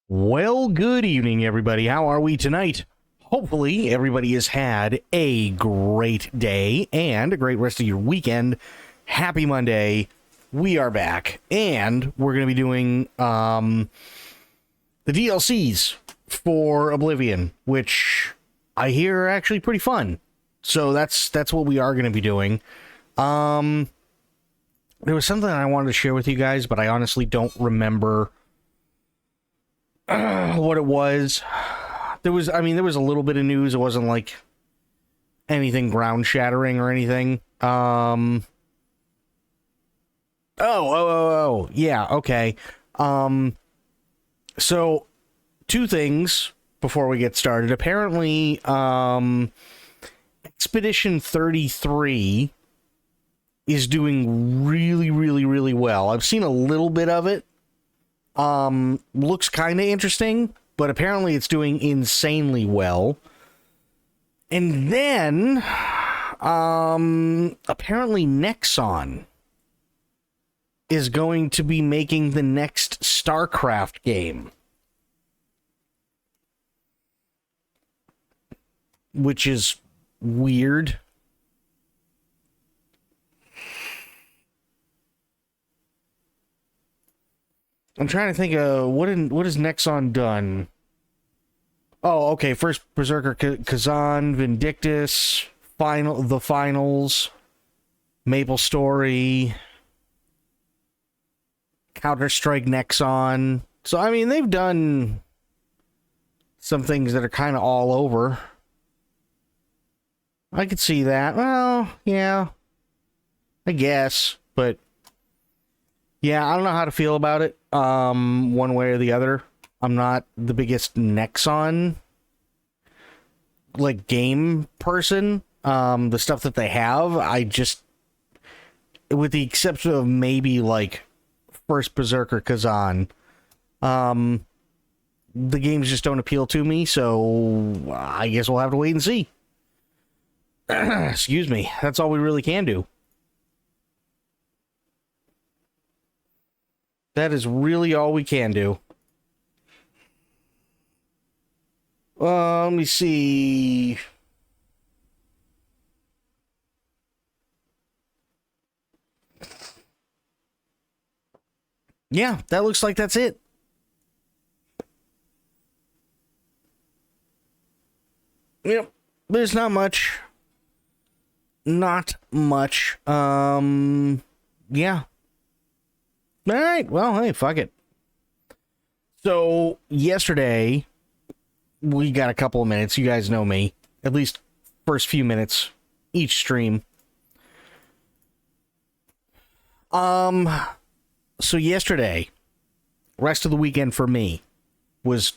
Well, good evening, everybody. How are we tonight? Hopefully, everybody has had a great day and a great rest of your weekend. Happy Monday. We are back, and we're going to be doing the DLCs for Oblivion, which I hear are actually pretty fun. So that's what we are going to be doing. There was something I wanted to share with you guys, but I honestly don't remember what it was. There was a little bit of news. It wasn't like anything ground shattering or anything. Yeah, okay. So two things before we get started. Apparently, Expedition 33 is doing really, really, really well. I've seen a little bit of it. Looks kind of interesting, but apparently it's doing insanely well. And then, apparently Nexon is going to be making the next StarCraft game, which is weird. I'm trying to think of what has Nexon done. Oh, okay. First Berserker, Kazan, Vindictus, the Finals, Maple Story, Counter-Strike, Nexon. So I mean, they've done some things that are kind of all over. I could see that. Well, yeah, I guess, but yeah, I don't know how to feel about it. One way or the other. I'm not the biggest Nexon game person. The stuff that they have, I just, with the exception of maybe First Berserker Kazan, the games just don't appeal to me. So I guess we'll have to wait and see. Excuse me. That's all we really can do. That is really all we can do. Let me see. Yeah, that looks like that's it. Yep, there's not much. Not much. Yeah. All right, well, hey, fuck it. So, yesterday, we got a couple of minutes. You guys know me. At least first few minutes each stream. So yesterday, rest of the weekend for me was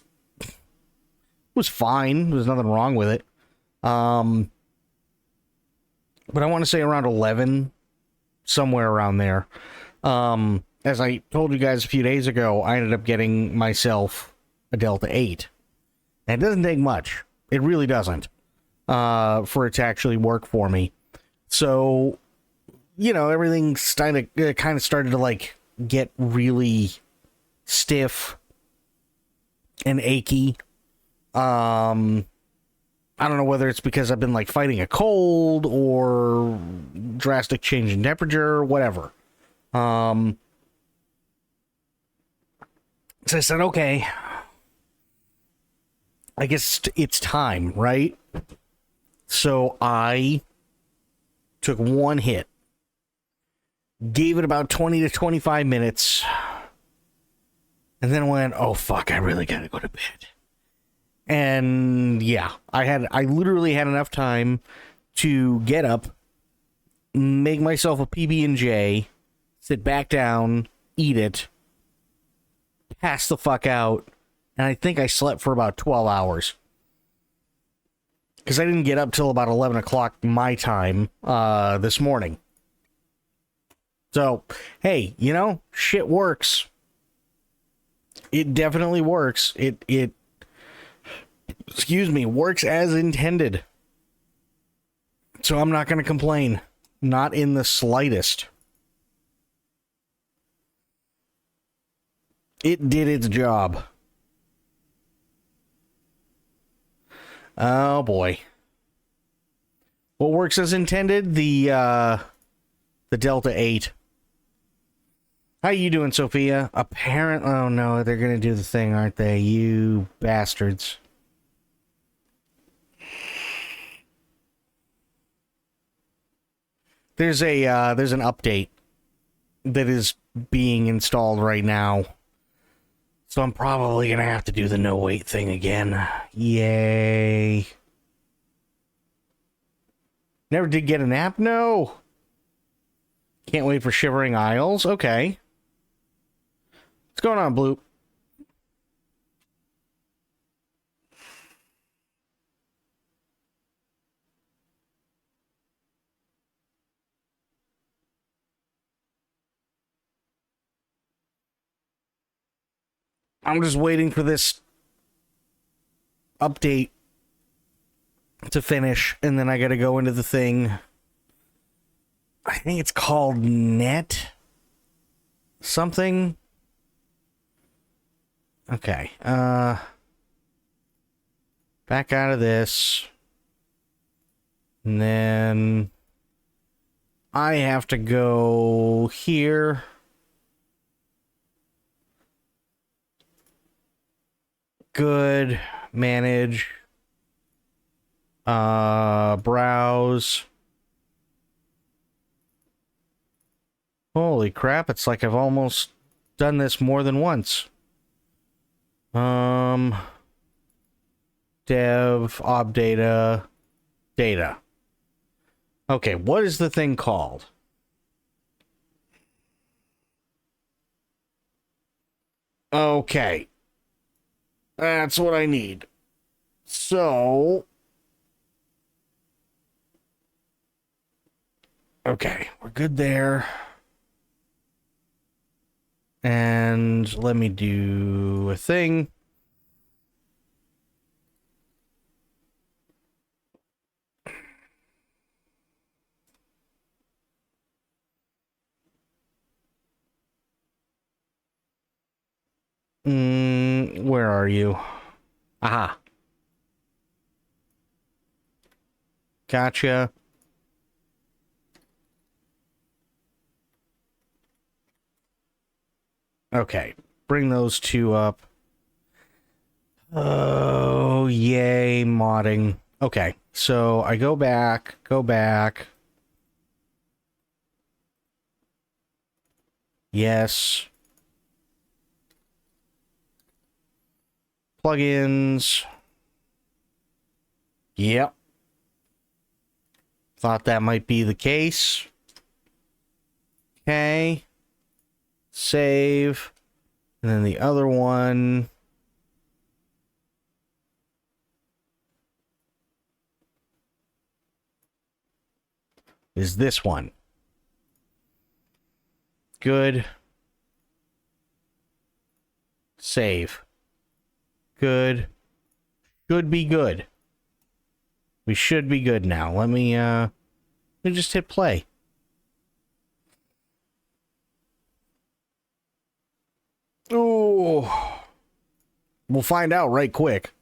fine. There's nothing wrong with it. But I want to say around 11, somewhere around there. As I told you guys a few days ago, I ended up getting myself a Delta 8. And it doesn't take much. It really doesn't. For it to actually work for me. So, everything kind of started to get really stiff and achy. I don't know whether it's because I've been fighting a cold or drastic change in temperature or whatever. So I said, okay, I guess it's time, right? So I took one hit, gave it about 20 to 25 minutes, and then went, oh fuck, I really gotta go to bed. And yeah, I literally had enough time to get up, make myself a PB&J, sit back down, eat it, pass the fuck out, and I think I slept for about 12 hours. Because I didn't get up till about 11 o'clock my time this morning. So, hey, shit works. It definitely works. It works as intended. So I'm not going to complain. Not in the slightest. It did its job. Oh boy. What works as intended? The Delta 8. How you doing, Sophia? Oh no, they're gonna do the thing, aren't they? You bastards. There's an update that is being installed right now. So I'm probably gonna have to do the no wait thing again. Yay. Never did get an app? No. Can't wait for Shivering Isles? Okay. What's going on, Blue? I'm just waiting for this update to finish, and then I gotta go into the thing. I think it's called Net something. Okay, back out of this. And then I have to go here. Good. Manage. Browse. Holy crap, it's like I've almost done this more than once. Dev, ob data, data. Okay, what is the thing called? Okay. That's what I need. So... okay, we're good there. And let me do a thing. Where are you? Aha. Gotcha. Okay, bring those two up. Oh, yay, modding. Okay, so I go back. Yes. Plugins. Yep. Thought that might be the case. Okay. Save. And then the other one. Is this one. Good. Save. Good. Should be good. We should be good now. Let me just hit play. Oh. We'll find out right quick.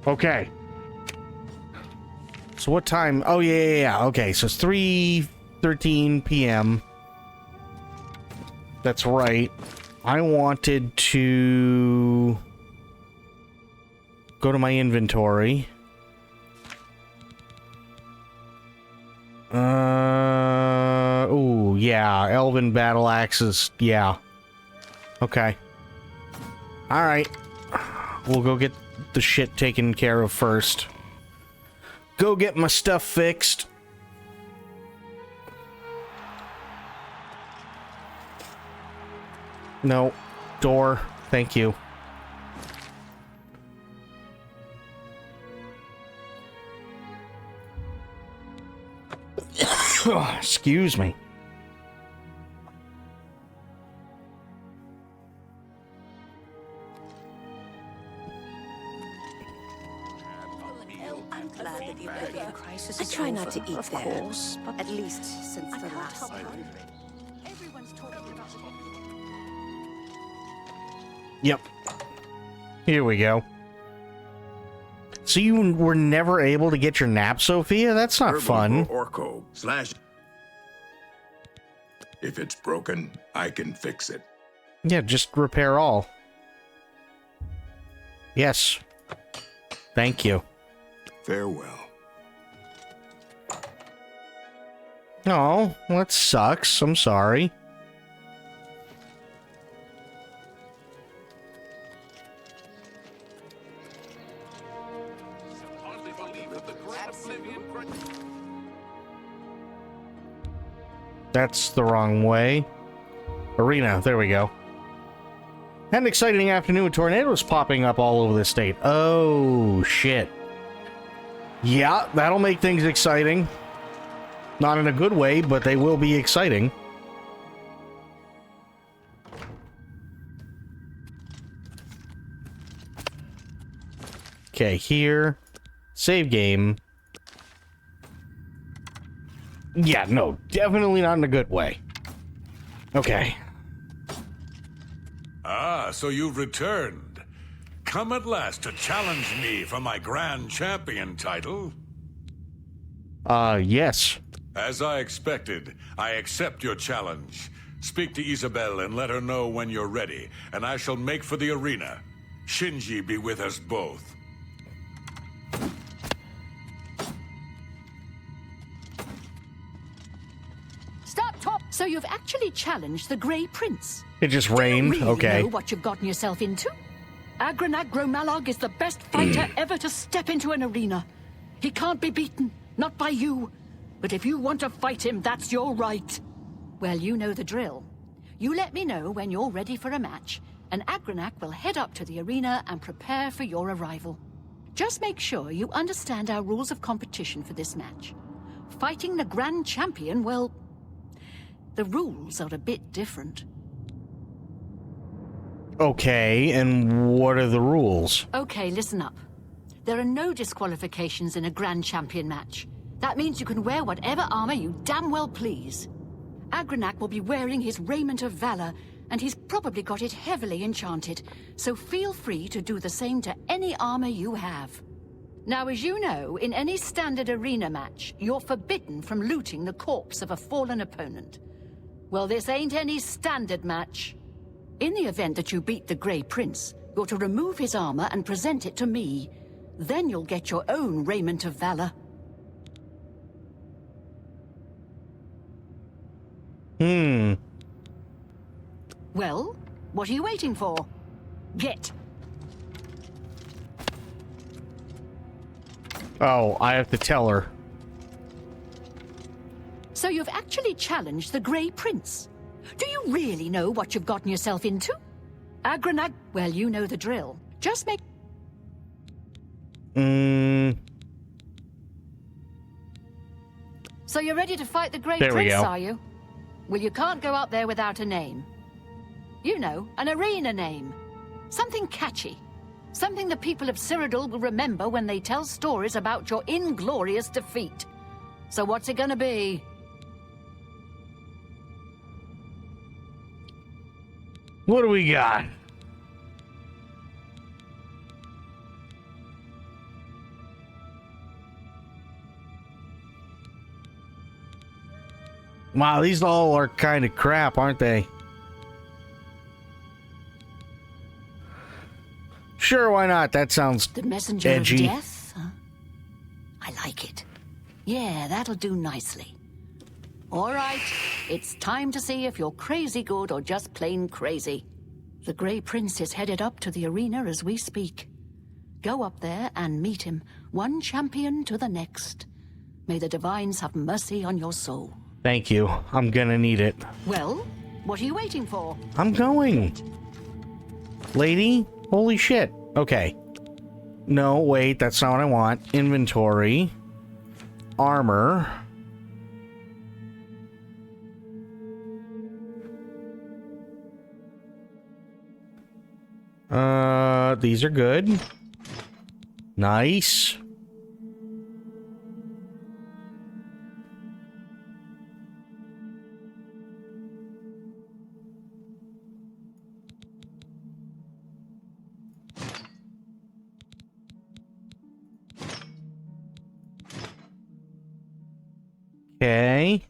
Okay. So what time? Oh, yeah. Okay, so it's 3:13 p.m. That's right. I wanted to go to my inventory. Oh, yeah. Elven battle axes. Yeah. Okay. Alright. We'll go get the shit taken care of first. Go get my stuff fixed. No. Door. Thank you. Excuse me. I try not to eat there, at least since the last one. Yep. Here we go. So you were never able to get your nap, Sophia? That's not fun. Orco / If it's broken, I can fix it. Yeah, just repair all. Yes. Thank you. Farewell. Oh, well, that sucks. I'm sorry. That's the wrong way. Arena, there we go. An exciting afternoon with tornadoes popping up all over the state. Oh, shit. Yeah, that'll make things exciting. Not in a good way, but they will be exciting. Okay, here. Save game. Yeah, no, definitely not in a good way. Okay. Ah, so you've returned. Come at last to challenge me for my Grand Champion title? Yes. As I expected, I accept your challenge. Speak to Isabel and let her know when you're ready, and I shall make for the arena. Shinji be with us both. Stop talk! So you've actually challenged the Grey Prince? It just rained. Do you really Okay. know what you've gotten yourself into? Agranag Gromalog is the best fighter ever to step into an arena. He can't be beaten, not by you. But if you want to fight him, that's your right. Well, you know the drill. You let me know when you're ready for a match, and Agranag will head up to the arena and prepare for your arrival. Just make sure you understand our rules of competition for this match. Fighting the Grand Champion, well, the rules are a bit different. Okay, and what are the rules? Okay, listen up. There are no disqualifications in a Grand Champion match. That means you can wear whatever armor you damn well please. Agranag will be wearing his raiment of valor, and he's probably got it heavily enchanted, so feel free to do the same to any armor you have. Now, as you know, in any standard arena match, you're forbidden from looting the corpse of a fallen opponent. Well, this ain't any standard match. In the event that you beat the Grey Prince, you're to remove his armor and present it to me. Then you'll get your own raiment of valor. Well, what are you waiting for? Get! Oh, I have to tell her. So you've actually challenged the Grey Prince. Do you really know what you've gotten yourself into? Agranag, well, you know the drill. Just make... So you're ready to fight the Grey There we Prince, go. are you? Well, you can't go out there without a name. You know, an arena name. Something catchy. Something the people of Cyrodiil will remember when they tell stories about your inglorious defeat. So what's it gonna be? What do we got? Wow, these all are kind of crap, aren't they? Sure, why not? That sounds The messenger edgy. of death? Huh? I like it. Yeah, that'll do nicely. All right, it's time to see if you're crazy good or just plain crazy. The Grey Prince is headed up to the arena as we speak. Go up there and meet him, one champion to the next. May the divines have mercy on your soul. Thank you. I'm gonna need it. Well, What are you waiting for? I'm going. Lady? Holy shit. Okay. No, wait, that's not what I want. Inventory. Armor. These are good. Nice. Okay.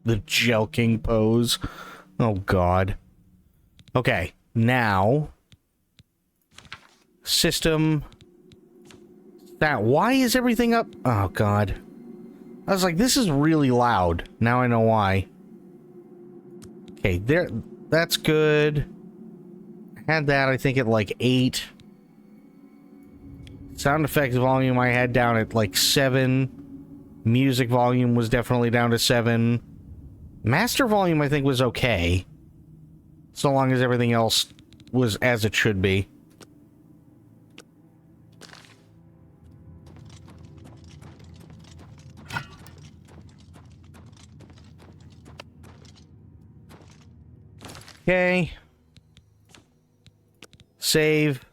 The jelking pose. Oh, God. Okay, now... System... That... Why is everything up? Oh, God. I was like, this is really loud. Now I know why. Okay, there... That's good. Had that, I think, at, like, 8. Sound effects volume I had down at, like, 7. Music volume was definitely down to 7. Master volume, I think, was okay. So long as everything else was as it should be. Okay. Save.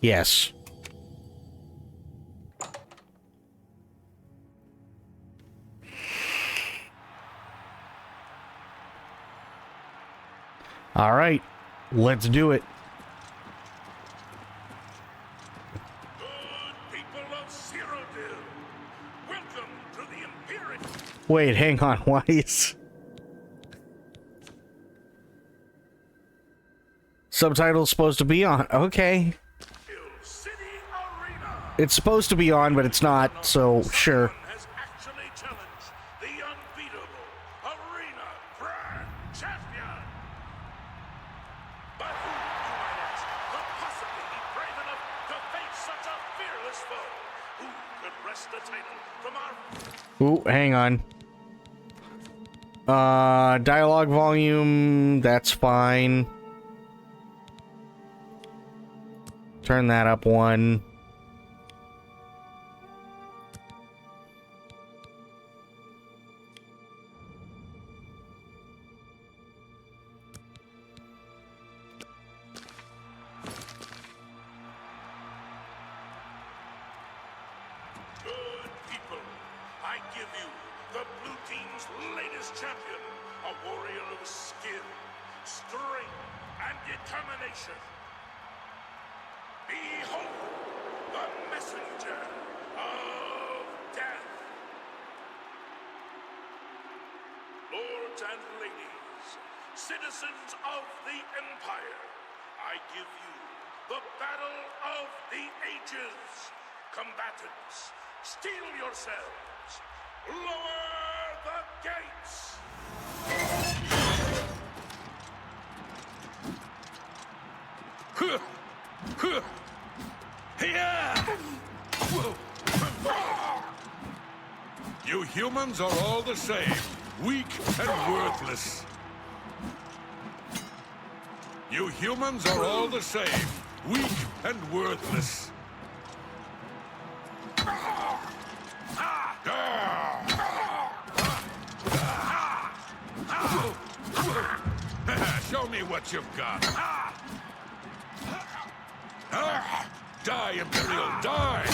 Yes. All right, let's do it. Good people of Cyrodiil, welcome to the Imperial. Wait, hang on. Why is subtitles supposed to be on? Okay, City Arena. it's supposed to be on, but it's not. So sure. Has actually challenged the unbeatable Arena Grand Champion. But who, you might ask, could possibly be brave enough to face such a fearless foe? Who could wrest the title from our... Ooh, hang on. Dialogue volume, that's fine. Turn that up 1. Good people, I give you the blue team's latest champion, a warrior of skill, strength, and determination. Behold, the messenger of death. Lords and ladies, citizens of the Empire, I give you the battle of the ages. Combatants, steel yourselves. Lower the gates. You humans are all the same, weak and worthless. You humans are all the same, weak and worthless. Show me what you've got. Die, Imperial, die!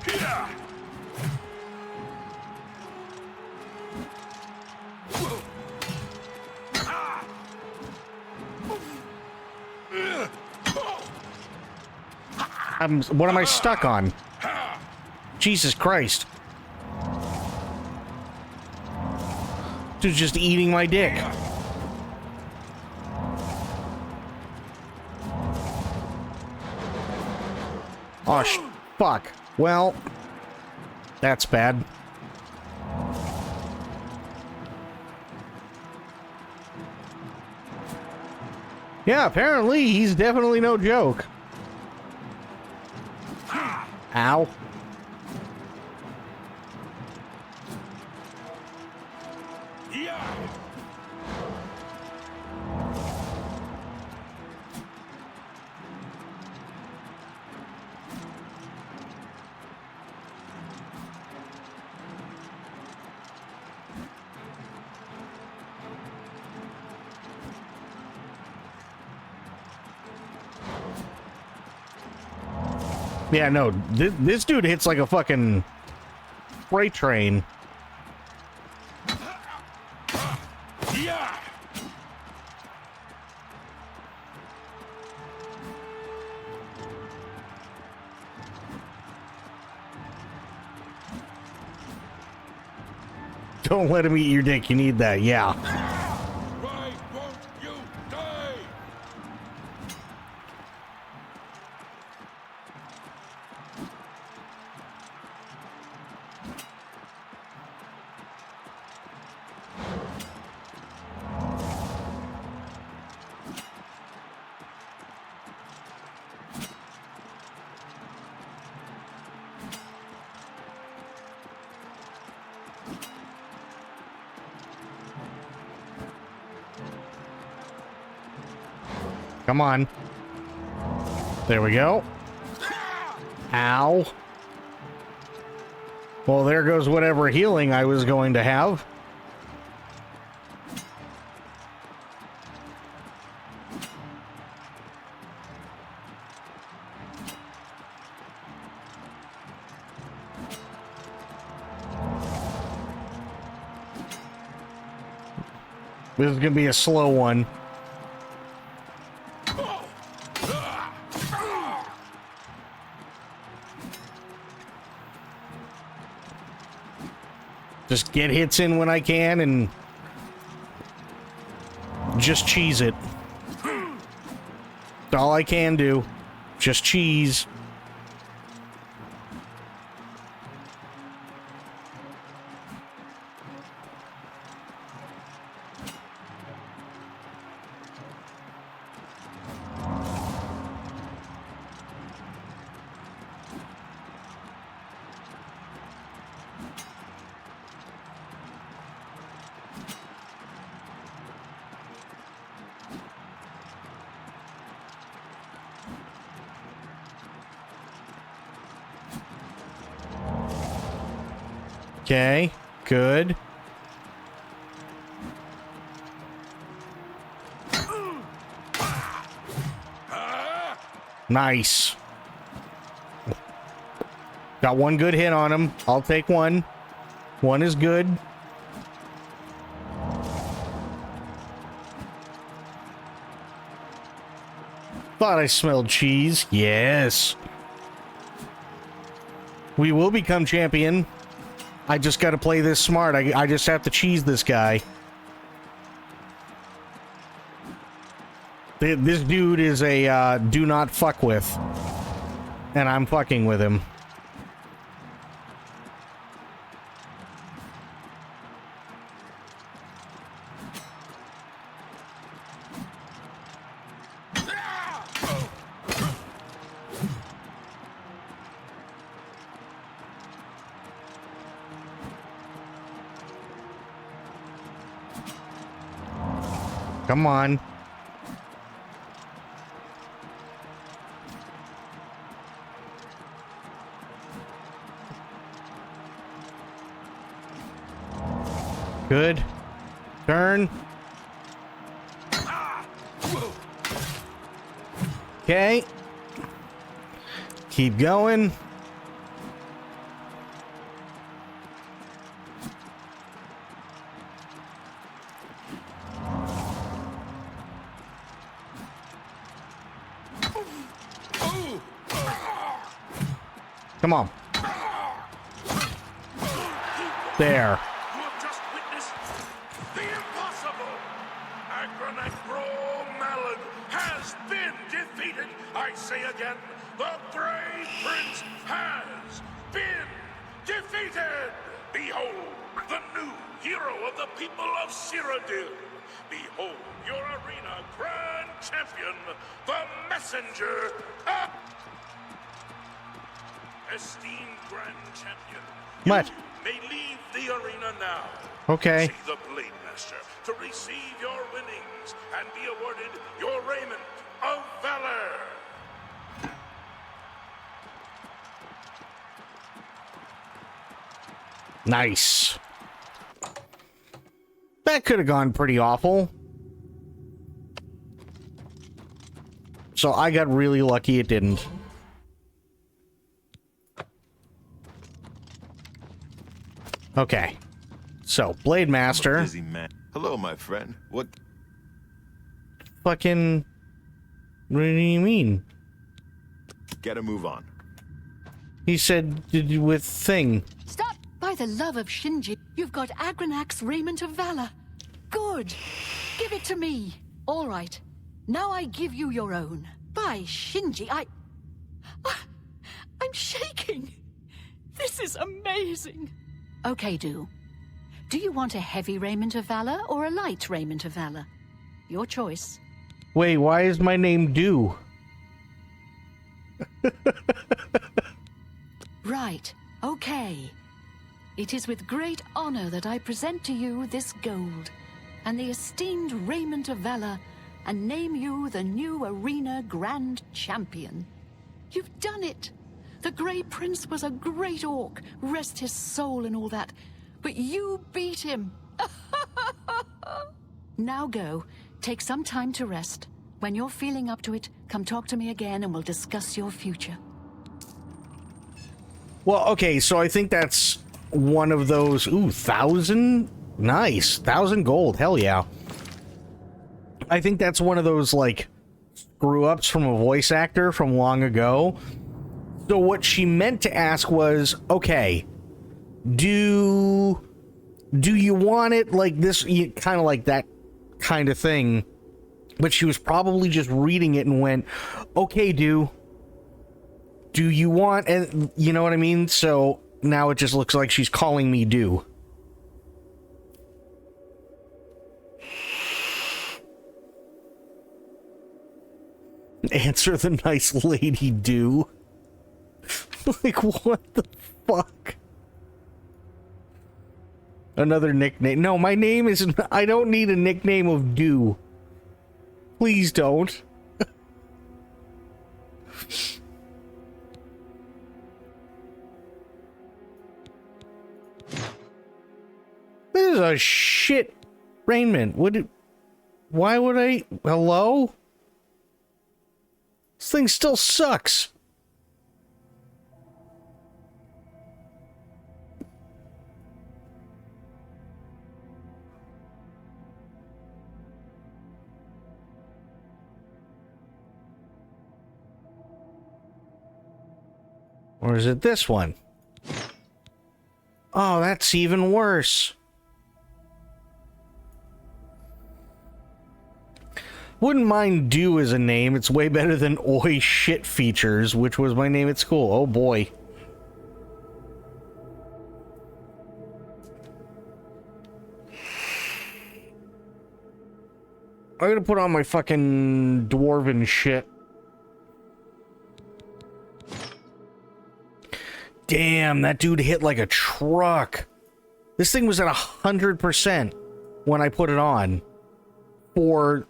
Here! What am I stuck on? Jesus Christ. Dude's just eating my dick. Oh, fuck. Well, that's bad. Yeah, apparently he's definitely no joke. Ow. Yeah, no, this dude hits like a fucking freight train. Yeah. Don't let him eat your dick. You need that. Yeah. Why won't you die? Come on. There we go. Ow. Well, there goes whatever healing I was going to have. This is going to be a slow one. Just get hits in when I can and just cheese it. That's all I can do. Just cheese. Okay, good. Nice. Got one good hit on him. I'll take one. One is good. Thought I smelled cheese. Yes. We will become champion. I just got to play this smart. I just have to cheese this guy. This dude is a do not fuck with. And I'm fucking with him. Come on. Good. Turn. Okay. Keep going. Come on. There. You have just witnessed the impossible. Malad has been defeated. I say again, the brave prince has been defeated. Behold, the new hero of the people of Cyrodiil. Behold, your arena grand champion, the messenger of... esteemed Grand Champion, What? you may leave the arena now. Okay. See the Blade Master to receive your winnings and be awarded your raiment of valor. Nice. That could have gone pretty awful. So I got really lucky it didn't. Okay. So, Blade Master. Busy man. Hello, my friend. What? Fucking... What do you mean? Gotta move on. He said with thing. Stop! By the love of Shinji, you've got Agranak's raiment of valor. Good. Give it to me. All right. Now I give you your own. By Shinji, I'm shaking. This is amazing. Okay, Do you want a heavy raiment of valor or a light raiment of valor? Your choice. Wait, why is my name Do? Right. Okay. It is with great honor that I present to you this gold and the esteemed raiment of valor and name you the new arena grand champion. You've done it. The Grey Prince was a great orc, rest his soul and all that, but you beat him. Now go. Take some time to rest. When you're feeling up to it, come talk to me again and we'll discuss your future. Well, okay, so I think that's one of those... Ooh, 1,000? Nice. 1,000 gold. Hell yeah. I think that's one of those, like, screw-ups from a voice actor from long ago. So what she meant to ask was, okay, do you want it like this, kind of like that kind of thing? But she was probably just reading it and went, okay, do you want, and you know what I mean? So now it just looks like she's calling me Do. Answer the nice lady Do. Like, what the fuck? Another nickname. No, my name is... I don't need a nickname of Do. Please don't. This is a shit raiment. Why would I... Hello? This thing still sucks. Or is it this one? Oh, that's even worse. Wouldn't mind Do as a name. It's way better than Oi Shit Features, which was my name at school. Oh boy. I'm gonna put on my fucking dwarven shit. Damn, that dude hit like a truck. This thing was at 100% when I put it on for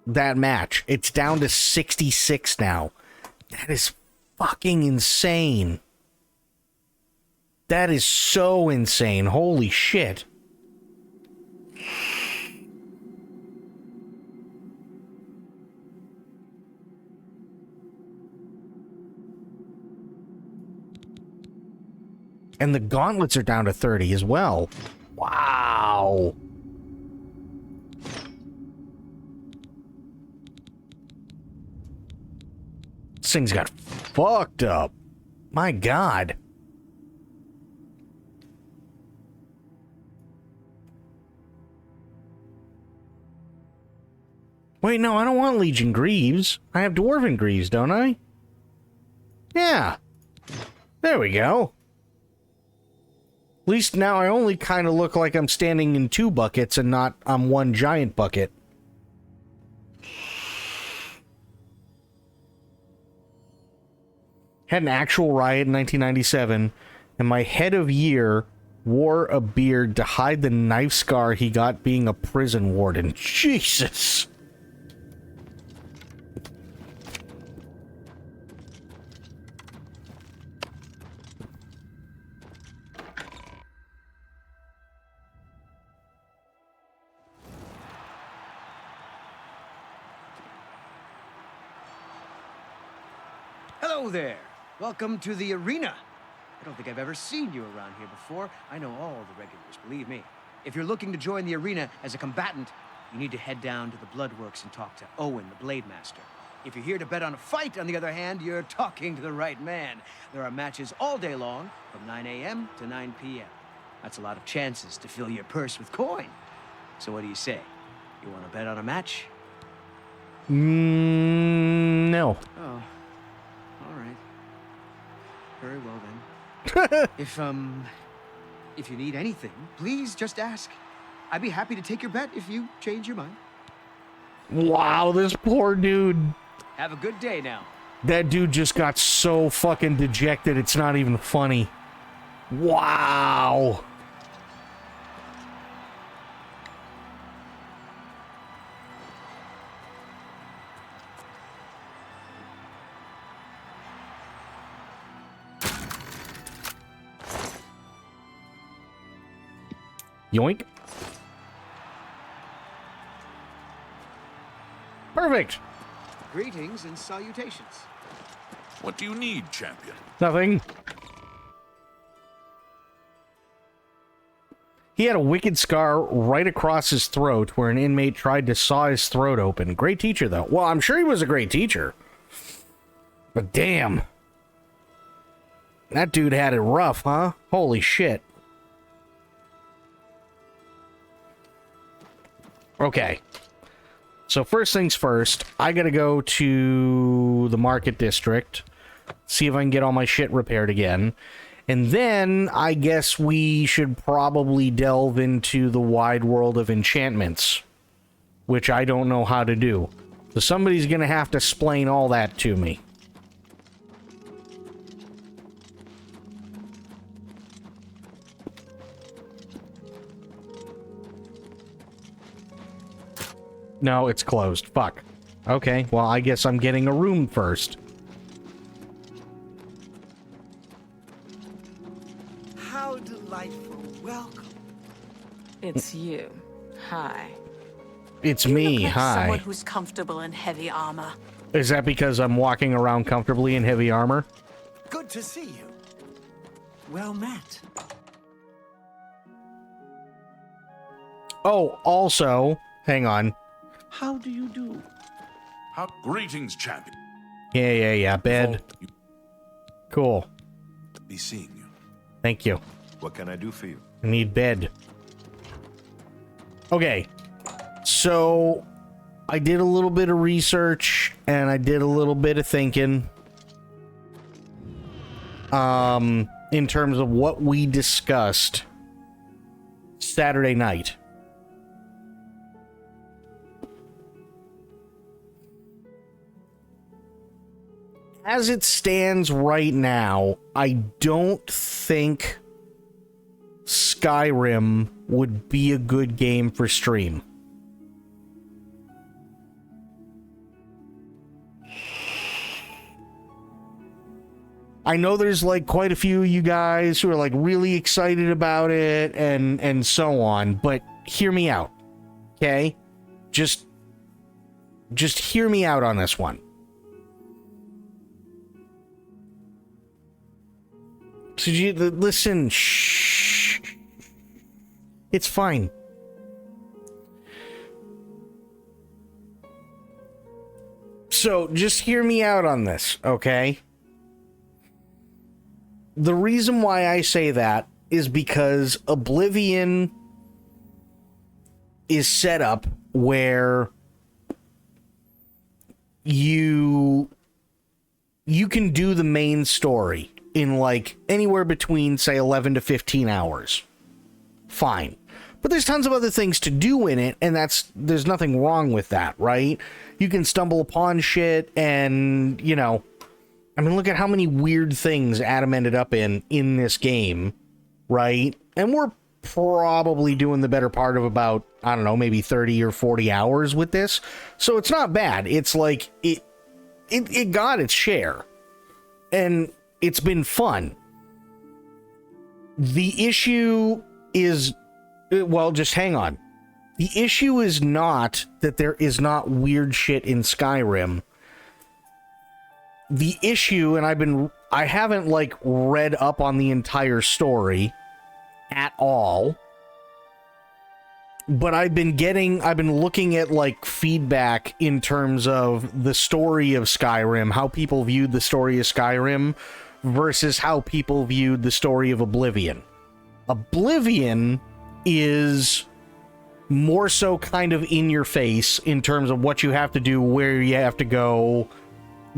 that match. It's down to 66 now. That is fucking insane. That is so insane. Holy shit. And the gauntlets are down to 30 as well. Wow. This thing's got fucked up. My God. Wait, no, I don't want Legion Greaves. I have Dwarven Greaves, don't I? Yeah. There we go. At least now I only kind of look like I'm standing in 2 buckets and not on 1 giant bucket. had an actual riot in 1997, and my head of year wore a beard to hide the knife scar he got being a prison warden. Jesus! Hello there. Welcome to the arena. I don't think I've ever seen you around here before. I know all the regulars, believe me. If you're looking to join the arena as a combatant, you need to head down to the Bloodworks and talk to Owen, the Blade Master. If you're here to bet on a fight, on the other hand, you're talking to the right man. There are matches all day long, from 9 a.m. to 9 p.m. That's a lot of chances to fill your purse with coin. So what do you say? You want to bet on a match? No. Oh. All right. Very well then. If you need anything, please just ask. I'd be happy to take your bet if you change your mind. Wow, this poor dude. Have a good day now. That dude just got so fucking dejected, it's not even funny. Wow. Yoink. Perfect. Greetings and salutations. What do you need, champion? Nothing. He had a wicked scar right across his throat where an inmate tried to saw his throat open. Great teacher, though. Well, I'm sure he was a great teacher. But damn. That dude had it rough, huh? Holy shit. Okay. So first things first, I gotta go to the market district, see if I can get all my shit repaired again. And then I guess we should probably delve into the wide world of enchantments, which I don't know how to do. So somebody's gonna have to explain all that to me. No, it's closed. Fuck. Okay, well, I guess I'm getting a room first. How delightful. Welcome. It's you. Hi. It's me. Like Hi. someone who's comfortable in heavy armor. Is that because I'm walking around comfortably in heavy armor? Good to see you. Well met. Oh, also, hang on. How do you do? Greetings, champion. Yeah. Bed. Cool. Be seeing you. Thank you. What can I do for you? I need bed. Okay. So, I did a little bit of research, and I did a little bit of thinking. In terms of what we discussed Saturday night. As it stands right now, I don't think Skyrim would be a good game for stream. I know there's like quite a few of you guys who are like really excited about it and so on, but hear me out. Okay? Just hear me out on this one. So listen, shh. It's fine. So, just hear me out on this, okay? The reason why I say that is because Oblivion is set up where you can do the main story in like anywhere between say 11 to 15 hours. Fine. But there's tons of other things to do in it, and there's nothing wrong with that, right? You can stumble upon shit and, I mean, look at how many weird things Adam ended up in this game, right? And we're probably doing the better part of about, I don't know, maybe 30 or 40 hours with this. So it's not bad. It's like, it got its share. And it's been fun. The issue is, well, just hang on. The issue is not that there is not weird shit in Skyrim. The issue, and I haven't like read up on the entire story at all, but I've been looking at like feedback in terms of the story of Skyrim, how people viewed the story of Skyrim versus how people viewed the story of Oblivion. Oblivion is more so kind of in your face in terms of what you have to do, where you have to go.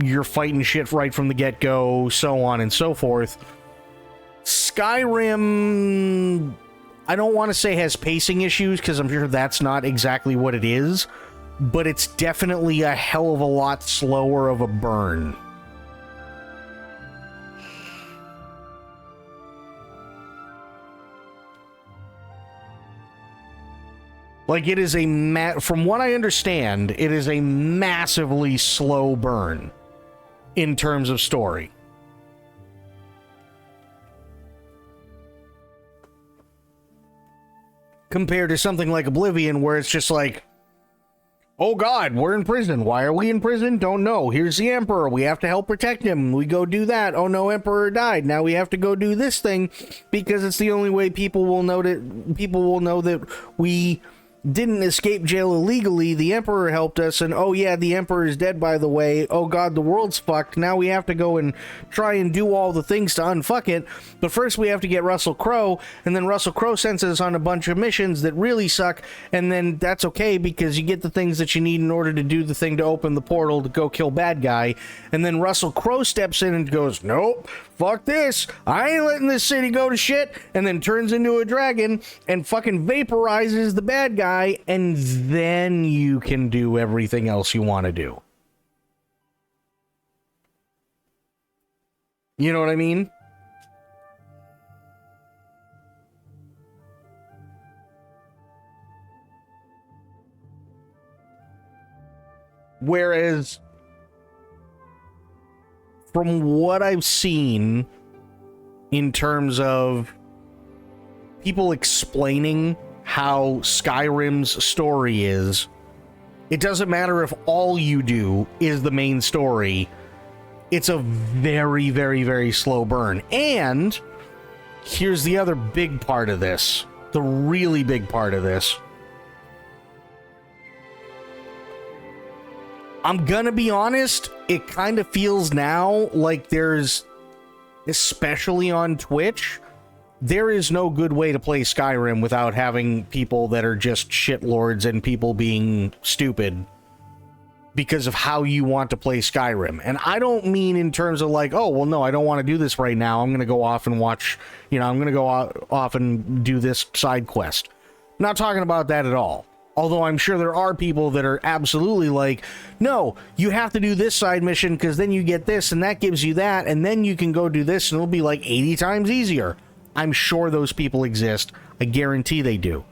You're fighting shit right from the get-go, so on and so forth. Skyrim, I don't want to say has pacing issues, because I'm sure that's not exactly what it is, but it's definitely a hell of a lot slower of a burn. Like, it is from what I understand, it is a massively slow burn in terms of story. Compared to something like Oblivion, where it's just like, oh god, we're in prison. Why are we in prison? Don't know. Here's the Emperor. We have to help protect him. We go do that. Oh no, Emperor died. Now we have to go do this thing because it's the only way people will know that we didn't escape jail illegally. The Emperor helped us, and oh yeah, the Emperor is dead, by the way. Oh god, the world's fucked. Now we have to go and try and do all the things to unfuck it. But first we have to get Russell Crowe, and then Russell Crowe sends us on a bunch of missions that really suck, and then that's okay because you get the things that you need in order to do the thing to open the portal to go kill bad guy. And then Russell Crowe steps in and goes, nope, fuck this. I ain't letting this city go to shit, and then turns into a dragon and fucking vaporizes the bad guy. And then you can do everything else you want to do. You know what I mean? Whereas, from what I've seen in terms of people explaining how Skyrim's story is, it doesn't matter if all you do is the main story. It's a very, very, very slow burn. And here's the other big part of this, the really big part of this. I'm gonna be honest, it kind of feels now like there's, especially on Twitch, there is no good way to play Skyrim without having people that are just shitlords and people being stupid because of how you want to play Skyrim. And I don't mean in terms of like, oh, well, no, I don't want to do this right now. I'm going to go off and watch, I'm going to go off and do this side quest. Not talking about that at all. Although I'm sure there are people that are absolutely like, no, you have to do this side mission because then you get this and that gives you that and then you can go do this and it'll be like 80 times easier. I'm sure those people exist. I guarantee they do.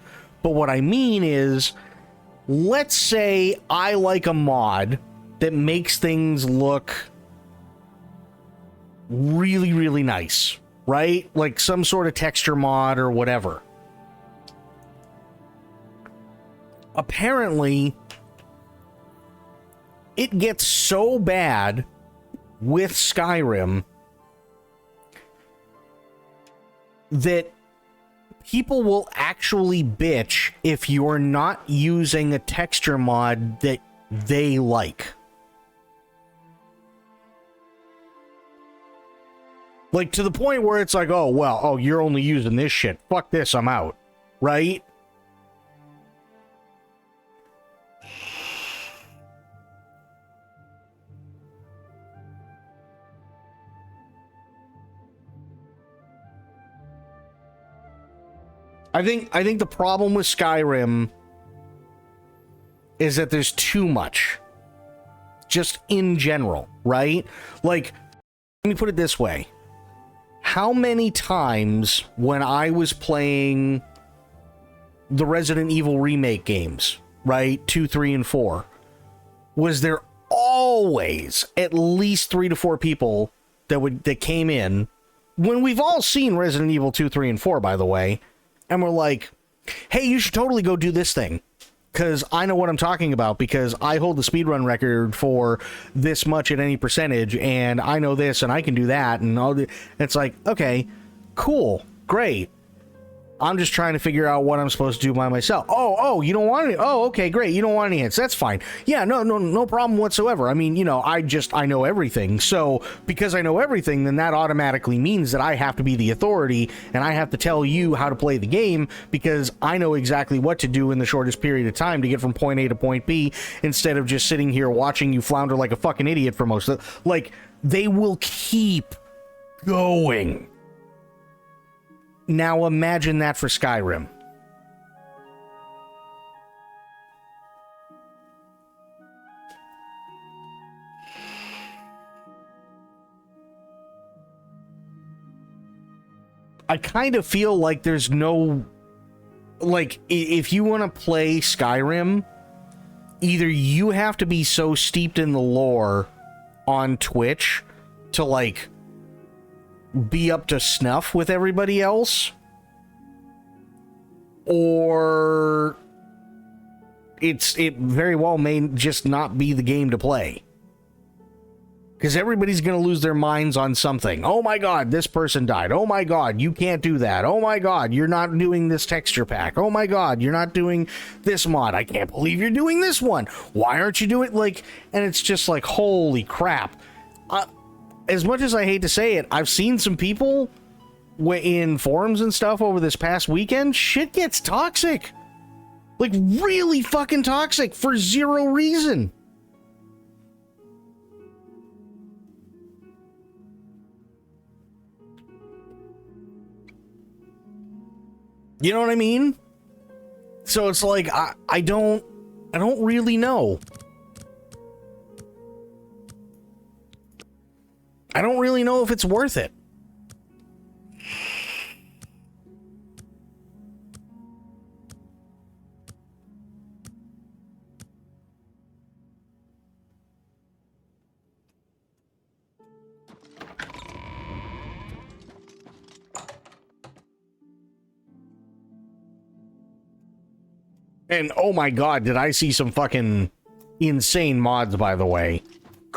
But what I mean is, let's say I like a mod that makes things look really, really nice, right? Like some sort of texture mod or whatever. Apparently, it gets so bad with Skyrim that people will actually bitch if you're not using a texture mod that they like. Like, to the point where it's like, oh, well, oh, you're only using this shit. Fuck this, I'm out. Right? I think the problem with Skyrim is that there's too much. Just in general, right? Like, me put it this way. How many times when I was playing the Resident Evil remake games, right? 2, 3, and 4, was there always at least 3 to 4 people that came in when we've all seen Resident Evil 2, 3, and 4, by the way, and we're like, hey, you should totally go do this thing. Because I know what I'm talking about, because I hold the speedrun record for this much at any percentage, and I know this, and I can do that, and all the, it's like, okay, cool, great. I'm just trying to figure out what I'm supposed to do by myself. Oh, you don't want any? Oh, okay, great. You don't want any hints. That's fine. Yeah, no problem whatsoever. I mean, you know, I know everything. So because I know everything, then that automatically means that I have to be the authority and I have to tell you how to play the game because I know exactly what to do in the shortest period of time to get from point A to point B instead of just sitting here watching you flounder like a fucking idiot for most of the, like, they will keep going. Now imagine that for Skyrim. I kind of feel like there's no... Like, if you want to play Skyrim, either you have to be so steeped in the lore on Twitch to, like, be up to snuff with everybody else, or it very well may just not be the game to play, because everybody's going to lose their minds on something. Oh my god, this person died. Oh my god, you can't do that. Oh my god, you're not doing this texture pack. Oh my god, you're not doing this mod. I can't believe you're doing this one. Why aren't you doing, like, and it's just like, holy crap. As much as I hate to say it, I've seen some people in forums and stuff over this past weekend. Shit gets toxic. Like, really fucking toxic for zero reason. You know what I mean? So it's like, I don't really know. I don't really know if it's worth it. And oh my god, did I see some fucking insane mods, by the way.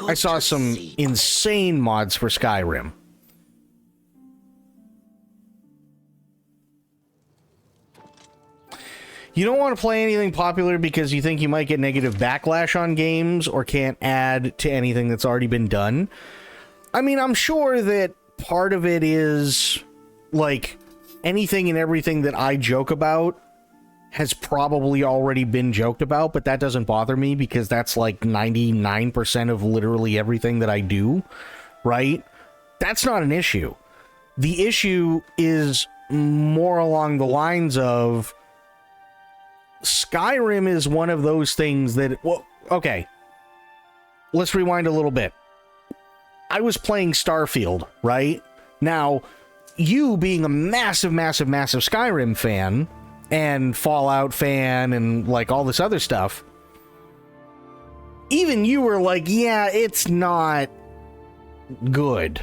I saw some insane mods for Skyrim. You don't want to play anything popular because you think you might get negative backlash on games or can't add to anything that's already been done. I mean, I'm sure that part of it is, like, anything and everything that I joke about has probably already been joked about, but that doesn't bother me because that's like 99% of literally everything that I do, right? That's not an issue. The issue is more along the lines of Skyrim is one of those things that, well, okay, let's rewind a little bit. I was playing Starfield, right? Now, you being a massive Skyrim fan and Fallout fan and like all this other stuff, even you were like, yeah, it's not good,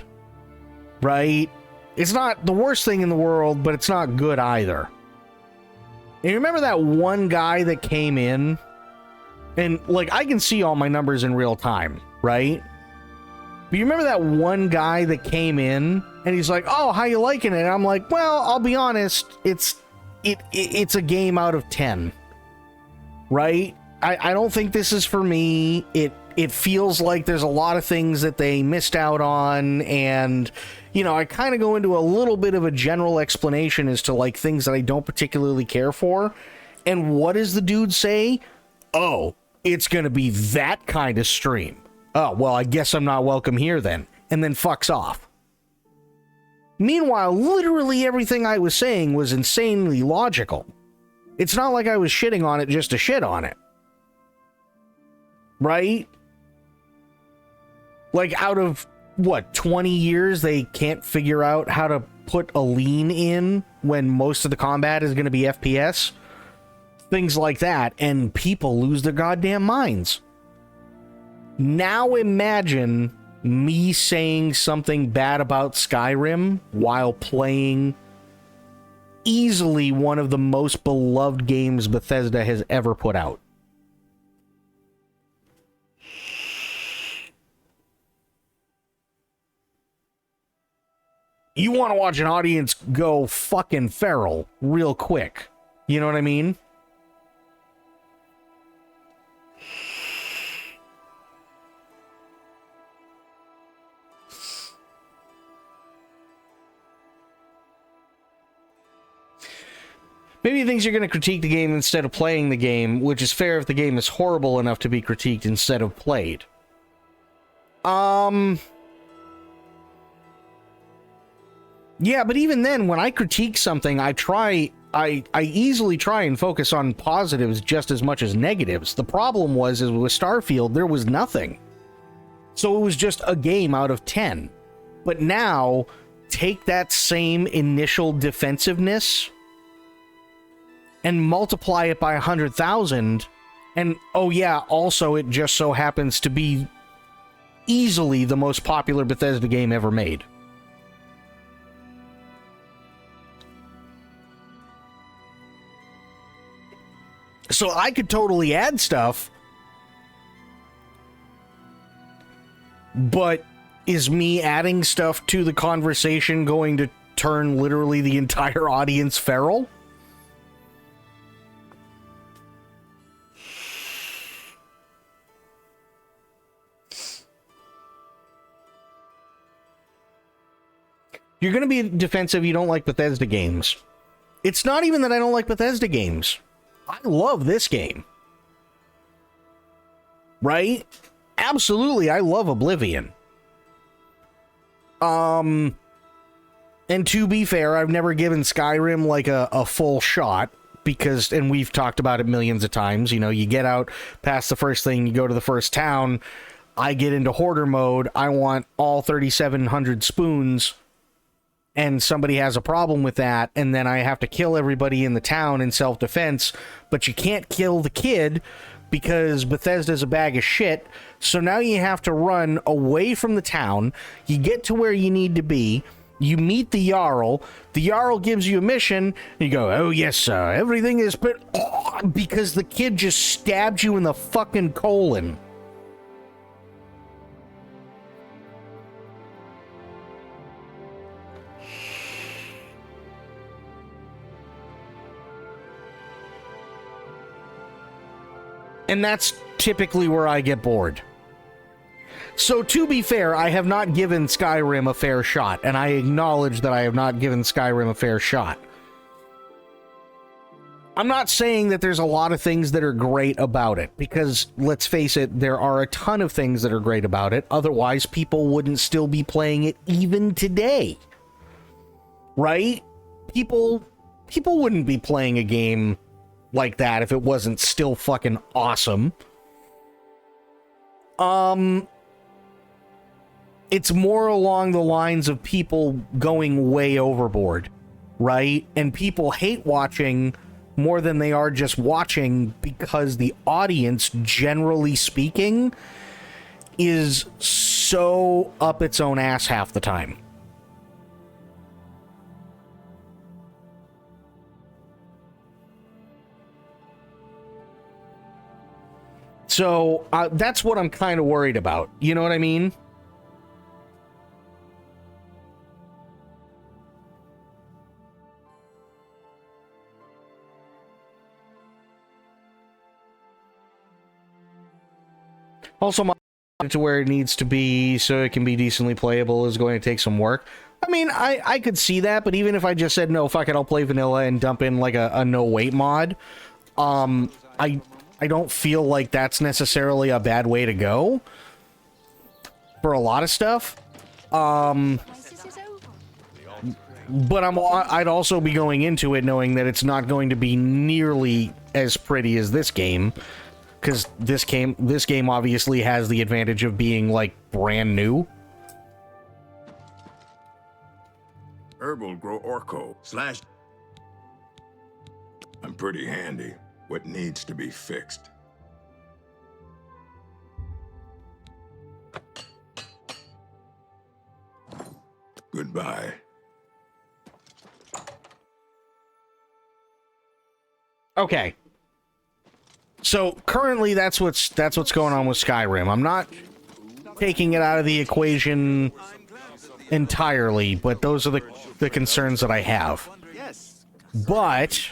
right? It's not the worst thing in the world, but it's not good either. And you remember that one guy that came in and, like, I can see all my numbers in real time, right? But you remember that one guy that came in and he's like, oh, how you liking it? And I'm like, well, I'll be honest, it's a game out of 10, right? I don't think this is for me. It feels like there's a lot of things that they missed out on, and, you know, I kind of go into a little bit of a general explanation as to, like, things that I don't particularly care for. And what does the dude say? Oh, it's gonna be that kind of stream. Oh, well, I guess I'm not welcome here then. And then fucks off. Meanwhile, literally everything I was saying was insanely logical. It's not like I was shitting on it just to shit on it. Right? Like, out of what, 20 years they can't figure out how to put a lean in when most of the combat is going to be FPS. Things like that, and people lose their goddamn minds. Now imagine me saying something bad about Skyrim while playing easily one of the most beloved games Bethesda has ever put out. You want to watch an audience go fucking feral real quick. You know what I mean? Maybe he thinks you're going to critique the game instead of playing the game, which is fair if the game is horrible enough to be critiqued instead of played. Yeah, but even then, when I critique something, I easily try and focus on positives just as much as negatives. The problem is with Starfield, there was nothing. So it was just a game out of 10. But now, take that same initial defensiveness and multiply it by 100,000, and oh yeah, also it just so happens to be easily the most popular Bethesda game ever made. So I could totally add stuff, but is me adding stuff to the conversation going to turn literally the entire audience feral? You're going to be defensive, you don't like Bethesda games. It's not even that I don't like Bethesda games. I love this game. Right? Absolutely, I love Oblivion. And to be fair, I've never given Skyrim like a full shot. Because, and we've talked about it millions of times, you know, you get out past the first thing, you go to the first town, I get into hoarder mode, I want all 3,700 spoons, and somebody has a problem with that, and then I have to kill everybody in the town in self-defense, but you can't kill the kid because Bethesda's a bag of shit, so now you have to run away from the town, you get to where you need to be, you meet the Jarl gives you a mission, and you go, oh yes, sir, everything is because the kid just stabbed you in the fucking colon. And that's typically where I get bored. So to be fair, I have not given Skyrim a fair shot, and I acknowledge that I have not given Skyrim a fair shot. I'm not saying that there's a lot of things that are great about it, because let's face it, there are a ton of things that are great about it, otherwise people wouldn't still be playing it even today. Right? People wouldn't be playing a game like that if it wasn't still fucking awesome. It's more along the lines of people going way overboard, right? And people hate watching more than they are just watching because the audience, generally speaking, is so up its own ass half the time. So that's what I'm kind of worried about. You know what I mean? Also, my to where it needs to be so it can be decently playable is going to take some work. I mean, I could see that, but even if I just said, no, fuck it, I'll play vanilla and dump in like a no-wait mod, I don't feel like that's necessarily a bad way to go for a lot of stuff. But I'd also be going into it knowing that it's not going to be nearly as pretty as this game, because this game obviously has the advantage of being like brand new. herbal grow orco. Slash. I'm pretty handy. What needs to be fixed? Goodbye. Okay. So currently that's what's going on with Skyrim. I'm not taking it out of the equation entirely, but those are the concerns that I have. But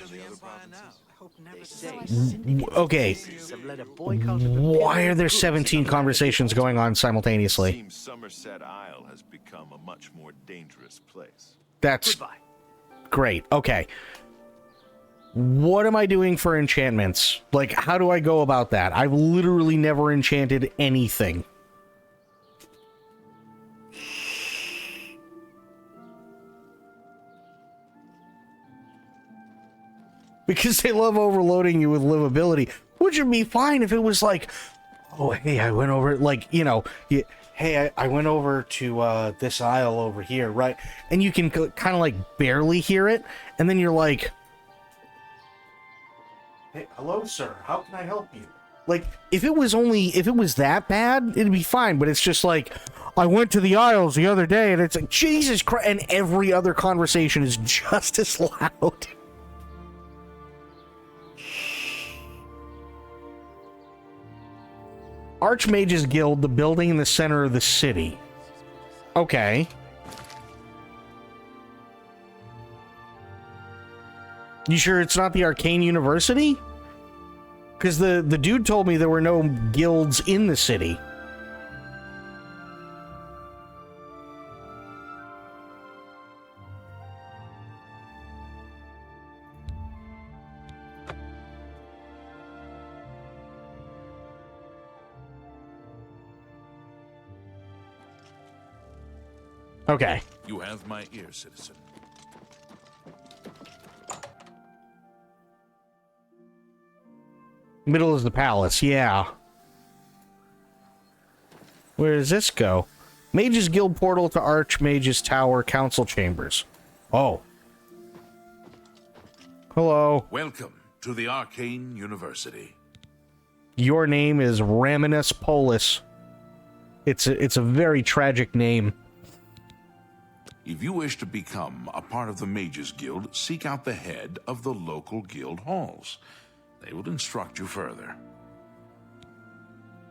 okay, why are there 17 conversations going on simultaneously? Seems Somerset Isle has become a much more dangerous place. That's great. Okay. What am I doing for enchantments? Like, how do I go about that? I've literally never enchanted anything. Because they love overloading you with livability, which would be fine if it was like, oh, hey, I went over, like, you know, hey, I went over to this aisle over here, right? And you can kind of like barely hear it, and then you're like, hey, hello, sir, how can I help you? Like, if it was that bad, it'd be fine, but it's just like, I went to the aisles the other day, and it's like, Jesus Christ, and every other conversation is just as loud. Archmage's Guild, the building in the center of the city. Okay. You sure it's not the Arcane University? Because the dude told me there were no guilds in the city. Okay. You have my ear, citizen. Middle is the palace, yeah. Where does this go? Mage's Guild portal to Archmage's Tower Council Chambers. Oh. Hello. Welcome to the Arcane University. Your name is Raminus Polus. It's a very tragic name. If you wish to become a part of the Mages Guild, seek out the head of the local guild halls. They will instruct you further.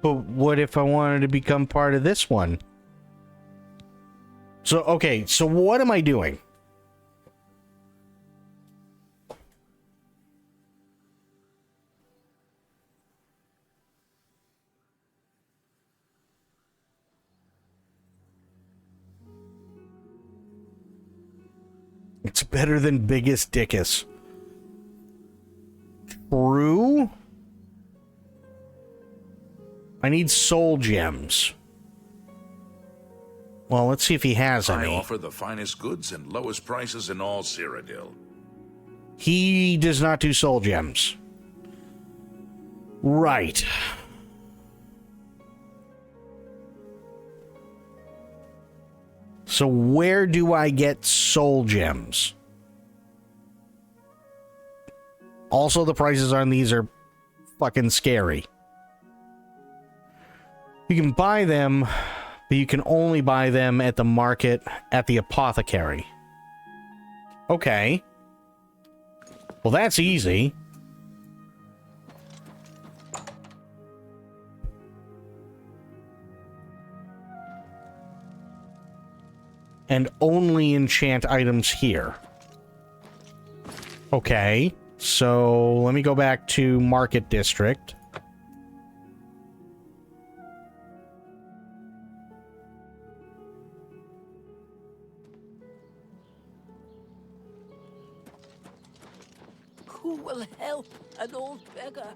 But what if I wanted to become part of this one? So, okay, so what am I doing? It's better than Biggest Dickus. True? I need soul gems. Well, let's see if he has I any. offer the finest goods and lowest prices in all Cyrodiil. He does not do soul gems. Right. So where do I get soul gems? Also, the prices on these are fucking scary. You can buy them, but you can only buy them at the market at the apothecary. Okay. Well, that's easy. And only enchant items here. Okay, so let me go back to Market District. Who will help an old beggar?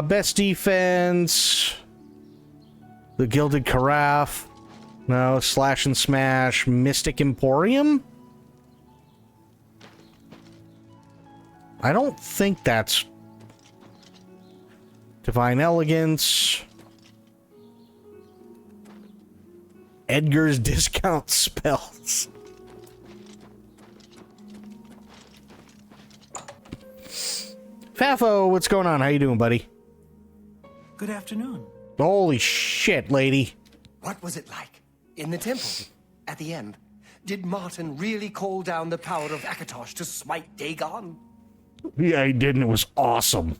Best defense. The Gilded Carafe. No, Slash and Smash. Mystic Emporium? I don't think that's... Divine Elegance. Edgar's discount spells. Fafo, what's going on? How you doing, buddy? Good afternoon. Holy shit, lady. What was it like? In the temple? At the end? Did Martin really call down the power of Akatosh to smite Dagon? Yeah, he did, and it was awesome.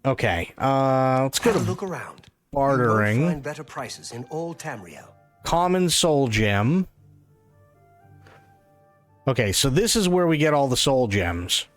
Okay, let's go Have a to look around. bartering. You won't find better prices in all Tamriel. Common soul gem. Okay, so this is where we get all the soul gems.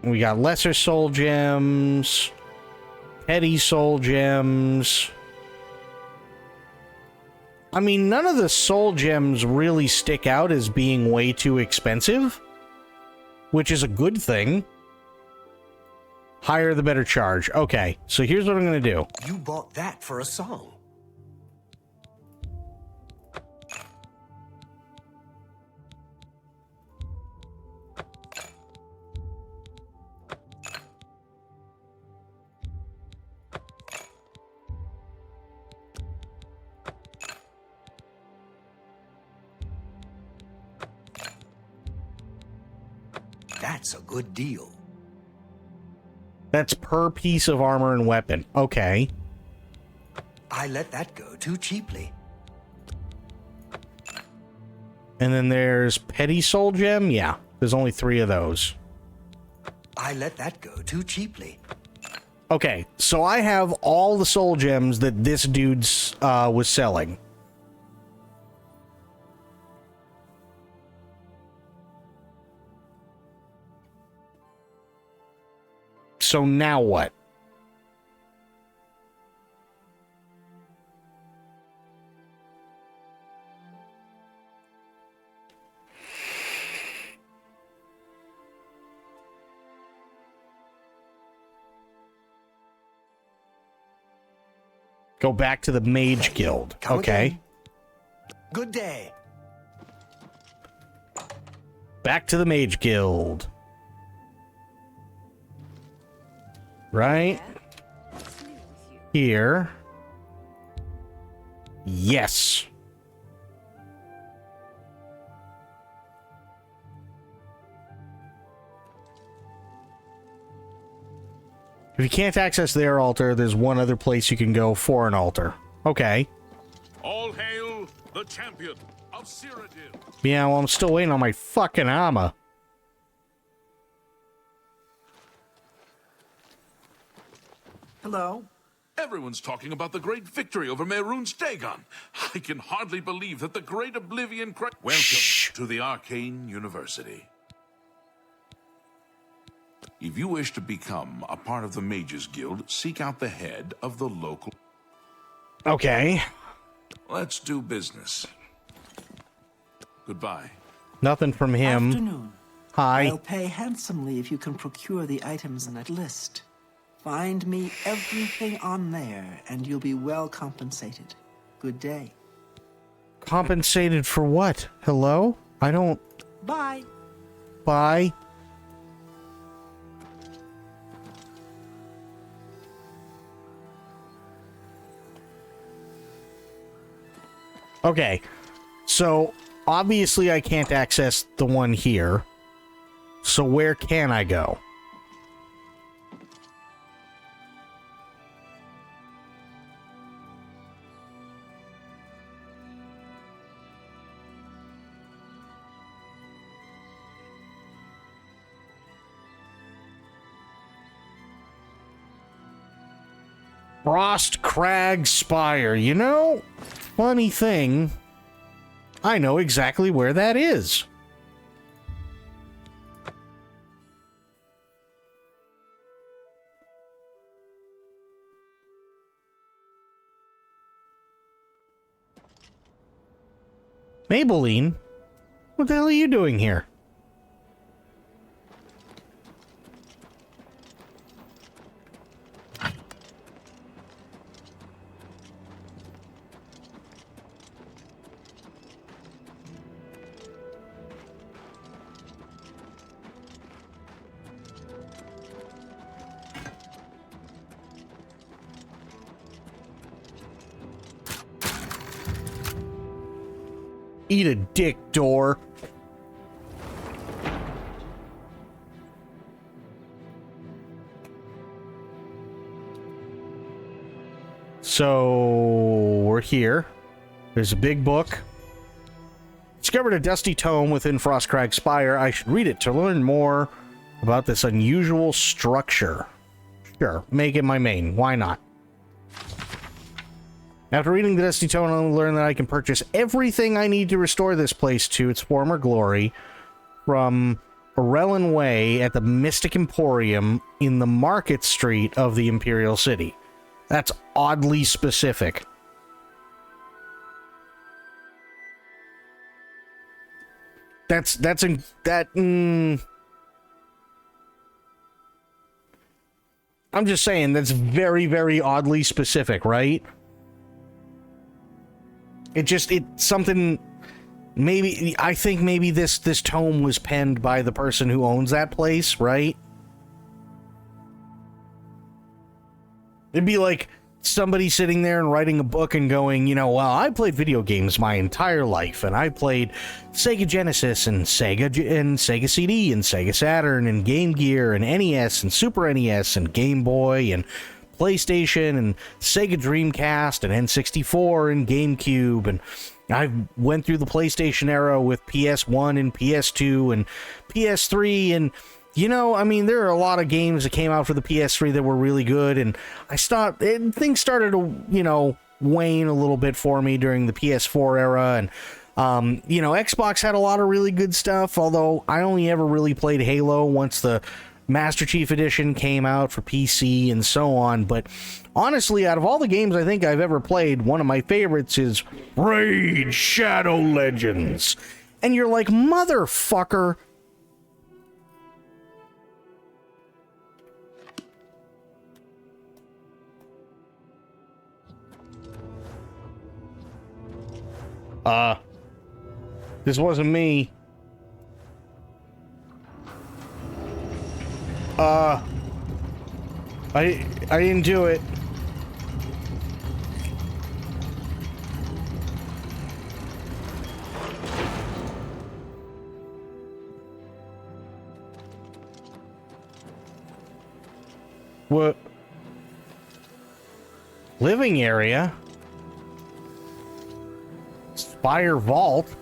We got lesser soul gems, petty soul gems. I mean, none of the soul gems really stick out as being way too expensive, which is a good thing. Higher the better charge. Okay, so here's what I'm going to do. You bought that for a song. That's a good deal. That's per piece of armor and weapon. Okay. I let that go too cheaply. And then there's petty soul gem. Yeah, there's only 3 of those. I let that go too cheaply. Okay, so I have all the soul gems that this dude's was selling. So now what? Go back to the Mage Guild. Come Okay. again. Good day. Back to the Mage Guild. Right? Here. Yes. If you can't access their altar, there's one other place you can go for an altar. Okay. All hail the champion of Cyrodiil. Yeah, well, I'm still waiting on my fucking armor. Hello? Everyone's talking about the great victory over Mehrunes Dagon. I can hardly believe that the great Oblivion... Welcome to the Arcane University. If you wish to become a part of the Mages Guild, seek out the head of the local... Okay. Let's do business. Goodbye. Nothing from him. Afternoon. Hi. I'll pay handsomely if you can procure the items in that list. Find me everything on there, and you'll be well compensated. Good day. Compensated for what? Hello? I don't... Bye. Bye. Okay, so obviously I can't access the one here. So where can I go? Frost Crag Spire. You know, funny thing, I know exactly where that is. Maybelline? What the hell are you doing here? Eat a dick, door. So, we're here. There's a big book. Discovered a dusty tome within Frostcrag Spire. I should read it to learn more about this unusual structure. Sure, make it my main. Why not? After reading the dusty tome, I learned that I can purchase everything I need to restore this place to its former glory from Orellan Way at the Mystic Emporium in the Market Street of the Imperial City. That's oddly specific. I'm just saying, that's very, very oddly specific, right? It's something, maybe, I think maybe this tome was penned by the person who owns that place, right? It'd be like somebody sitting there and writing a book and going, you know, well, I played video games my entire life, and I played Sega Genesis and Sega CD and Sega Saturn and Game Gear and NES and Super NES and Game Boy and PlayStation and Sega Dreamcast and N64 and GameCube, and I went through the PlayStation era with PS1 and PS2 and PS3, and you know, I mean, there are a lot of games that came out for the PS3 that were really good, and things started to, you know, wane a little bit for me during the PS4 era, and, you know, Xbox had a lot of really good stuff, although I only ever really played Halo once the Master Chief Edition came out for PC and so on, but honestly, out of all the games I think I've ever played, one of my favorites is Raid Shadow Legends. And you're like, motherfucker. This wasn't me. I didn't do it. What? Living area? Spire Vault?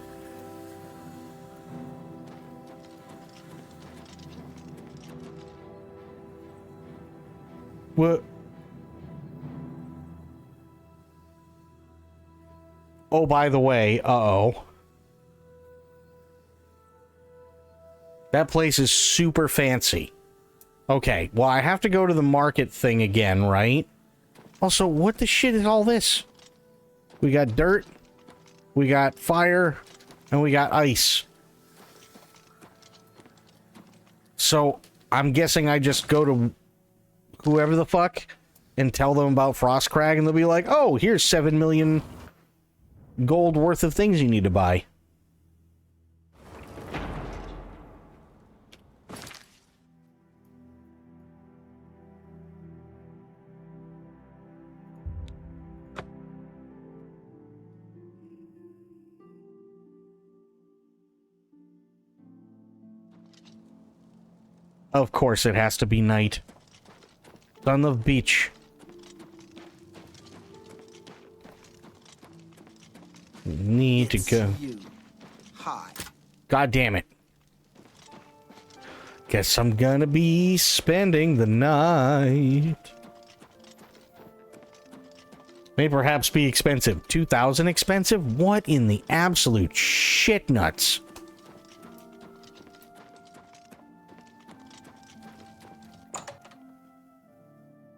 What? Oh, by the way, uh-oh. That place is super fancy. Okay, well, I have to go to the market thing again, right? Also, what the shit is all this? We got dirt, we got fire, and we got ice. So, I'm guessing I just go to whoever the fuck and tell them about Frostcrag, and they'll be like, oh, here's 7 million gold worth of things you need to buy. Of course it has to be night. On the beach. Need to go. Hi. God damn it. Guess I'm gonna be spending the night. May perhaps be expensive. 2,000 expensive? What in the absolute shit nuts?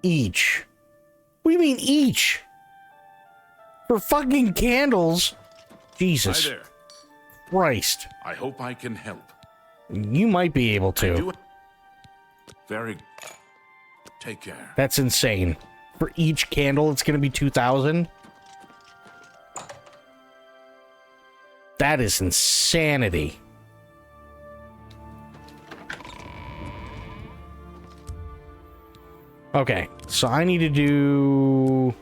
Each. What do you mean each? For fucking candles? Jesus. Hi there. Christ. I hope I can help. You might be able to. Very. Take care. That's insane. For each candle, it's going to be 2,000? That is insanity. Okay, so I need to do...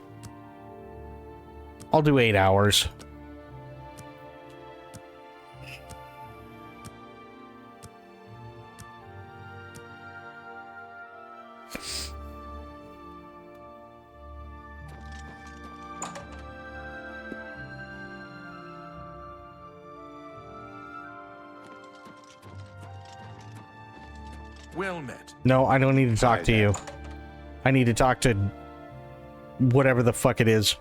I'll do 8 hours. Well met. No, I don't need to talk to you. I need to talk to whatever the fuck it is.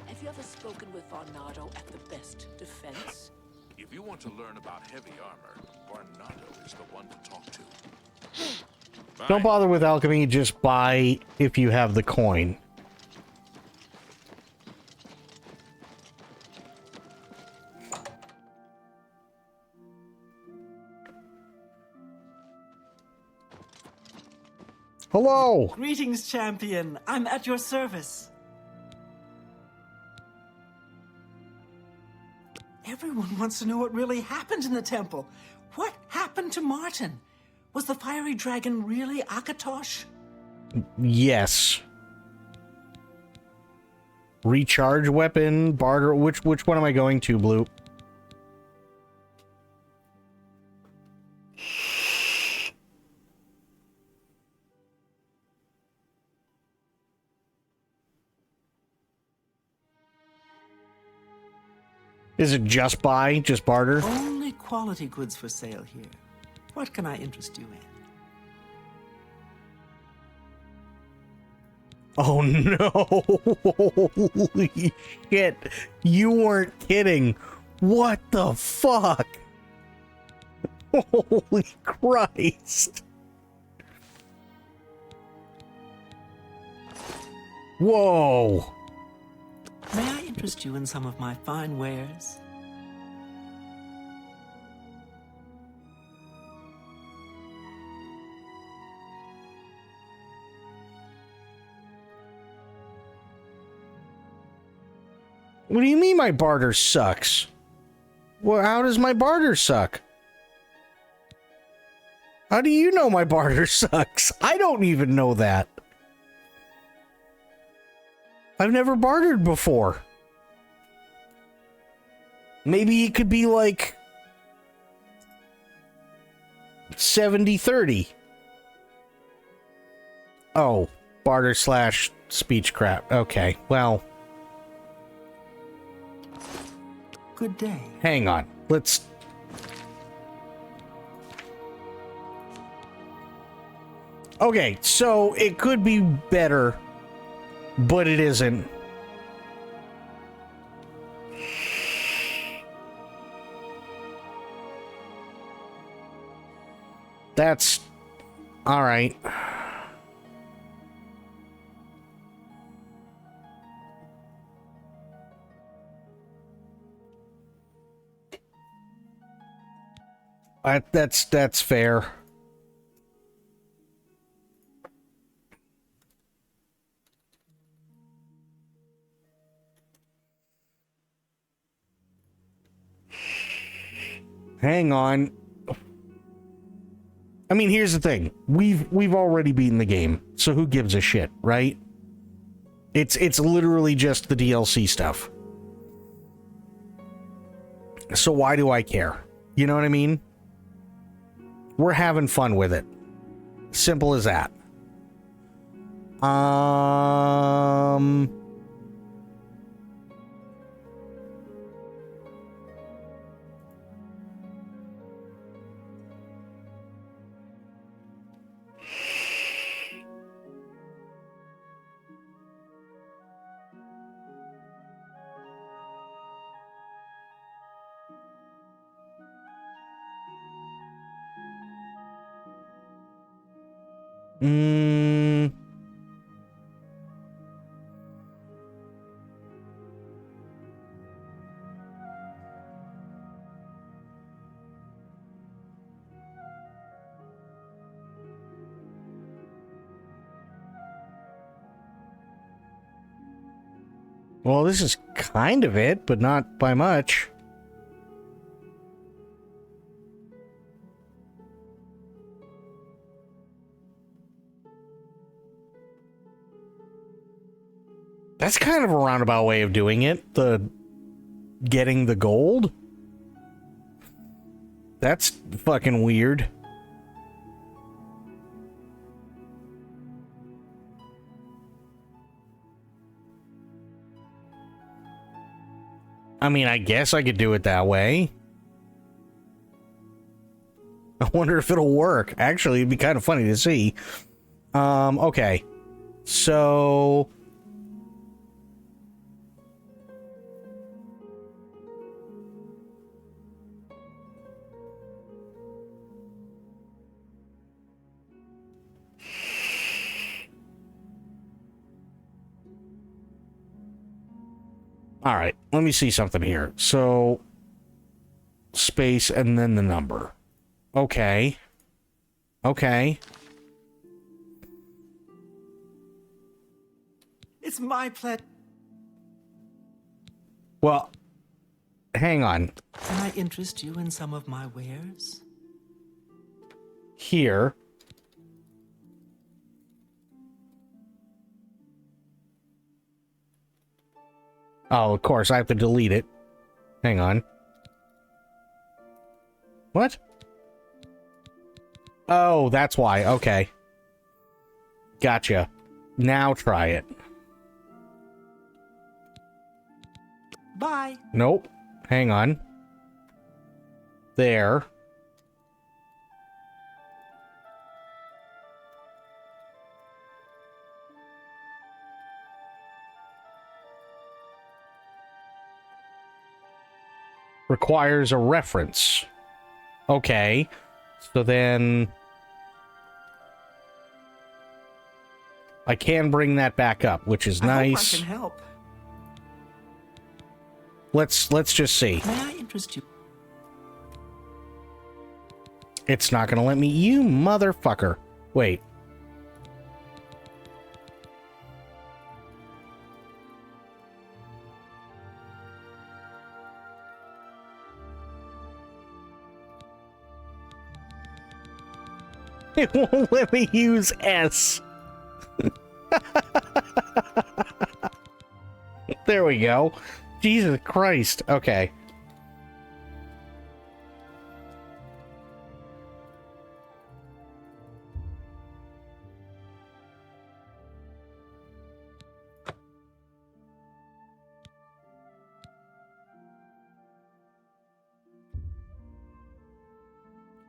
Have you ever spoken with Varnado at the best defense? If you want to learn about heavy armor, Varnado is the one to talk to. Don't bother with alchemy, just buy if you have the coin. Hello! Greetings, champion. I'm at your service. Everyone wants to know what really happened in the temple. What happened to Martin? Was the fiery dragon really Akatosh? Yes. Recharge weapon, barter. Which one am I going to, Blue? Is it just buy, just barter? Only quality goods for sale here. What can I interest you in? Oh no! Holy shit! You weren't kidding! What the fuck? Holy Christ! Whoa! May I interest you in some of my fine wares? What do you mean my barter sucks? Well, how does my barter suck? How do you know my barter sucks? I don't even know that. I've never bartered before. Maybe it could be like 70-30. Oh, barter slash speech crap. Okay, well. Good day. Hang on. Let's... Okay, so it could be better, but it isn't. That's... alright. That's fair. Hang on. I mean, here's the thing. We've already beaten the game, so who gives a shit, right? It's literally just the DLC stuff. So why do I care? You know what I mean? We're having fun with it. Simple as that. Well, this is kind of it, but not by much. That's kind of a roundabout way of doing it. The getting the gold. That's fucking weird. I mean, I guess I could do it that way. I wonder if it'll work. Actually, it'd be kind of funny to see. Okay. So... all right, let me see something here. So, space and then the number. Okay. Okay. It's my pleasure. Well, hang on. Can I interest you in some of my wares? Here. Oh, of course, I have to delete it. Hang on. What? Oh, that's why. Okay. Gotcha. Now try it. Bye. Nope. Hang on. There. Requires a reference. Okay. So then... I can bring that back up, which is nice. I hope I can help. Let's just see. May I interest you? It's not gonna let me. You motherfucker. Wait. It won't let me use S. There we go. Jesus Christ. Okay.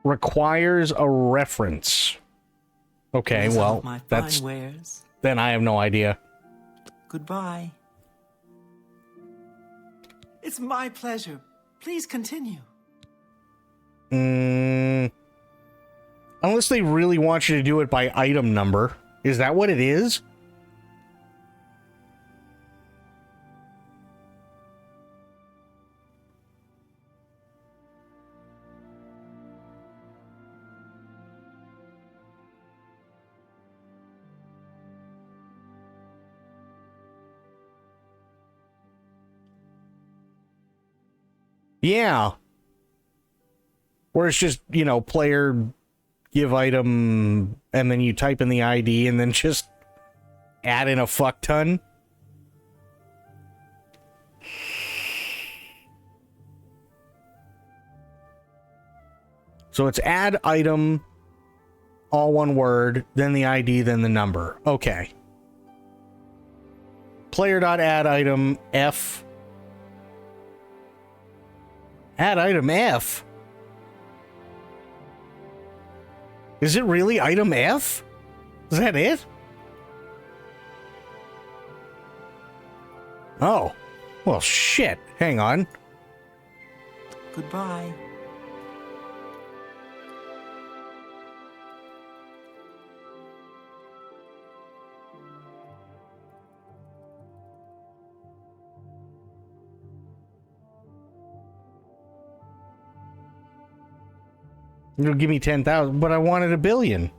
Requires a reference. Okay, well, that's... wares. Then I have no idea. Goodbye. It's my pleasure. Please continue. Unless they really want you to do it by item number. Is that what it is? Yeah. Where it's just, you know, player give item and then you type in the ID and then just add in a fuck ton. So it's add item, all one word, then the ID, then the number. Okay. Player.add item F. Add item F? Is it really item F? Is that it? Oh. Well, shit. Hang on. Goodbye. It'll give me 10,000, but I wanted a billion.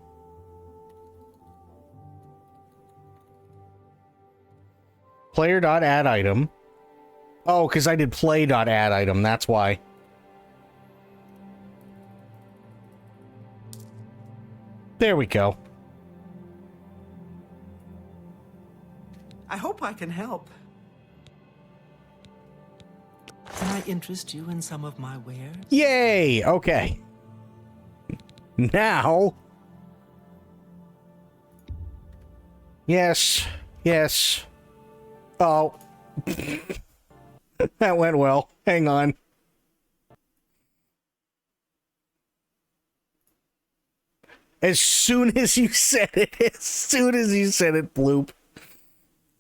Player.add item. Oh, because I did play.add item, that's why. There we go. I hope I can help. Can I interest you in some of my wares? Yay! Okay. Now... Yes. Yes. Oh. That went well. Hang on. As soon as you said it, bloop.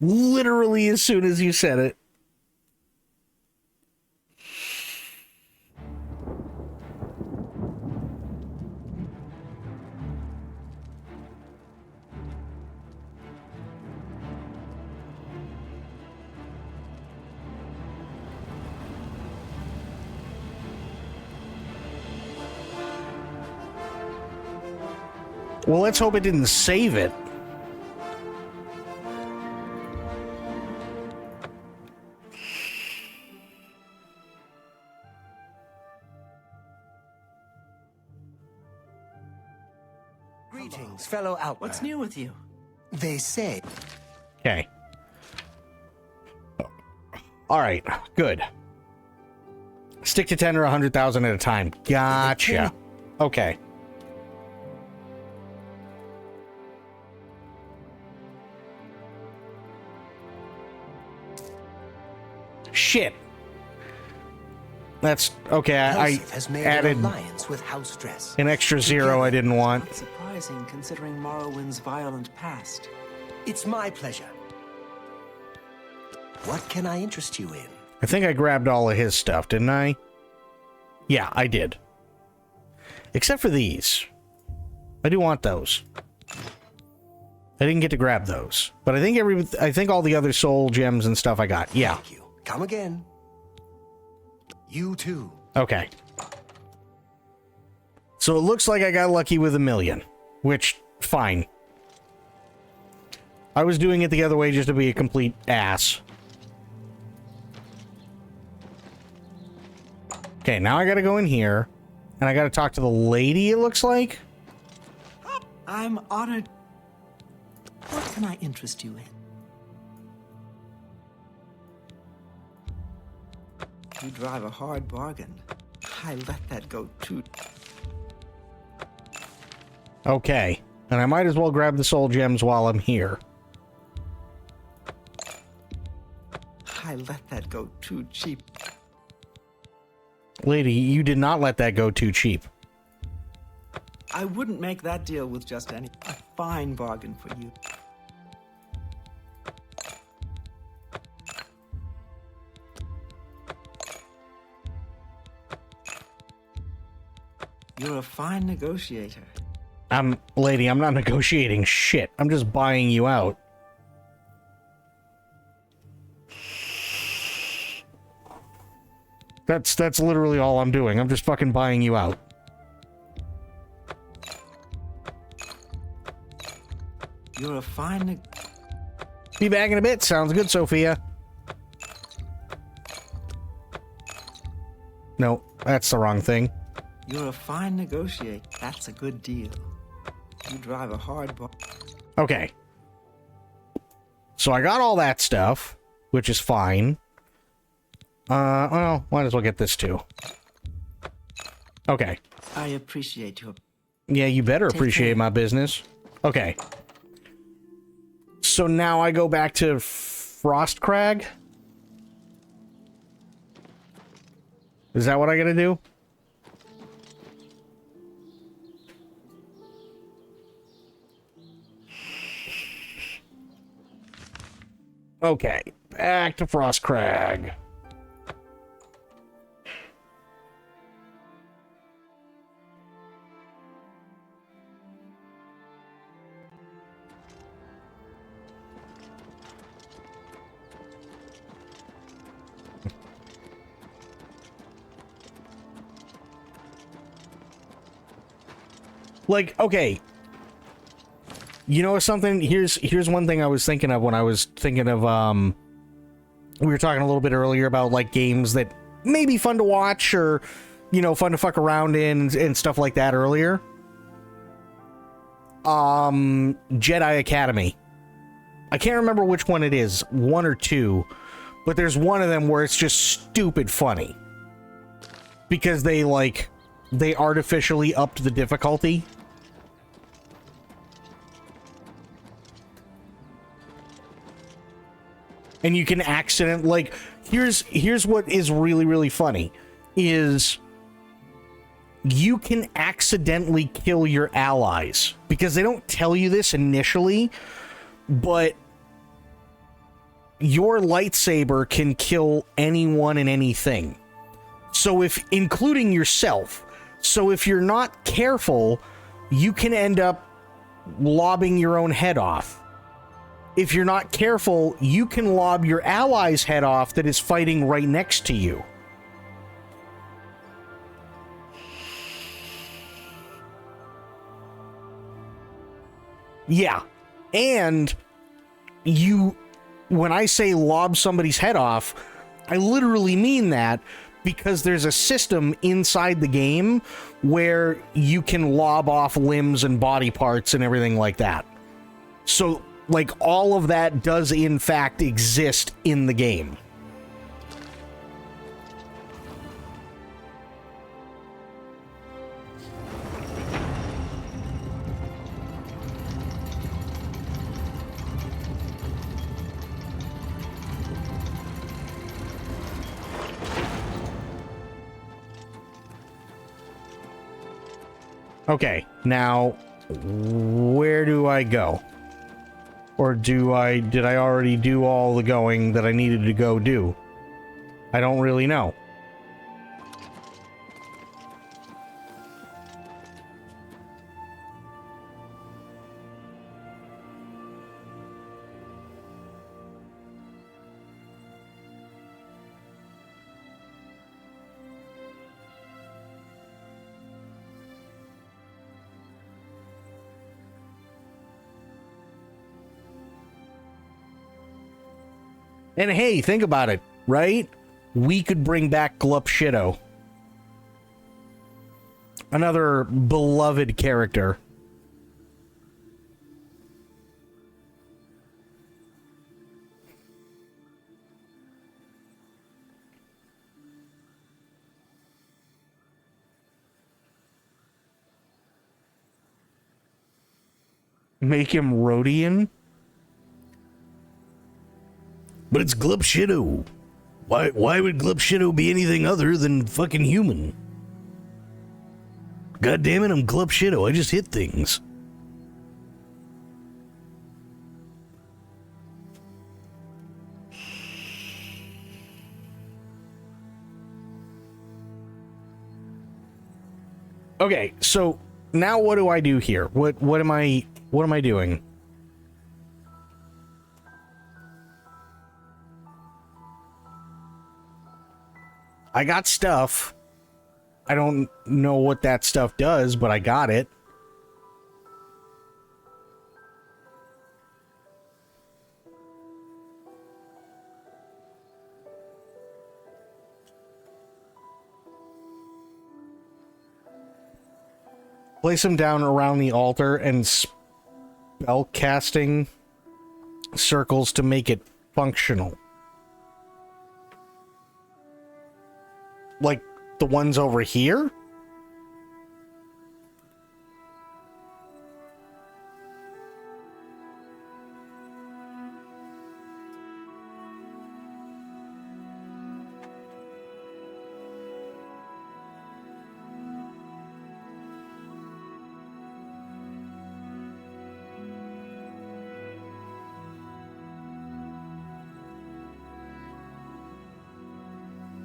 Literally as soon as you said it. Well, let's hope it didn't save it. Greetings, fellow Outlaw. What's new with you? They say. Okay. All right, good. Stick to 10 or 100,000 at a time. Gotcha. Okay. Shit. That's okay. I has made added an alliance with house dress. an extra zero I didn't want. Not surprising considering Morrowind's violent past. It's my pleasure. What can I interest you in? I think I grabbed all of his stuff, didn't I? Yeah, I did. Except for these. I do want those. I didn't get to grab those, but I think all the other soul gems and stuff I got. Yeah. Thank you. Come again. You too. Okay. So it looks like I got lucky with 1 million, which, fine. I was doing it the other way just to be a complete ass. Okay, now I gotta go in here, and I gotta talk to the lady, it looks like. I'm honored. What can I interest you in? You drive a hard bargain. I let that go too. Okay, and I might as well grab the soul gems while I'm here. I let that go too cheap. Lady, you did not let that go too cheap. I wouldn't make that deal with just any. A fine bargain for you. You're a fine negotiator. Lady, I'm not negotiating shit. I'm just buying you out. That's literally all I'm doing. I'm just fucking buying you out. You're a fine Be back in a bit. Sounds good, Sophia. No, that's the wrong thing. You're a fine negotiator. That's a good deal. You drive a hard bar. Okay. So I got all that stuff, which is fine. Well, might as well get this too. Okay. I appreciate your... Yeah, you better Take appreciate care. my business. Okay. So now I go back to Frostcrag? Is that what I gotta do? Okay, back to Frostcrag. Like, okay. You know something? Here's one thing I was thinking of when I was thinking of, we were talking a little bit earlier about, like, games that may be fun to watch or, you know, fun to fuck around in and stuff like that earlier. Jedi Academy. I can't remember which one it is, 1 or 2, but there's one of them where it's just stupid funny. Because they artificially upped the difficulty. And you can here's what is really, really funny, is you can accidentally kill your allies, because they don't tell you this initially, but your lightsaber can kill anyone and anything. So including yourself. So if you're not careful, you can end up lobbing your own head off. If you're not careful, you can lob your ally's head off that is fighting right next to you. Yeah. And when I say lob somebody's head off, I literally mean that, because there's a system inside the game where you can lob off limbs and body parts and everything like that. So, like, all of that does in fact exist in the game. Okay, now, where do I go? Or did I already do all the going that I needed to go do? I don't really know. And hey, think about it, right? We could bring back Glup Shido. Another beloved character. Make him Rhodian? But it's Glup Shido. Why would Glup Shido be anything other than fucking human? God damn it, I'm Glup Shido. I just hit things. Okay, so now what do I do here? What am I doing? I got stuff. I don't know what that stuff does, but I got it. Place them down around the altar and spell casting circles to make it functional. Like the ones over here?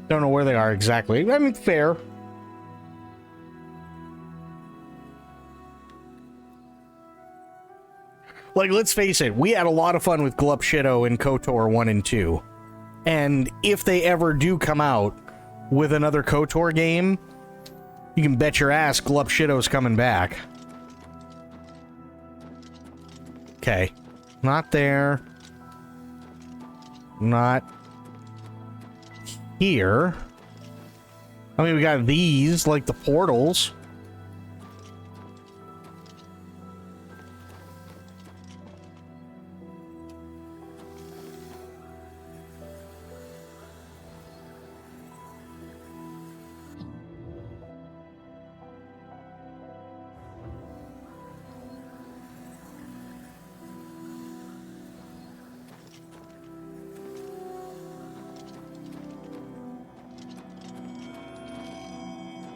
Don't know where they are exactly. I mean, fair. Like, let's face it, we had a lot of fun with Glup Shido in KOTOR 1 and 2. And if they ever do come out with another KOTOR game, you can bet your ass Glup Shido's coming back. Okay. Not there. Not here. I mean, we got these, like the portals.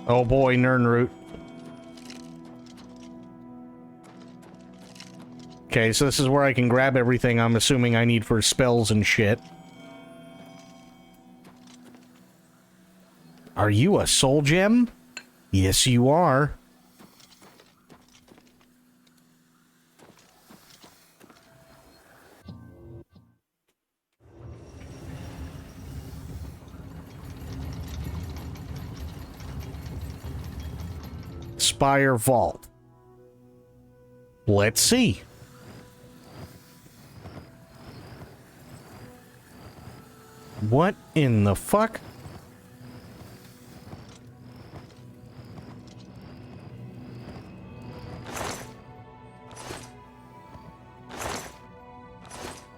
Oh boy, Nernroot. Okay, so this is where I can grab everything I'm assuming I need for spells and shit. Are you a soul gem? Yes, you are. Spire Vault. Let's see. What in the fuck?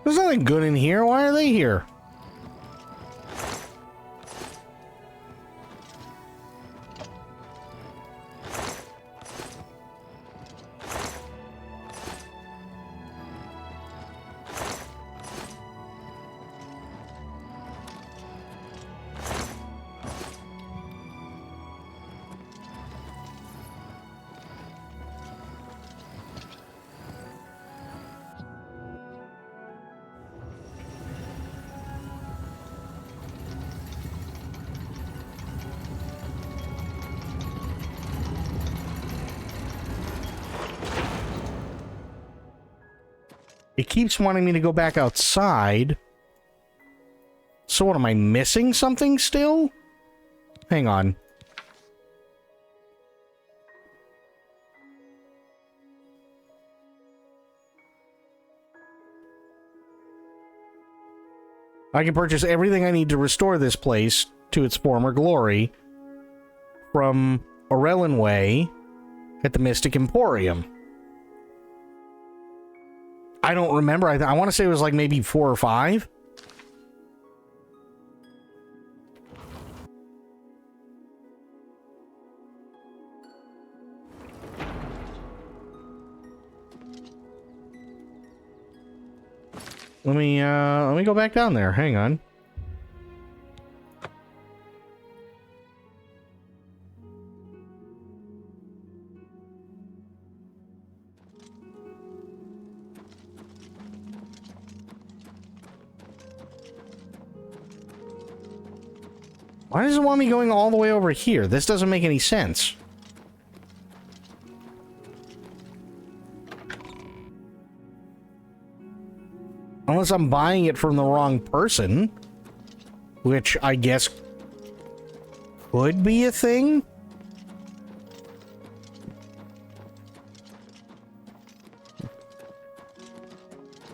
There's nothing good in here. Why are they here? It keeps wanting me to go back outside. So what, am I missing something still? Hang on. I can purchase everything I need to restore this place to its former glory from Orellan Way at the Mystic Emporium. I don't remember. I want to say it was like maybe 4 or 5. Let me go back down there. Hang on. Why does it want me going all the way over here? This doesn't make any sense. Unless I'm buying it from the wrong person. Which I guess could be a thing.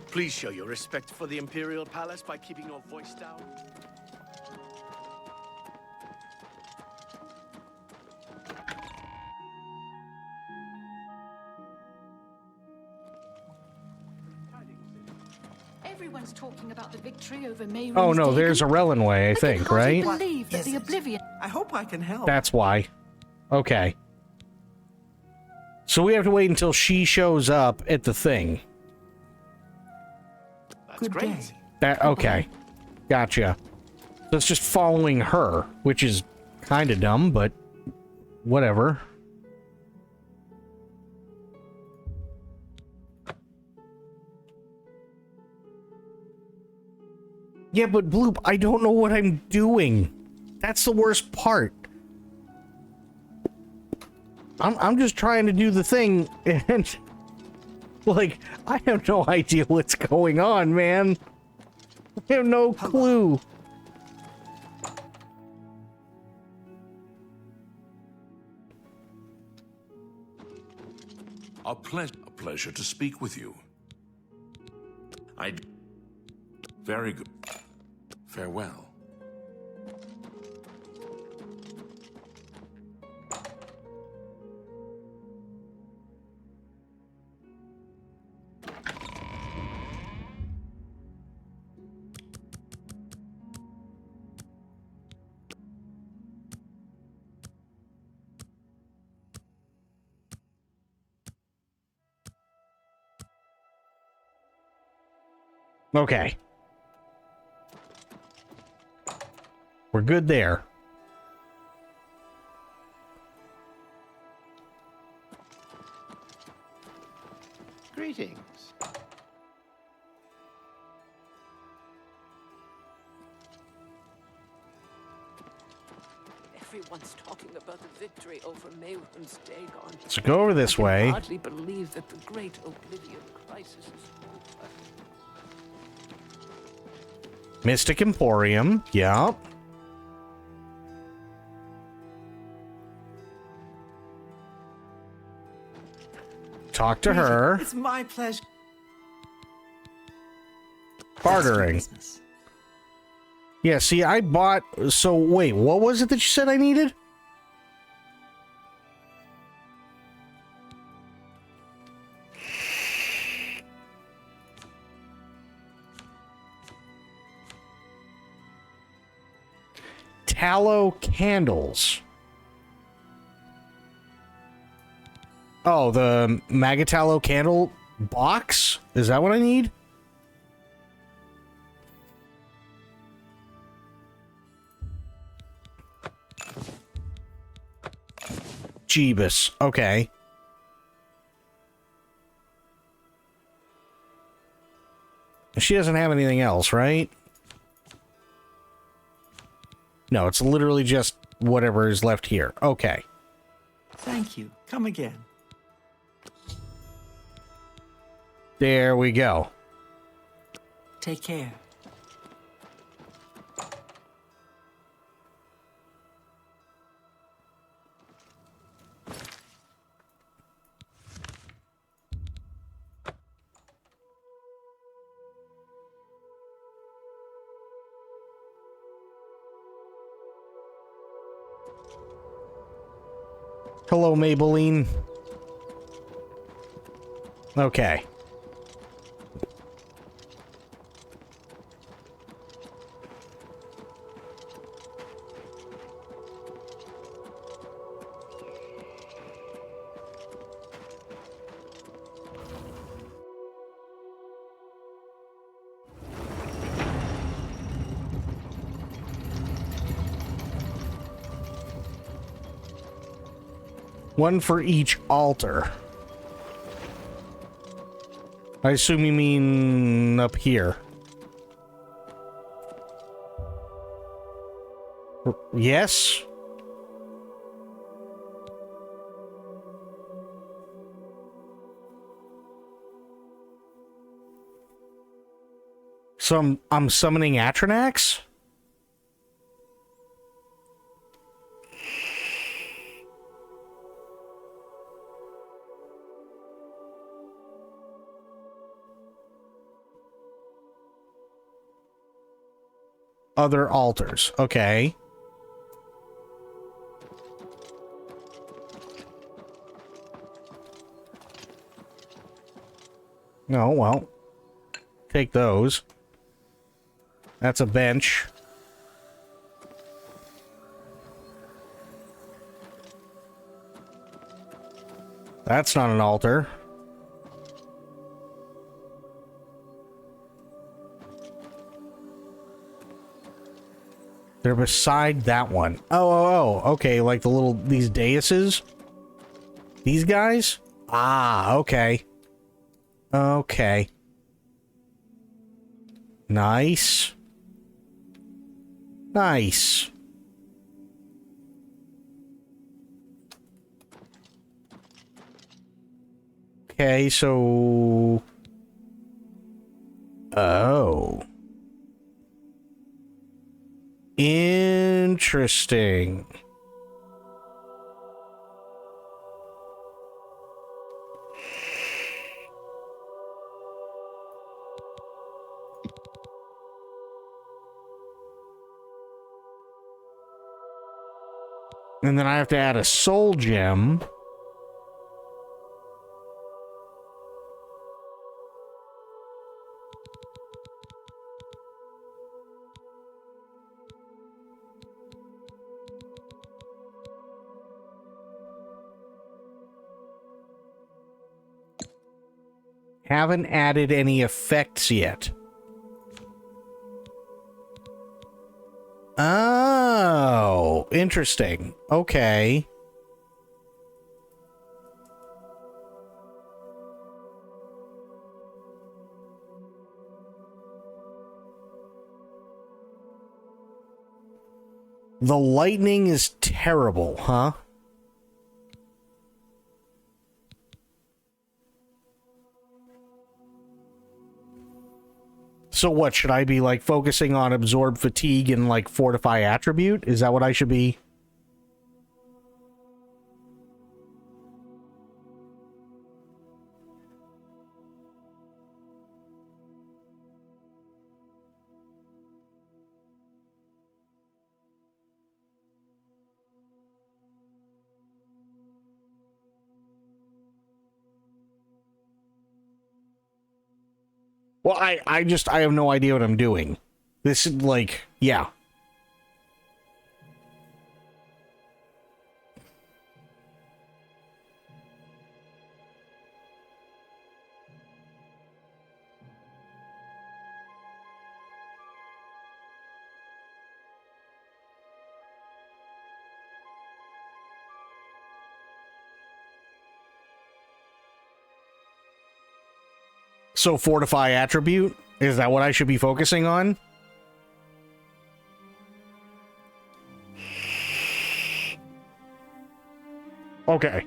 Please show your respect for the Imperial Palace by keeping your voice down. Everyone's talking about the victory over Mayrim's Oh no, Dagon. there's Orellan Way, I think, right? Believe that the Oblivion. I hope I can help. That's why. Okay. So we have to wait until she shows up at the thing. That's Good great. day. That okay. Gotcha. So it's just following her, which is kind of dumb, but whatever. Yeah, but Bloop, I don't know what I'm doing. That's the worst part. I'm just trying to do the thing, and like, I have no idea what's going on, man. I have no clue. A pleasure to speak with you. Very good. Farewell. Okay. We're good there. Greetings. Everyone's talking about the victory over Maywood's Dagon. So go over this way. I can hardly believe that the great Oblivion crisis is over. Mystic Emporium. Yep. Talk to her. It's my pleasure. Bartering. Yeah, see, I bought... So, wait, what was it that you said I needed? Tallow candles. Oh, the Magatallow candle box? Is that what I need? Jeebus. Okay. She doesn't have anything else, right? No, it's literally just whatever is left here. Okay. Thank you. Come again. There we go. Take care. Hello, Maybelline. Okay. One for each altar. I assume you mean up here. Yes? So I'm summoning Atronax? Other altars. Okay. No, well. Take those. That's a bench. That's not an altar. They're beside that one. Oh, okay, like the little, these daises? These guys? Ah, okay. Okay. Nice. Nice. Okay, so... Oh. Interesting. And then I have to add a soul gem. Haven't added any effects yet. Oh, interesting. Okay. The lightning is terrible, huh? So what, should I be, like, focusing on absorb fatigue and, like, fortify attribute? Is that what I should be? Well, I have no idea what I'm doing. This is like, yeah. So fortify attribute? Is that what I should be focusing on? Okay.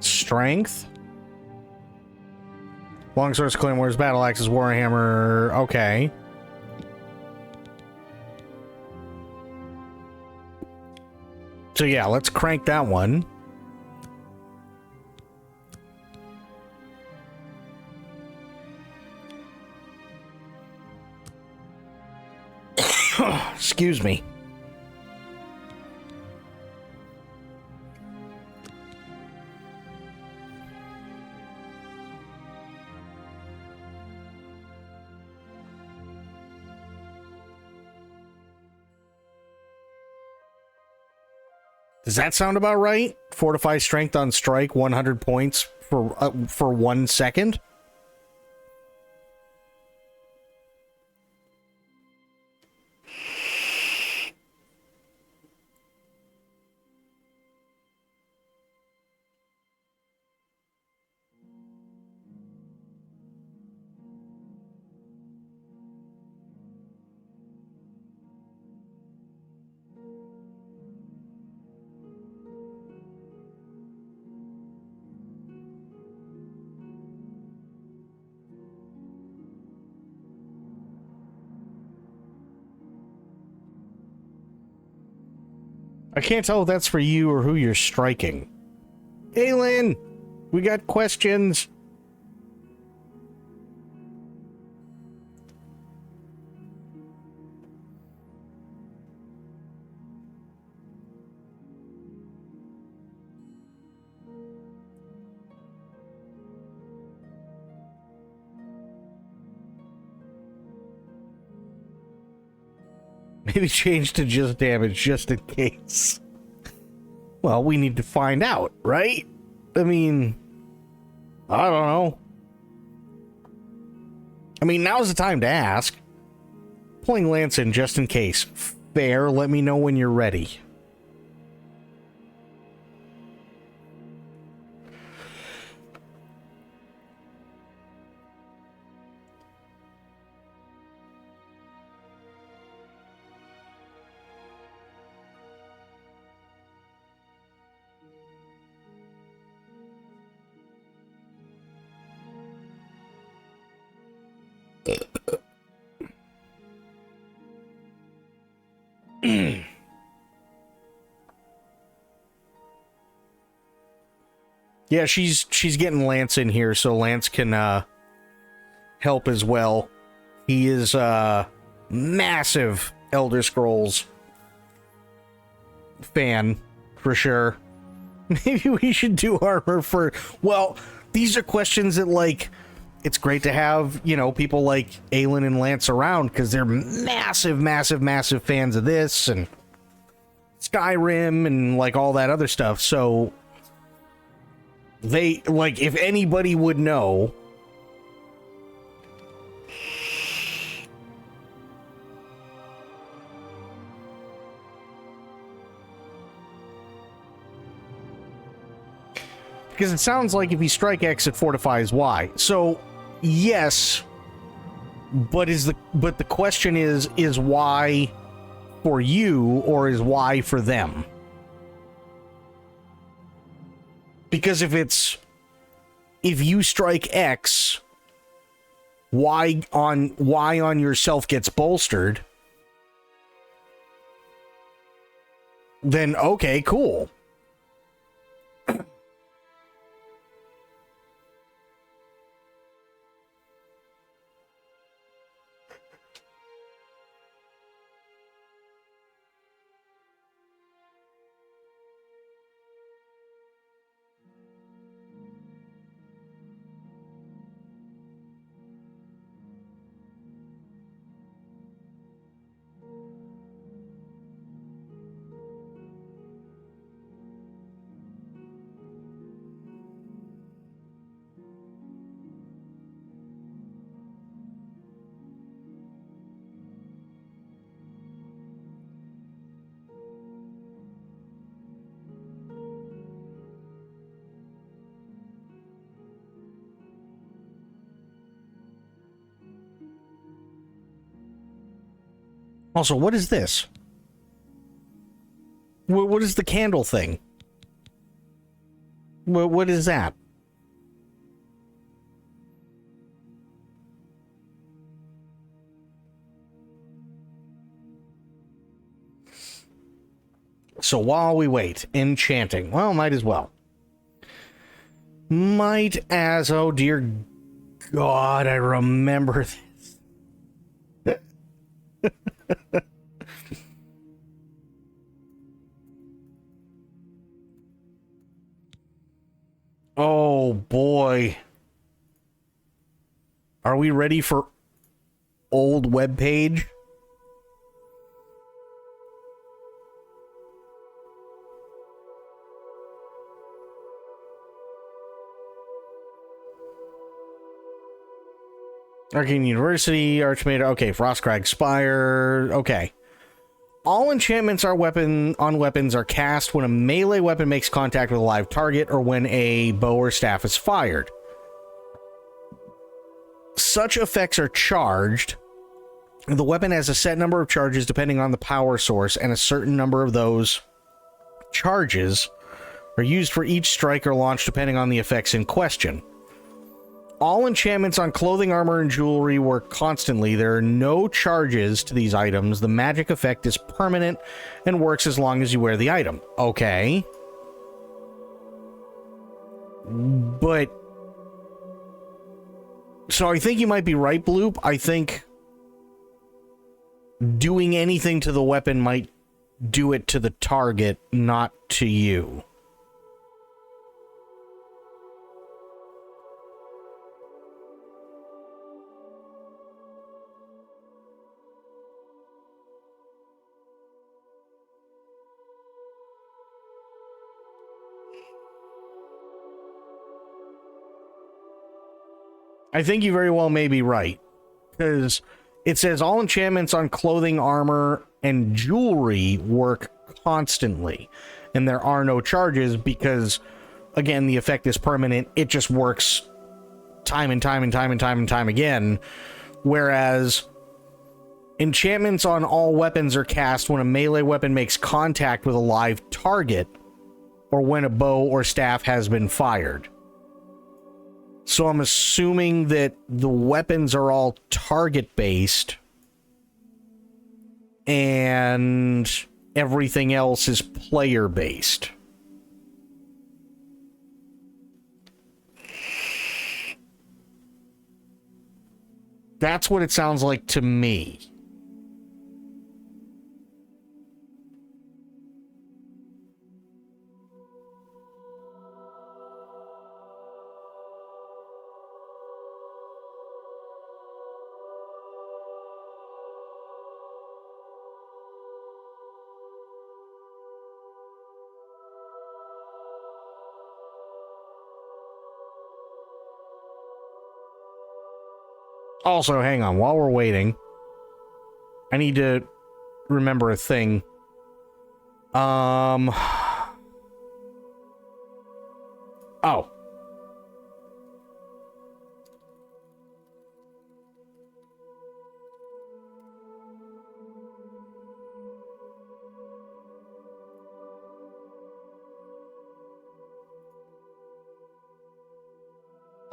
Strength. Longswords, claymores, battle axes, warhammer. Okay. So yeah, let's crank that one. Excuse me. Does that sound about right? Fortify strength on strike, 100 points for 1 second? I can't tell if that's for you or who you're striking. Aylin, we got questions. Maybe change to just damage, just in case. Well, we need to find out, right? I mean, I don't know. I mean, now's the time to ask. Pulling Lance in just in case. Fair, let me know when you're ready. Yeah, she's getting Lance in here so Lance can help as well. He is massive Elder Scrolls fan. for sure. Maybe we should do armor for... Well, these are questions that, like... It's great to have, you know, people like Aelin and Lance around because they're massive, massive, massive fans of this and Skyrim and, like, all that other stuff. So, they, like, if anybody would know... Because it sounds like if you strike X, it fortifies Y. So, yes, but the question is Y for you or is Y for them? Because if you strike X, Y on yourself gets bolstered, then okay, cool. Also, what is this? What is the candle thing? What is that? So while we wait, enchanting. Well, might as well. Oh dear God, I remember this. Oh boy. Are we ready for old webpage? Arcane University, Archmage, okay, Frostcrag Spire, okay. All enchantments on weapons are cast when a melee weapon makes contact with a live target or when a bow or staff is fired. Such effects are charged. The weapon has a set number of charges depending on the power source, and a certain number of those charges are used for each strike or launch depending on the effects in question. All enchantments on clothing, armor, and jewelry work constantly. There are no charges to these items. The magic effect is permanent and works as long as you wear the item. Okay. But... So I think you might be right, Bloop. I think doing anything to the weapon might do it to the target, not to you. I think you very well may be right, because it says all enchantments on clothing, armor, and jewelry work constantly, and there are no charges because, again, the effect is permanent. It just works time and time and time and time and time again, whereas enchantments on all weapons are cast when a melee weapon makes contact with a live target or when a bow or staff has been fired. So I'm assuming that the weapons are all target-based and everything else is player-based. That's what it sounds like to me. Also, hang on, while we're waiting, I need to remember a thing. Oh.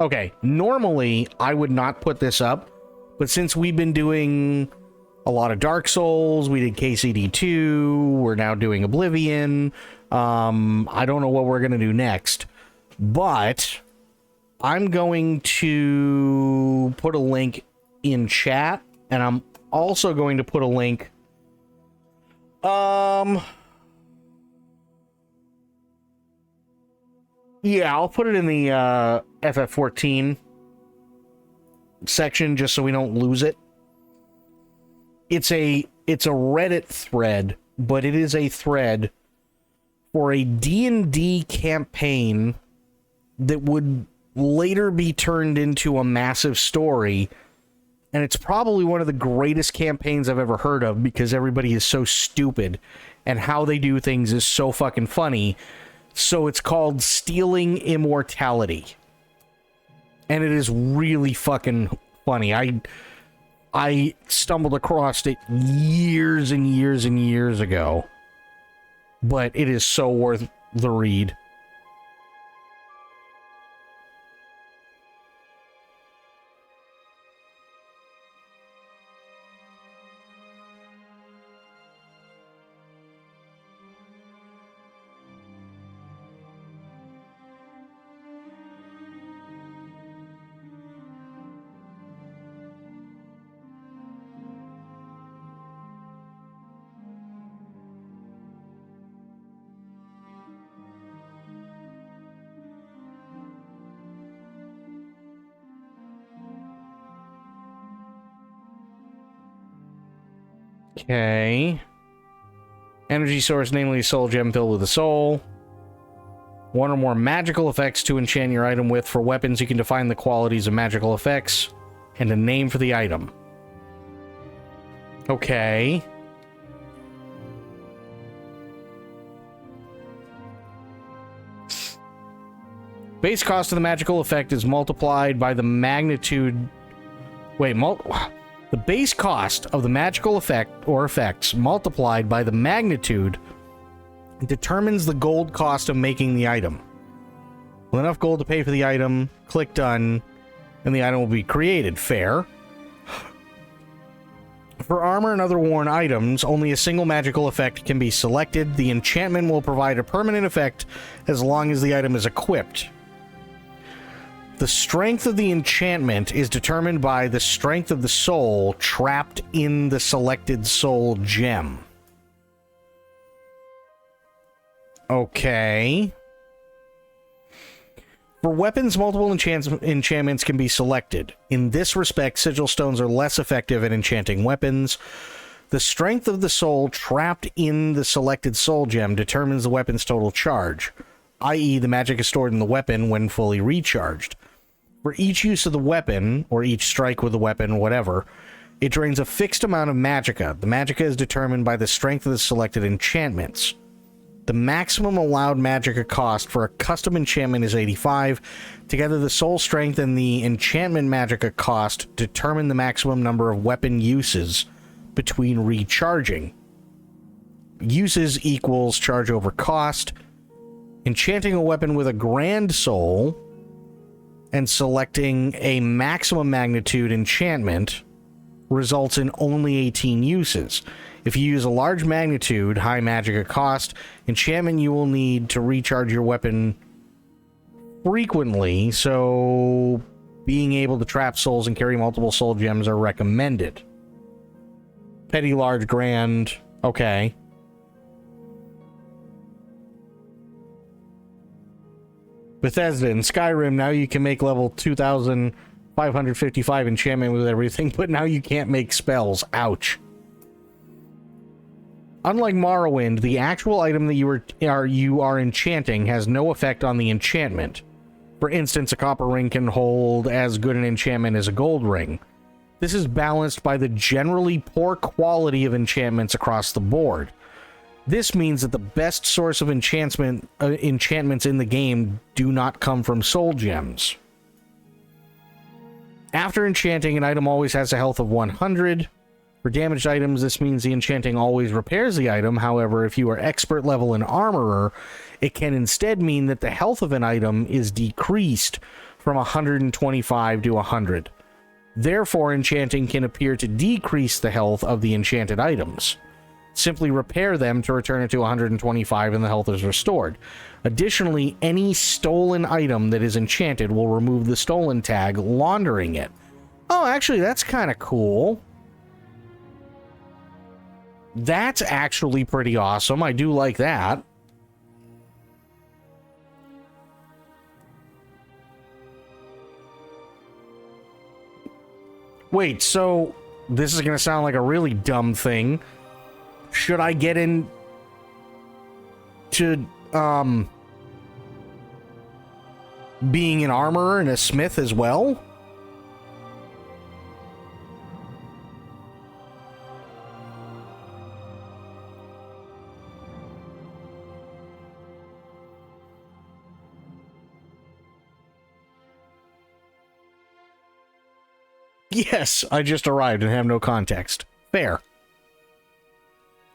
Okay, normally I would not put this up, but since we've been doing a lot of Dark Souls, we did KCD2, we're now doing Oblivion, I don't know what we're going to do next, but I'm going to put a link in chat, and I'm also going to put a link, yeah, I'll put it in the FF14 section just so we don't lose it. It's a Reddit thread, but it is a thread for a D&D campaign that would later be turned into a massive story, and it's probably one of the greatest campaigns I've ever heard of because everybody is so stupid and how they do things is so fucking funny. So it's called Stealing Immortality. And it is really fucking funny. I stumbled across it years and years and years ago. But it is so worth the read. Okay. Energy source, namely soul gem filled with a soul. One or more magical effects to enchant your item with. For weapons, you can define the qualities of magical effects and a name for the item. Okay. Base cost of the magical effect is multiplied by the magnitude... Wait, the base cost of the magical effect or effects multiplied by the magnitude determines the gold cost of making the item. With enough gold to pay for the item, click done, and the item will be created. Fair. For armor and other worn items, only a single magical effect can be selected. The enchantment will provide a permanent effect as long as the item is equipped. The strength of the enchantment is determined by the strength of the soul trapped in the selected soul gem. Okay. For weapons, multiple enchantments can be selected. In this respect, sigil stones are less effective at enchanting weapons. The strength of the soul trapped in the selected soul gem determines the weapon's total charge, i.e. the magic is stored in the weapon when fully recharged. For each use of the weapon, or each strike with the weapon, whatever, it drains a fixed amount of magicka. The magicka is determined by the strength of the selected enchantments. The maximum allowed magicka cost for a custom enchantment is 85. Together, the soul strength and the enchantment magicka cost determine the maximum number of weapon uses between recharging. Uses equals charge over cost. Enchanting a weapon with a grand soul and selecting a maximum magnitude enchantment results in only 18 uses. If you use a large magnitude, high magicka cost, enchantment you will need to recharge your weapon frequently, so being able to trap souls and carry multiple soul gems are recommended. Petty, large, grand, okay. Bethesda and Skyrim, now you can make level 2,555 enchantment with everything, but now you can't make spells. Ouch. Unlike Morrowind, the actual item that you are enchanting has no effect on the enchantment. For instance, a copper ring can hold as good an enchantment as a gold ring. This is balanced by the generally poor quality of enchantments across the board. This means that the best source of enchantments in the game do not come from soul gems. After enchanting, an item always has a health of 100. For damaged items, this means the enchanting always repairs the item. However, if you are expert level and armorer, it can instead mean that the health of an item is decreased from 125 to 100. Therefore, enchanting can appear to decrease the health of the enchanted items. Simply repair them to return it to 125 and the health is restored. Additionally, any stolen item that is enchanted will remove the stolen tag, laundering it. Oh, actually, that's kind of cool. That's actually pretty awesome. I do like that. Wait, so this is going to sound like a really dumb thing. Should I get in to being an armorer and a smith as well? Yes, I just arrived and have no context. Fair.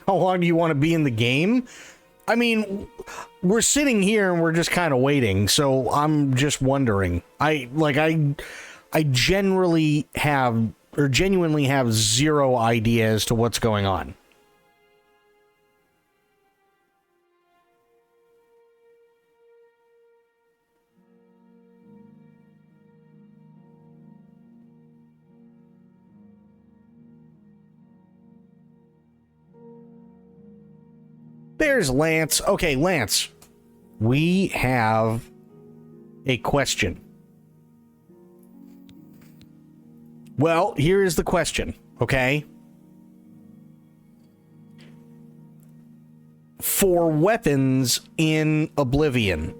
How long do you want to be in the game? I mean, we're sitting here and we're just kind of waiting, so I'm just wondering. I genuinely have zero idea as to what's going on. There's Lance. Okay, Lance. We have a question. Well, here is the question, okay? For weapons in Oblivion,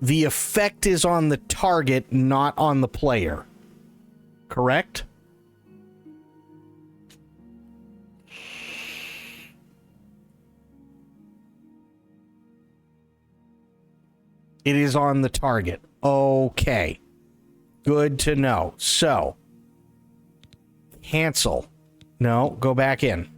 the effect is on the target, not on the player. Correct? It is on the target. Okay. Good to know. So, cancel. No, go back in.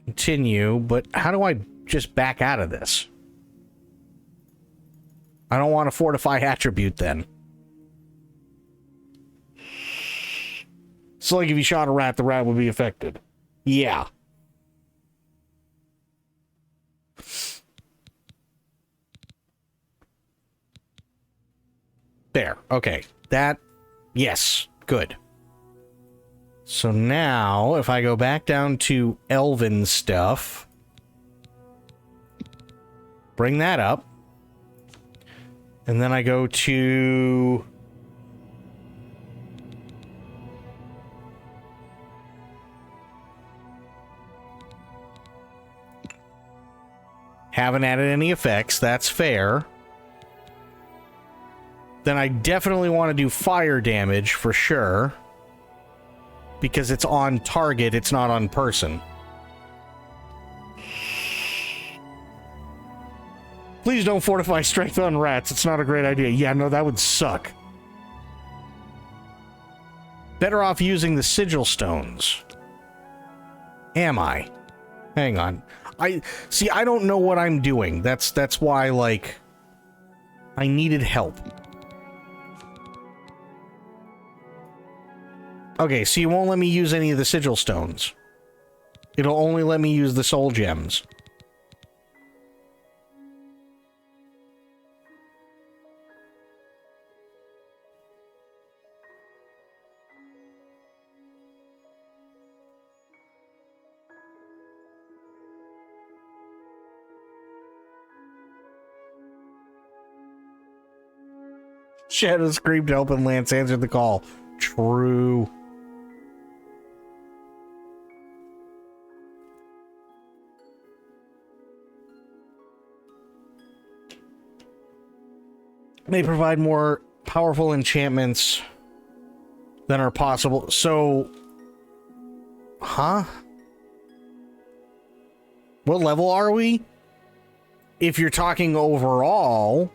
Continue, but how do I just back out of this? I don't want to fortify attribute then. So, like, if you shot a rat, the rat would be affected. Yeah. There. Okay. That... Yes. Good. So now, if I go back down to Elven stuff... Bring that up. And then I go to... Haven't added any effects, that's fair. Then I definitely want to do fire damage for sure. Because it's on target, it's not on person. Please don't fortify strength on rats, it's not a great idea. Yeah, no, that would suck. Better off using the sigil stones. Am I? Hang on. I don't know what I'm doing. That's why, like, I needed help. Okay, so you won't let me use any of the sigil stones. It'll only let me use the soul gems. Shadow screamed help and Lance answered the call. True. may provide more powerful enchantments than are possible. So, huh? What level are we? If you're talking overall,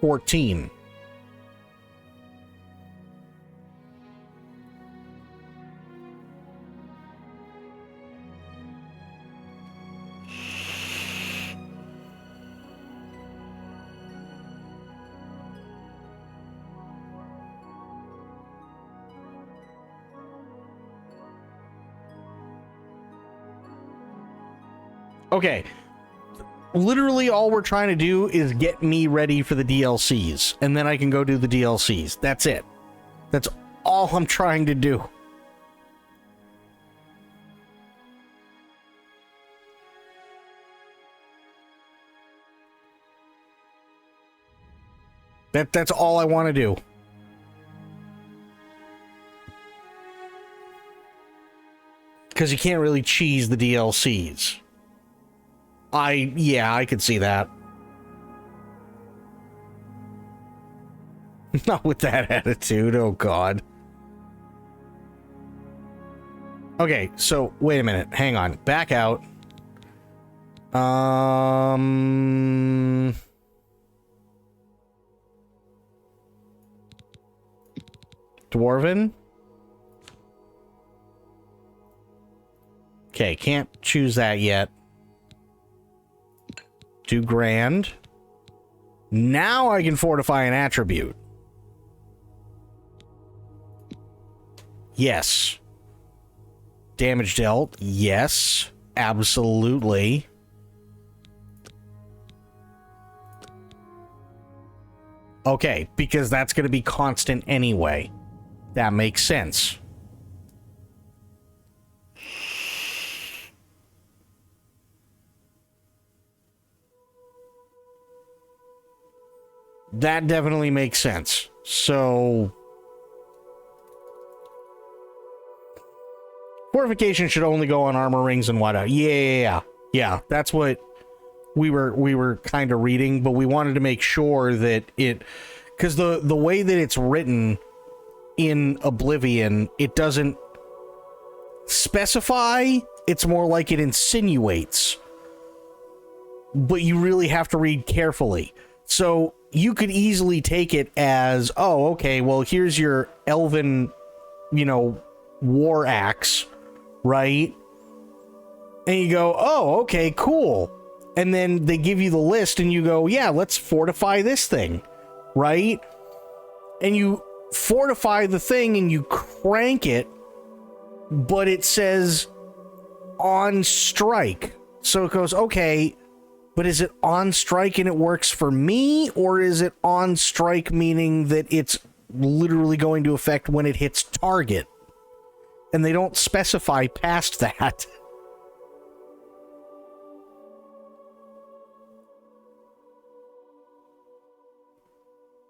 14. Okay. Literally all we're trying to do is get me ready for the DLCs, and then I can go do the DLCs. That's it. That's all I'm trying to do. That's all I want to do. Because you can't really cheese the DLCs. Yeah, I could see that. Not with that attitude, oh god. Okay, so, wait a minute, hang on, back out. Dwarven? Okay, can't choose that yet. Do grand. Now I can fortify an attribute. Yes. Damage dealt. Yes. Absolutely. Okay, because that's going to be constant anyway. That makes sense. That definitely makes sense. So, fortification should only go on armor rings and whatnot. Yeah. That's what we were kind of reading, but we wanted to make sure that it, because the way that it's written in Oblivion, it doesn't specify. It's more like it insinuates, but you really have to read carefully. So you could easily take it as, oh, okay, well, here's your elven, war axe, right? And you go, oh, okay, cool. And then they give you the list and you go, yeah, let's fortify this thing, right? And you fortify the thing and you crank it, but it says on strike. So it goes, okay, but is it on strike and it works for me, or is it on strike meaning that it's literally going to affect when it hits target? And they don't specify past that.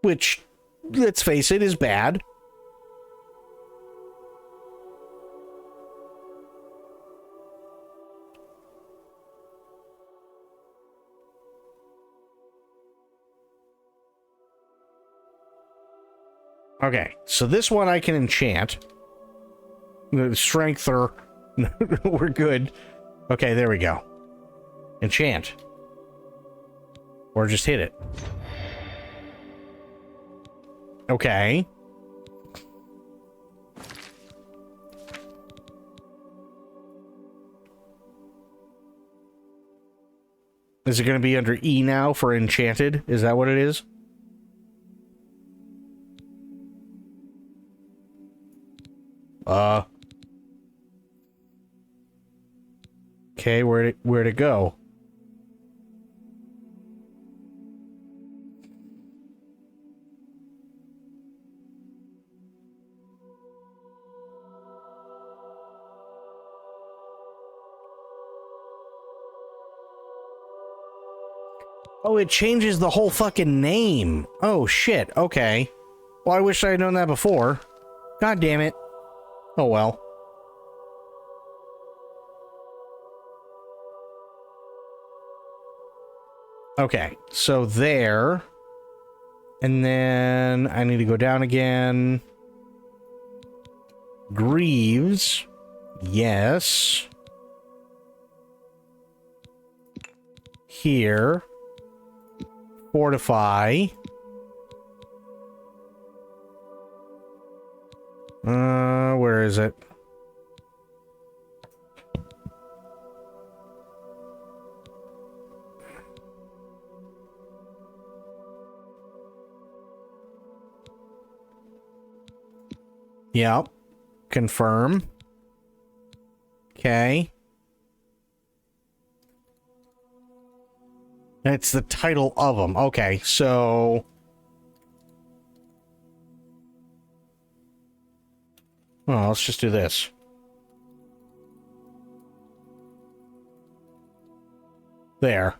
Which, let's face it, is bad. Okay, so this one I can enchant. The strength or we're good. Okay, there we go. Enchant. Or just hit it. Okay. Is it going to be under E now for enchanted? Is that what it is? Okay, where'd it go? Oh, it changes the whole fucking name. Oh, shit. Okay. Well, I wish I had known that before. God damn it. Oh, well. Okay, so there. And then I need to go down again. Greaves. Yes. Here. Fortify. Where is it? Yep. Confirm. Okay. It's the title of them. Okay, so... Oh, let's just do this. There.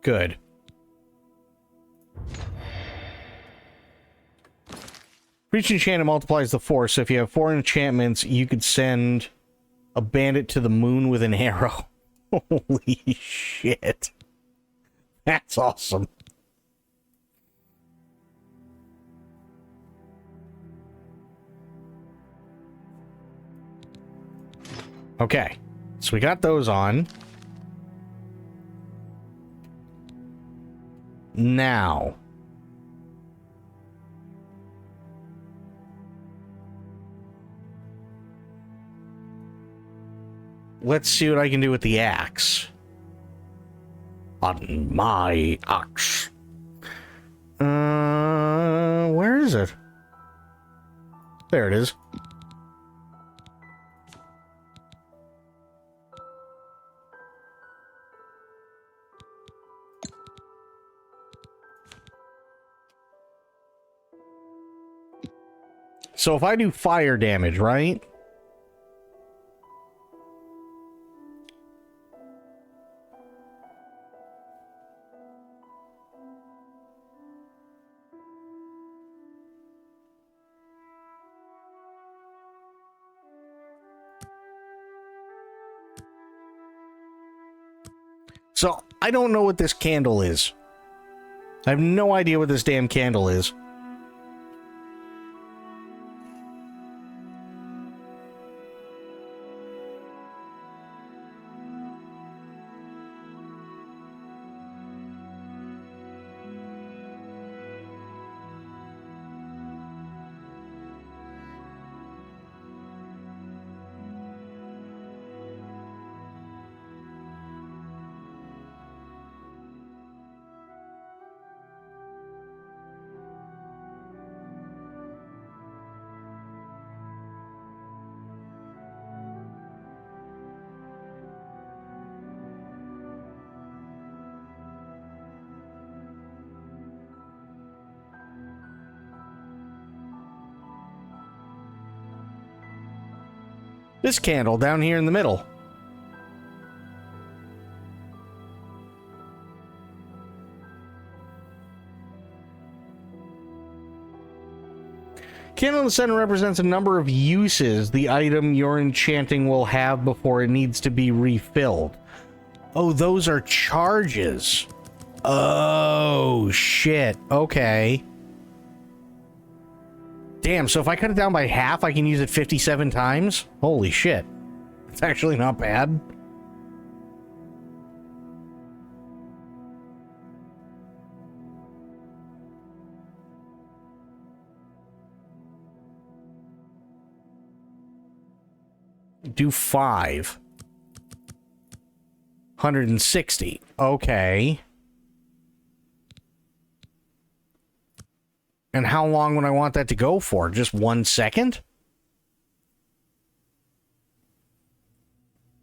Good. For each enchantment multiplies the force, so if you have 4 enchantments, you could send a bandit to the moon with an arrow. Holy shit. That's awesome. Okay, so we got those on. Now. Let's see what I can do with the axe. On my axe. Where is it? There it is. So if I do fire damage, right? So, I don't know what this candle is. I have no idea what this damn candle is. This candle down here in the middle. Candle in the center represents a number of uses the item you're enchanting will have before it needs to be refilled. Oh, those are charges. Oh, shit. Okay. Damn, so if I cut it down by half, I can use it 57 times? Holy shit. It's actually not bad. Do 5. 160. Okay. And how long would I want that to go for? Just 1 second?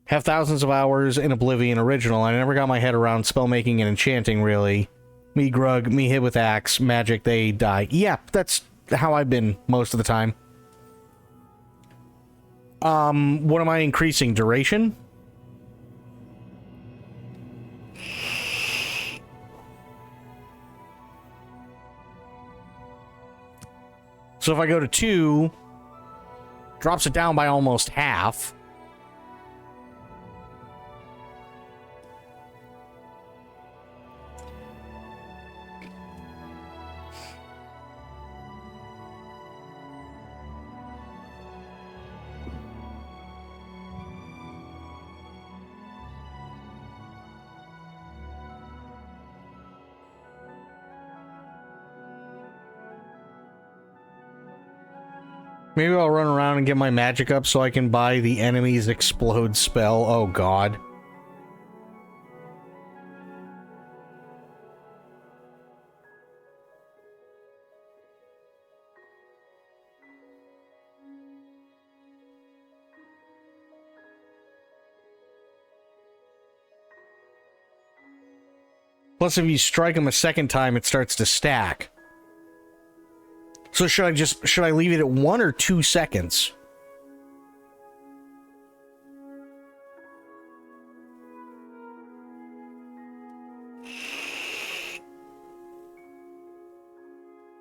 Have thousands of hours in Oblivion Original. I never got my head around spellmaking and enchanting, really. Me grug, me hit with axe, magic, they die. Yeah, that's how I've been most of the time. What am I increasing? Duration? So if I go to 2, drops it down by almost half. Maybe I'll run around and get my magic up so I can buy the enemy's explode spell. Oh, God. Plus, if you strike him a second time, it starts to stack. So should I leave it at 1 or 2 seconds?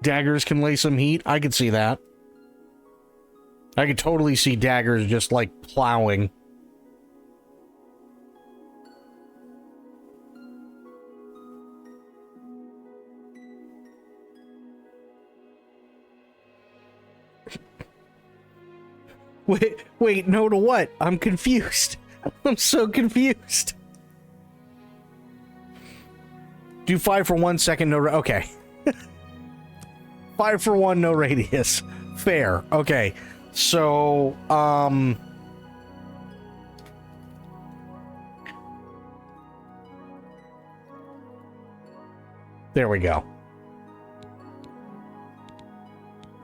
Daggers can lay some heat. I could see that. I could totally see daggers just like plowing. Wait, no to what? I'm confused. I'm so confused. Do 5 for 1 second, no... Okay. 5 for 1, no radius. Fair. Okay. So, there we go.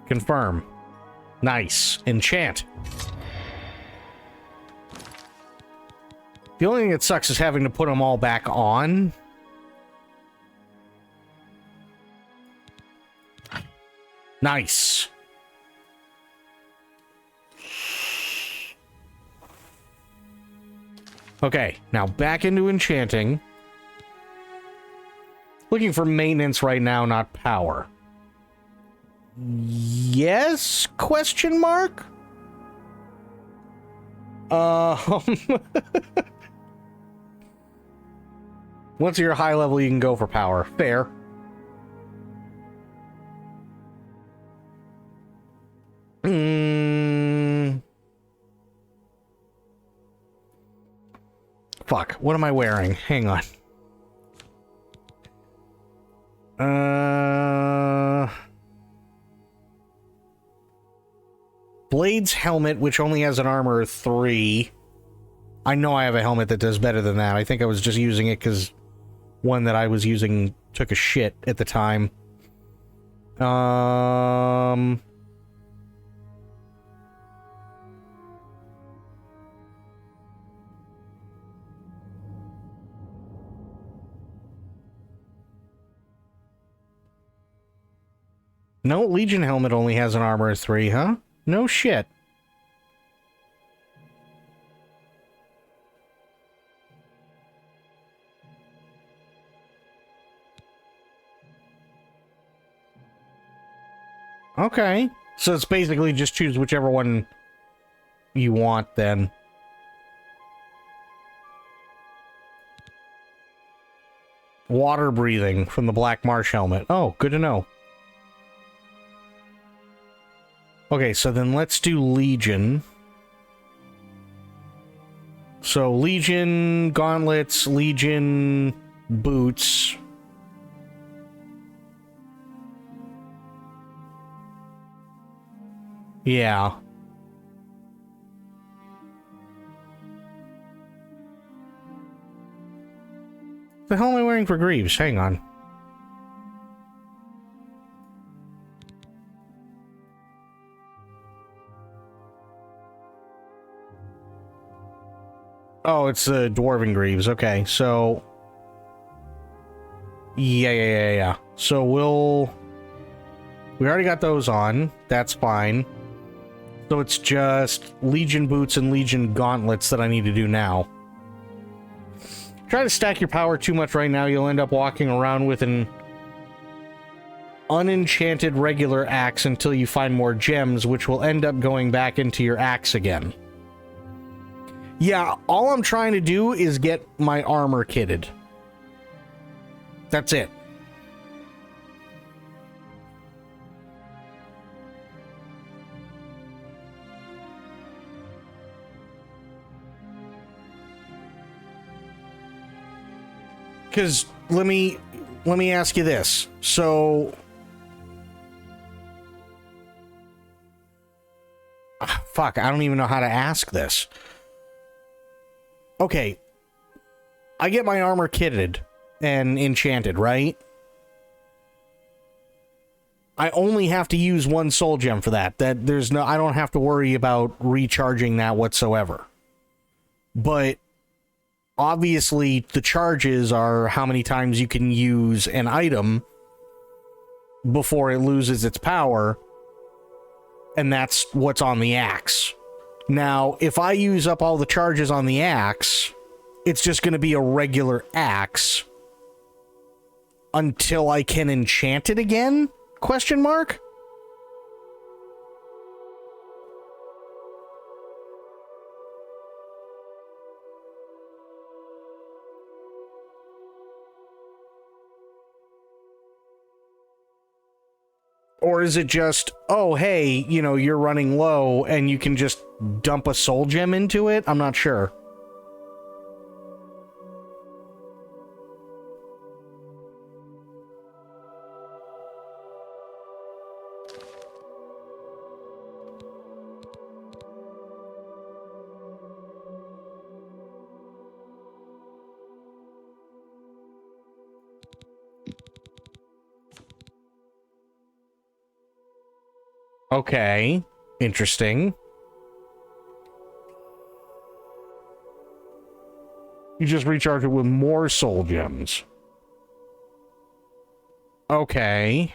Confirm. Nice. Enchant. The only thing that sucks is having to put them all back on. Nice. Okay, now back into enchanting. Looking for maintenance right now, not power. Yes? Question mark? Once you're high level, you can go for power. Fair. Fuck, what am I wearing? Hang on. Blade's helmet, which only has an armor of 3. I know I have a helmet that does better than that. I think I was just using it because one that I was using took a shit at the time. No, Legion helmet only has an armor of 3, huh? No shit. Okay. So it's basically just choose whichever one you want then. Water breathing from the Black Marsh helmet. Oh, good to know. Okay, so then let's do Legion. So Legion gauntlets, Legion boots. Yeah. The hell am I wearing for Greaves? Hang on. Oh, it's the Dwarven Greaves. Okay, so... Yeah. So we already got those on. That's fine. So it's just Legion boots and Legion gauntlets that I need to do now. Try to stack your power too much right now, you'll end up walking around with an unenchanted regular axe until you find more gems, which will end up going back into your axe again. Yeah, all I'm trying to do is get my armor kitted. That's it. Because let me ask you this. So Fuck, I don't even know how to ask this. Okay. I get my armor kitted and enchanted, right? I only have to use one soul gem for that. I don't have to worry about recharging that whatsoever. But obviously the charges are how many times you can use an item before it loses its power, and that's what's on the axe. Now, if I use up all the charges on the axe, it's just going to be a regular axe until I can enchant it again? Question mark? Or is it just, oh, hey, you know, you're running low and you can just dump a soul gem into it? I'm not sure. Okay, interesting. You just recharge it with more soul gems. Okay.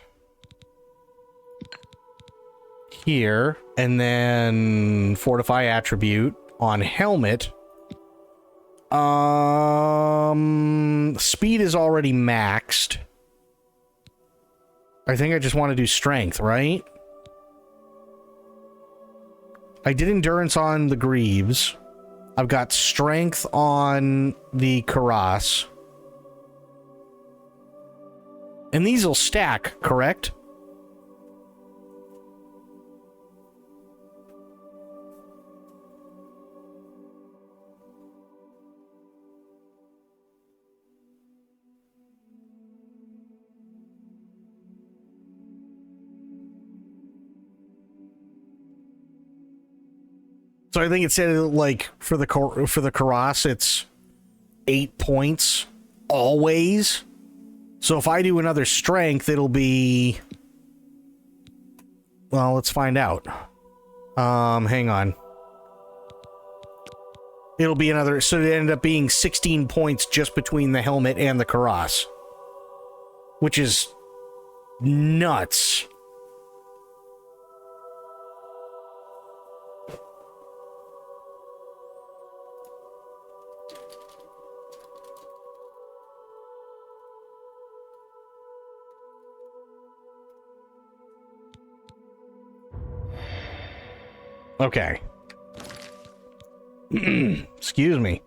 Here, and then fortify attribute on helmet. Speed is already maxed. I think I just want to do strength, right? I did endurance on the Greaves. I've got strength on the Karas. And these will stack, correct? So I think it said, like, for the Karas, it's 8 points always. So if I do another strength, it'll be... Well, let's find out. Hang on. It'll be another... So it ended up being 16 points just between the helmet and the Karas. Which is nuts. Okay. Excuse me.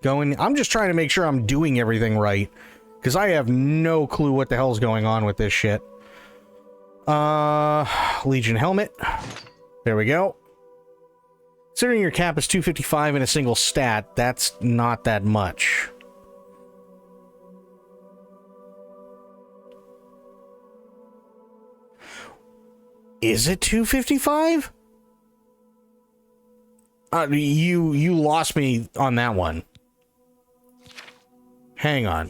I'm just trying to make sure I'm doing everything right, because I have no clue what the hell's going on with this shit. Legion helmet. There we go. Considering your cap is 255 in a single stat, that's not that much. Is it 255? You lost me on that one. Hang on.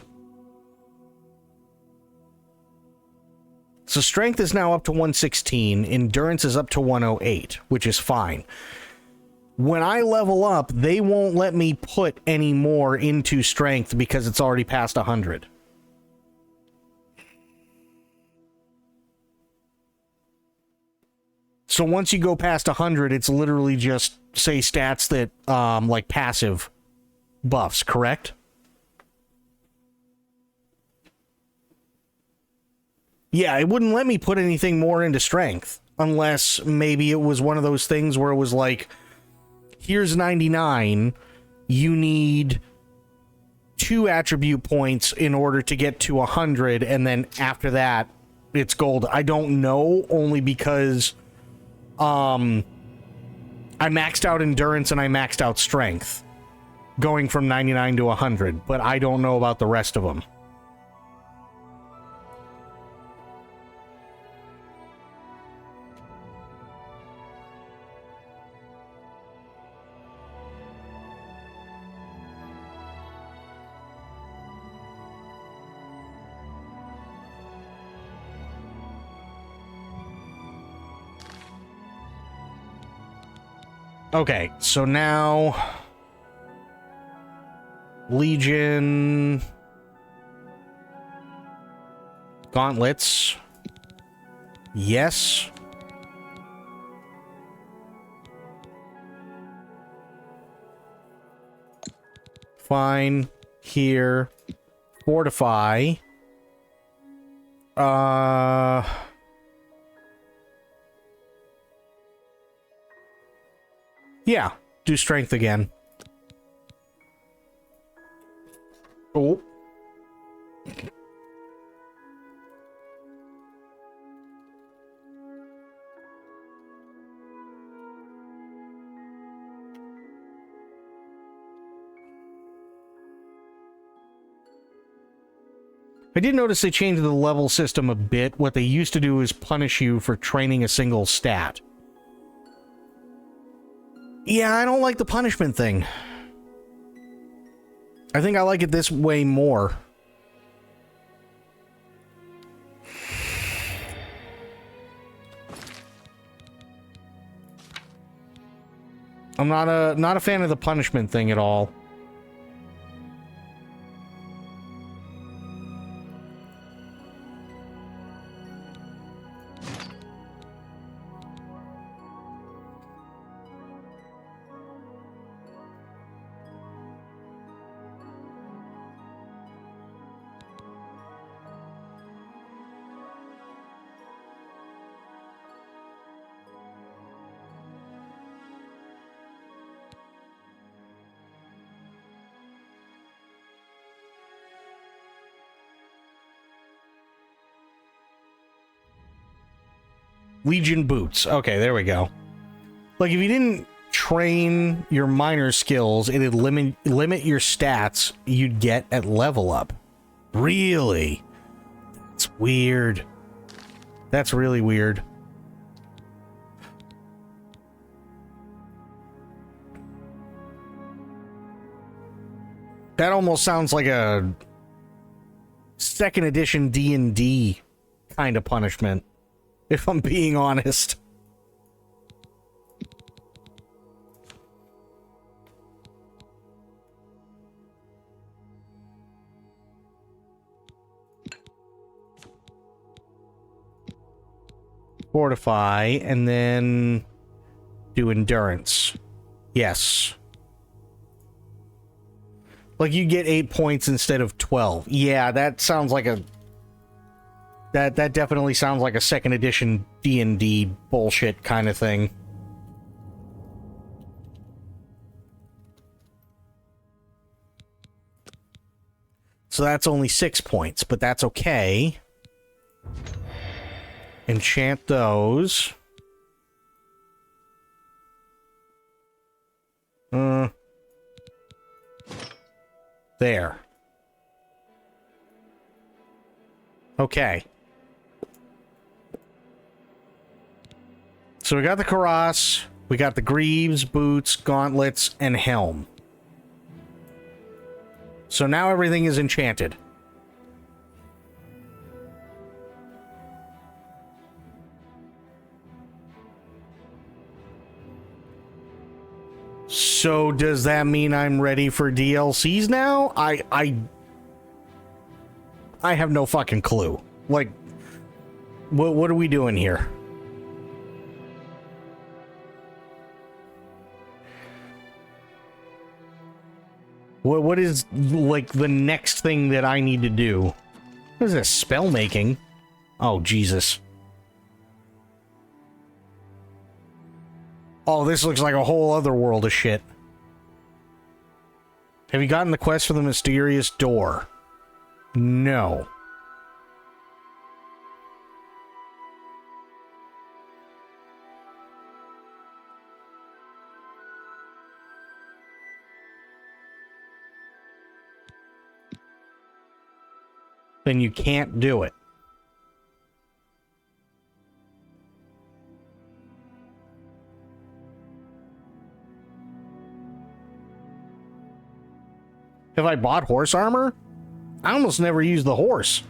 So strength is now up to 116, endurance is up to 108, which is fine. When I level up, they won't let me put any more into strength because it's already past 100. So once you go past 100, it's literally just, say, stats that, like passive buffs, correct? Yeah, it wouldn't let me put anything more into strength. Unless maybe it was one of those things where it was like, here's 99, you need 2 attribute points in order to get to 100, and then after that, it's gold. I don't know, only because... I maxed out endurance and I maxed out strength, going from 99 to 100, but I don't know about the rest of them. Okay, so now Legion gauntlets. Yes. Fine. Here. Fortify. Yeah. Do strength again. Oh. I did notice they changed the level system a bit. What they used to do is punish you for training a single stat. Yeah, I don't like the punishment thing. I think I like it this way more. I'm not a fan of the punishment thing at all. Legion boots. Okay, there we go. Like, if you didn't train your minor skills, it'd limit your stats you'd get at level up. Really? That's weird. That's really weird. That almost sounds like a second edition D&D kind of punishment, if I'm being honest. Fortify, and then do endurance. Yes. Like, you get 8 points instead of 12. Yeah, that sounds like a... That definitely sounds like a second edition D&D bullshit kind of thing. So that's only 6 points, but that's okay. Enchant those. There. Okay. So we got the Karas, we got the greaves, boots, gauntlets, and helm. So now everything is enchanted. So does that mean I'm ready for DLCs now? I have no fucking clue. Like, what are we doing here? What is, like, the next thing that I need to do? What is this, spell making? Oh, Jesus. Oh, this looks like a whole other world of shit. Have you gotten the quest for the mysterious door? No. Then you can't do it. Have I bought horse armor? I almost never use the horse.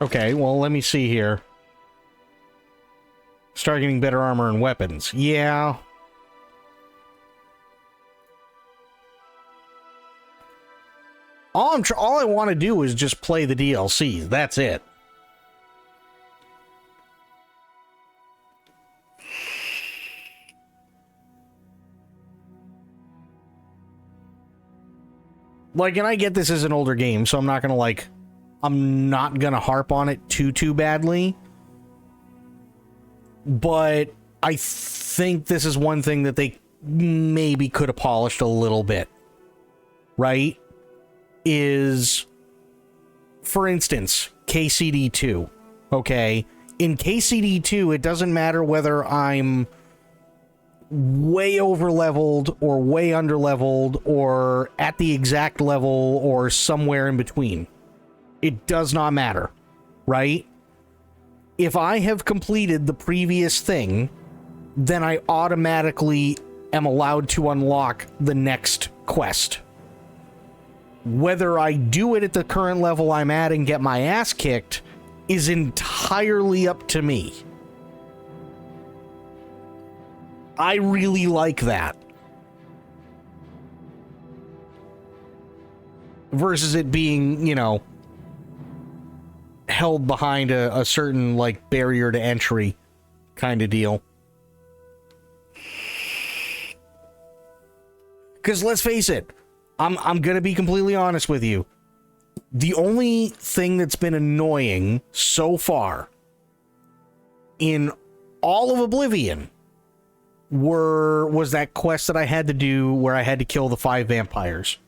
Okay, well, let me see here. Start getting better armor and weapons. Yeah. All I want to do is just play the DLCs. That's it. Like, and I get this is an older game, so I'm not gonna harp on it too badly. But I think this is one thing that they maybe could have polished a little bit. Right? Is, for instance, KCD2. Okay? In KCD2, it doesn't matter whether I'm way over leveled or way under leveled or at the exact level or somewhere in between. It does not matter, right? If I have completed the previous thing, then I automatically am allowed to unlock the next quest. Whether I do it at the current level I'm at and get my ass kicked is entirely up to me. I really like that. Versus it being, you know, held behind a certain, like, barrier to entry kind of deal. Because let's face it, I'm gonna be completely honest with you. The only thing that's been annoying so far in all of Oblivion was that quest that I had to do where I had to kill the 5 vampires.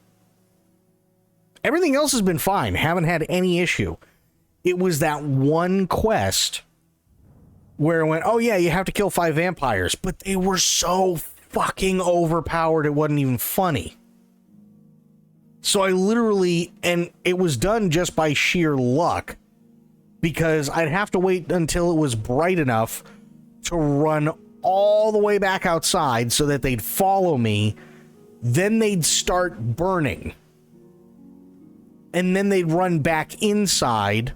Everything else has been fine. Haven't had any issue. It was that one quest where it went, oh yeah, you have to kill 5 vampires, but they were so fucking overpowered it wasn't even funny. So I literally, and it was done just by sheer luck, because I'd have to wait until it was bright enough to run all the way back outside so that they'd follow me, then they'd start burning. And then they'd run back inside,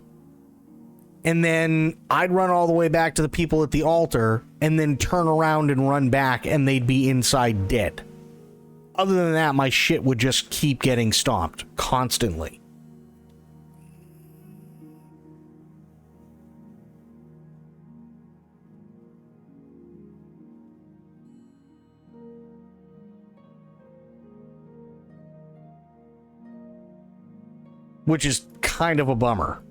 and then I'd run all the way back to the people at the altar, and then turn around and run back, and they'd be inside dead. Other than that, my shit would just keep getting stomped constantly. Which is kind of a bummer.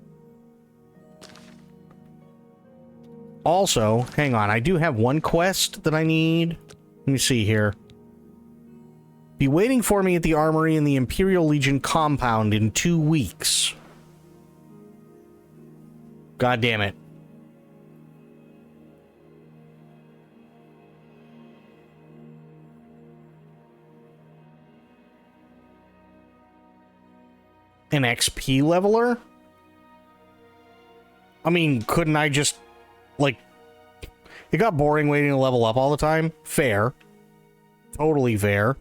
Also, hang on, I do have one quest that I need. Let me see here. Be waiting for me at the armory in the Imperial Legion compound in 2 weeks. God damn it. An XP leveler? I mean, couldn't I just, like, it got boring waiting to level up all the time? Fair. Totally fair.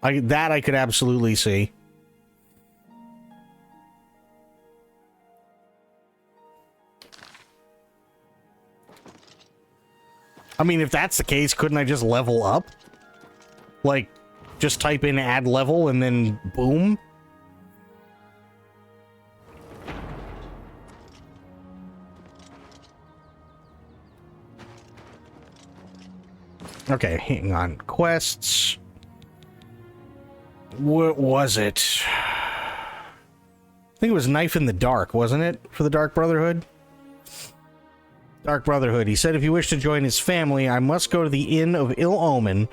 That I could absolutely see. I mean, if that's the case, couldn't I just level up? Like, just type in add level and then boom? Okay, hang on. Quests. What was it? I think it was Knife in the Dark, wasn't it? For the Dark Brotherhood? Dark Brotherhood. He said if you wish to join his family, I must go to the Inn of Ill Omen,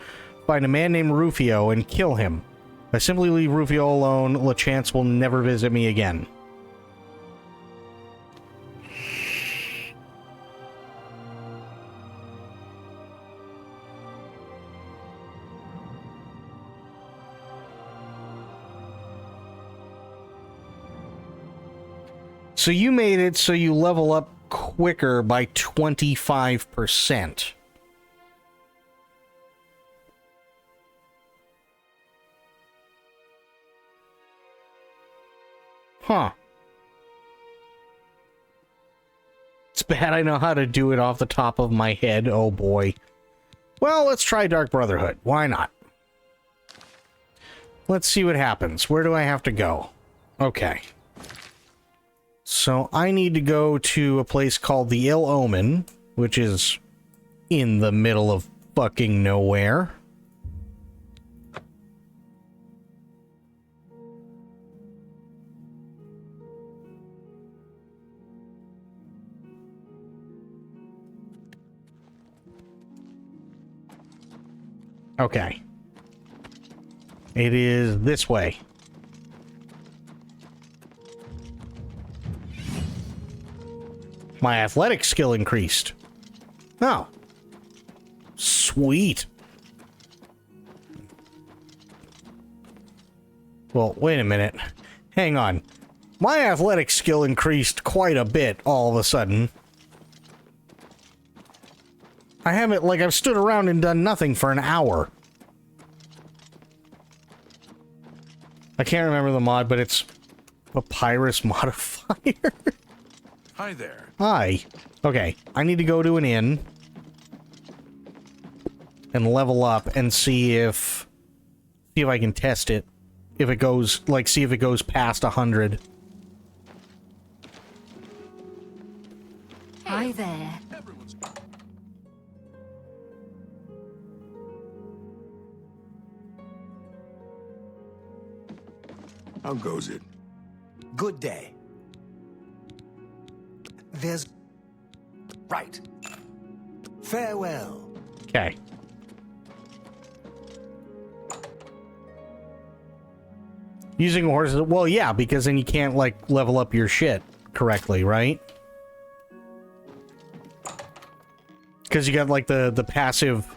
find a man named Rufio, and kill him. If I simply leave Rufio alone, LeChance will never visit me again. So you made it so you level up quicker by 25%. Huh. It's bad I know how to do it off the top of my head. Oh boy. Well, let's try Dark Brotherhood. Why not? Let's see what happens. Where do I have to go? Okay. So I need to go to a place called the Ill Omen, which is in the middle of fucking nowhere. Okay. It is this way. My athletic skill increased. Oh. Sweet. Well, wait a minute. Hang on. My athletic skill increased quite a bit all of a sudden. I haven't, like, I've stood around and done nothing for an hour. I can't remember the mod, but it's Papyrus Modifier. Hi there. Hi. Okay, I need to go to an inn and level up and see if I can test it. If it goes, like, see if it goes past 100. Hi there. How goes it? Good day. There's... Right. Farewell. Okay. Using horses, well, yeah, because then you can't, like, level up your shit correctly, right? Because you got, like, the passive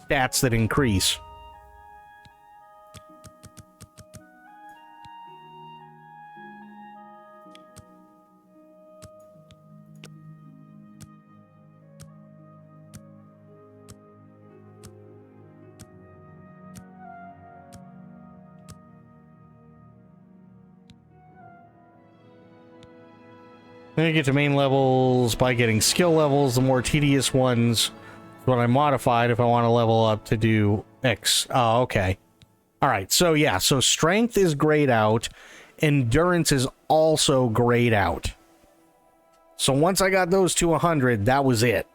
stats that increase. Then you get to main levels by getting skill levels. The more tedious ones is what I modified if I want to level up to do X. Oh, okay. Alright, so yeah, so strength is grayed out. Endurance is also grayed out. So once I got those to 100, that was it.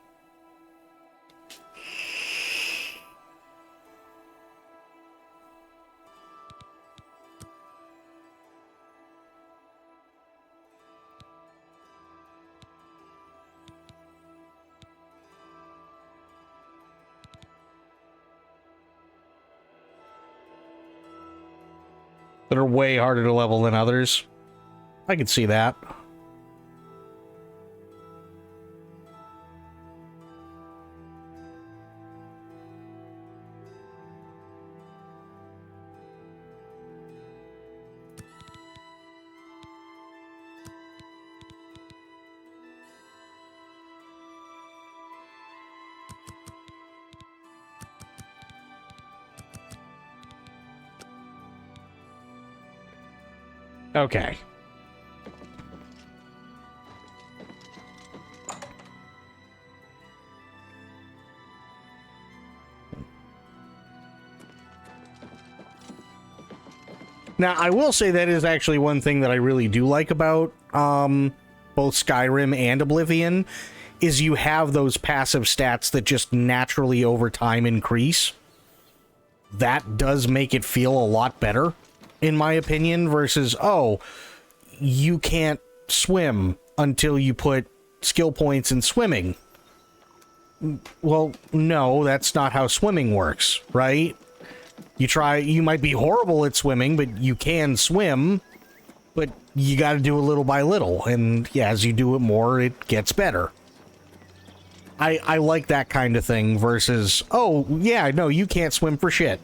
That are way harder to level than others. I could see that. Okay. Now, I will say that is actually one thing that I really do like about both Skyrim and Oblivion, is you have those passive stats that just naturally over time increase. That does make it feel a lot better, in my opinion, versus, oh, you can't swim until you put skill points in swimming. Well, no, that's not how swimming works, right? You might be horrible at swimming, but you can swim, but you got to do it little by little, and yeah, as you do it more, it gets better. I like that kind of thing versus, oh, yeah, no, you can't swim for shit.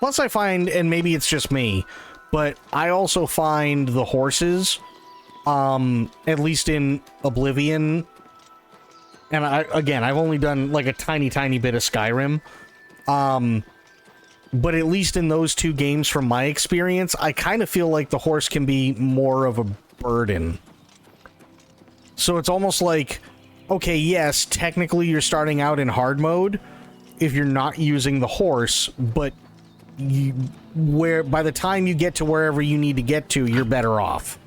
Plus I find, and maybe it's just me, but I also find the horses, at least in Oblivion, and I've only done like a tiny bit of Skyrim, but at least in those two games from my experience, I kind of feel like the horse can be more of a burden. So it's almost like, okay, yes, technically you're starting out in hard mode if you're not using the horse, but by the time you get to wherever you need to get to, you're better off.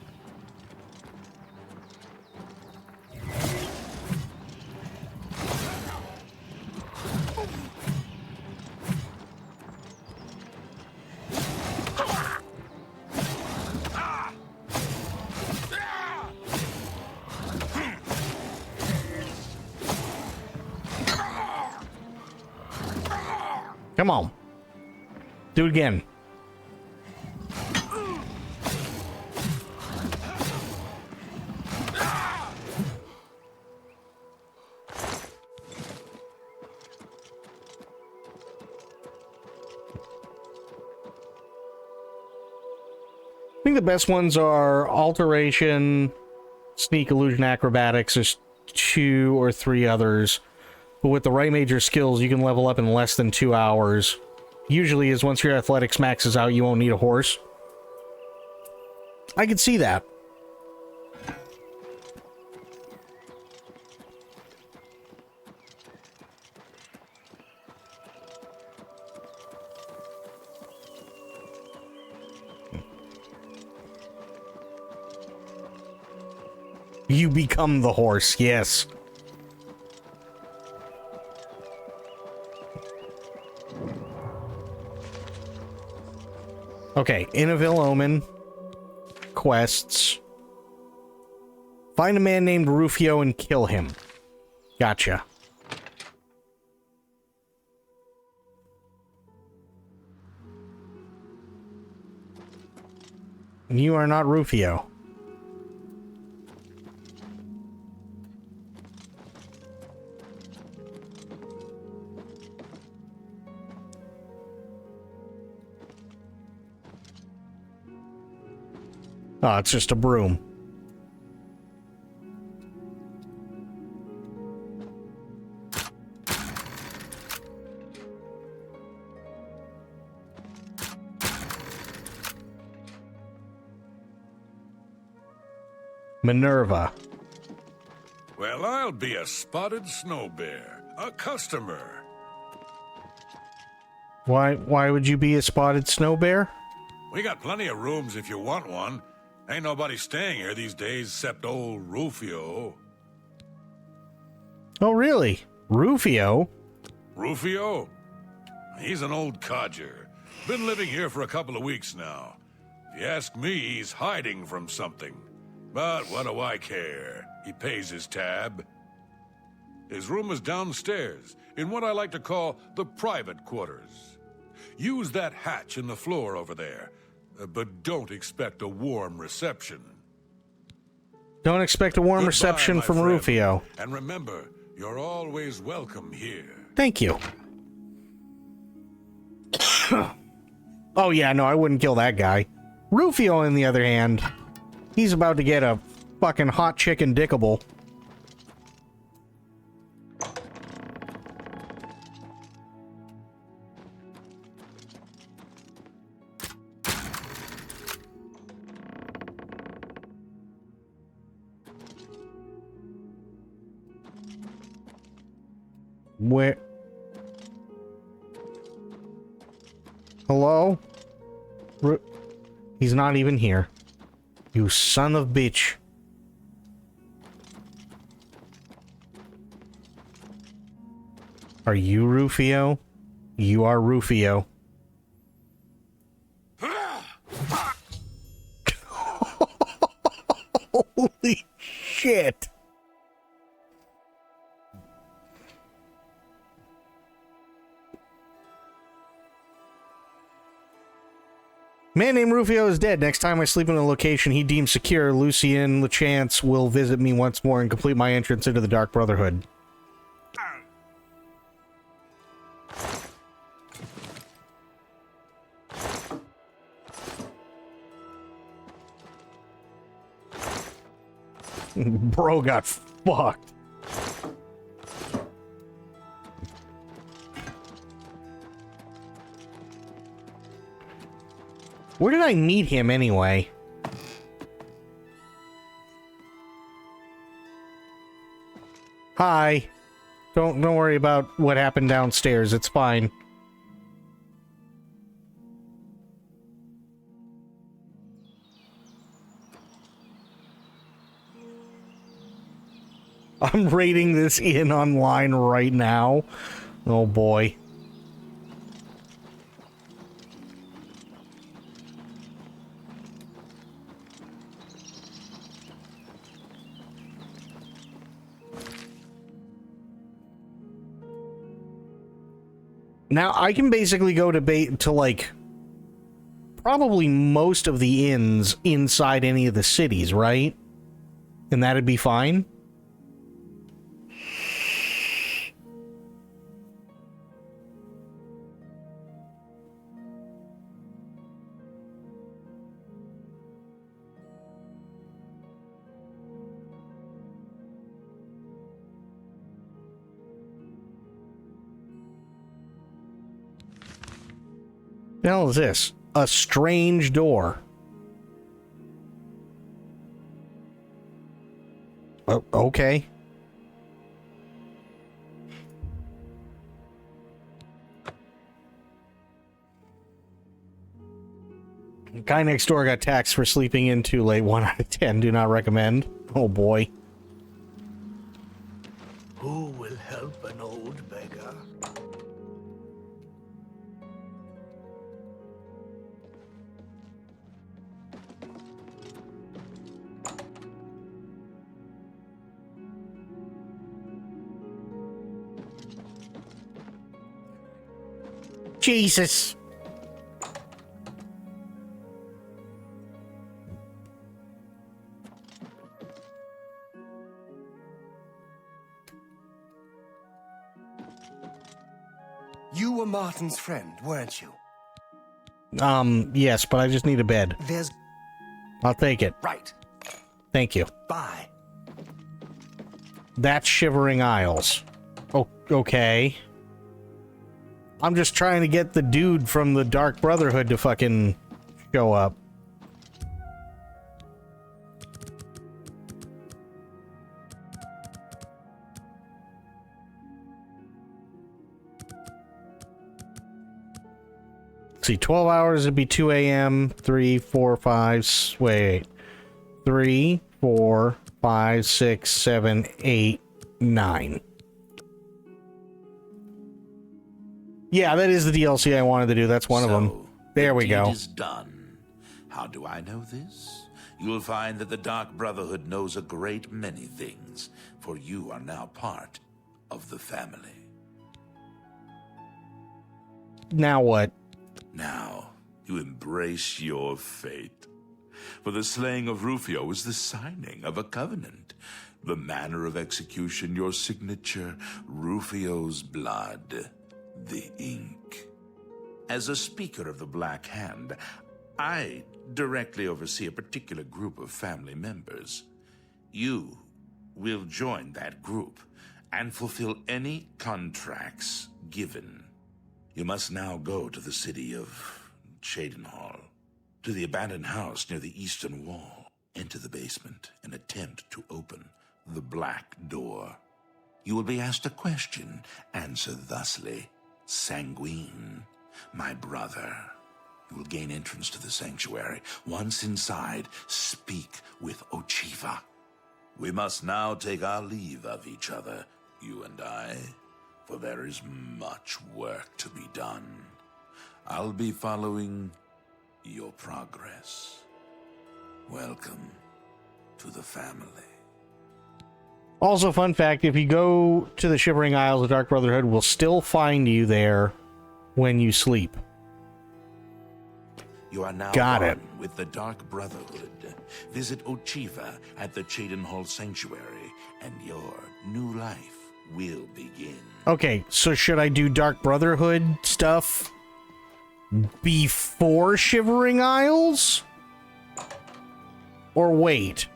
Come on. Do it again. I think the best ones are Alteration, Sneak, Illusion, Acrobatics. There's 2 or 3 others. But with the right major skills, you can level up in less than 2 hours. Usually is once your athletics maxes out, you won't need a horse. I could see that. You become the horse, yes. Okay, Inaville Omen. Quests. Find a man named Rufio and kill him. Gotcha. You are not Rufio. Oh, it's just a broom. Minerva. Well, I'll be a spotted snow bear. A customer. Why would you be a spotted snow bear? We got plenty of rooms if you want one. Ain't nobody staying here these days except old Rufio. Oh, really? Rufio? Rufio? He's an old codger. Been living here for a couple of weeks now. If you ask me, he's hiding from something. But what do I care? He pays his tab. His room is downstairs, in what I like to call the private quarters. Use that hatch in the floor over there, but don't expect a warm reception. Don't expect a warm reception from Rufio. And remember, you're always welcome here. Thank you. Oh yeah, no, I wouldn't kill that guy. Rufio, on the other hand, he's about to get a fucking hot chicken dickable. Where? Hello? He's not even here. You son of bitch. Are you Rufio? You are Rufio. Holy shit. Man named Rufio is dead. Next time I sleep in a location he deems secure, Lucien LeChance will visit me once more and complete my entrance into the Dark Brotherhood. Bro got fucked. Where did I meet him anyway? Hi. Don't worry about what happened downstairs. It's fine. I'm rating this inn online right now. Oh boy. Now I can basically go to like probably most of the inns inside any of the cities, right? And that'd be fine. The hell is this? A strange door. Oh, okay. Guy next door got taxed for sleeping in too late. 1 out of 10. Do not recommend. Oh boy. Who will help an old beggar? Jesus. You were Martin's friend, weren't you? Yes, but I just need a bed. There's... I'll take it. Right. Thank you. Bye. That's Shivering Isles. Oh, okay. I'm just trying to get the dude from the Dark Brotherhood to fucking show up. See, 12 hours would be 2 a.m. 3, 4, 5. Wait. 3, 4, 5, 6, 7, 8, 9. Yeah, that is the DLC I wanted to do. That's one of them. There we go. The deed is done. How do I know this? You'll find that the Dark Brotherhood knows a great many things, for you are now part of the family. Now what? Now, you embrace your fate. For the slaying of Rufio is the signing of a covenant. The manner of execution, your signature, Rufio's blood. The ink. As a speaker of the Black Hand, I directly oversee a particular group of family members. You will join that group and fulfill any contracts given. You must now go to the city of Cheydinhal, to the abandoned house near the eastern wall. Enter the basement and attempt to open the black door. You will be asked a question. Answer thusly. Sanguine, my brother. You will gain entrance to the sanctuary. Once inside, speak with Ochiva. We must now take our leave of each other, you and I, for there is much work to be done. I'll be following your progress. Welcome to the family. Also, fun fact, if you go to the Shivering Isles, the Dark Brotherhood will still find you there when you sleep. You are now Got one it. with the Dark Brotherhood. Visit Ochiva at the Cheydinhal Sanctuary, and your new life will begin. Okay, so should I do Dark Brotherhood stuff before Shivering Isles? Or wait?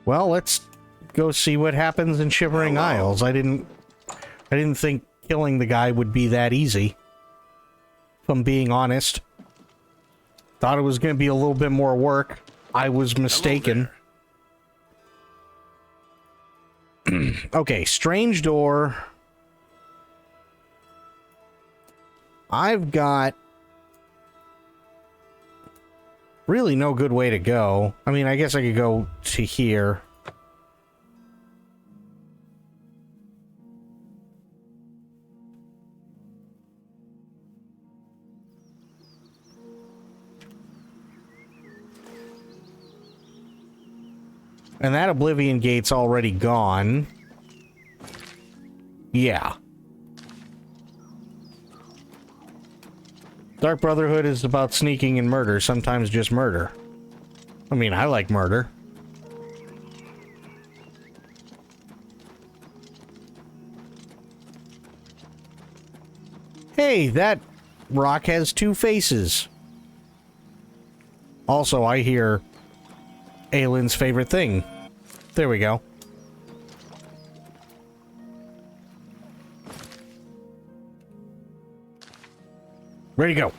Well, let's go see what happens in Shivering Isles. I didn't think killing the guy would be that easy. If I'm being honest. Thought it was going to be a little bit more work. I was mistaken. Okay, strange door. I've got really no good way to go. I mean, I guess I could go to here. And that Oblivion gate's already gone. Yeah. Dark Brotherhood is about sneaking and murder, sometimes just murder. I mean, I like murder. Hey, that rock has two faces. Also, I hear Aylin's favorite thing. There we go. Ready to go.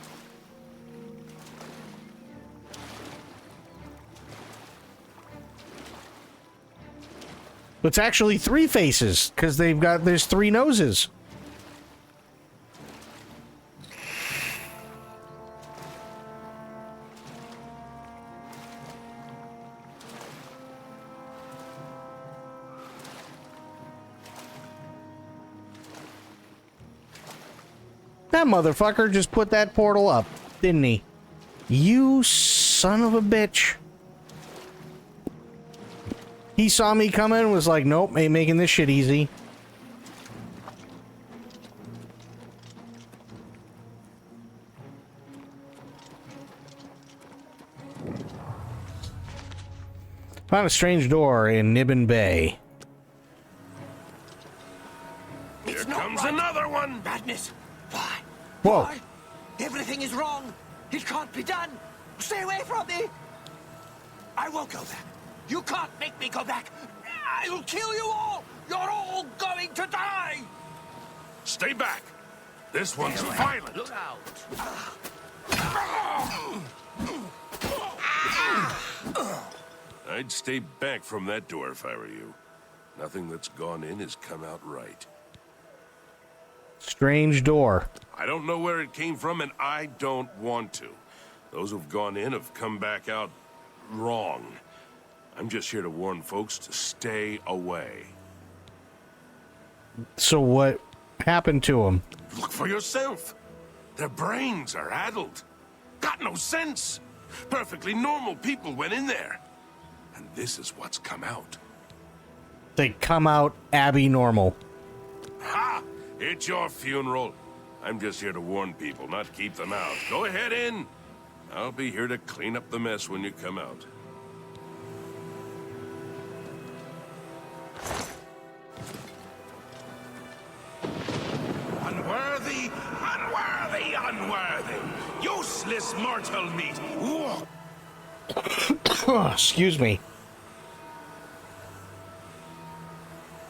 It's actually three faces, because there's three noses. That motherfucker just put that portal up, didn't he? You son of a bitch. He saw me coming and was like, nope, ain't making this shit easy. Found a strange door in Nibbin Bay. It's Here not comes right. another one! Madness. Why? Whoa. Why? Everything is wrong. It can't be done. Stay away from me. I won't go back. You can't make me go back. I'll kill you all. You're all going to die. Stay back! This one's violent! Look out. I'd stay back from that door if I were you. Nothing that's gone in has come out right. Strange door. I don't know where it came from, and I don't want to. Those who've gone in have come back out wrong. I'm just here to warn folks to stay away. So what happened to him? Look for yourself. Their brains are addled. Got no sense. Perfectly normal people went in there. And this is what's come out. They come out Abby normal. Ha! It's your funeral. I'm just here to warn people, not keep them out. Go ahead in. I'll be here to clean up the mess when you come out. Unworthy, unworthy, unworthy. Useless mortal meat. Excuse me.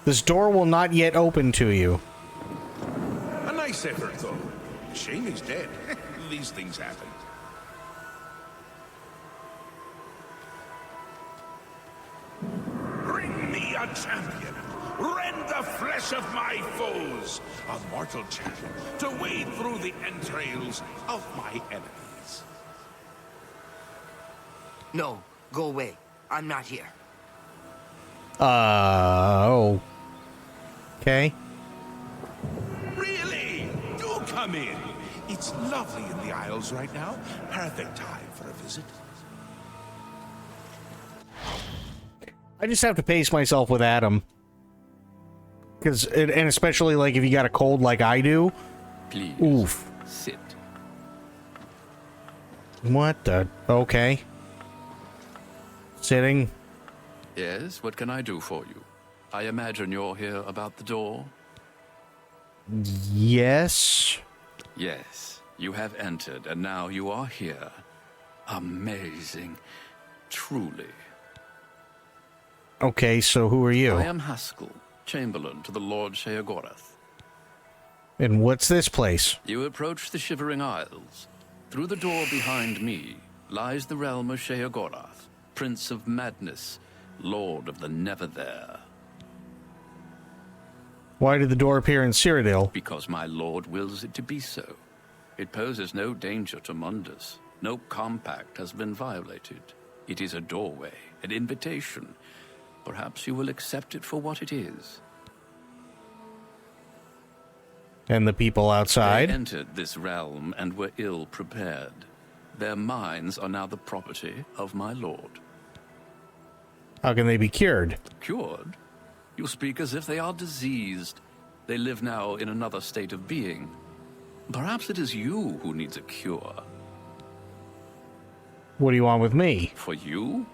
This door will not yet open to you. A nice effort, though. Shame he's dead. These things happen. Bring me a champion. Rend the flesh of my foes. A mortal champion to wade through the entrails of my enemies. No, go away. I'm not here. Oh. Okay. Really? Do come in. It's lovely in the Isles right now. Perfect time for a visit. I just have to pace myself with Adam. And especially, like, if you got a cold like I do. Please. Oof. Sit. What the? Okay. Sitting. Yes, what can I do for you? I imagine you're here about the door? Yes. Yes, you have entered, and now you are here. Amazing. Truly. Okay, so who are you? I am Haskell, Chamberlain to the Lord Sheogorath. And what's this place? You approach the Shivering Isles. Through the door behind me lies the realm of Sheogorath, Prince of Madness, Lord of the Never There. Why did the door appear in Cyrodiil? Because my lord wills it to be so. It poses no danger to Mundus. No compact has been violated. It is a doorway, an invitation. Perhaps you will accept it for what it is. And the people outside? They entered this realm and were ill prepared. Their minds are now the property of my lord. How can they be cured? Cured? You speak as if they are diseased. They live now in another state of being. Perhaps it is you who needs a cure. What do you want with me? For you?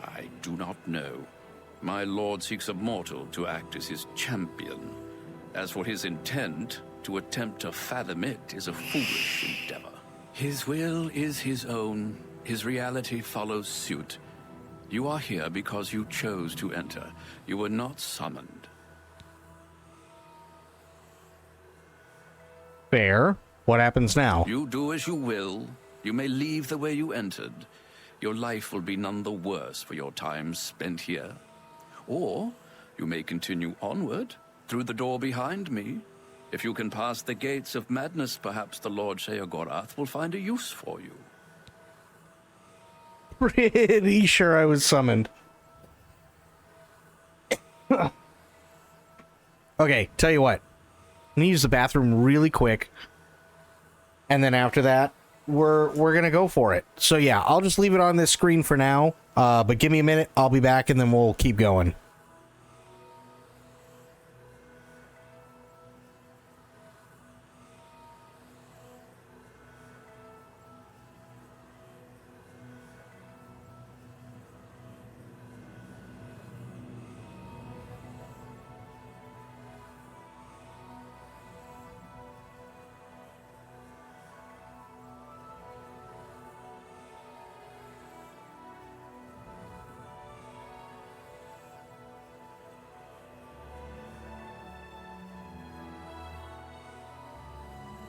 I do not know. My lord seeks a mortal to act as his champion. As for his intent, to attempt to fathom it is a foolish endeavor. His will is his own. His reality follows suit. You are here because you chose to enter. You were not summoned. Fair. What happens now? You do as you will. You may leave the way you entered. Your life will be none the worse for your time spent here. Or you may continue onward, through the door behind me. If you can pass the gates of madness, perhaps the Lord Sheogorath will find a use for you. Pretty sure I was summoned. Okay, tell you what. I'm gonna use the bathroom really quick. And then after that, we're gonna go for it. So yeah, I'll just leave it on this screen for now. But give me a minute, I'll be back and then we'll keep going.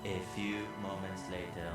A few moments later.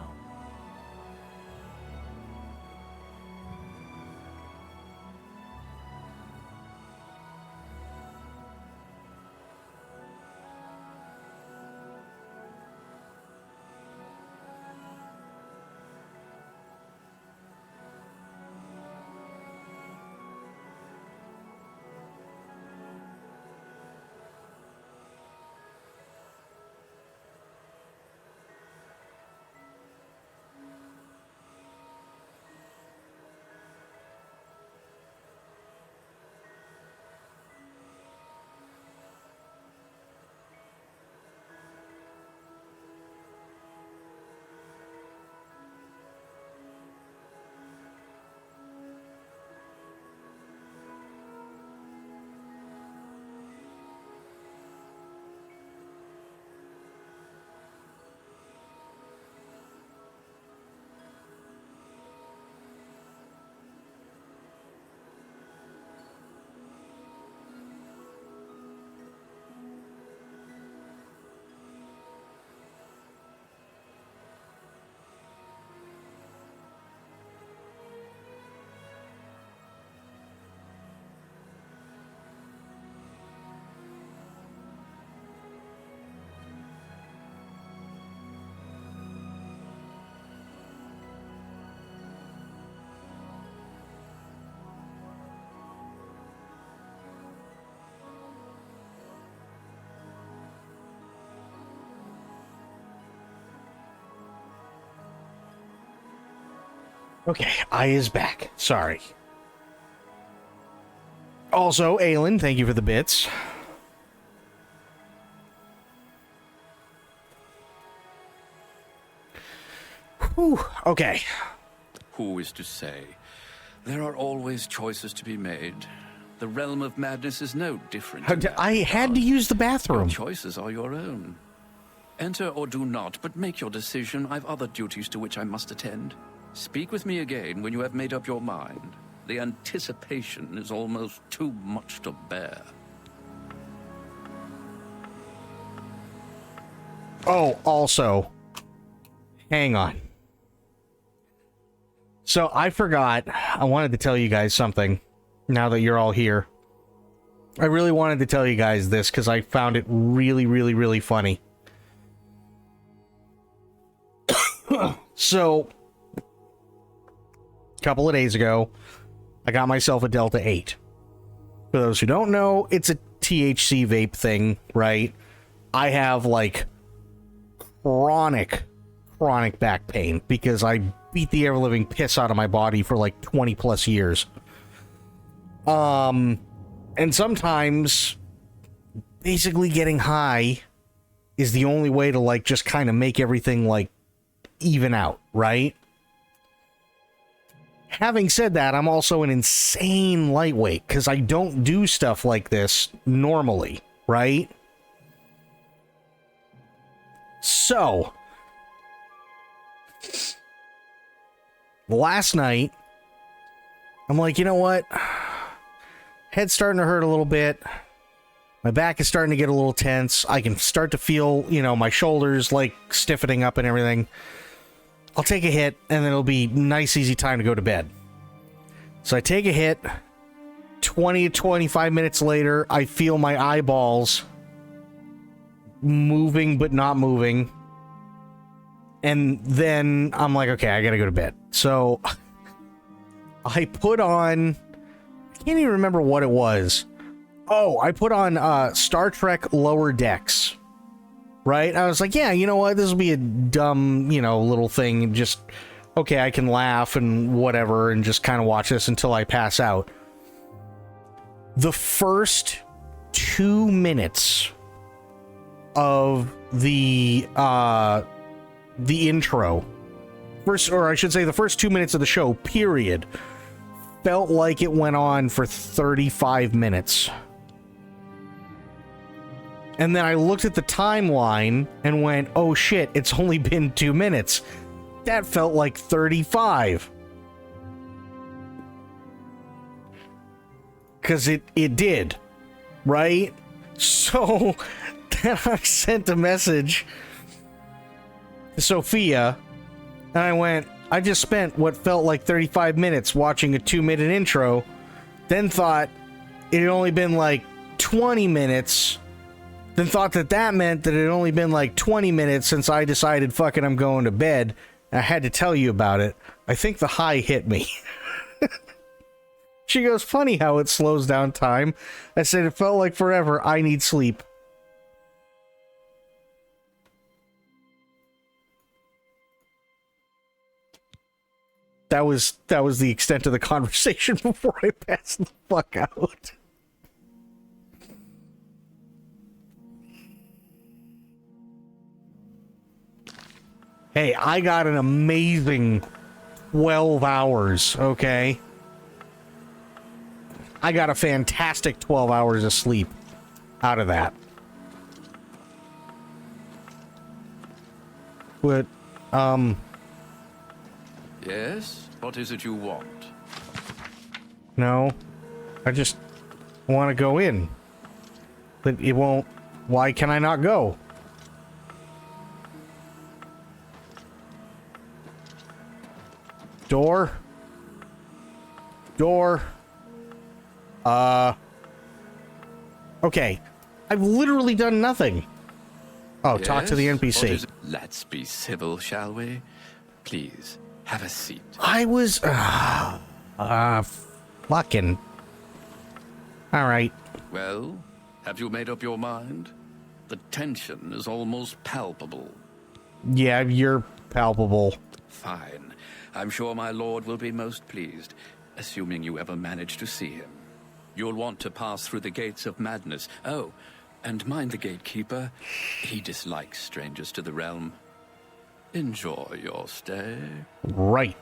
Okay, I is back. Sorry. Also, Aelin, thank you for the bits. Whew, okay. Who is to say? There are always choices to be made. The realm of madness is no different. I had to use the bathroom. Your choices are your own. Enter or do not, but make your decision. I've other duties to which I must attend. Speak with me again when you have made up your mind. The anticipation is almost too much to bear. Oh, also, hang on. So I forgot, I wanted to tell you guys something now that you're all here. I really wanted to tell you guys this because I found it really, really, really funny. So, a couple of days ago, I got myself a Delta 8. For those who don't know, it's a THC vape thing, right? I have, like, chronic back pain because I beat the ever-living piss out of my body for, like, 20 plus years. And sometimes, basically getting high is the only way to, like, just kind of make everything, like, even out, right? Having said that, I'm also an insane lightweight because I don't do stuff like this normally, right? So, last night, I'm like, you know what? Head's starting to hurt a little bit. My back is starting to get a little tense. I can start to feel, you know, my shoulders, like, stiffening up and everything. I'll take a hit, and then it'll be nice, easy time to go to bed. So I take a hit. 20 to 25 minutes later, I feel my eyeballs moving but not moving. And then I'm like, okay, I gotta go to bed. So I put on... I can't even remember what it was. Oh, I put on Star Trek Lower Decks. Right? I was like, yeah, you know what? This will be a dumb, you know, little thing. Just, okay, I can laugh and whatever and just kind of watch this until I pass out. The first 2 minutes of the intro, or I should say the first 2 minutes of the show, period, felt like it went on for 35 minutes. And then I looked at the timeline and went, oh shit, it's only been 2 minutes. That felt like 35. Because it did, right? So then I sent a message to Sophia, and I went, I just spent what felt like 35 minutes watching a 2-minute intro, then thought it had only been like 20 minutes... Then thought that meant that it had only been like 20 minutes since I decided, fuck it, I'm going to bed. I had to tell you about it. I think the high hit me. She goes, funny how it slows down time. I said, it felt like forever. I need sleep. That was the extent of the conversation before I passed the fuck out. Hey, I got an amazing 12 hours, okay? I got a fantastic 12 hours of sleep out of that. But, Yes? What is it you want? No. I just want to go in. But it won't... Why can I not go? Door. Okay. I've literally done nothing. Oh, yes? Talk to the NPC. Let's be civil, shall we? Please, have a seat. I was... fucking... Alright. Well, have you made up your mind? The tension is almost palpable. Yeah, you're palpable. Fine. I'm sure my lord will be most pleased, assuming you ever manage to see him. You'll want to pass through the gates of madness. Oh, and mind the gatekeeper. He dislikes strangers to the realm. Enjoy your stay. Right.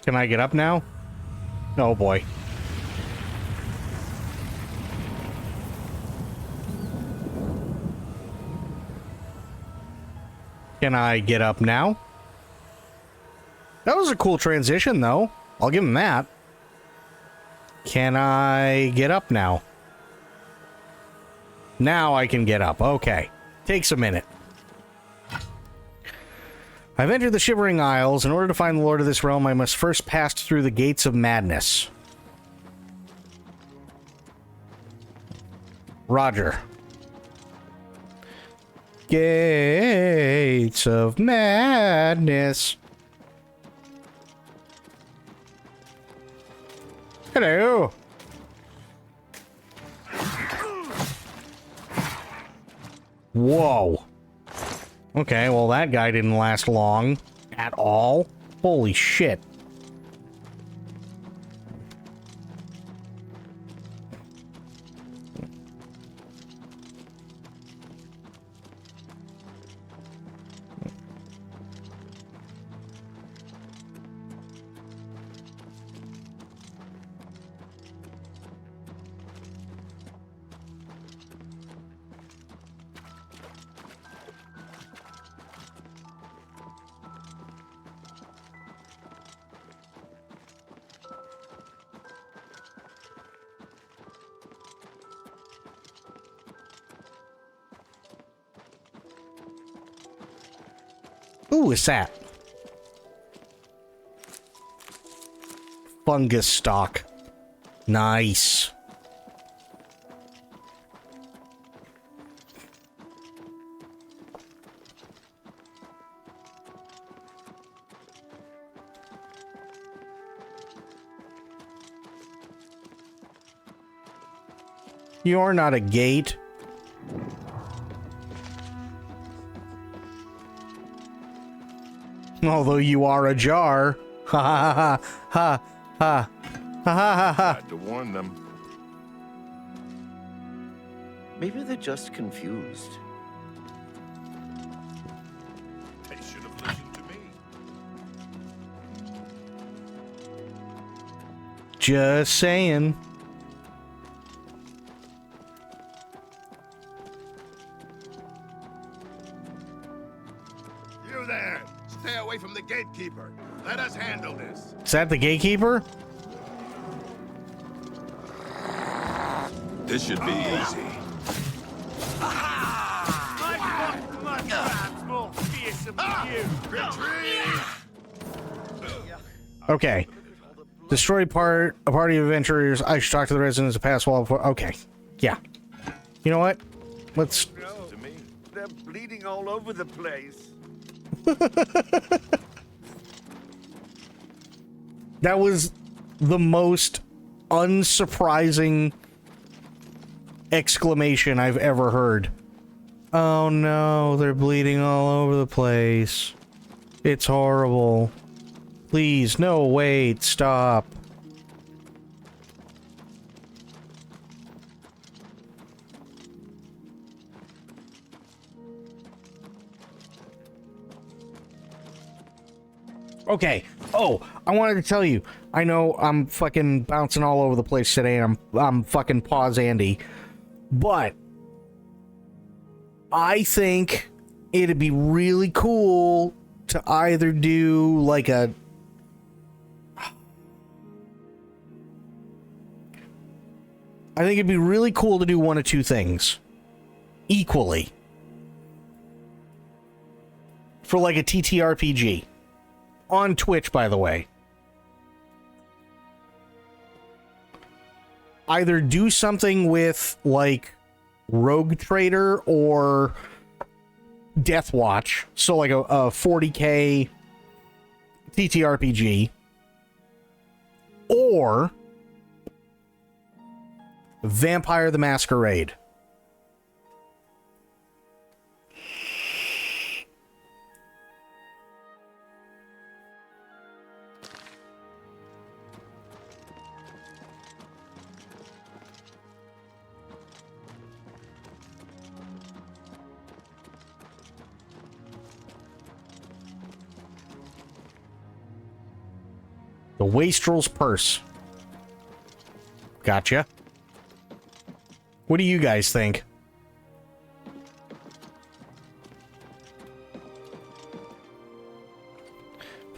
Can I get up now? Oh boy. Can I get up now? That was a cool transition, though. I'll give him that. Can I get up now? Now I can get up. Okay. Takes a minute. I've entered the Shivering Isles. In order to find the Lord of this realm, I must first pass through the Gates of Madness. Roger. Gates of Madness. Hello. Whoa. Okay, well that guy didn't last long at all. Holy shit. Ooh, what's that? Fungus stock. Nice. You're not a gate. Although you are a jar. Ha ha ha ha ha ha ha ha. Had to warn them. Maybe they're just confused. They should have listened to me. Just saying. You there! Stay away from the gatekeeper. Let us handle this. Is that the gatekeeper? This should be easy. Okay. Destroy a party of adventurers. I should talk to the residents of Pass Wall before. Okay. Yeah. You know what? Let's. They're bleeding all over the place. That was the most unsurprising exclamation I've ever heard. Oh no, they're bleeding all over the place. It's horrible. Please, no, wait, stop. Okay. Oh, I wanted to tell you. I know I'm fucking bouncing all over the place today, and I'm fucking pause Andy. But I think it'd be really cool to either do like a I think it'd be really cool to do one of two things equally for like a TTRPG. On Twitch, by the way. Either do something with, like, Rogue Trader or Death Watch. So, like, a 40k TTRPG. Or Vampire the Masquerade. The Wastrel's Purse. Gotcha. What do you guys think?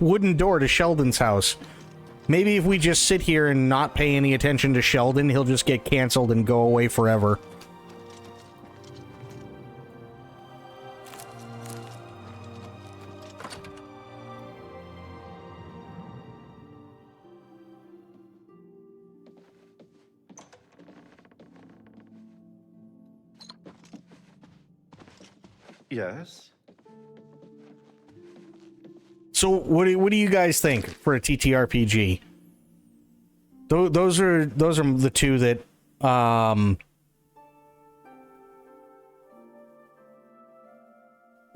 wooden door to Sheldon's house. Maybe if we just sit here and not pay any attention to Sheldon, he'll just get canceled and go away forever. Yes? So what do you guys think for a TTRPG? Those are the two that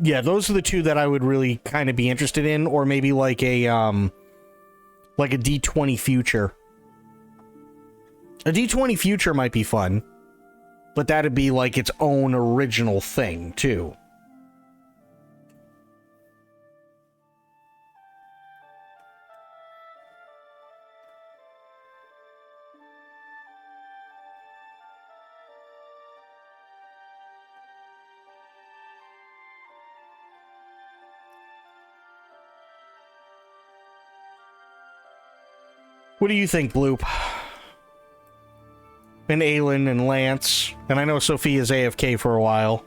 yeah, those are the two that I would really kind of be interested in, or maybe like a D20 Future. A D20 Future might be fun, but that'd be like its own original thing too. What do you think, Bloop? And Aelin and Lance, and I know Sophia's AFK for a while.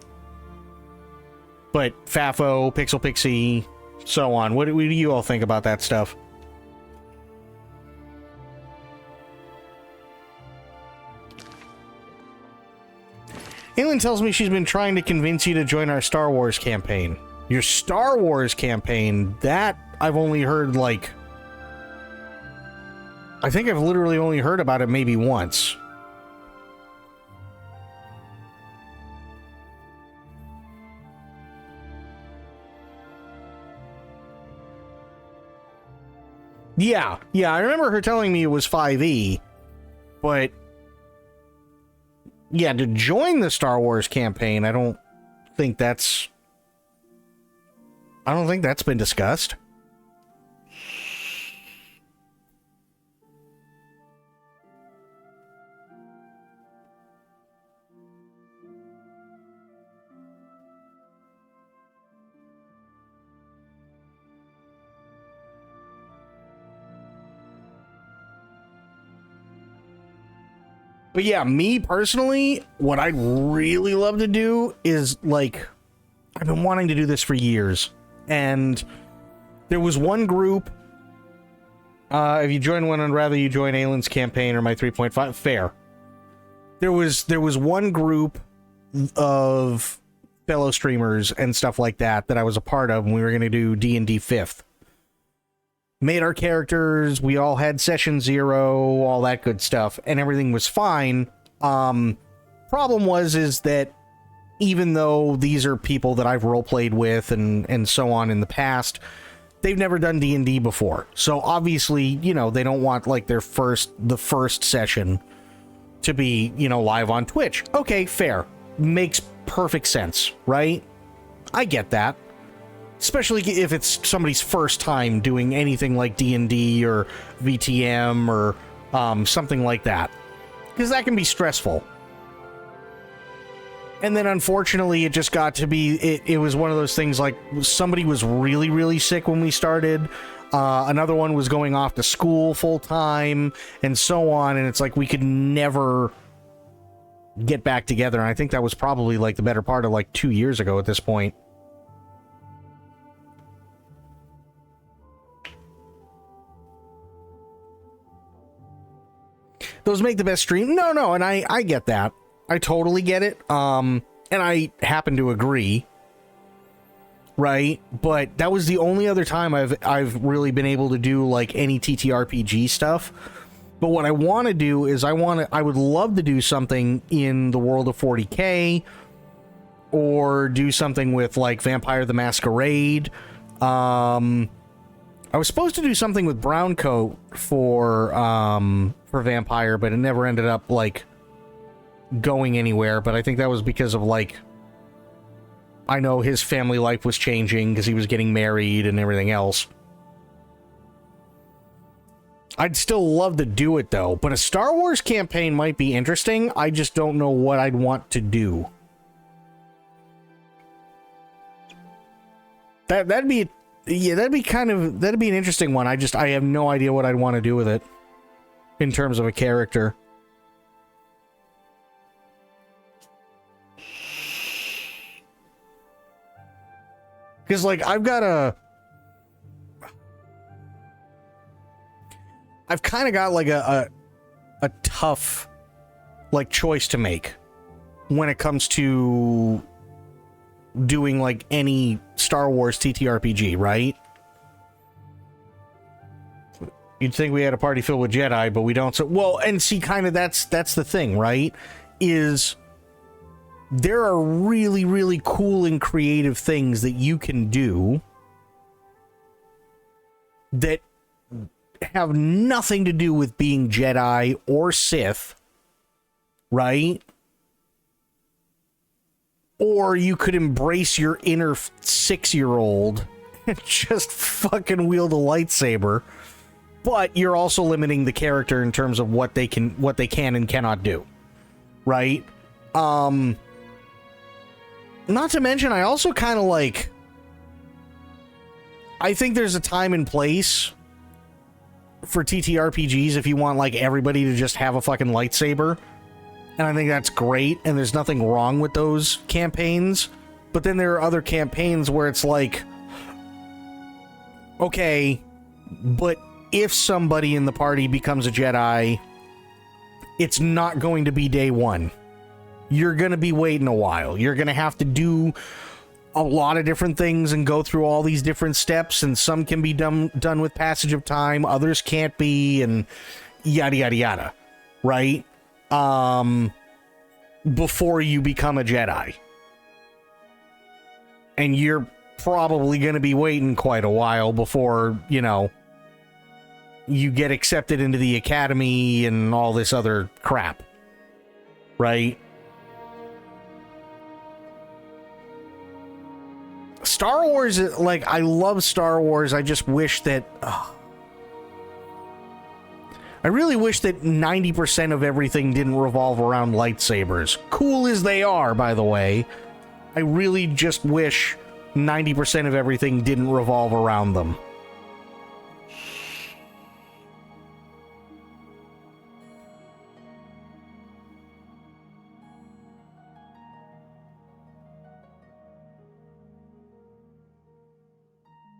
But Fafo, Pixel Pixie, so on. What do you all think about that stuff? Aelin tells me she's been trying to convince you to join our Star Wars campaign. Your Star Wars campaign? That I've only heard, like... I think I've literally only heard about it maybe once. Yeah, I remember her telling me it was 5e, but yeah, to join the Star Wars campaign, I don't think that's been discussed. But yeah, me personally, what I'd really love to do is, like, I've been wanting to do this for years. And there was one group, if you join one, I'd rather you join Aylin's campaign or my 3.5, fair. There was one group of fellow streamers and stuff like that that I was a part of, and we were going to do D&D 5th. Made our characters, we all had session 0, all that good stuff, and everything was fine. Problem is that even though these are people that I've roleplayed with and so on in the past, they've never done D&D before. So obviously, you know, they don't want like the first session to be, you know, live on Twitch. Okay, fair. Makes perfect sense, right? I get that. Especially if it's somebody's first time doing anything like D&D or VTM or something like that. Because that can be stressful. And then unfortunately it just got to be, it was one of those things like somebody was really, really sick when we started. Another one was going off to school full time and so on. And it's like we could never get back together. And I think that was probably like the better part of like 2 years ago at this point. Those make the best stream. No, and I get that. I totally get it. And I happen to agree. Right? But that was the only other time I've really been able to do like any TTRPG stuff. But what I want to do is I would love to do something in the world of 40K or do something with like Vampire the Masquerade. I was supposed to do something with Browncoat for Vampire, but it never ended up, like, going anywhere. But I think that was because of, like, I know his family life was changing because he was getting married and everything else. I'd still love to do it, though. But a Star Wars campaign might be interesting. I just don't know what I'd want to do. That'd be Yeah, that'd be an interesting one. I have no idea what I'd want to do with it in terms of a character. Because, like, I've kind of got, like, a tough, like, choice to make when it comes to doing, like, any Star Wars TTRPG, right? You'd think we had a party filled with Jedi, but we don't. So, well, and see, kind of that's the thing, right? Is there are really, really cool and creative things that you can do that have nothing to do with being Jedi or Sith, right? Or you could embrace your inner 6-year-old and just fucking wield a lightsaber, but you're also limiting the character in terms of what they can and cannot do, right? Not to mention, I also kind of like... I think there's a time and place for TTRPGs if you want, like, everybody to just have a fucking lightsaber. And I think that's great, and there's nothing wrong with those campaigns. But then there are other campaigns where it's like... Okay, but if somebody in the party becomes a Jedi, it's not going to be day one. You're going to be waiting a while. You're going to have to do a lot of different things and go through all these different steps, and some can be done with passage of time, others can't be, and yada, yada, yada, right? Before you become a Jedi. And you're probably going to be waiting quite a while before, you know, you get accepted into the academy and all this other crap, right? Star Wars, like, I love Star Wars. I just wish that... I really wish that 90% of everything didn't revolve around lightsabers. Cool as they are, by the way. I really just wish 90% of everything didn't revolve around them.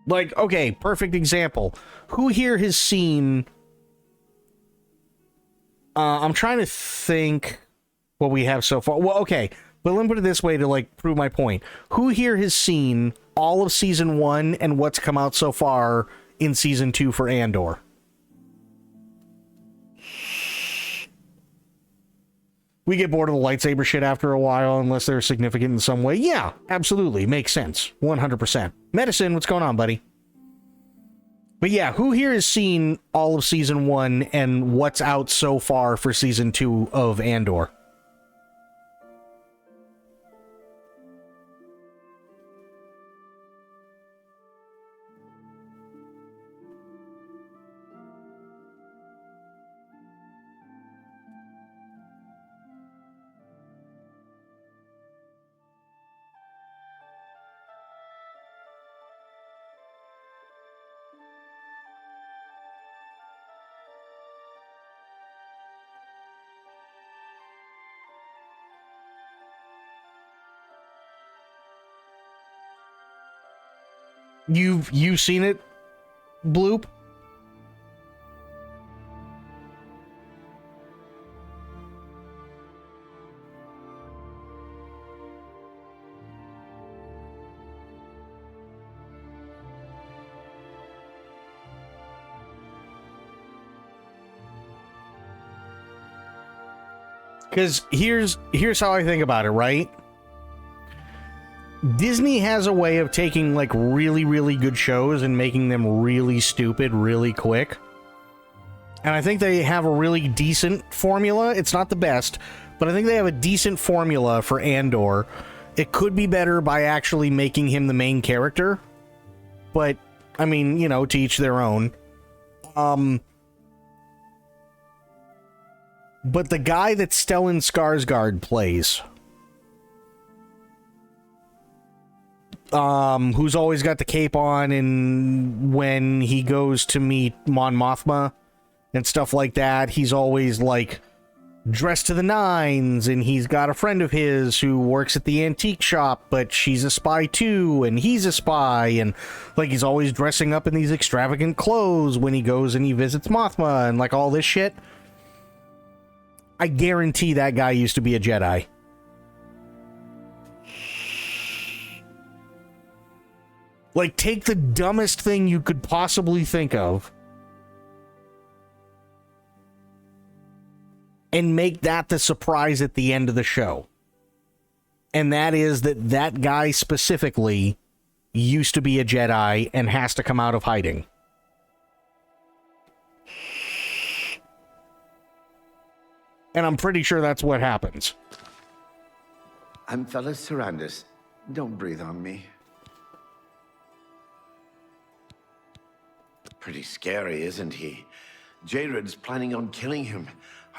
Like, okay, perfect example. Who here has seen... I'm trying to think what we have so far. Well, okay, but let me put it this way to, like, prove my point. Who here has seen all of Season 1 and what's come out so far in Season 2 for Andor? We get bored of the lightsaber shit after a while unless they're significant in some way. Yeah, absolutely. Makes sense. 100%. Medicine, what's going on, buddy? But yeah, who here has seen all of Season 1 and what's out so far for Season 2 of Andor? You've seen it, Bloop? Because here's how I think about it, right? Disney has a way of taking, like, really, really good shows and making them really stupid really quick. And I think they have a really decent formula. It's not the best, but I think they have a decent formula for Andor. It could be better by actually making him the main character. But, I mean, you know, to each their own. But the guy that Stellan Skarsgård plays... who's always got the cape on, and when he goes to meet Mon Mothma and stuff like that, he's always like dressed to the nines, and he's got a friend of his who works at the antique shop, but she's a spy too, and he's a spy, and like he's always dressing up in these extravagant clothes when he goes and he visits Mothma and like all this shit. I guarantee that guy used to be a Jedi. Like, take the dumbest thing you could possibly think of and make that the surprise at the end of the show. And that is that that guy specifically used to be a Jedi and has to come out of hiding. And I'm pretty sure that's what happens. I'm Fellas Sarandis. Don't breathe on me. Pretty scary, isn't he? Jared's planning on killing him.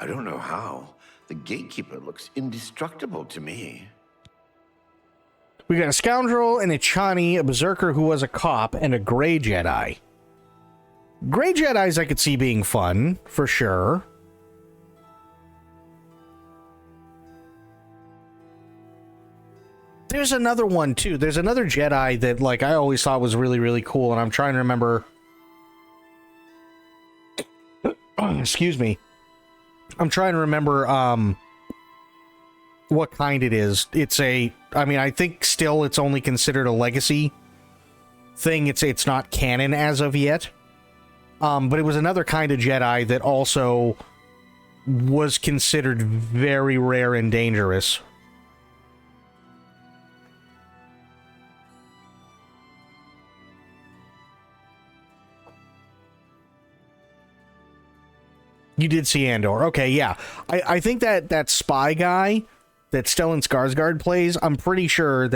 I don't know how. The gatekeeper looks indestructible to me. We got a scoundrel, and a Chani, a berserker who was a cop, and a gray Jedi. Gray Jedis I could see being fun, for sure. There's another one, too. There's another Jedi that, like, I always thought was really, really cool, and I'm trying to remember... Excuse me. I'm trying to remember, what kind it is. It's a... I mean, I think still it's only considered a legacy thing. It's not canon as of yet. But it was another kind of Jedi that also was considered very rare and dangerous. You did see Andor. Okay, yeah. I think that spy guy that Stellan Skarsgård plays, I'm pretty sure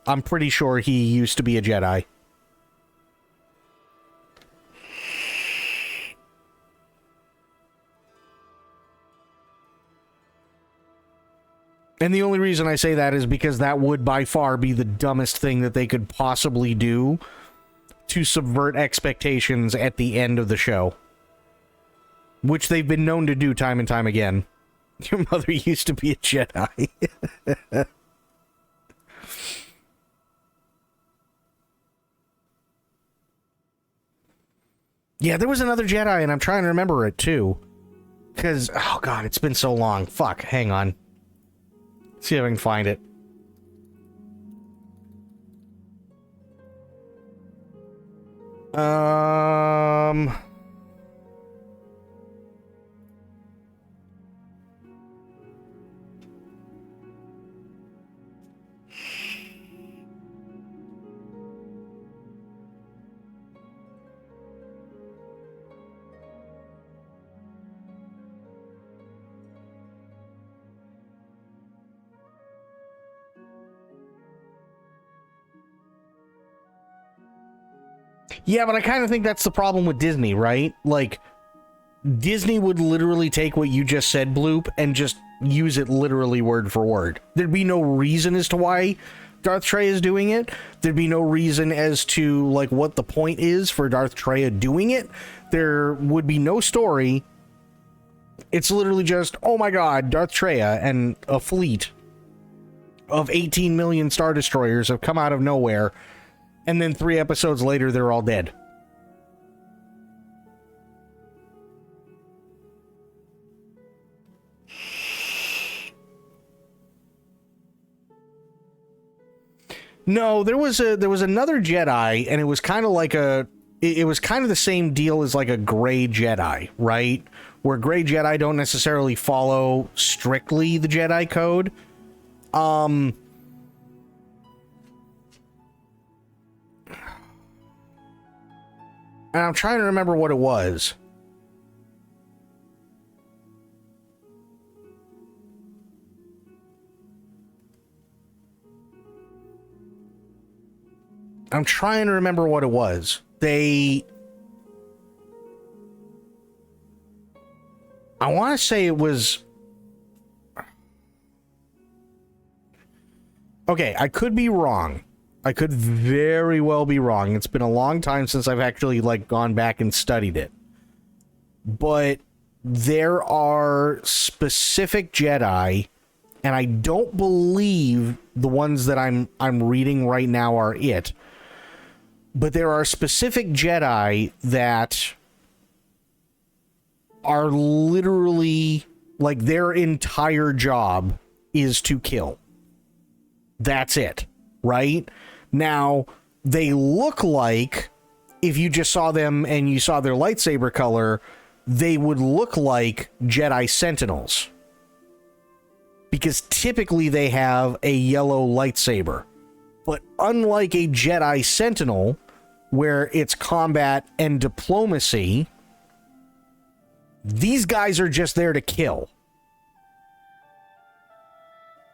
I'm pretty sure he used to be a Jedi. And the only reason I say that is because that would by far be the dumbest thing that they could possibly do to subvert expectations at the end of the show. Which they've been known to do time and time again. Your mother used to be a Jedi. Yeah, there was another Jedi, and I'm trying to remember it, too. Because, oh god, it's been so long. Fuck, hang on. See if I can find it. Yeah, but I kind of think that's the problem with Disney, right? Like, Disney would literally take what you just said, Bloop, and just use it literally word for word. There'd be no reason as to why Darth Trey is doing it. There'd be no reason as to, like, what the point is for Darth Treya doing it. There would be no story. It's literally just, oh my god, Darth Treya and a fleet of 18 million Star Destroyers have come out of nowhere. And then 3 episodes later, they're all dead. No, there was another Jedi, and it was kind of like it was kind of the same deal as like a gray Jedi, right? Where gray Jedi don't necessarily follow strictly the Jedi code. And I'm trying to remember what it was. I'm trying to remember what it was. I want to say it was... Okay, I could be wrong. I could very well be wrong. It's been a long time since I've actually, like, gone back and studied it. But there are specific Jedi, and I don't believe the ones that I'm reading right now are it. But there are specific Jedi that are literally, like, their entire job is to kill. That's it, right? Now, they look like, if you just saw them and you saw their lightsaber color, they would look like Jedi Sentinels. Because typically they have a yellow lightsaber. But unlike a Jedi Sentinel, where it's combat and diplomacy, these guys are just there to kill.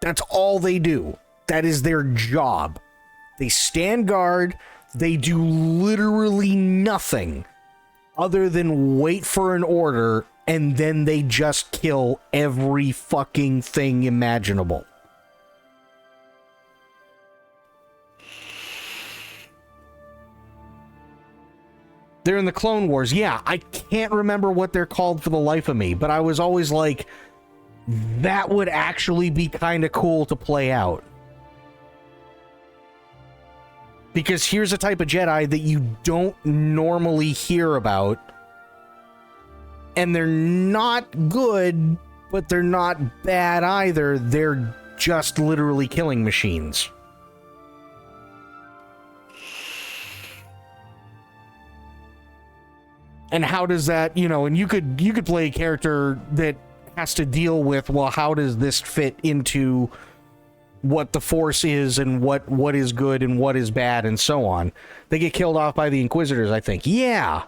That's all they do. That is their job. They stand guard. They do literally nothing other than wait for an order, and then they just kill every fucking thing imaginable. They're in the Clone Wars. Yeah, I can't remember what they're called for the life of me, but I was always like, that would actually be kind of cool to play out. Because here's a type of Jedi that you don't normally hear about. And they're not good, but they're not bad either. They're just literally killing machines. And how does that, you know, and you could play a character that has to deal with, well, how does this fit into what the Force is and what is good and what is bad and so on. They get killed off by the Inquisitors, I think. Yeah.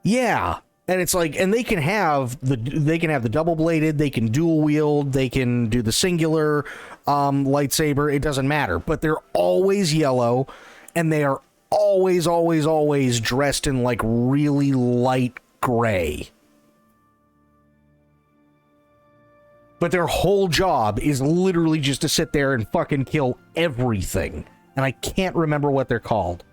And it's like, and they can have the double bladed, they can dual wield, they can do the singular lightsaber, it doesn't matter. But they're always yellow, and they are always dressed in like really light gray. But their whole job is literally just to sit there and fucking kill everything. And I can't remember what they're called.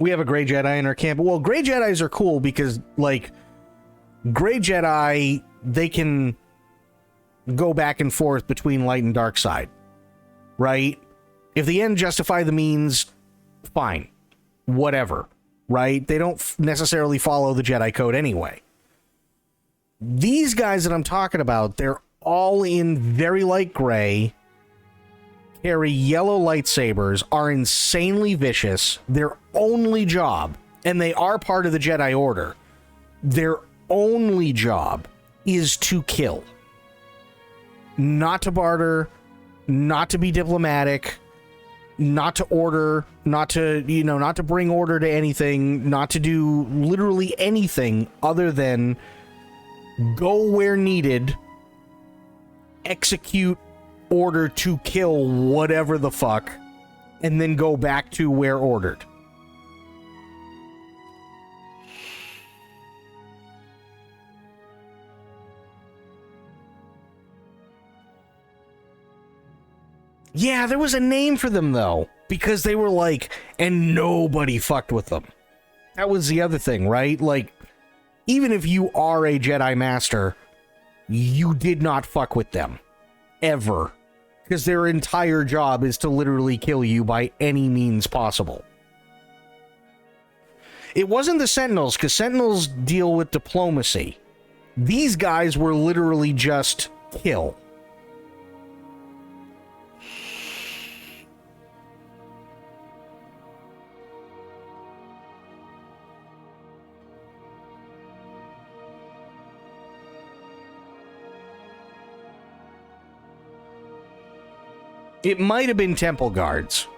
We have a Grey Jedi in our camp. Well, Grey Jedis are cool because, like, Grey Jedi, they can go back and forth between light and dark side. Right? If the end justify the means, fine. Whatever. Right? They don't necessarily follow the Jedi Code anyway. These guys that I'm talking about, they're all in very light gray, carry yellow lightsabers, are insanely vicious. Their only job, and they are part of the Jedi Order, their only job is to kill. Not to barter, not to be diplomatic, not to order, not to, you know, not to bring order to anything, not to do literally anything other than go where needed, execute order to kill whatever the fuck, and then go back to where ordered. Yeah, there was a name for them, though, because they were like, and nobody fucked with them. That was the other thing, right? Like, even if you are a Jedi Master, you did not fuck with them. Ever. Because their entire job is to literally kill you by any means possible. It wasn't the Sentinels, because Sentinels deal with diplomacy. These guys were literally just kill. It might have been Temple Guards.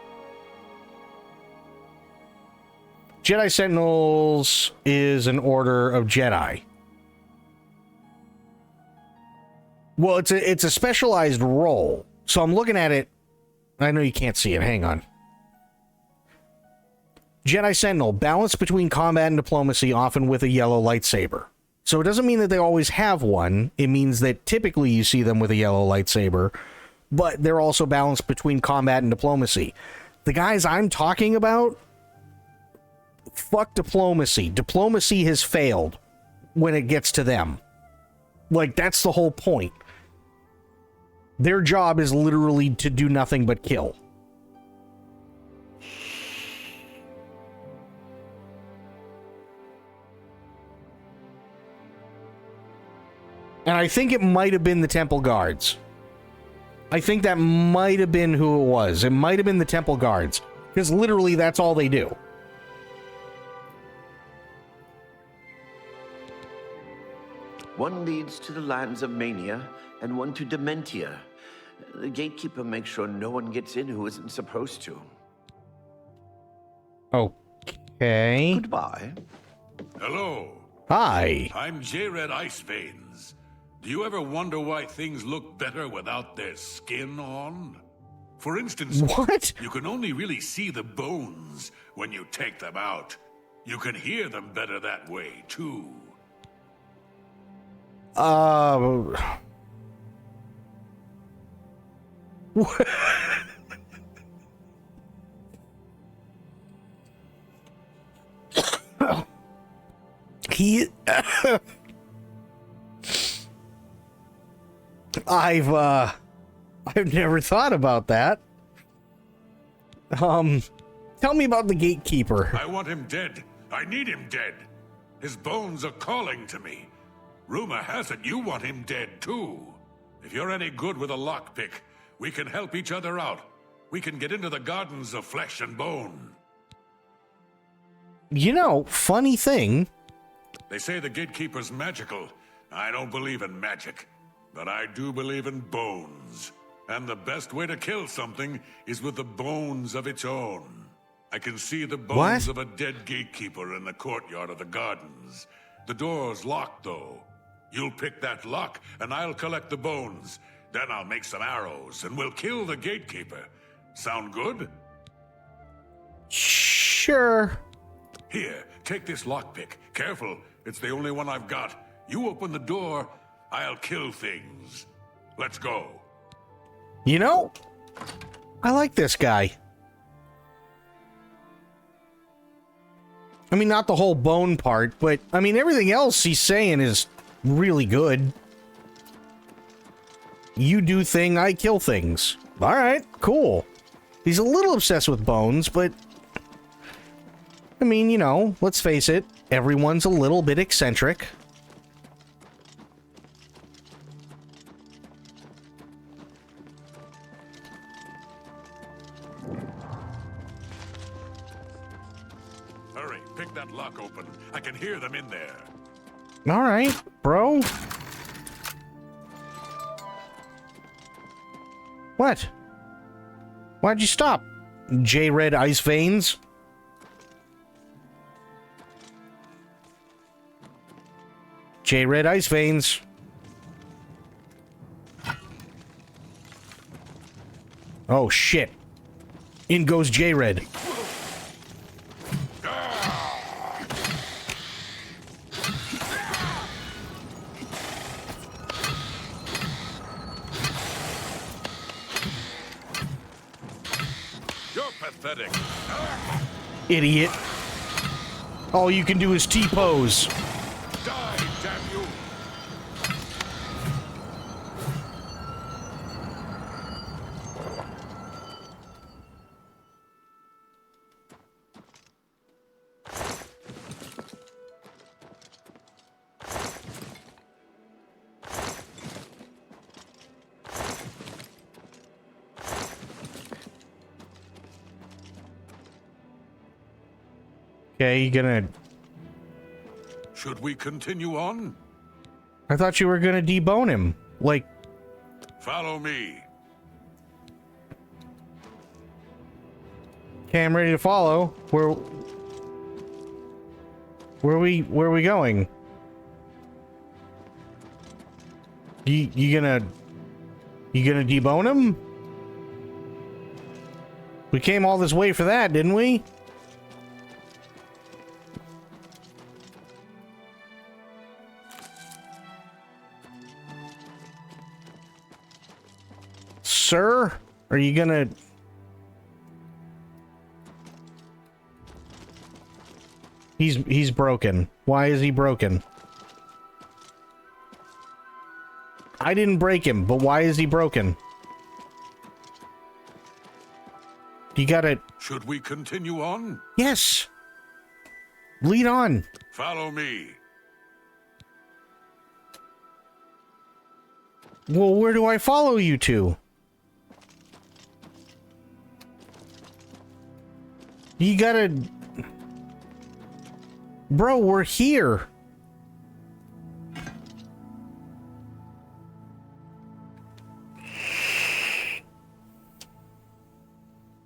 Jedi Sentinels is an order of Jedi. Well, it's a specialized role. So I'm looking at it. I know you can't see it. Hang on. Jedi Sentinel, balance between combat and diplomacy, often with a yellow lightsaber. So it doesn't mean that they always have one. It means that typically you see them with a yellow lightsaber. but they're also balanced between combat and diplomacy. The guys I'm talking about, fuck diplomacy. Diplomacy has failed when it gets to them. Like, that's the whole point. Their job is literally to do nothing but kill. And I think it might have been the Temple Guards. I think that might have been who it was. It might have been the Temple Guards. Because literally that's all they do. One leads to the lands of Mania, and one to Dementia. The gatekeeper makes sure no one gets in who isn't supposed to. Okay. Goodbye. Hello. Hi. I'm J-Red Iceveins. Do you ever wonder why things look better without their skin on? For instance, what? You can only really see the bones when you take them out. You can hear them better that way, too. I've never thought about that. Tell me about the gatekeeper. I want him dead. I need him dead. His bones are calling to me. Rumor has it you want him dead, too. If you're any good with a lockpick, we can help each other out. We can get into the gardens of flesh and bone. You know, funny thing. They say the gatekeeper's magical. I don't believe in magic, but I do believe in bones. And the best way to kill something is with the bones of its own. I can see the bones of a dead gatekeeper in the courtyard of the gardens. The door's locked, though. You'll pick that lock, and I'll collect the bones. Then I'll make some arrows, and we'll kill the gatekeeper. Sound good? Sure. Here, take this lockpick. Careful, it's the only one I've got. You open the door, I'll kill things. Let's go. You know, I like this guy. I mean, not the whole bone part, but, I mean, everything else he's saying is really good. You do thing, I kill things. Alright, cool. He's a little obsessed with bones, but... I mean, you know, let's face it, everyone's a little bit eccentric. Hurry, pick that lock open. I can hear them in there. Alright, bro. What? Why'd you stop? J-Red Iceveins? J-Red Iceveins. Oh shit. In goes J-Red. Pathetic. Idiot. All you can do is T-pose. Die, damn you. Okay, you gonna... Should we continue on? I thought you were gonna debone him. Like... Follow me. Okay, I'm ready to follow. Where are we going? You gonna debone him? We came all this way for that, didn't we? Sir, are you gonna... He's broken. Why is he broken? I didn't break him, but why is he broken? You gotta... Should we continue on? Yes! Lead on! Follow me. Well, where do I follow you to? You gotta... Bro, we're here.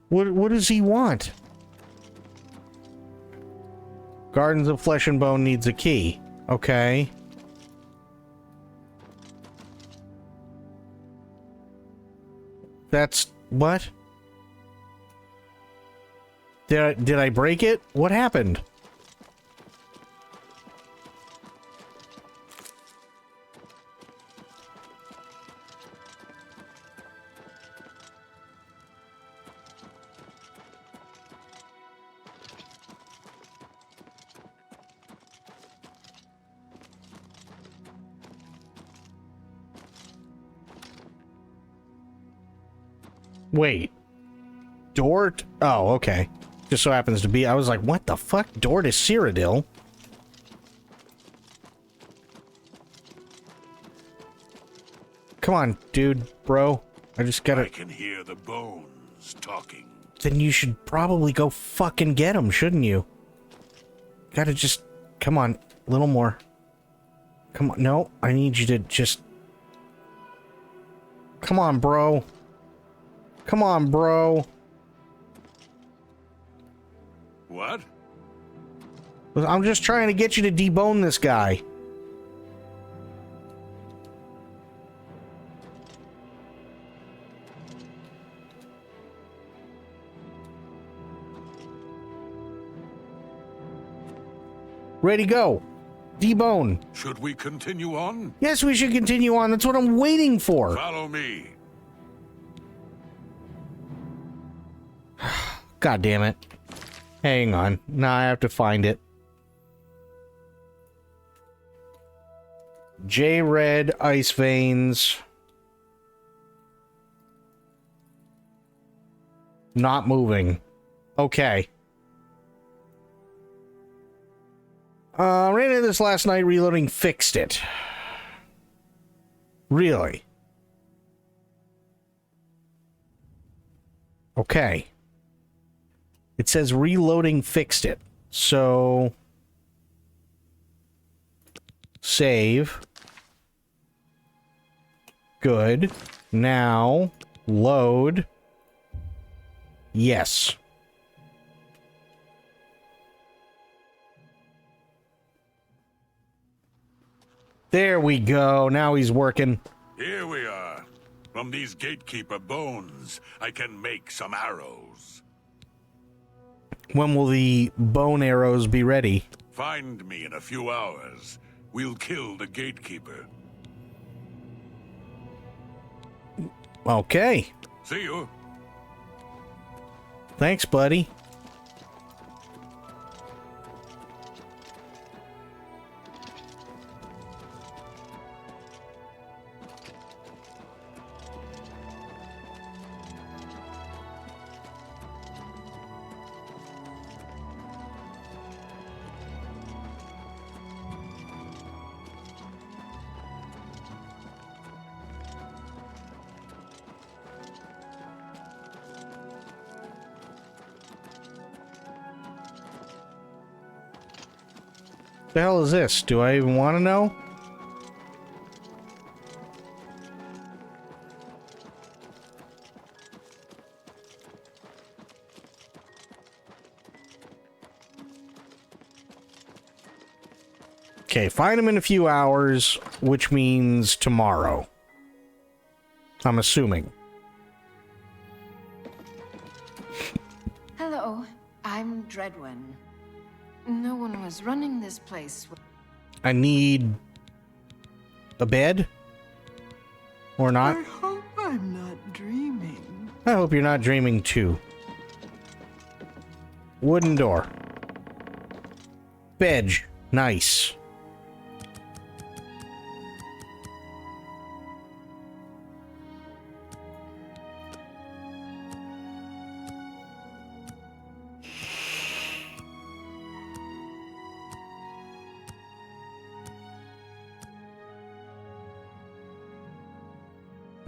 What does he want? Gardens of Flesh and Bone needs a key. Okay. That's... what? Did I break it? What happened? Wait. Dort? Oh, okay. Just so happens to be. I was like, what the fuck? Dort is Cyrodiil? Come on, dude, bro. I just gotta... I can hear the bones talking. Then you should probably go fucking get him, shouldn't you? Gotta just... Come on, a little more. Come on, no, I need you to just... Come on, bro. Come on, bro. What? I'm just trying to get you to debone this guy. Ready, go. Debone. Should we continue on? Yes, we should continue on. That's what I'm waiting for. Follow me. God damn it. Hang on. Now I have to find it. J-Red Ice Veins. Not moving. Okay. Ran into this last night, reloading, fixed it. Really? Okay. It says reloading fixed it. So... Save. Good. Now, load. Yes. There we go. Now he's working. Here we are. From these gatekeeper bones, I can make some arrows. When will the bone arrows be ready? Find me in a few hours. We'll kill the gatekeeper. Okay. See you. Thanks, buddy. The hell is this? Do I even want to know? Okay, find him in a few hours, which means tomorrow. I'm assuming. Hello, I'm Dreadwin. No one was running this place. I need a bed? Or not? I hope I I'm not dreaming. I hope you're not dreaming too. Wooden door. Bedge. Nice.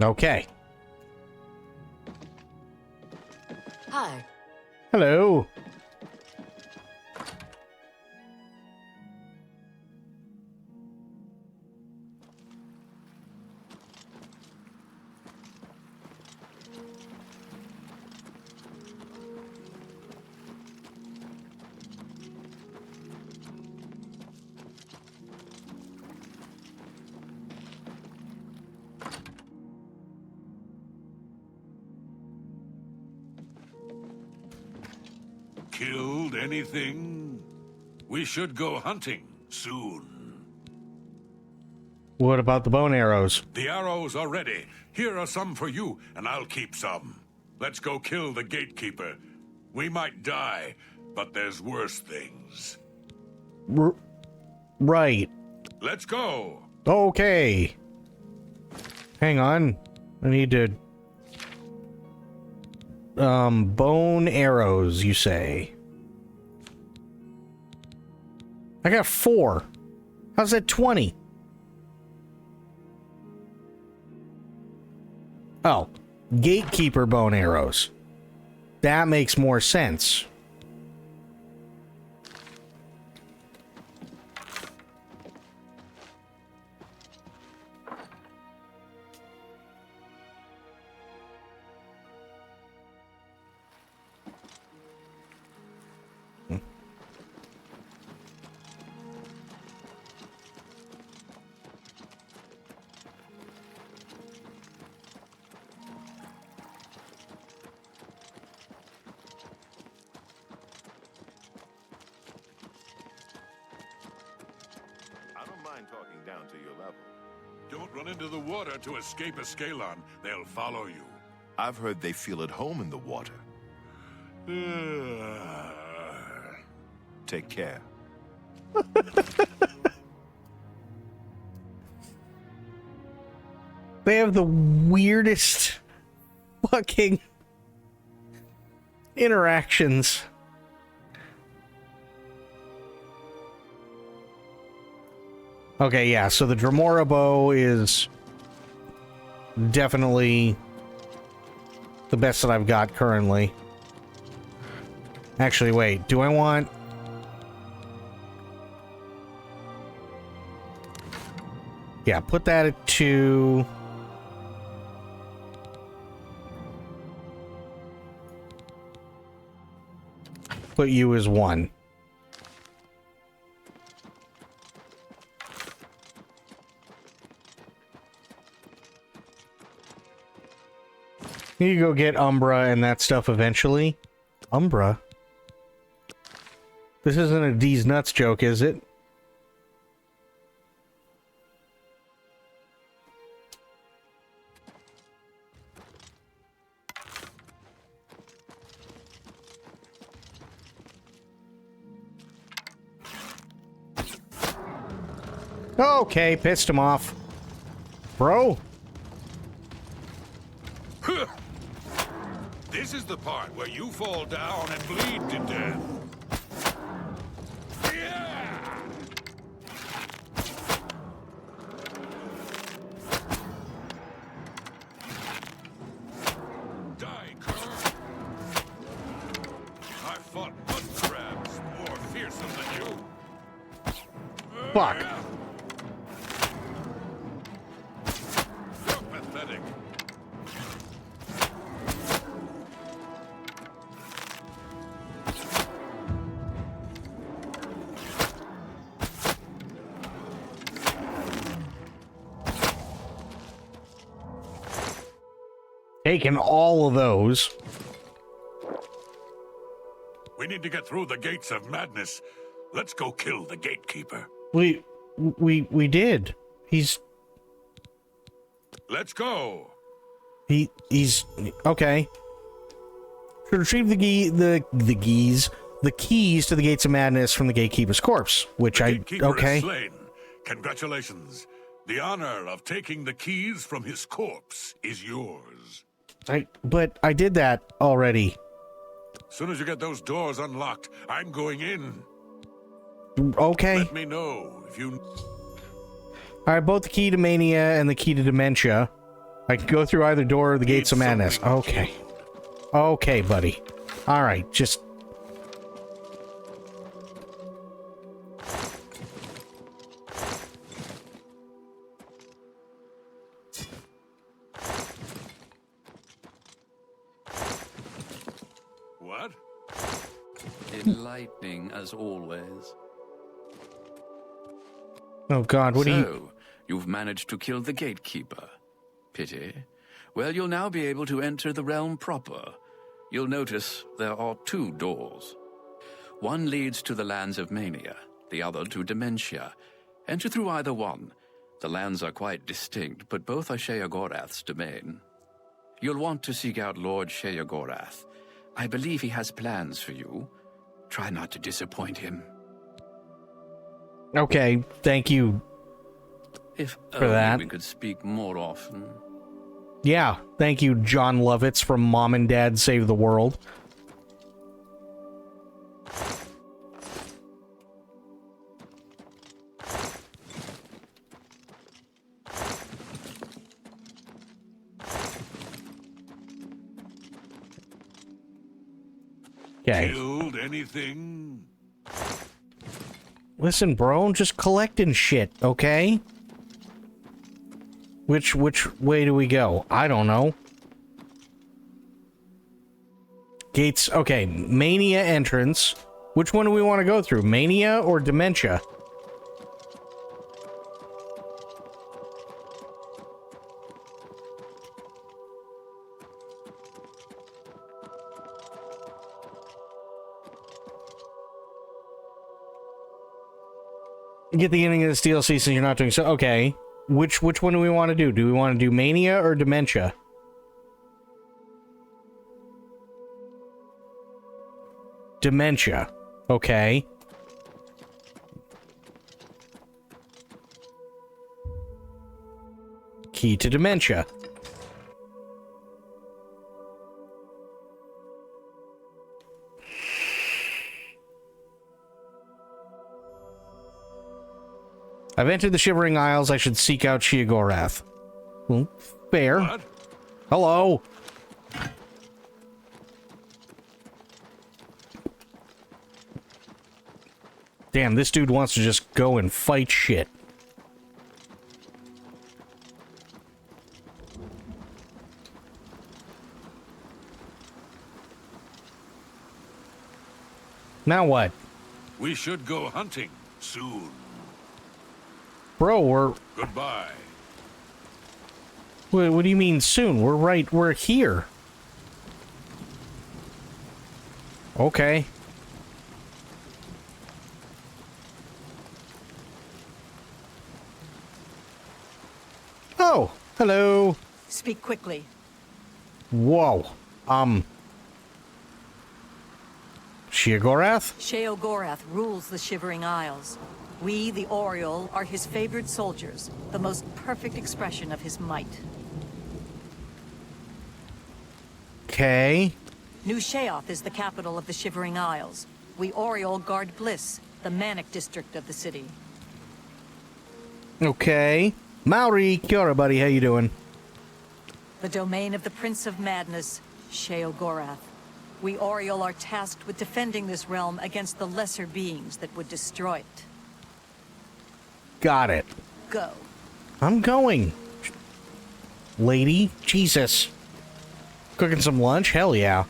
Okay. Hi. Hello. Killed anything? We should go hunting soon. What about the bone arrows? The arrows are ready. Here are some for you, and I'll keep some. Let's go kill the gatekeeper. We might die, but there's worse things. Right. Let's go. Okay. Hang on. I need to... bone arrows, you say? I got 4. How's that 20? Oh, gatekeeper bone arrows. That makes more sense. Talking down to your level. Don't run into the water to escape a Scalon. They'll follow you. I've heard they feel at home in the water. Take care. They have the weirdest fucking interactions. Okay, yeah, so the Dremora bow is definitely the best that I've got currently. Actually, wait, do I want... Yeah, put that at 2. Put you as 1. You go get Umbra and that stuff eventually. Umbra? This isn't a D's nuts joke, is it? Okay, pissed him off. Bro? This is the part where you fall down and bleed to death. Die, cur. I fought mud crabs more fearsome than you. Fuck. You're pathetic. Taking all of those. We need to get through the gates of madness. Let's go kill the gatekeeper. We did. He's... Let's go. He's okay. To retrieve the keys to the Gates of Madness from the Gatekeeper's corpse, which the Gatekeeper is okay. slain. Congratulations. The honor of taking the keys from his corpse is yours. But I did that already. As soon as you get those doors unlocked, I'm going in. Okay. Let me know if you... Alright, both the key to mania and the key to dementia. I can go through either door of the Gates of Madness. Okay. Okay, buddy. Alright, just... What? Enlightening as always. Oh god, what do you... So, you've managed to kill the Gatekeeper. Pity. Well, you'll now be able to enter the realm proper. You'll notice there are 2 doors. One leads to the lands of Mania, the other to Dementia. Enter through either one. The lands are quite distinct, but both are Sheogorath's domain. You'll want to seek out Lord Sheogorath. I believe he has plans for you. Try not to disappoint him. Okay, thank you If for only that. we could speak more often. Yeah, thank you, John Lovitz from Mom and Dad Save the World. Okay. Killed anything? Listen, bro, I'm just collecting shit, okay? Which way do we go? I don't know. Gates, okay, Mania entrance. Which one do we want to go through? Mania or Dementia? Get the ending of this DLC since you're not doing so. Okay. Which one do we want to do? Do we want to do Mania or Dementia? Dementia. Okay. Key to Dementia. I've entered the Shivering Isles. I should seek out Sheogorath. Well, fair. What? Hello. Damn, this dude wants to just go and fight shit. Now what? We should go hunting soon. Bro, we're... Goodbye. What do you mean soon? We're here. Okay. Oh, hello. Speak quickly. Whoa. Sheogorath? Sheogorath rules the Shivering Isles. We, the Oriole, are his favored soldiers, the most perfect expression of his might. Okay. New Sheoth is the capital of the Shivering Isles. We Oriole guard Bliss, the manic district of the city. Okay. Maori, kia ora, buddy. How you doing? The domain of the Prince of Madness, Sheogorath. We Oriole are tasked with defending this realm against the lesser beings that would destroy it. Got it. Go. I'm going. Lady, Jesus. Cooking some lunch? Hell yeah.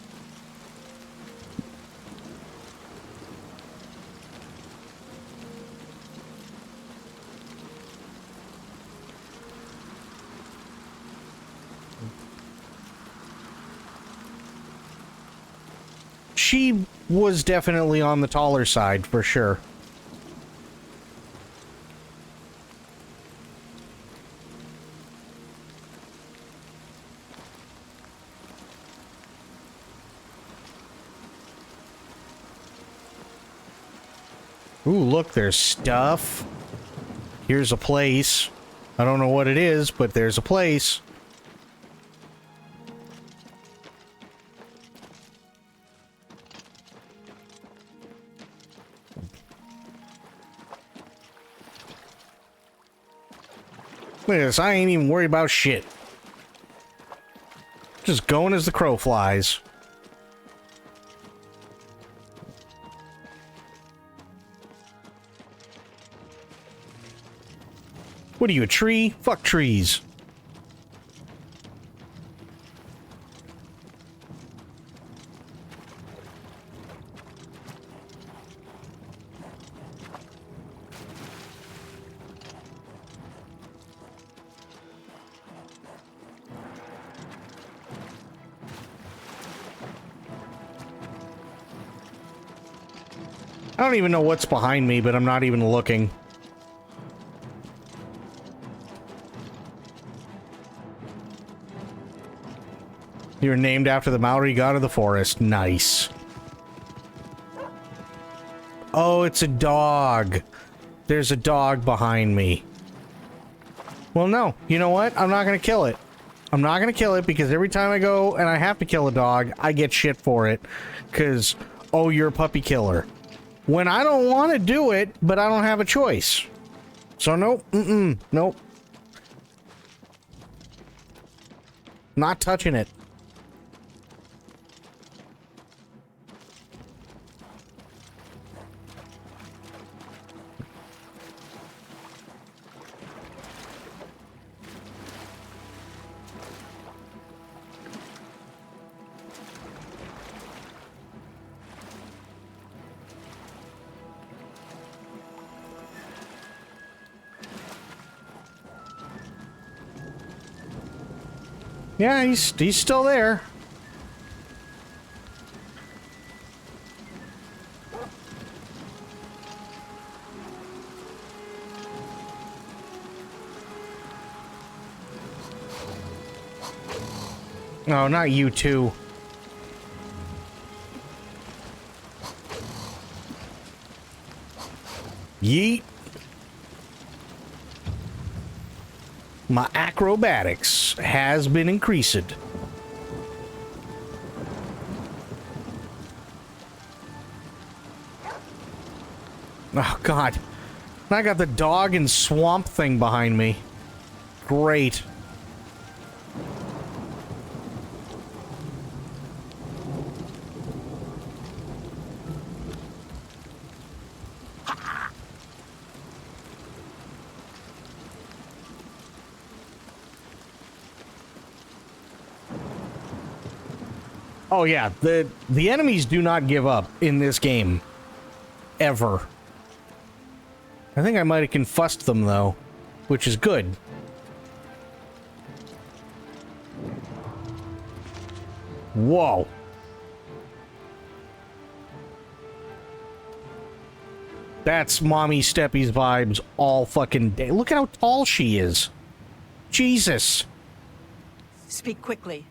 She was definitely on the taller side, for sure. Ooh, look, there's stuff. Here's a place. I don't know what it is, but there's a place. Look at this, I ain't even worried about shit. Just going as the crow flies. What are you, a tree? Fuck trees. I don't even know what's behind me, but I'm not even looking. You're named after the Maori god of the forest. Nice. Oh, it's a dog. There's a dog behind me. Well, no. You know what? I'm not gonna kill it. I'm not gonna kill it because every time I go and I have to kill a dog, I get shit for it. Because, oh, you're a puppy killer. When I don't want to do it, but I don't have a choice. So, nope. Nope. Not touching it. Yeah, he's still there. No, not you two. Yeet. My acrobatics has been increased. Oh, God. I got the dog and swamp thing behind me. Great. Oh yeah, the enemies do not give up in this game. Ever. I think I might have confussed them though, which is good. Whoa. That's Mommy Steppy's vibes all fucking day. Look at how tall she is. Jesus. Speak quickly.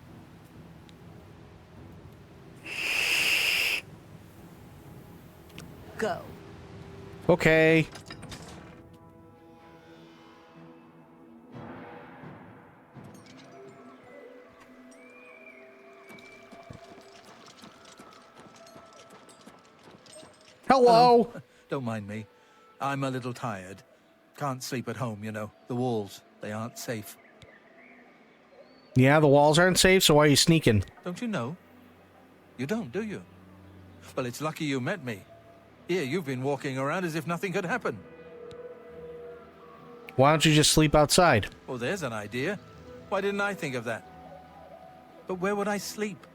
Go. Okay. Hello. Don't mind me. I'm a little tired. Can't sleep at home, you know. The walls, they aren't safe. Yeah, the walls aren't safe, so why are you sneaking? Don't you know? You don't, do you? Well, it's lucky you met me. Here, you've been walking around as if nothing could happen. Why don't you just sleep outside? Well, there's an idea. Why didn't I think of that? But where would I sleep?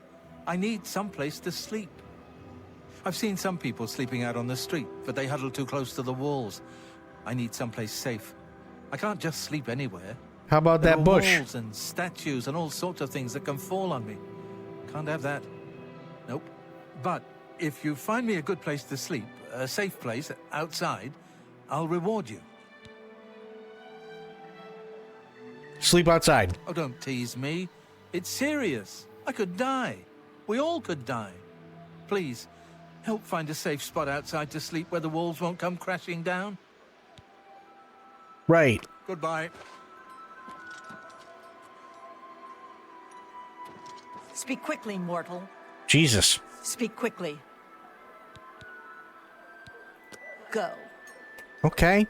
I need some place to sleep. I've seen some people sleeping out on the street, but they huddle too close to the walls. I need someplace safe. I can't just sleep anywhere. How about There that are bush? walls and statues and all sorts of things that can fall on me. Can't have that. Nope. But if you find me a good place to sleep, a safe place outside, I'll reward you. Sleep outside. Oh, don't tease me. It's serious. I could die. We all could die. Please, Help find a safe spot outside to sleep where the walls won't come crashing down. Right. Goodbye. Speak quickly, mortal. Jesus. Speak quickly. Go. Okay.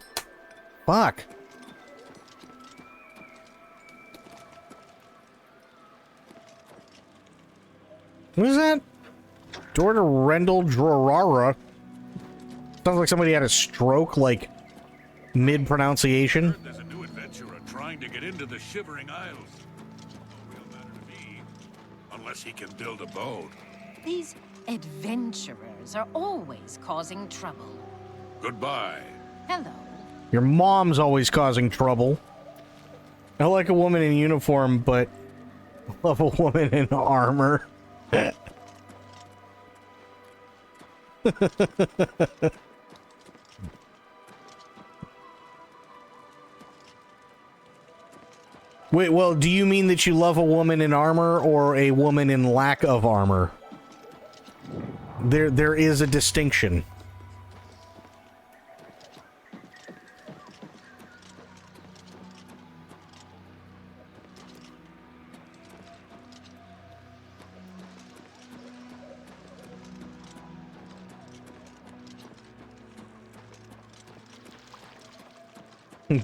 Fuck. What is that? Dorda Rendell Drorara. Sounds like somebody had a stroke, like, mid-pronunciation. There's a new adventurer trying to get into the Shivering Isles. No real matter to me, unless he can build a boat. These adventurers are always causing trouble. Goodbye. Hello. Your mom's always causing trouble. I like a woman in uniform, but I love a woman in armor. Wait, well, do you mean that you love a woman in armor or a woman in lack of armor? There is a distinction.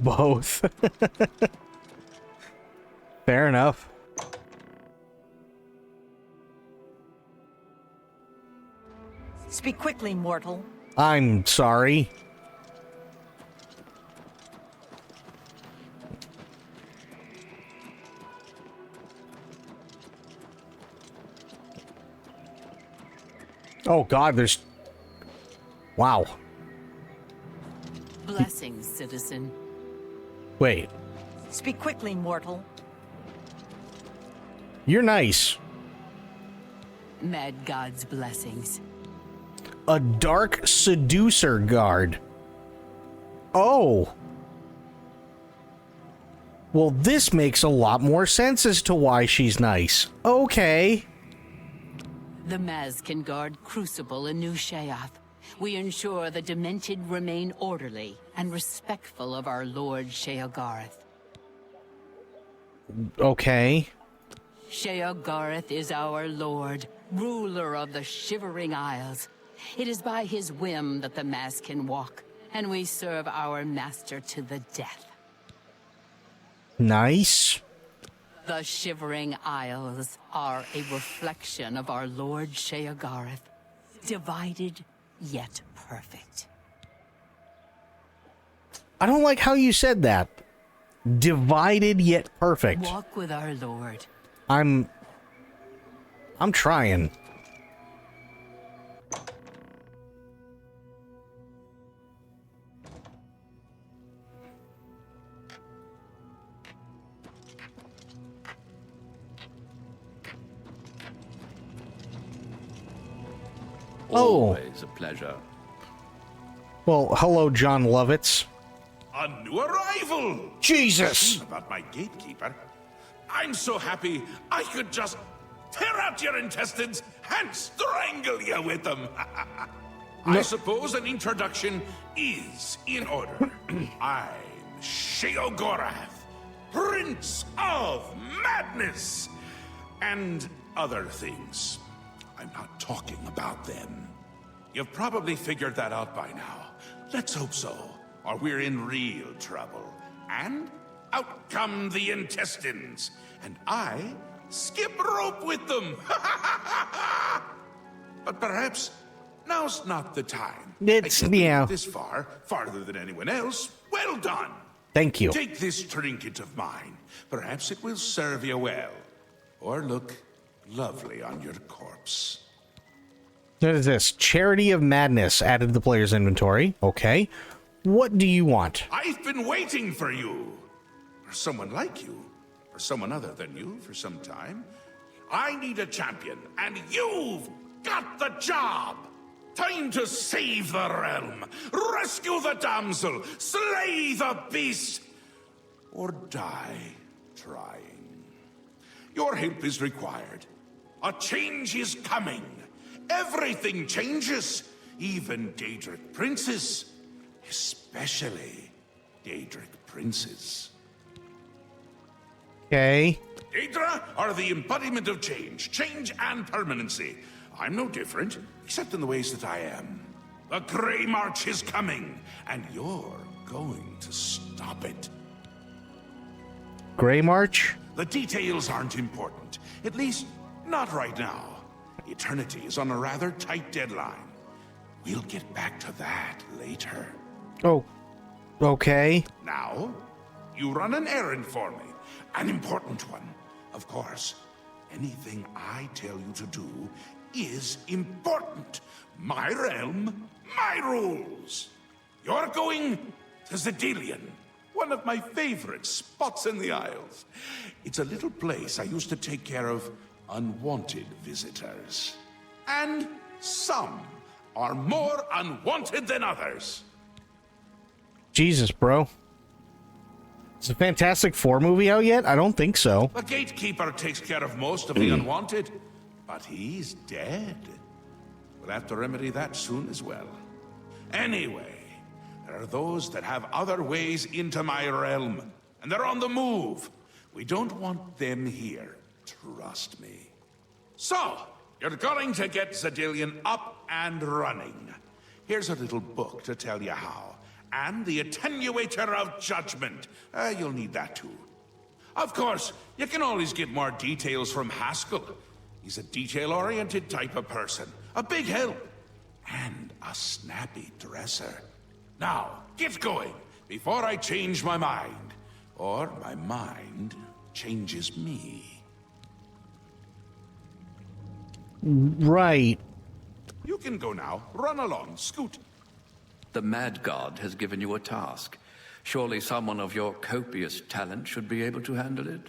Both. Fair enough. Speak quickly, mortal. I'm sorry. Oh God, there's... Wow. Blessings, citizen. Wait. Speak quickly, mortal. You're nice. Mad God's blessings. A dark seducer guard. Oh. Well, this makes a lot more sense as to why she's nice. Okay. The Maz can guard Crucible in New Sheath. We ensure the Demented remain orderly and respectful of our Lord Sheogarth. Okay. Sheogarth is our lord, ruler of the Shivering Isles. It is by his whim that the Maz can walk, and we serve our master to the death. Nice. The Shivering Isles are a reflection of our Lord Sheogarth, divided yet perfect. I don't like how you said that. Divided yet perfect. Walk with our Lord. I'm trying. Always a pleasure. Well, hello, John Lovitz. A new arrival! Jesus! About my gatekeeper. I'm so happy I could just tear out your intestines and strangle you with them. I suppose an introduction is in order. I'm Sheogorath, Prince of Madness, and other things. I'm not talking about them. You've probably figured that out by now. Let's hope so, or we're in real trouble. And out come the intestines, and I skip rope with them. But perhaps now's not the time. It's, I yeah. this far, farther than anyone else. Well done. Thank you. Take this trinket of mine. Perhaps it will serve you well, or look lovely on your corpse. What is this? Charity of Madness added to the player's inventory. Okay. What do you want? I've been waiting for you. Or someone like you. Or someone other than you for some time. I need a champion, and you've got the job. Time to save the realm, rescue the damsel, slay the beast, or die trying. Your help is required. A change is coming. everything changes. Even Daedric princes. Especially Daedric princes. Okay. Daedra are the embodiment of change and permanency. I'm no different, except in the ways that I am. The Grey March is coming, and you're going to stop it. Grey March? The details aren't important, at least not right now. Eternity is on a rather tight deadline. We'll get back to that later. Oh, okay. Now, you run an errand for me. An important one. Of course, anything I tell you to do is important. My realm, my rules. You're going to Zedilian, one of my favorite spots in the Isles. It's a little place I used to take care of unwanted visitors. And some are more unwanted than others. Jesus, bro. Is the Fantastic Four movie out yet? I don't think so. The gatekeeper takes care of most of the unwanted, but he's dead. We'll have to remedy that soon as well. Anyway, there are those that have other ways into my realm, and they're on the move. We don't want them here, trust me. So, you're going to get Zedilian up and running. Here's a little book to tell you how. And the Attenuator of Judgment. You'll need that too. Of course, you can always get more details from Haskell. He's a detail-oriented type of person. A big help. And a snappy dresser. Now, get going, before I change my mind. Or my mind changes me. Right. You can go now. Run along. Scoot. The Mad God has given you a task. Surely someone of your copious talent should be able to handle it.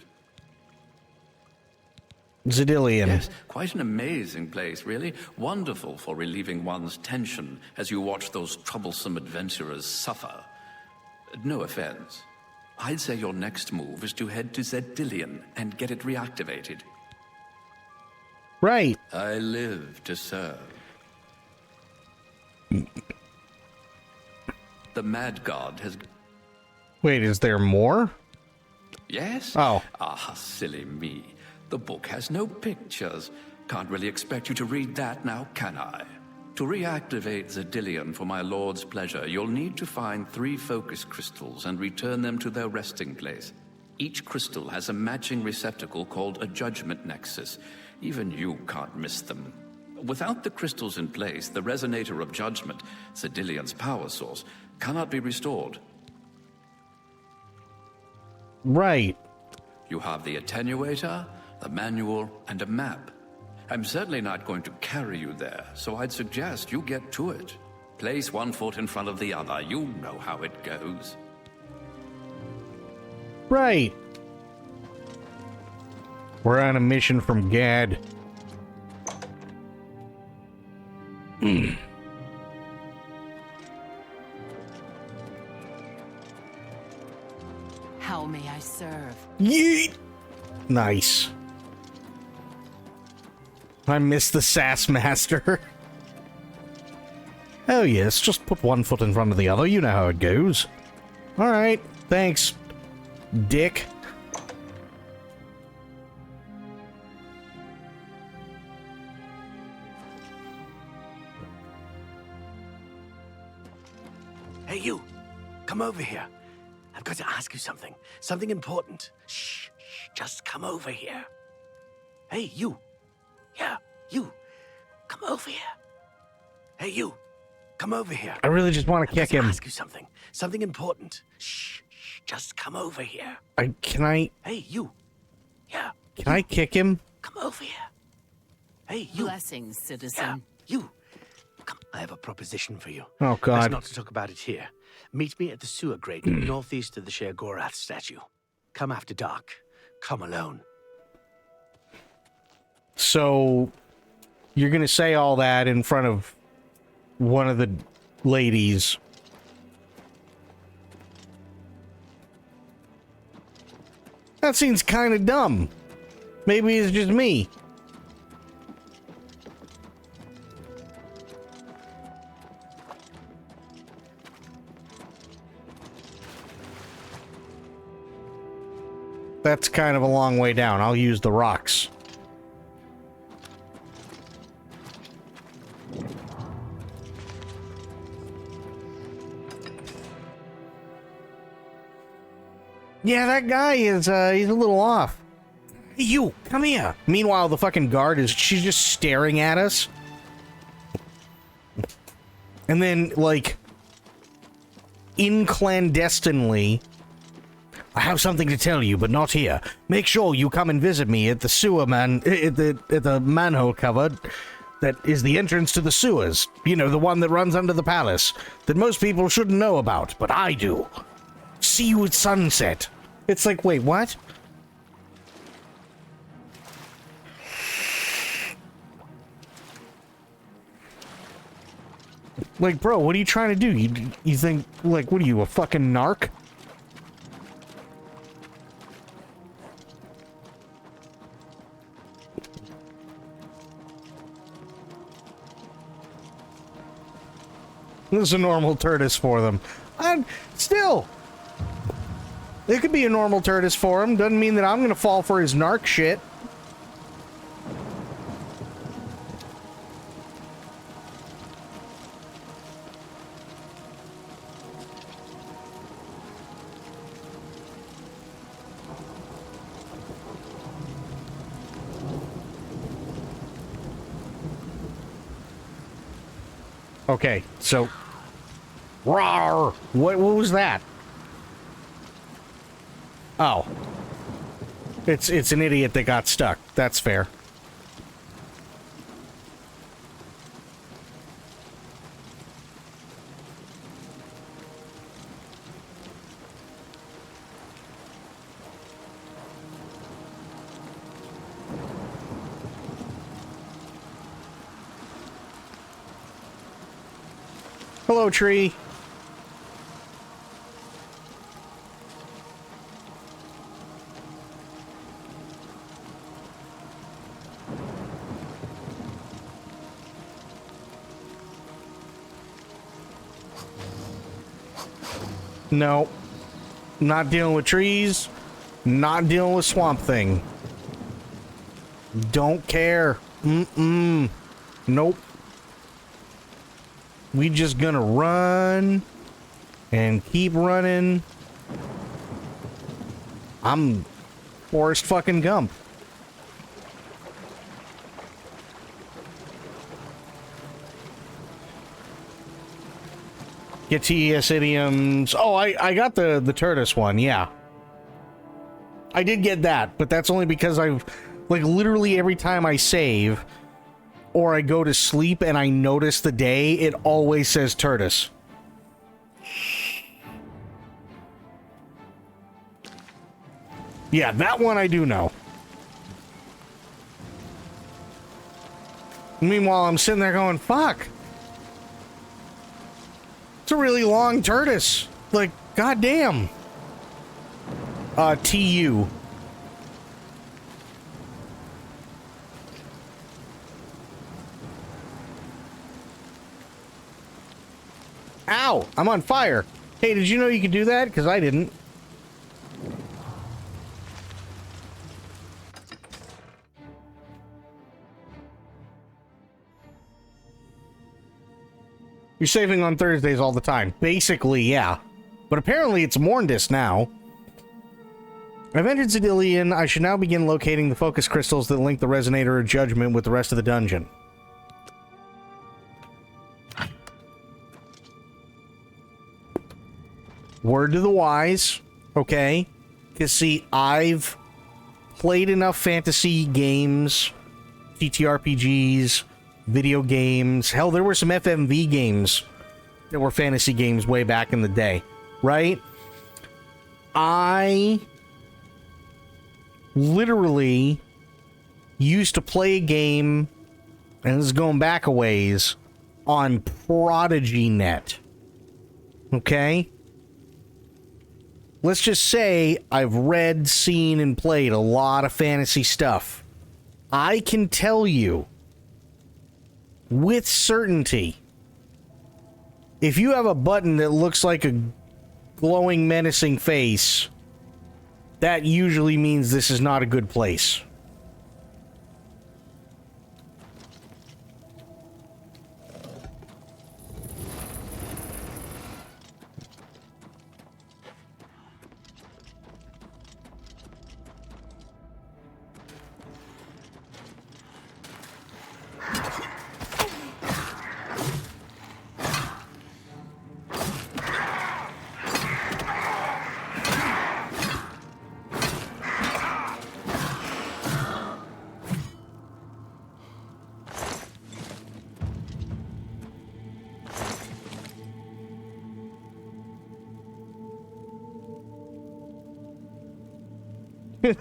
Zedilian. Yes, quite an amazing place, really. Wonderful for relieving one's tension as you watch those troublesome adventurers suffer. No offense. I'd say your next move is to head to Zedilian and get it reactivated. Right. I live to serve. The Mad God has... Wait, is there more? Yes? Oh. Ah, silly me. The book has no pictures. Can't really expect you to read that now, can I? To reactivate Zedilian for my lord's pleasure, you'll need to find 3 focus crystals and return them to their resting place. Each crystal has a matching receptacle called a judgment nexus. Even you can't miss them. Without the crystals in place, the resonator of judgment, Zedilian's power source, cannot be restored. Right. You have the attenuator, the manual, and a map. I'm certainly not going to carry you there, so I'd suggest you get to it. Place one foot in front of the other. You know how it goes. Right. We're on a mission from Gad. How may I serve? Yeet! Nice. I miss the Sass Master. Oh yes, just put one foot in front of the other. You know how it goes. Alright, thanks, Dick. Hey, you. Come over here. I've got to ask you something. Something important. Shh, shh. Just come over here. Hey, you. Yeah, you. Come over here. Hey, you. Come over here. I really just want to kick him. Ask you something. Something important. Shh, shh. Just come over here. Can I? Hey, you. Yeah. Can I kick him? Come over here. Hey, you. Blessings, citizen. Yeah, you. Come. I have a proposition for you. Oh, God. Best not to talk about it here. Meet me at the sewer grate northeast of the Sheogorath statue. Come after dark. Come alone. So, you're gonna say all that in front of one of the ladies. That seems kind of dumb. Maybe it's just me. That's kind of a long way down. I'll use the rocks. Yeah, that guy is, he's a little off. Hey, you, come here. Meanwhile, the fucking guard she's just staring at us. And then, like, inclandestinely, I have something to tell you, but not here. Make sure you come and visit me at the sewer at the manhole cover that is the entrance to the sewers. You know, the one that runs under the palace, that most people shouldn't know about, but I do. See you at sunset. It's like, wait, what? Like, bro, what are you trying to do? You think, like, what are you, a fucking narc? This is a normal tortoise for them. And still, it could be a normal tortoise for him. Doesn't mean that I'm gonna fall for his narc shit. Okay, so rawr, what was that? Oh. It's an idiot that got stuck. That's fair. Hello, tree. No. Not dealing with trees. Not dealing with Swamp Thing. Don't care. Nope. We just gonna run and keep running. I'm Forrest fucking Gump. Get TES idioms. Oh, I got the tortoise one, yeah. I did get that, but that's only because I've, like, literally every time I save or I go to sleep and I notice the day, it always says tortoise. Yeah, that one I do know. Meanwhile, I'm sitting there going, fuck. It's a really long tortoise. Like, goddamn. TU. Ow! I'm on fire. Hey, did you know you could do that? Because I didn't. You're saving on Thursdays all the time. Basically, yeah. But apparently it's Morndis now. I've entered Zadillion. I should now begin locating the focus crystals that link the Resonator of Judgment with the rest of the dungeon. Word to the wise. Okay. Because, see, I've played enough fantasy games, TTRPGs, video games. Hell, there were some FMV games that were fantasy games way back in the day, right? I literally used to play a game, and this is going back a ways, on Prodigy Net. Okay? Let's just say I've read, seen, and played a lot of fantasy stuff. I can tell you with certainty, if you have a button that looks like a glowing, menacing face, that usually means this is not a good place.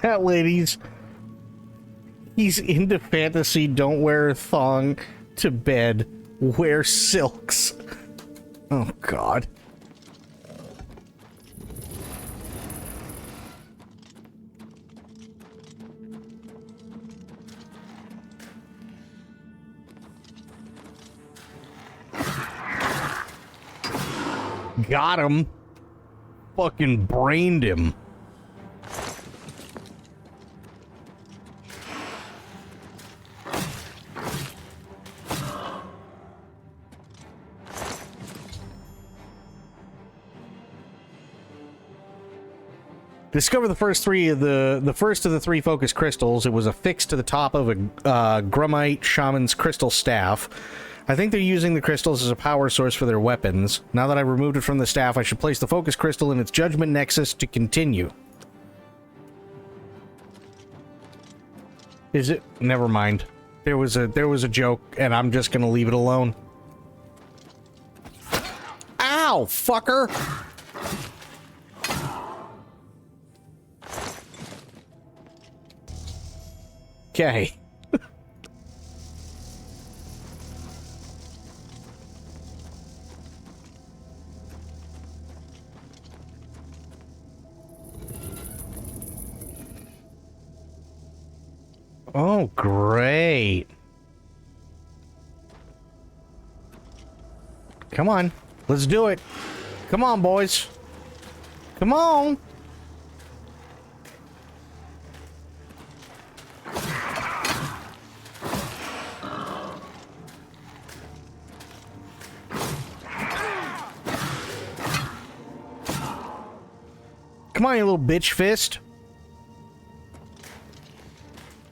That lady's... He's into fantasy, don't wear a thong to bed, wear silks. Oh, God. Got him. Fucking brained him. Discover the first of the three focus crystals. It was affixed to the top of a Grummite shaman's crystal staff. I think they're using the crystals as a power source for their weapons. Now that I've removed it from the staff, I should place the focus crystal in its judgment nexus to continue. Is it? Never mind. There was a joke, and I'm just gonna leave it alone. Ow, fucker! Okay. Oh, great. Come on. Let's do it. Come on, boys. Come on. Come on, you little bitch fist.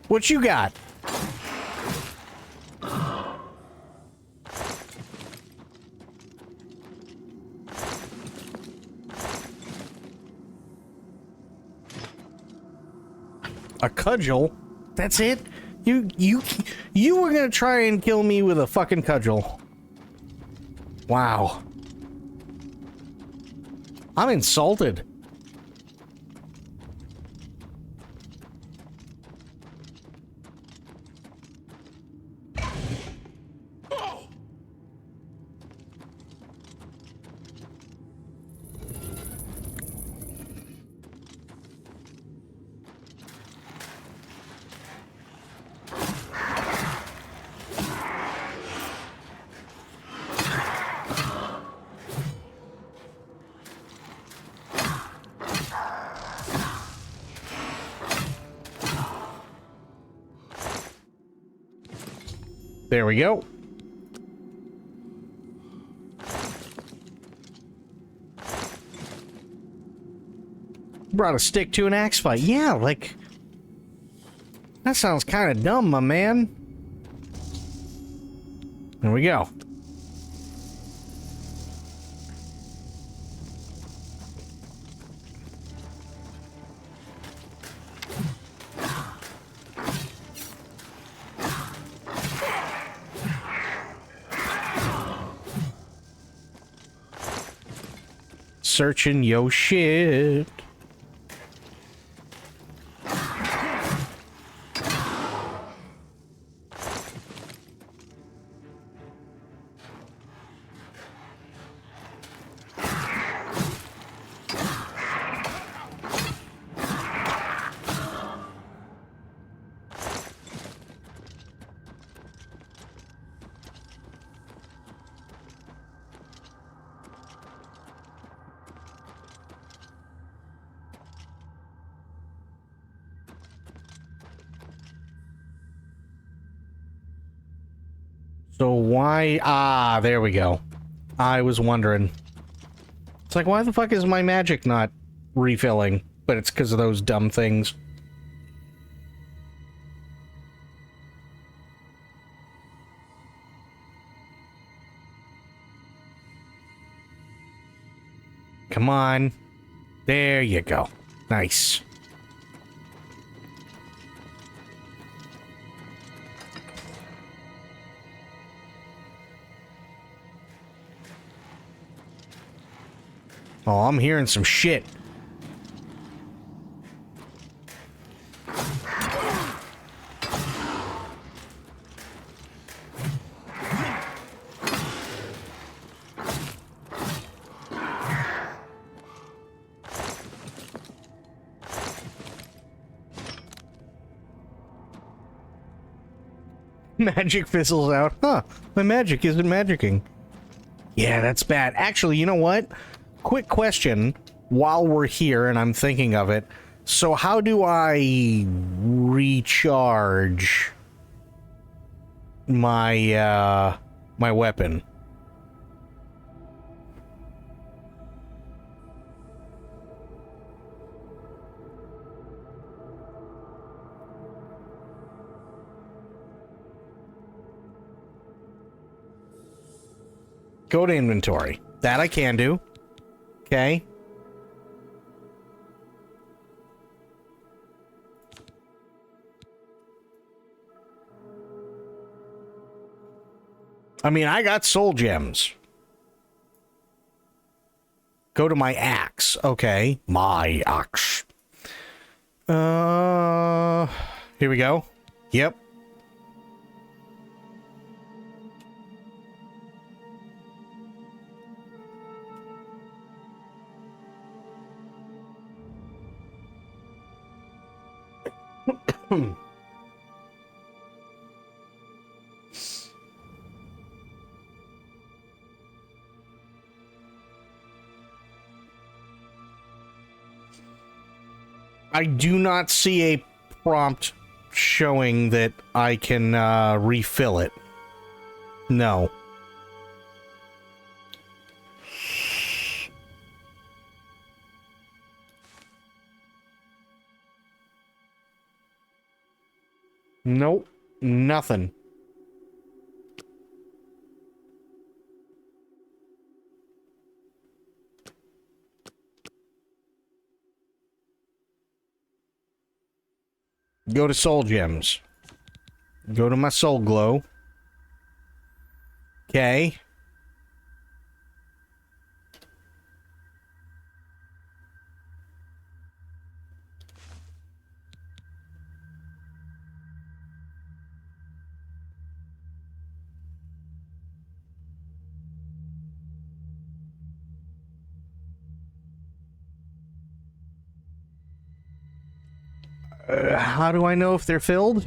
What you got? A cudgel? That's it? You were gonna try and kill me with a fucking cudgel. Wow. I'm insulted. There we go. Brought a stick to an axe fight. Yeah, like... That sounds kind of dumb, my man. There we go. Searching yo shit. So why... Ah, there we go. I was wondering. It's like, why the fuck is my magic not refilling? But it's because of those dumb things. Come on. There you go. Nice. Oh, I'm hearing some shit. Magic fizzles out. Huh. My magic isn't magicking. Yeah, that's bad. Actually, you know what? Quick question while we're here and I'm thinking of it. So how do I recharge my my weapon? Go to inventory. That I can do. Okay. I mean, I got soul gems. Go to my axe. Okay. My axe. Here we go. Yep. I do not see a prompt showing that I can refill it. No. Nope. Nothing. Go to soul gems. Go to my soul glow. Okay. How do I know if they're filled?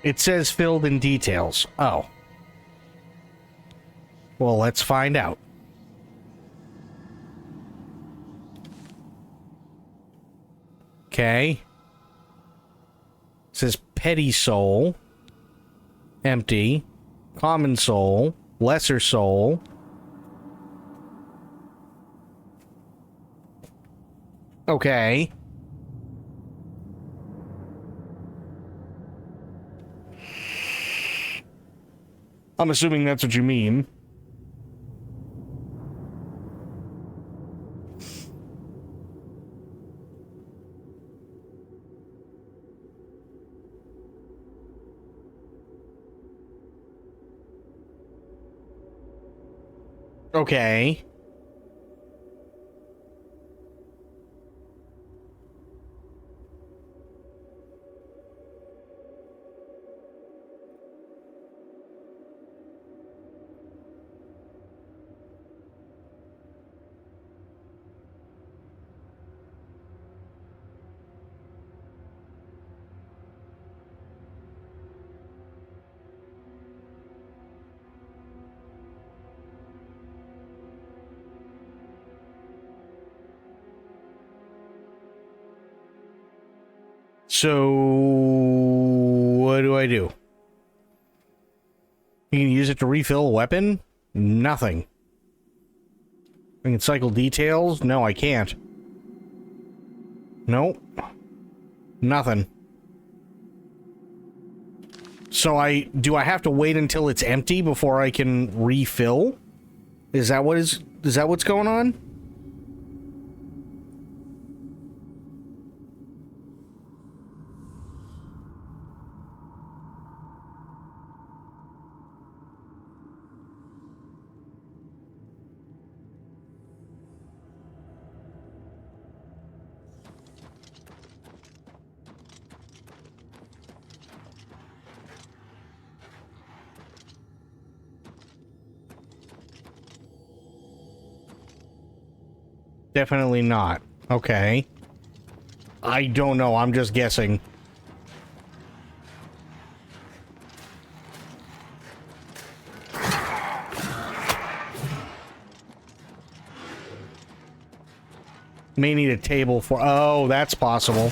It says filled in details. Oh. Well, let's find out. Okay. It says petty soul. Empty. Common soul. Lesser soul. Okay. I'm assuming that's what you mean. Okay. So, what do I do? You can use it to refill a weapon? Nothing. I can cycle details? No, I can't. Nope. Nothing. So do I have to wait until it's empty before I can refill? Is that what's going on? Definitely not. Okay. I don't know. I'm just guessing. May need a table for... Oh, that's possible.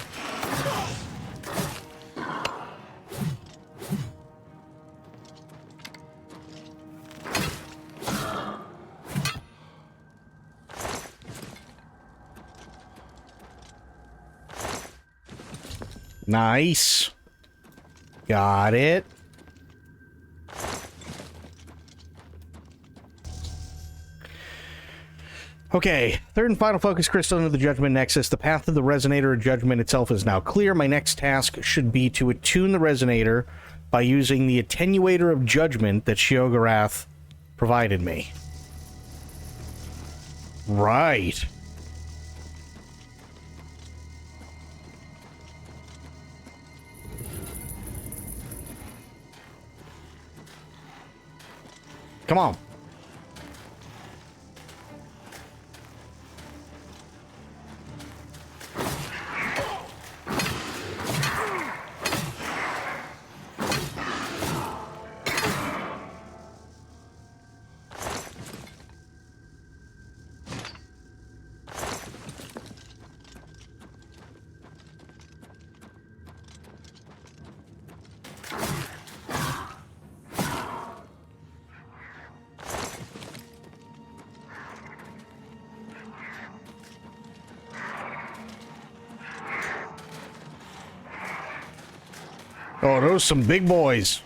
Nice. Got it. Okay, third and final focus crystal into the Judgment Nexus. The path of the Resonator of Judgment itself is now clear. My next task should be to attune the Resonator by using the Attenuator of Judgment that Sheogorath provided me. Right. Come on. Oh, those some big boys.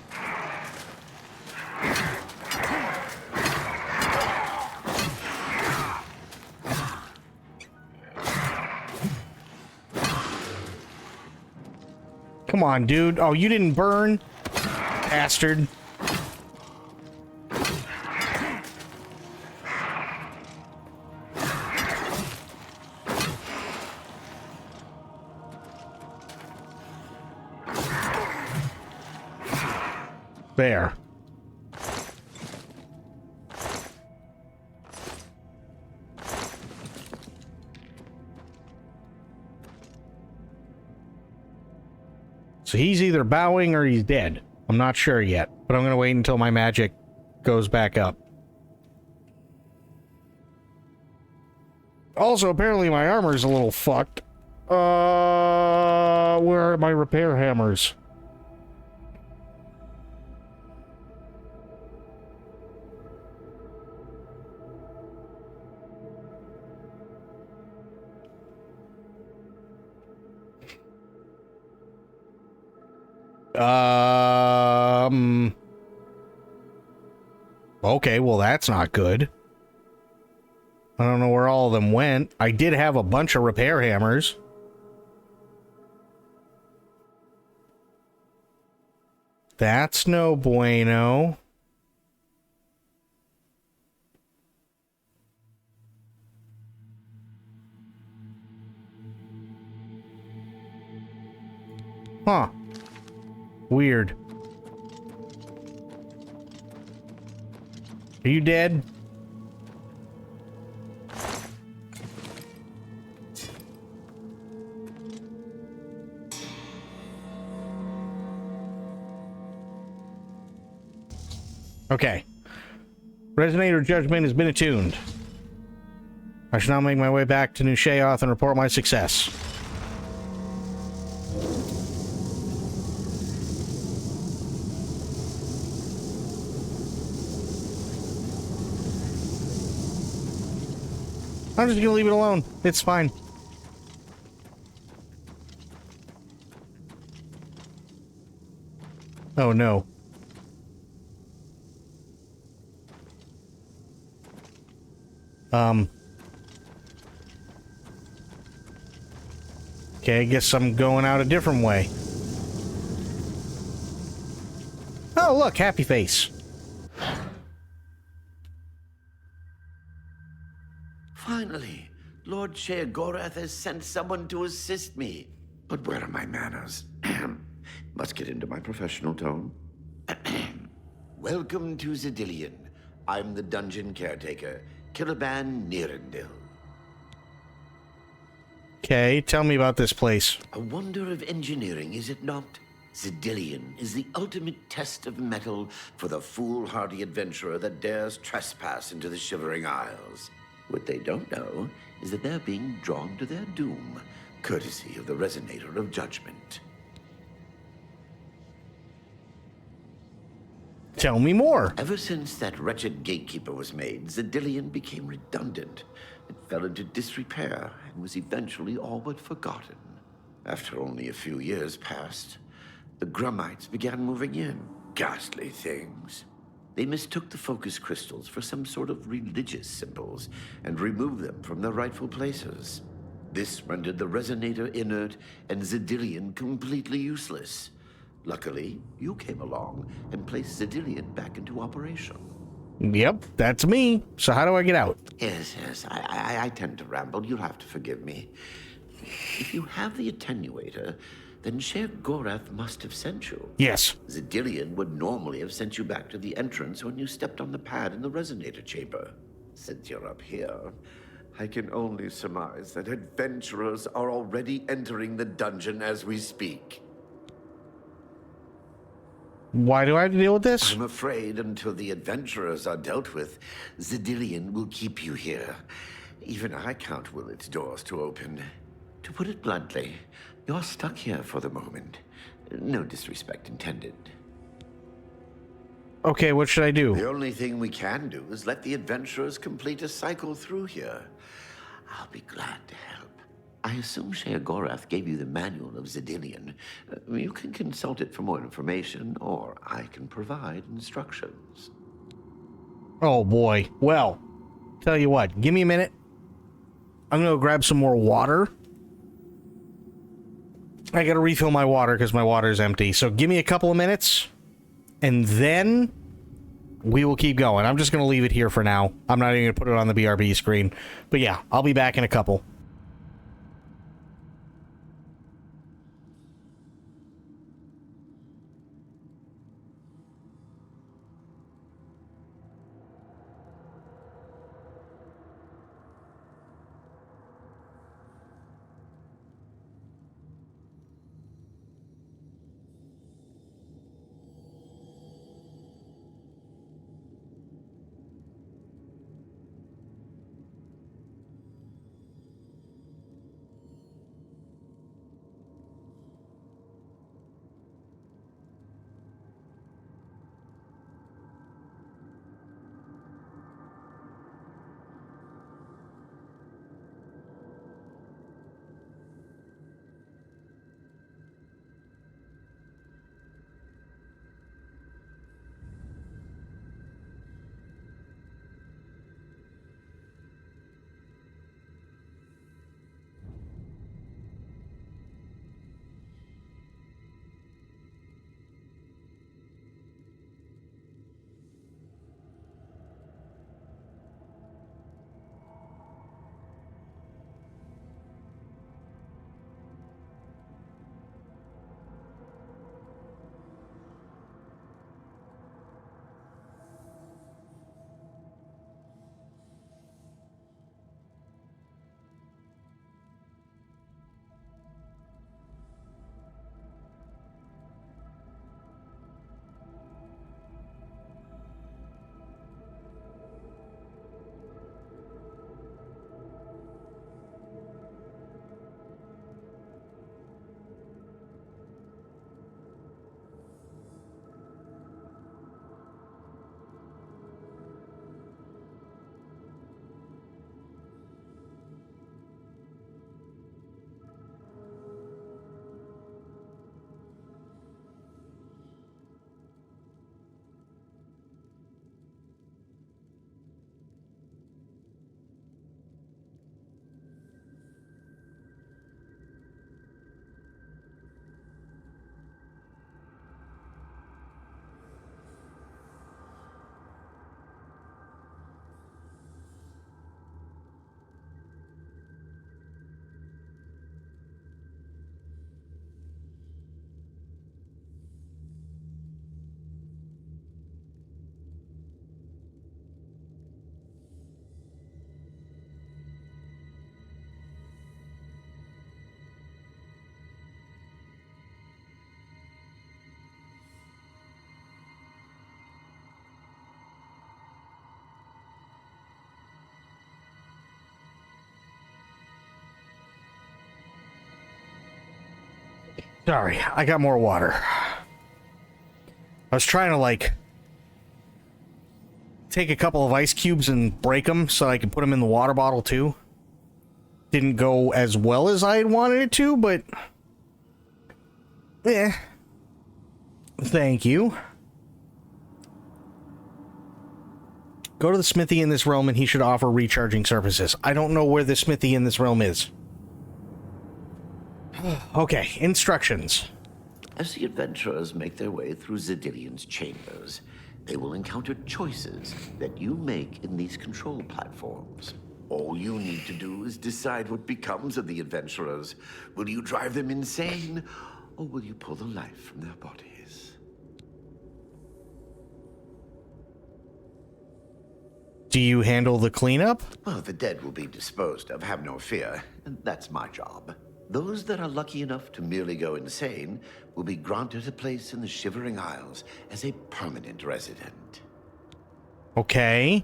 Come on, dude. Oh, you didn't burn? Bastard. There. So he's either bowing or he's dead. I'm not sure yet, but I'm going to wait until my magic goes back up. Also, apparently my armor's a little fucked. Where are my repair hammers? Okay, well that's not good. I don't know where all of them went. I did have a bunch of repair hammers. That's no bueno. Huh. Weird. Are you dead? Okay. Resonator Judgment has been attuned. I shall now make my way back to New Sheoth and report my success. I'm just gonna leave it alone. It's fine. Oh no. Okay, I guess I'm going out a different way. Oh, look, happy face. Finally, Lord Sheogorath has sent someone to assist me. But where are my manners? Must get into my professional tone. Welcome to Zedillion. I'm the dungeon caretaker, Killaban Nirendil. Okay, tell me about this place. A wonder of engineering, is it not? Zedillion is the ultimate test of mettle for the foolhardy adventurer that dares trespass into the Shivering Isles. What they don't know is that they're being drawn to their doom, courtesy of the Resonator of Judgment. Tell me more. Ever since that wretched gatekeeper was made, Zedillion became redundant. It fell into disrepair and was eventually all but forgotten. After only a few years passed, the Grummites began moving in. Ghastly things. They mistook the focus crystals for some sort of religious symbols and removed them from their rightful places. This rendered the Resonator inert and Zedillion completely useless. Luckily, you came along and placed Zedillion back into operation. Yep, that's me. So how do I get out? Yes, I tend to ramble. You'll have to forgive me. If you have the attenuator, then Sheogorath must have sent you. Yes. Zedillion would normally have sent you back to the entrance when you stepped on the pad in the Resonator chamber. Since you're up here, I can only surmise that adventurers are already entering the dungeon as we speak. Why do I have to deal with this? I'm afraid until the adventurers are dealt with, Zedillion will keep you here. Even I can't will its doors to open. To put it bluntly, you're stuck here for the moment. No disrespect intended. Okay, what should I do? The only thing we can do is let the adventurers complete a cycle through here. I'll be glad to help. I assume Sheogorath gave you the manual of Zedillion. You can consult it for more information, or I can provide instructions. Oh boy. Well, tell you what, give me a minute. I'm gonna go grab some more water. I gotta refill my water because my water is empty. So give me a couple of minutes, and then we will keep going. I'm just gonna leave it here for now. I'm not even gonna put it on the BRB screen. But yeah, I'll be back in a couple. Sorry, I got more water. I was trying to, like, take a couple of ice cubes and break them so I could put them in the water bottle, too. Didn't go as well as I had wanted it to, but... eh. Thank you. Go to the smithy in this realm and he should offer recharging services. I don't know where the smithy in this realm is. Okay, instructions. As the adventurers make their way through Zedilion's chambers, they will encounter choices that you make in these control platforms. All you need to do is decide what becomes of the adventurers. Will you drive them insane, or will you pull the life from their bodies? Do you handle the cleanup? Well, the dead will be disposed of, have no fear. That's my job. Those that are lucky enough to merely go insane will be granted a place in the Shivering Isles as a permanent resident. Okay.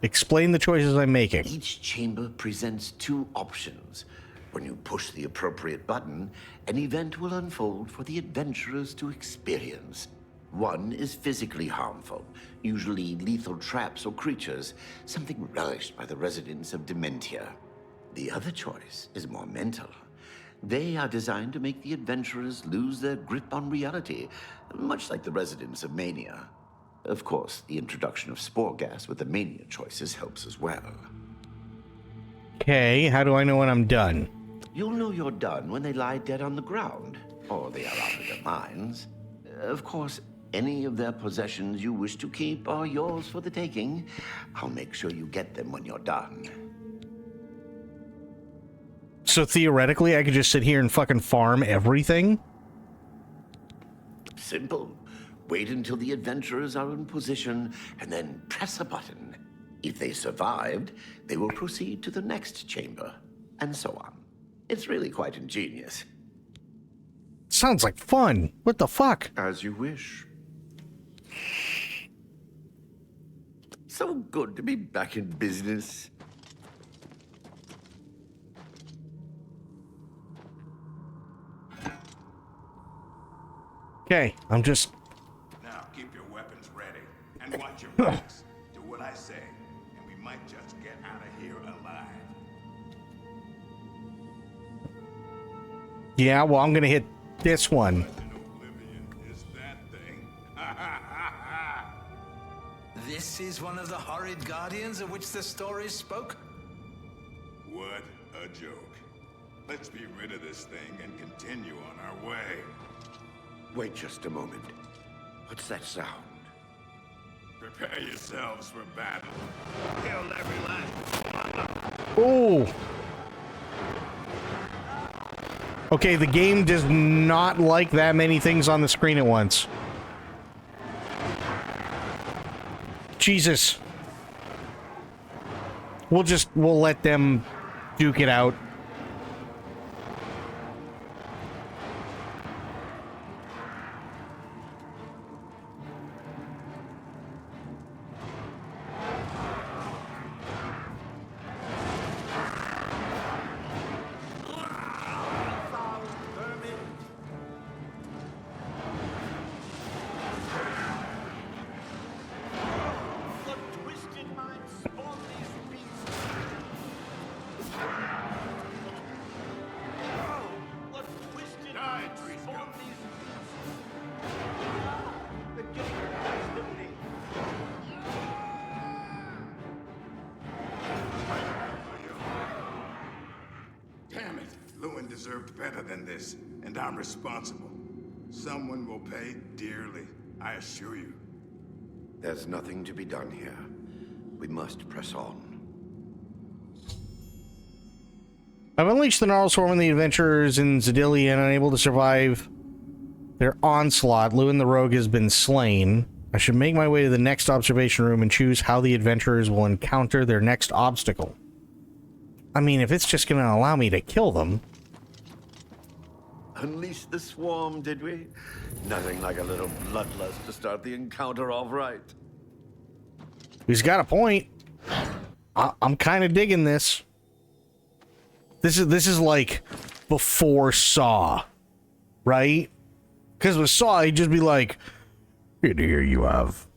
Explain the choices I'm making. Each chamber presents two options. When you push the appropriate button, an event will unfold for the adventurers to experience. One is physically harmful, usually lethal traps or creatures, something relished by the residents of Dementia. The other choice is more mental. They are designed to make the adventurers lose their grip on reality, much like the residents of Mania. Of course, the introduction of spore gas with the Mania choices helps as well. Okay, how do I know when I'm done? You'll know you're done when they lie dead on the ground, or they are out of their minds. Of course, any of their possessions you wish to keep are yours for the taking. I'll make sure you get them when you're done. So theoretically, I could just sit here and fucking farm everything? Simple. Wait until the adventurers are in position, and then press a button. If they survived, they will proceed to the next chamber, and so on. It's really quite ingenious. Sounds like fun. What the fuck? As you wish. So good to be back in business. Okay, I'm just... Now keep your weapons ready and watch your backs. Do what I say, and we might just get out of here alive. Yeah, well, I'm gonna hit this one. Oblivion is that thing. This is one of the horrid guardians of which the stories spoke? What a joke. Let's be rid of this thing and continue on our way. Wait just a moment. What's that sound? Prepare yourselves for battle. Kill every last. Oh! Okay, the game does not like that many things on the screen at once. Jesus. We'll let them duke it out. Damn it. Lewin deserved better than this, and I'm responsible. Someone will pay dearly, I assure you. There's nothing to be done here. We must press on. I've unleashed the gnarl swarm on the adventurers in Zedillion, unable to survive their onslaught. Lewin the rogue has been slain. I should make my way to the next observation room and choose how the adventurers will encounter their next obstacle. I mean, if it's just going to allow me to kill them... Unleash the swarm, did we? Nothing like a little bloodlust to start the encounter off right. He's got a point. I'm kind of digging this. This is like before Saw, right? Because with Saw, he'd just be like, "And here you have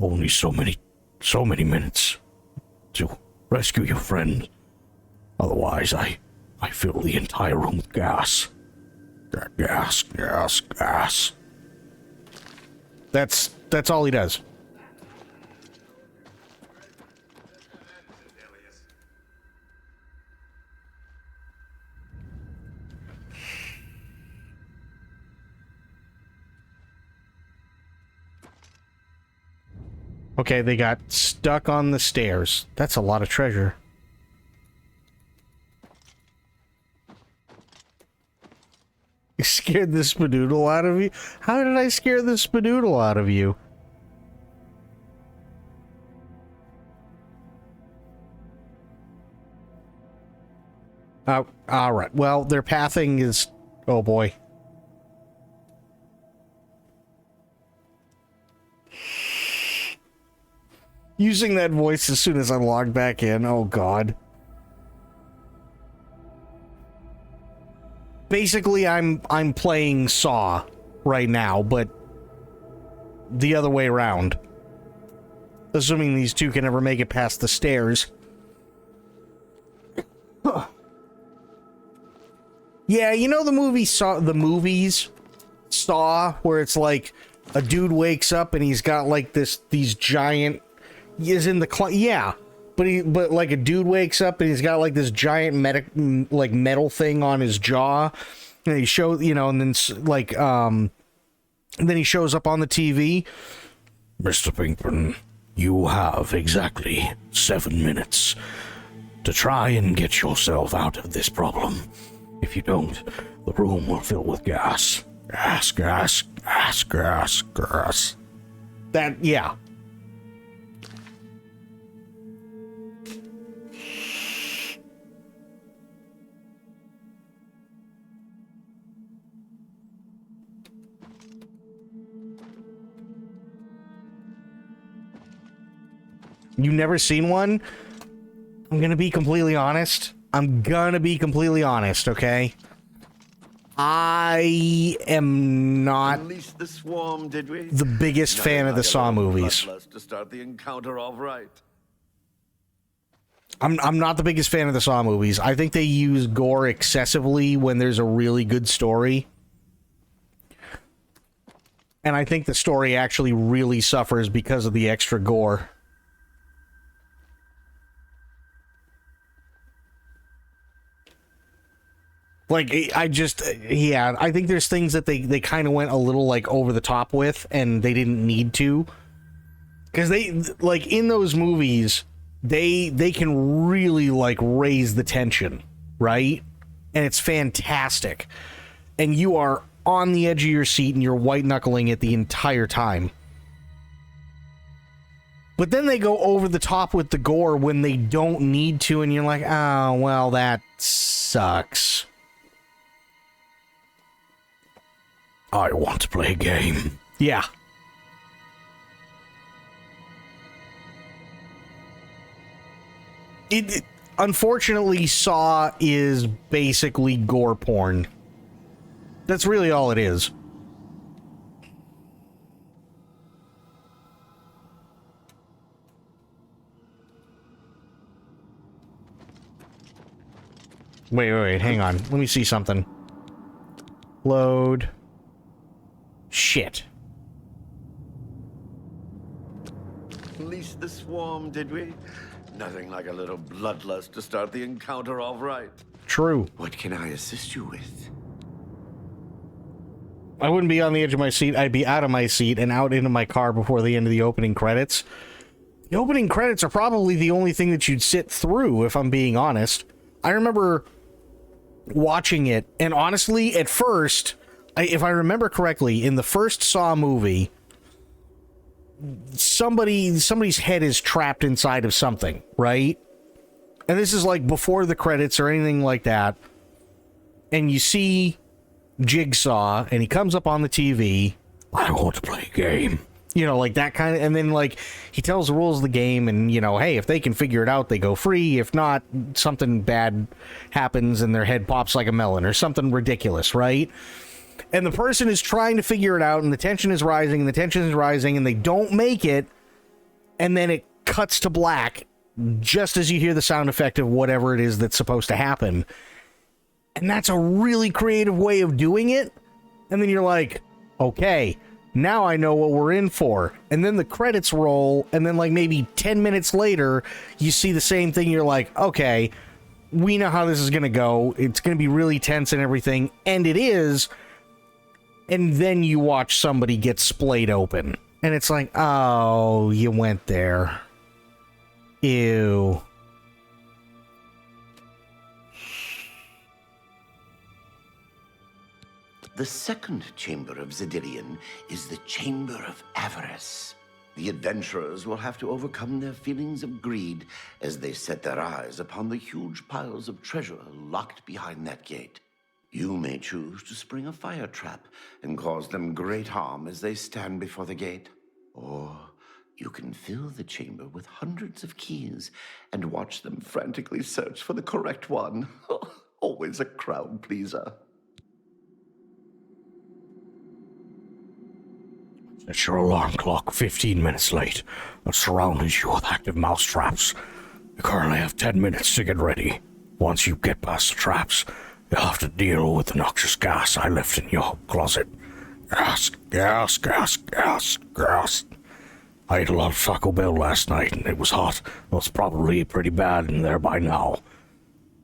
only so many minutes to rescue your friend. Otherwise, I fill the entire room with gas. Gas. That's all he does. Okay, they got stuck on the stairs. That's a lot of treasure. You scared the spadoodle out of you? How did I scare the spadoodle out of you? Alright. Well, their pathing is... Oh, boy. Using that voice as soon as I log back in. Oh, God. Basically, I'm playing Saw right now, but the other way around. Assuming these two can ever make it past the stairs. Yeah, you know the movie Saw, the movies Saw, where it's like a dude wakes up and he's got like these giant... is in the yeah, but like a dude wakes up and he's got like this giant metal thing on his jaw, and he shows, you know, and then like and then he shows up on the TV. Mr. Pinkman, you have exactly 7 minutes to try and get yourself out of this problem. If you don't, the room will fill with gas. Gas. That, yeah. You never seen one? I'm gonna be completely honest. Okay? I am not Unleash the swarm, did we? the biggest fan of the Saw movies. To start the encounter off right. I'm not the biggest fan of the Saw movies. I think they use gore excessively when there's a really good story. And I think the story actually really suffers because of the extra gore. Like, I think there's things that they kind of went a little, like, over the top with, and they didn't need to. Because they, like, in those movies, they can really, like, raise the tension, right? And it's fantastic. And you are on the edge of your seat, and you're white-knuckling it the entire time. But then they go over the top with the gore when they don't need to, and you're like, oh, well, that sucks. I want to play a game. Yeah. Unfortunately, Saw is basically gore porn. That's really all it is. Wait, hang on. Let me see something. Load. Shit. Unleash the swarm, did we? Nothing like a little bloodlust to start the encounter off right. True. What can I assist you with? I wouldn't be on the edge of my seat. I'd be out of my seat and out into my car before the end of the opening credits. The opening credits are probably the only thing that you'd sit through, if I'm being honest. I remember watching it, and honestly, at first, if I remember correctly, in the first Saw movie, somebody's head is trapped inside of something, right? And this is like before the credits or anything like that. And you see Jigsaw, and he comes up on the TV. I want to play a game. You know, like that kind of, and then like he tells the rules of the game, and you know, hey, if they can figure it out, they go free. If not, something bad happens and their head pops like a melon or something ridiculous, right? and the person is trying to figure it out, and the tension is rising, and the tension is rising, and they don't make it, and then it cuts to black just as you hear the sound effect of whatever it is that's supposed to happen. And that's a really creative way of doing it. And then you're like, okay, now I know what we're in for. And then the credits roll, and then like maybe 10 minutes later, you see the same thing. You're like, okay, we know how this is going to go. It's going to be really tense and everything. And it is. And then you watch somebody get splayed open. And it's like, oh, you went there. Ew. The second chamber of Zedillion is the Chamber of Avarice. The adventurers will have to overcome their feelings of greed as they set their eyes upon the huge piles of treasure locked behind that gate. You may choose to spring a fire trap and cause them great harm as they stand before the gate. Or you can fill the chamber with hundreds of keys and watch them frantically search for the correct one. Always a crowd pleaser. Set your alarm clock 15 minutes late. I'll surround you with active mouse traps. You currently have 10 minutes to get ready. Once you get past the traps, you'll have to deal with the noxious gas I left in your closet. Gas, gas, gas, gas, gas. I ate a lot of Taco Bell last night, and it was hot. Well, it's probably pretty bad in there by now.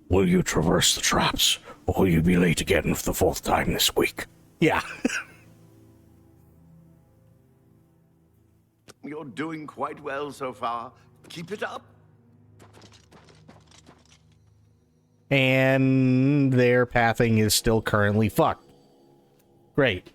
Will you traverse the traps, or will you be late again for the 4th time this week? Yeah. You're doing quite well so far. Keep it up. And their pathing is still currently fucked. Great.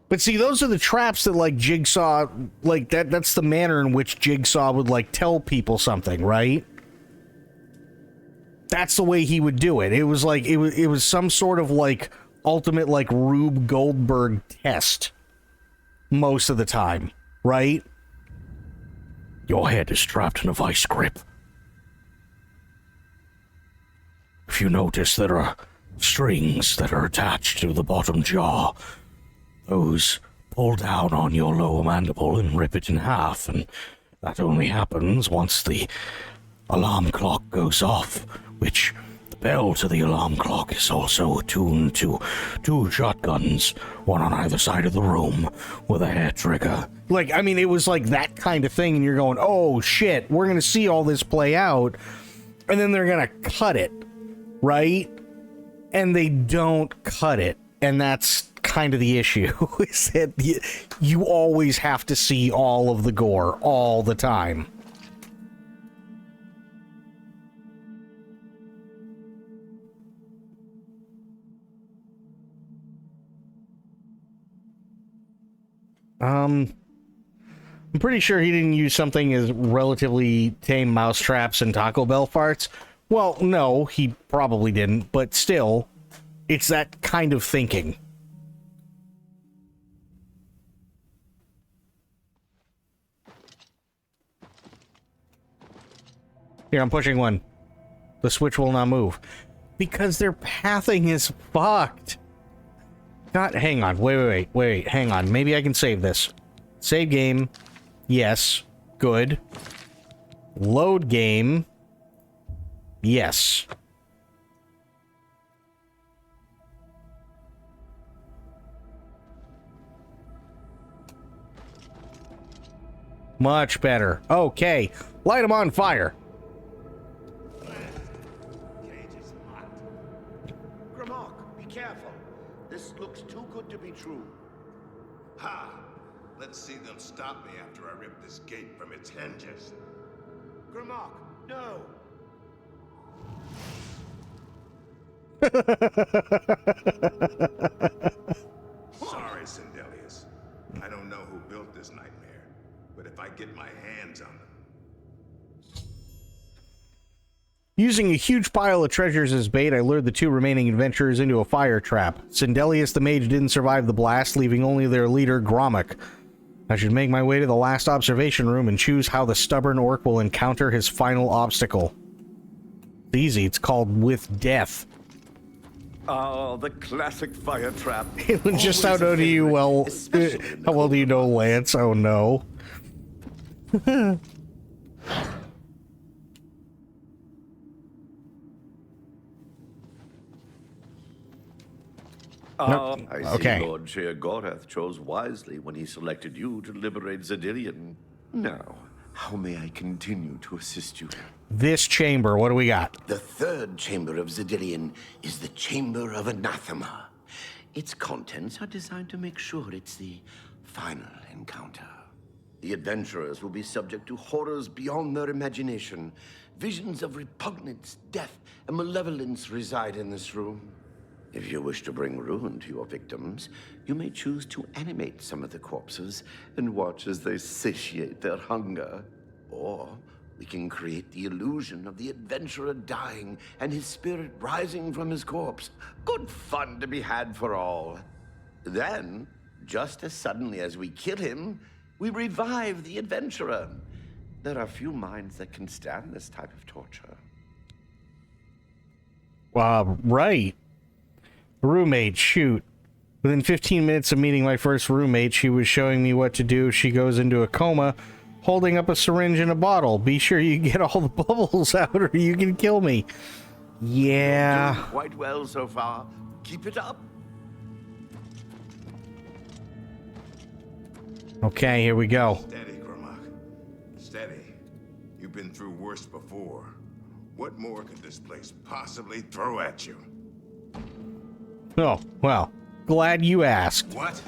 But see, those are the traps that, like, Jigsaw, like, that's the manner in which Jigsaw would, like, tell people something, right? That's the way he would do it. It was like, it was some sort of, like, ultimate, like, Rube Goldberg test. Most of the time, right? Your head is trapped in a vice grip. If you notice, there are strings that are attached to the bottom jaw. Those pull down on your lower mandible and rip it in half, and that only happens once the alarm clock goes off, which the bell to the alarm clock is also attuned to 2 shotguns, one on either side of the room, with a hair trigger. Like, I mean, it was like that kind of thing, and you're going, oh shit, we're gonna see all this play out, and then they're gonna cut it, right? And they don't cut it, and that's kind of the issue, is that you always have to see all of the gore all the time. I'm pretty sure he didn't use something as relatively tame mouse traps and Taco Bell farts. Well, no, he probably didn't, but still, it's that kind of thinking. Here, I'm pushing one. The switch will not move. Because their pathing is fucked. God, hang on. Wait, hang on. Maybe I can save this. Save game. Yes. Good. Load game. Yes. Much better. Okay. Light them on fire. Ha! Let's see them stop me after I rip this gate from its hinges. Grimok, no! Sorry, Sindelius. I don't know who built this nightmare, but if I get my hands on them... Using a huge pile of treasures as bait, I lured the 2 remaining adventurers into a fire trap. Sindelius the mage didn't survive the blast, leaving only their leader, Gromik. I should make my way to the last observation room and choose how the stubborn orc will encounter his final obstacle. It's easy. It's called With Death. Oh, the classic fire trap. Just how do you well? How well do you know Lance? Oh no. I see Okay. Lord Chair Gorath chose wisely when he selected you to liberate Zadillion. Now, how may I continue to assist you? This chamber, what do we got? The third chamber of Zadillion is the Chamber of Anathema. Its contents are designed to make sure it's the final encounter. The adventurers will be subject to horrors beyond their imagination. Visions of repugnance, death, and malevolence reside in this room. If you wish to bring ruin to your victims, you may choose to animate some of the corpses and watch as they satiate their hunger. Or we can create the illusion of the adventurer dying and his spirit rising from his corpse. Good fun to be had for all. Then, just as suddenly as we kill him, we revive the adventurer. There are few minds that can stand this type of torture. Right. Roommate, shoot. Within 15 minutes of meeting my first roommate, she was showing me what to do. She goes into a coma, holding up a syringe and a bottle. Be sure you get all the bubbles out or you can kill me. Yeah. Doing quite well so far. Keep it up. Okay, here we go. Steady, Grimlock. Steady. You've been through worse before. What more could this place possibly throw at you? Oh, well, glad you asked. What?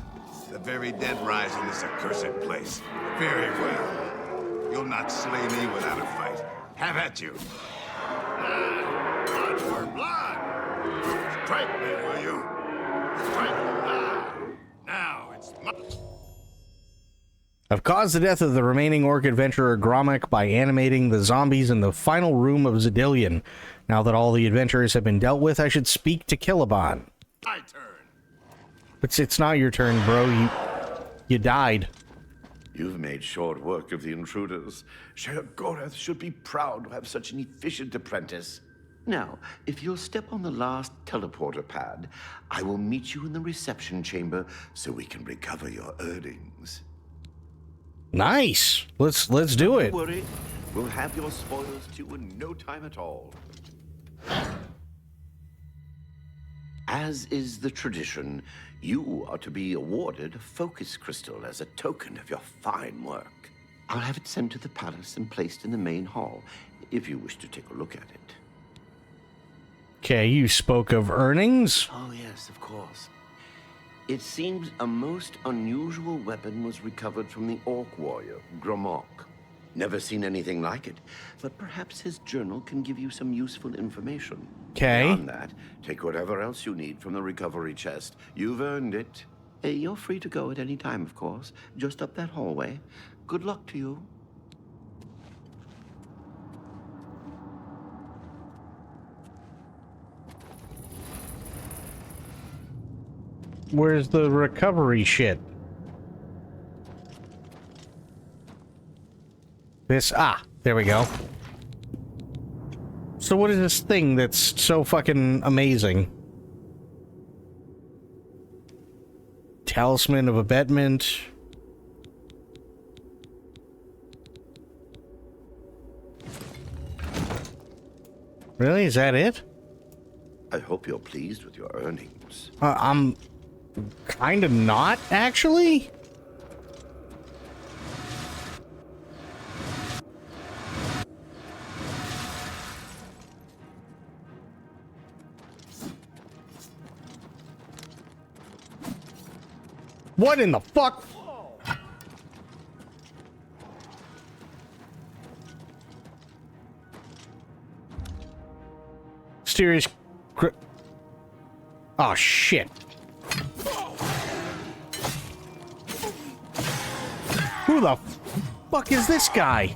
The very dead rise in this accursed place. Very well. You'll not slay me without a fight. Have at you. Blood for blood. Strike me, will you? Strike now. Now it's my... I've caused the death of the remaining orc adventurer Grommek by animating the zombies in the final room of Zadillion. Now that all the adventurers have been dealt with, I should speak to Killaban. My turn. It's not your turn, bro. You died. You've made short work of the intruders. Chair Gorath should be proud to have such an efficient apprentice. Now, if you'll step on the last teleporter pad, I will meet you in the reception chamber so we can recover your earnings. Nice. Let's do it. Don't worry. We'll have your spoils too in no time at all. As is the tradition, you are to be awarded a focus crystal as a token of your fine work. I'll have it sent to the palace and placed in the main hall, if you wish to take a look at it. Okay, you spoke of earnings? Oh, yes, of course. It seems a most unusual weapon was recovered from the orc warrior, Grommek. Never seen anything like it, but perhaps his journal can give you some useful information. Okay. Beyond that, take whatever else you need from the recovery chest. You've earned it. Hey, you're free to go at any time, of course. Just up that hallway. Good luck to you. Where's the recovery shit? There we go. So what is this thing that's so fucking amazing? Talisman of Abetment. Really? Is that it? I hope you're pleased with your earnings. I'm kind of not, actually. What in the fuck? Mysterious... Oh, shit. Who the fuck is this guy?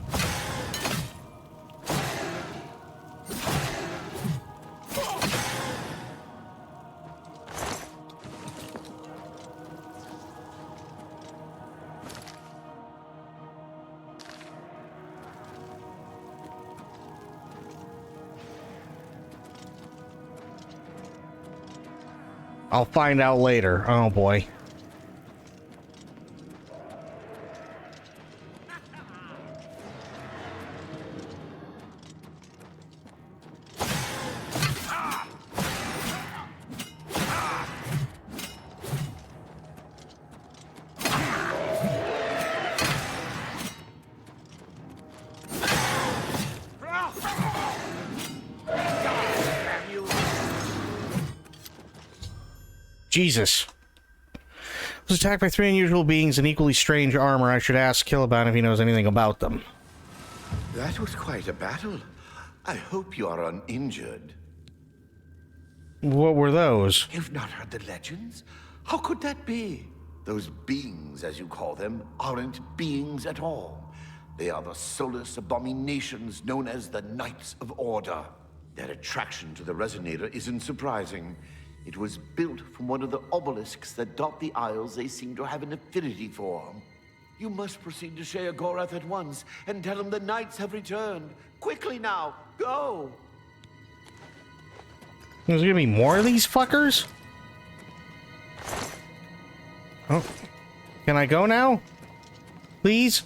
I'll find out later. Oh boy. Jesus. Was attacked by 3 unusual beings in equally strange armor. I should ask Killaban if he knows anything about them. That was quite a battle. I hope you are uninjured. What were those? You've not heard the legends? How could that be? Those beings, as you call them, aren't beings at all. They are the soulless abominations known as the Knights of Order. Their attraction to the Resonator isn't surprising. It was built from one of the obelisks that dot the isles they seem to have an affinity for. You must proceed to Sheogorath at once and tell him the knights have returned. Quickly now, go! There's gonna be more of these fuckers? Oh. Can I go now? Please?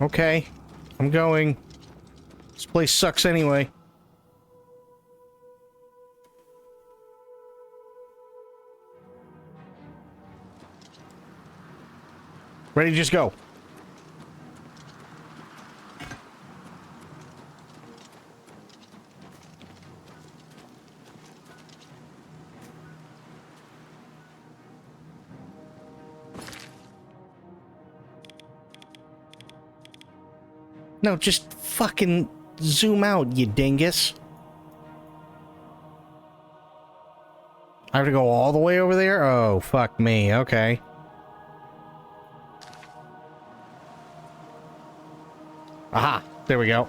Okay. I'm going. This place sucks anyway. Ready to just go. No, just fucking zoom out, you dingus. I have to go all the way over there? Oh, fuck me. Okay. Aha! There we go.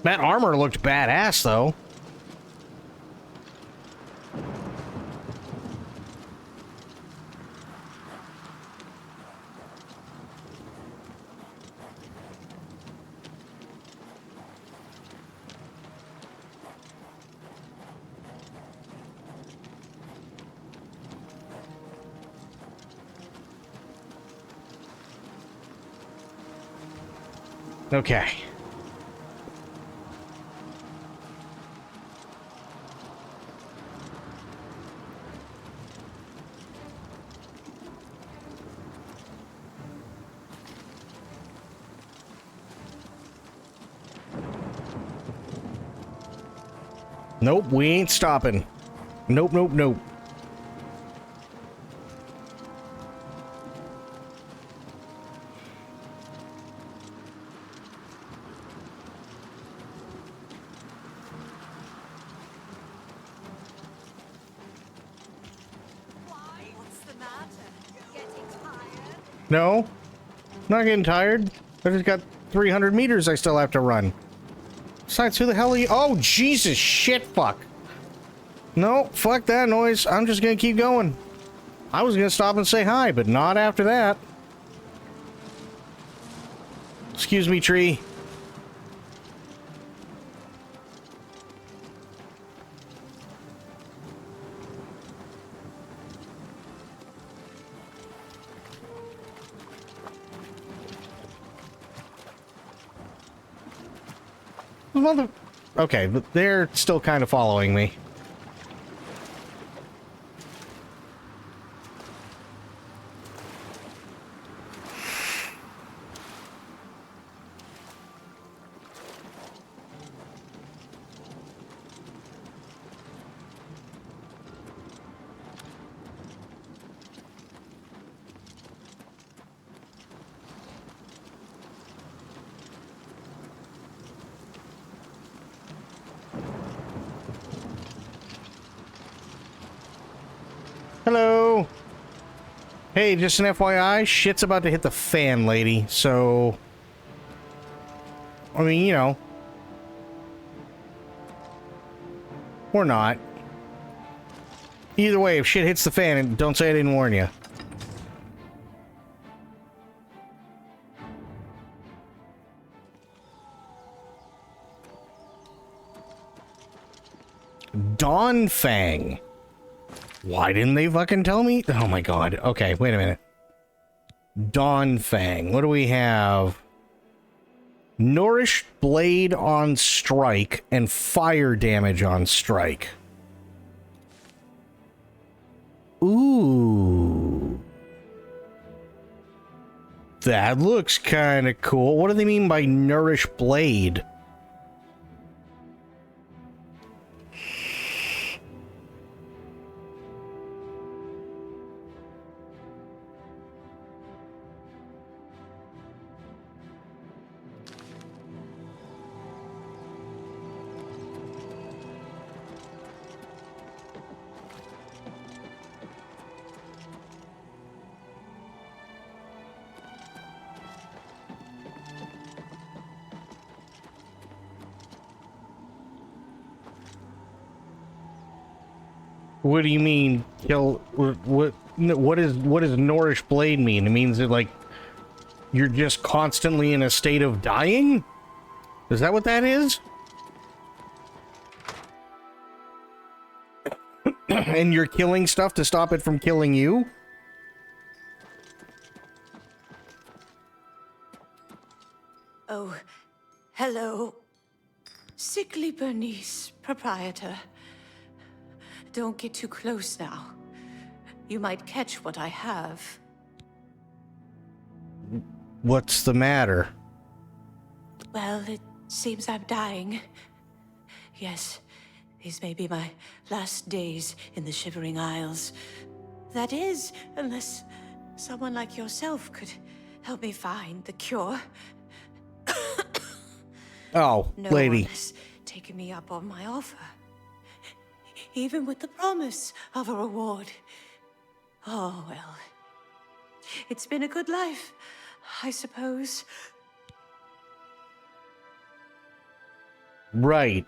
That armor looked badass, though. Okay. Nope, we ain't stopping. Nope, nope, nope. No, not getting tired. I just got 300 meters I still have to run. Besides, who the hell are you? Oh, Jesus, shit, fuck. No, fuck that noise. I'm just gonna keep going. I was gonna stop and say hi, but not after that. Excuse me, tree. Mother... Okay, but they're still kind of following me. Hello. Hey, just an FYI, shit's about to hit the fan, lady. So, I mean, you know, Or not. Either way, if shit hits the fan, don't say I didn't warn you. Dawnfang. Why didn't they fucking tell me? Oh my god. Okay, wait a minute. Dawnfang. What do we have? Nourished blade on strike and fire damage on strike. Ooh. That looks kind of cool. What do they mean by nourished blade? What do you mean kill? What does nourished blade mean? It means that like you're just constantly in a state of dying? Is that what that is? And you're killing stuff to stop it from killing you? Oh, hello. Sickly Bernice, proprietor. Don't get too close now. You might catch what I have. What's the matter? Well, it seems I'm dying. Yes, these may be my last days in the Shivering Isles. That is, unless someone like yourself could help me find the cure. Oh, No lady. one has taken me up on my offer. Even with the promise of a reward. Oh, well. It's been a good life, I suppose. Right.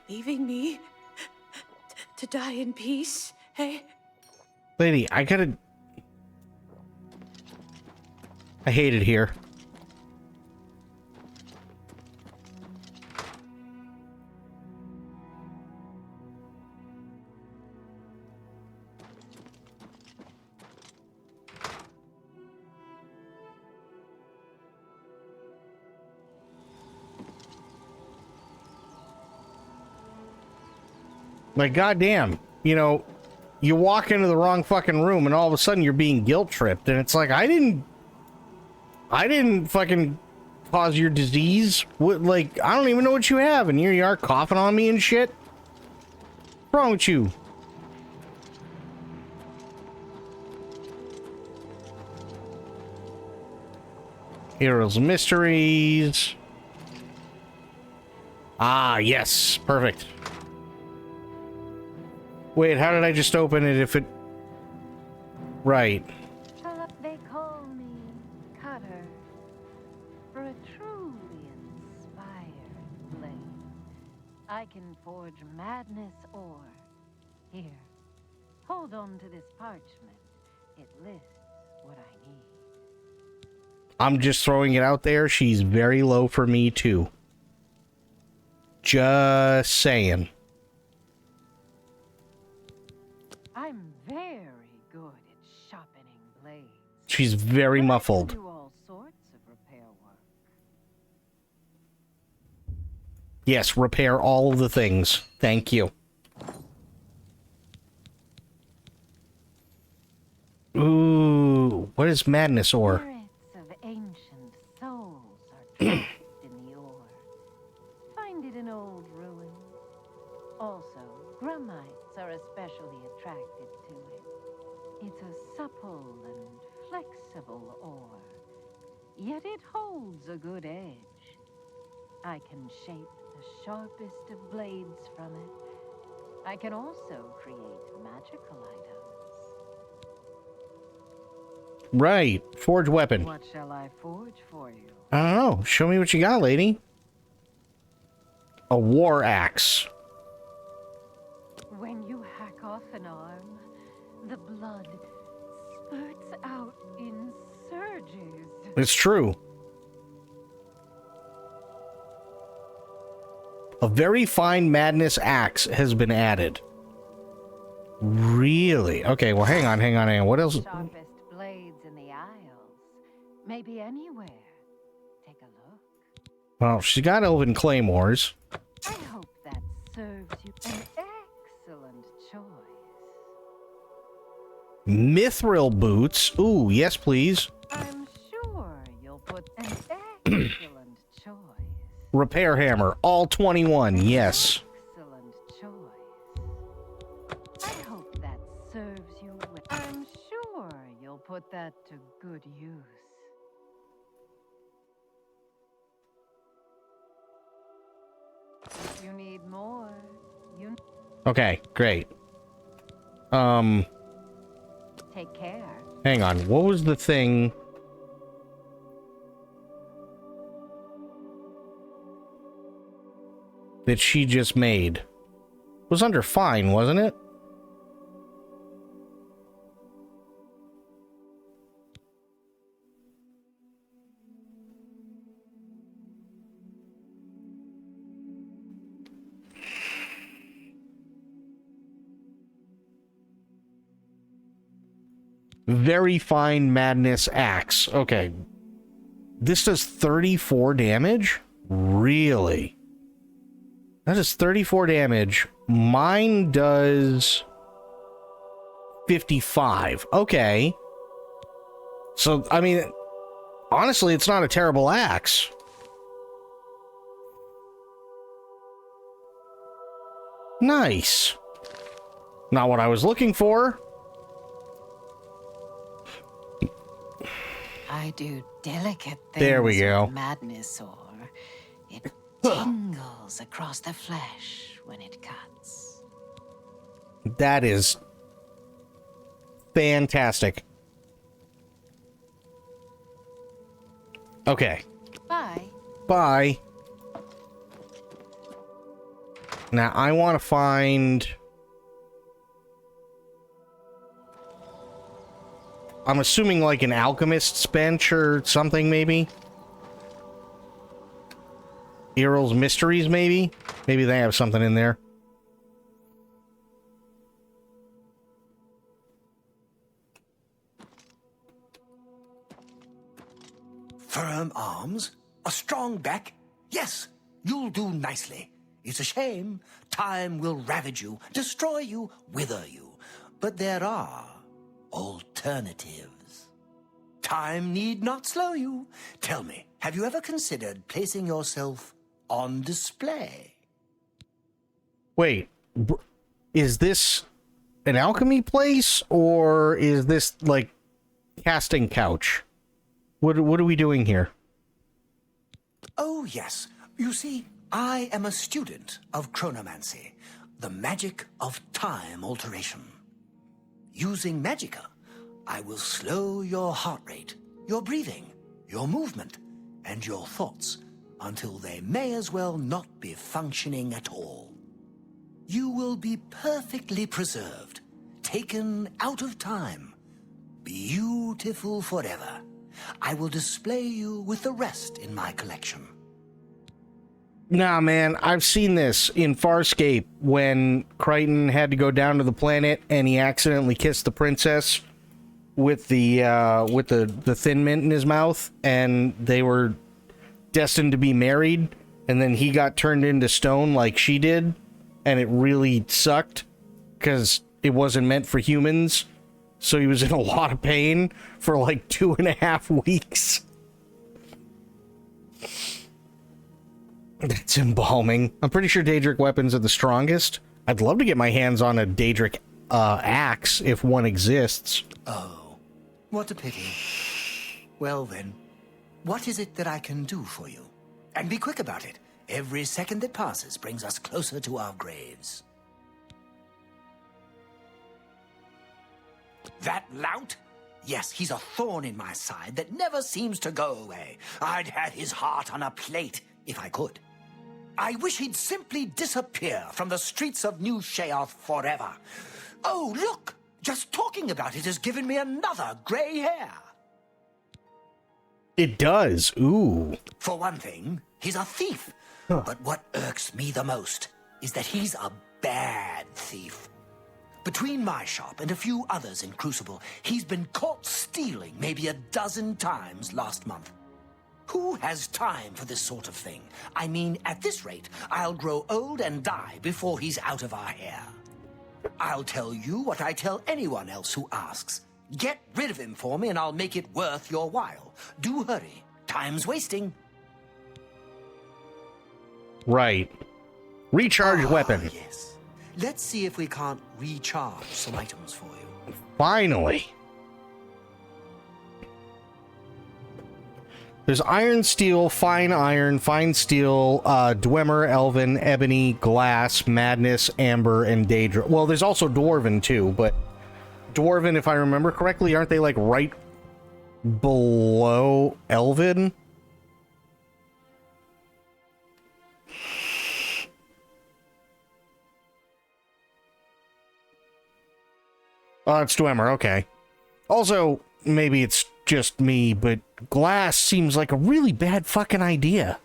Leaving me to die in peace, eh? Lady, I hate it here. Like, goddamn, you know, you walk into the wrong fucking room and all of a sudden you're being guilt tripped, and it's like, I didn't fucking cause your disease. What, like, I don't even know what you have, and here you are coughing on me and shit. What's wrong with you? Heroes and Mysteries. Ah, yes, perfect. Wait, how did I just open it if it... Right. They call me Cutter, for a truly inspired blade. I can forge madness ore. Here, hold on to this parchment. It lists what I need. I'm just throwing it out there. She's very low for me, too. Just saying. I'm very good at sharpening blades. She's very muffled. Do all sorts of repair work. Yes, repair all of the things. Thank you. Ooh, what is madness ore? Spirits of ancient souls are trapped in the ore. Find it in old ruins. Also, grummites are especially attracted to it. It's a supple and flexible ore, yet it holds a good edge. I can shape the sharpest of blades from it. I can also create magical items. Right, forge weapon. What shall I forge for you? I don't know. Show me what you got, lady. A war axe. When you hack off an arm, the blood spurts out in surges. It's true. A very fine madness axe has been added. Really? Okay, well, hang on. What else? Sharpest blades in the Isles. Maybe anywhere. Take a look. Well, she's got elven claymores. I hope that serves you. An excellent choice. Mithril boots. Ooh, yes, please. I'm sure you'll put an excellent choice. Repair hammer. All 21. Yes. Excellent choice. I hope that serves you well. I'm sure you'll put that to good use. If you need more, you... Okay, great. Take care. Hang on. What was the thing? That she just made? It was under fine, wasn't it? Very fine madness axe. Okay. This does 34 damage? Really? That is 34 damage. Mine does 55. Okay. So, I mean, honestly, it's not a terrible axe. Nice. Not what I was looking for. I do delicate things There we go. with madness, or it tingles across the flesh when it cuts. That is fantastic. Okay. Bye. Bye. Now, I want to find... I'm assuming like an alchemist's bench or something, maybe? Earl's Mysteries, maybe? Maybe they have something in there. Firm arms, a strong back. Yes, you'll do nicely. It's a shame. Time will ravage you, destroy you, wither you. But there are alternatives. Time need not slow you. Tell me, have you ever considered placing yourself on display? Wait, is this an alchemy place, or is this, like, casting couch? What are we doing here? Oh, yes. You see, I am a student of chronomancy, the magic of time alteration. Using magicka, I will slow your heart rate, your breathing, your movement, and your thoughts until they may as well not be functioning at all. You will be perfectly preserved, taken out of time, beautiful forever. I will display you with the rest in my collection. Nah, man, I've seen this in Farscape when Crichton had to go down to the planet and he accidentally kissed the princess with the Thin Mint in his mouth, and they were destined to be married, and then he got turned into stone like she did, and it really sucked because it wasn't meant for humans. So he was in a lot of pain for like 2.5 weeks. That's embalming. I'm pretty sure Daedric weapons are the strongest. I'd love to get my hands on a Daedric axe if one exists. Oh, what a pity. Well then, what is it that I can do for you? And be quick about it. Every second that passes brings us closer to our graves. That lout? Yes, he's a thorn in my side that never seems to go away. I'd had his heart on a plate if I could. I wish he'd simply disappear from the streets of New Sheoth forever. Oh, look! Just talking about it has given me another gray hair. It does. Ooh. For one thing, he's a thief. But what irks me the most is that he's a bad thief. Between my shop and a few others in Crucible, he's been caught stealing maybe a dozen times last month. Who has time for this sort of thing? I mean, at this rate, I'll grow old and die before he's out of our hair. I'll tell you what I tell anyone else who asks. Get rid of him for me and I'll make it worth your while. Do hurry. Time's wasting. Right. Recharge weapon. Yes. Let's see if we can't recharge some items for you. Finally. There's iron, steel, fine steel, Dwemer, elven, ebony, glass, madness, amber, and daedra. Well, there's also dwarven too, but dwarven, if I remember correctly, aren't they like right below elven? Oh, it's Dwemer, okay. Also, maybe it's just me, but glass seems like a really bad fucking idea.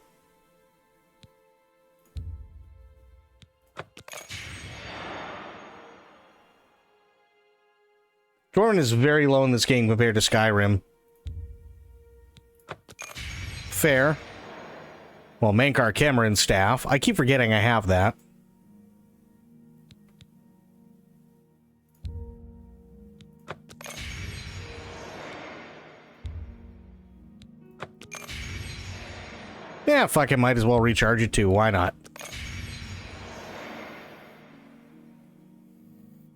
Dwarven is very low in this game compared to Skyrim. Fair. Well, Mankar Cameron's staff. I keep forgetting I have that. Yeah, fuck it, might as well recharge it too. Why not?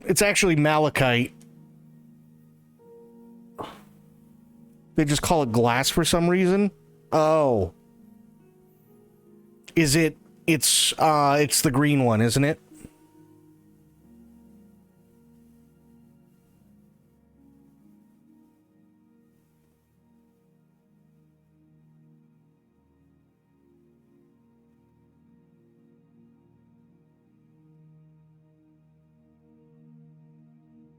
It's actually malachite. They just call it glass for some reason. Oh. Is it? It's the green one, isn't it?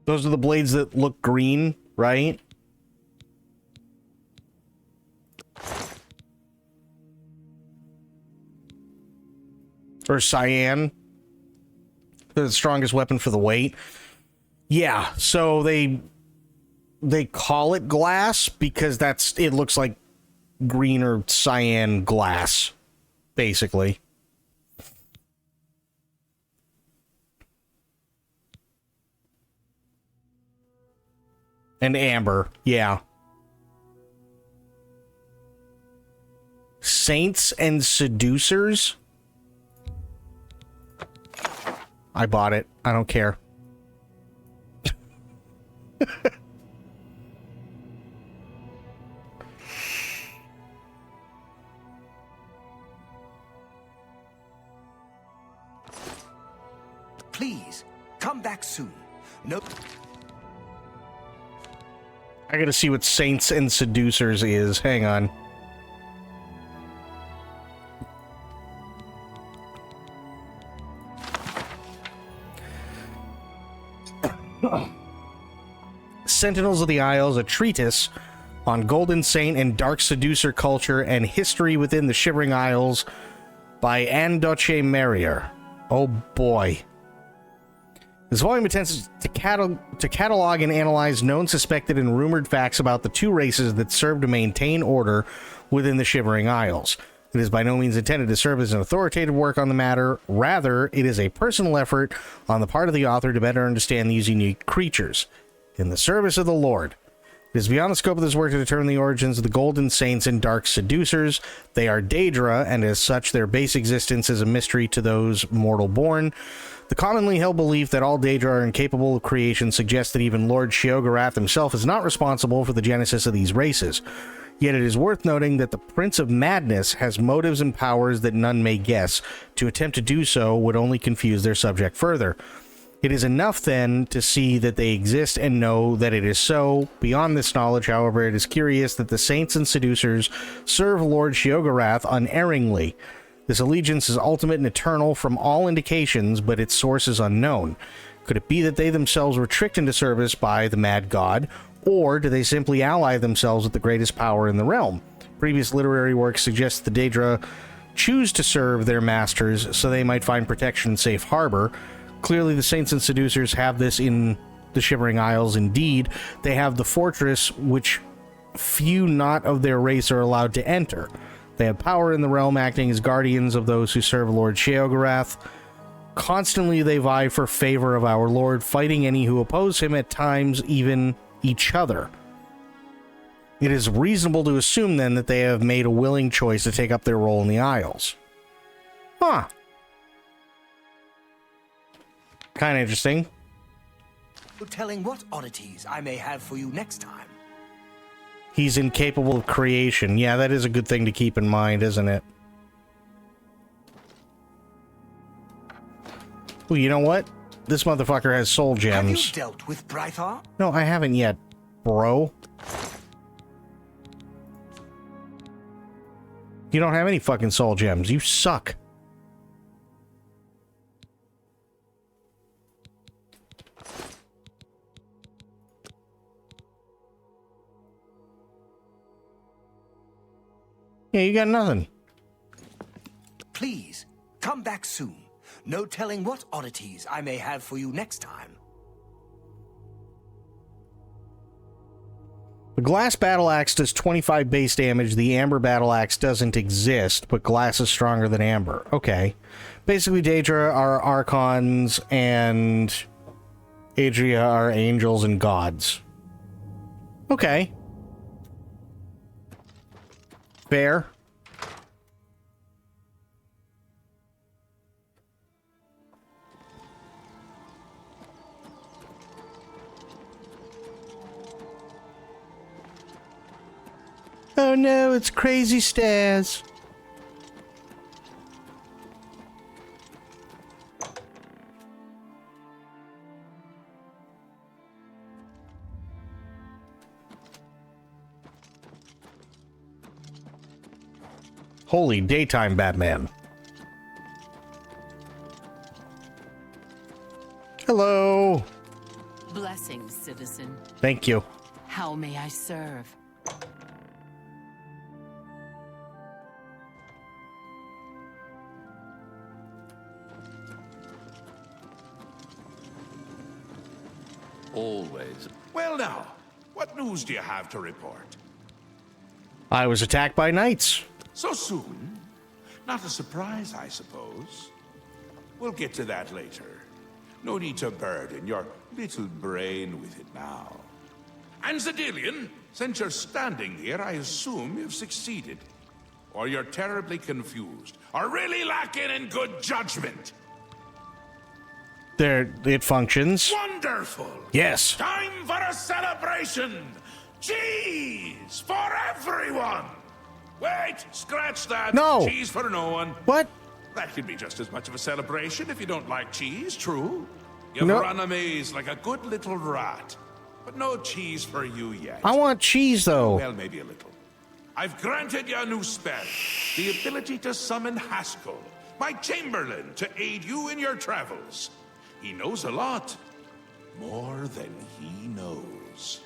Those are the blades that look green, right? Or cyan. They're the strongest weapon for the weight. Yeah, so they call it glass because it looks like green or cyan glass, basically. And amber, yeah. Saints and Seducers? I bought it. I don't care. Please, come back soon. No. I gotta see what Saints and Seducers is. Hang on. Sentinels of the Isles, a treatise on Golden Saint and Dark Seducer culture and history within the Shivering Isles by Andoche Merrier. Oh boy. This volume attempts to catalog and analyze known, suspected, and rumored facts about the two races that serve to maintain order within the Shivering Isles. It is by no means intended to serve as an authoritative work on the matter. Rather, it is a personal effort on the part of the author to better understand these unique creatures in the service of the Lord. It is beyond the scope of this work to determine the origins of the Golden Saints and Dark Seducers. They are daedra, and as such, their base existence is a mystery to those mortal born. The commonly held belief that all daedra are incapable of creation suggests that even Lord Sheogorath himself is not responsible for the genesis of these races. Yet it is worth noting that the Prince of Madness has motives and powers that none may guess. To attempt to do so would only confuse their subject further. It is enough, then, to see that they exist and know that it is so. Beyond this knowledge, however, it is curious that the Saints and Seducers serve Lord Sheogorath unerringly. This allegiance is ultimate and eternal from all indications, but its source is unknown. Could it be that they themselves were tricked into service by the Mad God, or do they simply ally themselves with the greatest power in the realm? Previous literary works suggest the Daedra choose to serve their masters so they might find protection and safe harbor. Clearly, the Saints and Seducers have this in the Shivering Isles. Indeed, they have the fortress which few not of their race are allowed to enter. They have power in the realm, acting as guardians of those who serve Lord Sheogorath. Constantly they vie for favor of our Lord, fighting any who oppose him, at times even each other. It is reasonable to assume, then, that they have made a willing choice to take up their role in the Isles. Huh. Kind of interesting. No telling what oddities I may have for you next time. He's incapable of creation. Yeah, that is a good thing to keep in mind, isn't it? Well, you know what? This motherfucker has soul gems. Have you dealt with Brythar? No, I haven't yet, bro. You don't have any fucking soul gems. You suck. Yeah, you got nothing. Please, come back soon. No telling what oddities I may have for you next time. The glass battle axe does 25 base damage. The amber battle axe doesn't exist, but glass is stronger than amber. Okay. Basically, Daedra are archons and Adria are angels and gods. Okay. Fair. Oh no, it's crazy stairs. Holy daytime, Batman. Hello. Blessings, citizen. Thank you. How may I serve? Always. Well now, what news do you have to report? I was attacked by knights. So soon? Not a surprise, I suppose. We'll get to that later. No need to burden your little brain with it now. And Zedilian, since you're standing here, I assume you've succeeded. Or you're terribly confused, or really lacking in good judgment. It functions. Wonderful! Yes. Time for a celebration! Cheese for everyone! Wait, scratch that. No. Cheese for no one. What? That could be just as much of a celebration if you don't like cheese, true. You've No. run a maze like a good little rat. But no cheese for you yet. I want cheese, though. Well, maybe a little. I've granted you a new spell. The ability to summon Haskell, my Chamberlain, to aid you in your travels. He knows a lot. More than he knows.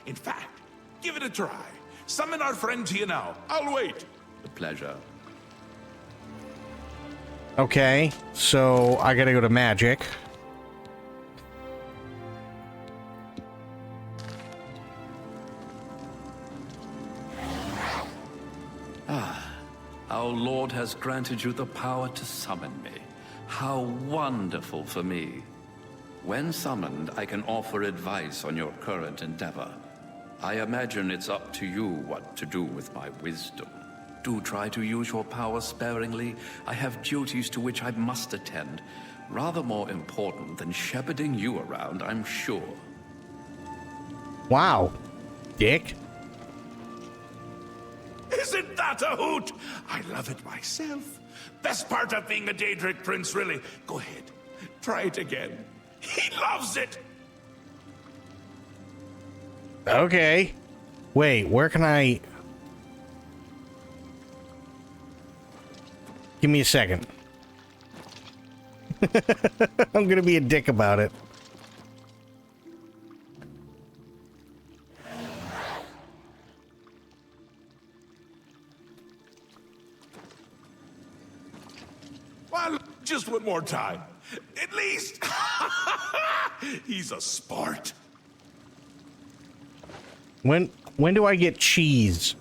In fact, give it a try. Summon our friend to you now. I'll wait. A pleasure. Okay, so I gotta go to magic. Our Lord has granted you the power to summon me. How wonderful for me. When summoned, I can offer advice on your current endeavor. I imagine it's up to you what to do with my wisdom. Do try to use your power sparingly. I have duties to which I must attend. Rather more important than shepherding you around, I'm sure. Wow. Dick. Isn't that a hoot? I love it myself. Best part of being a Daedric prince, really. Go ahead. Try it again. He loves it. Okay. Wait, where can I... Give me a second. I'm gonna be a dick about it. Well, just one more time. At least. He's a sport. When do I get cheese?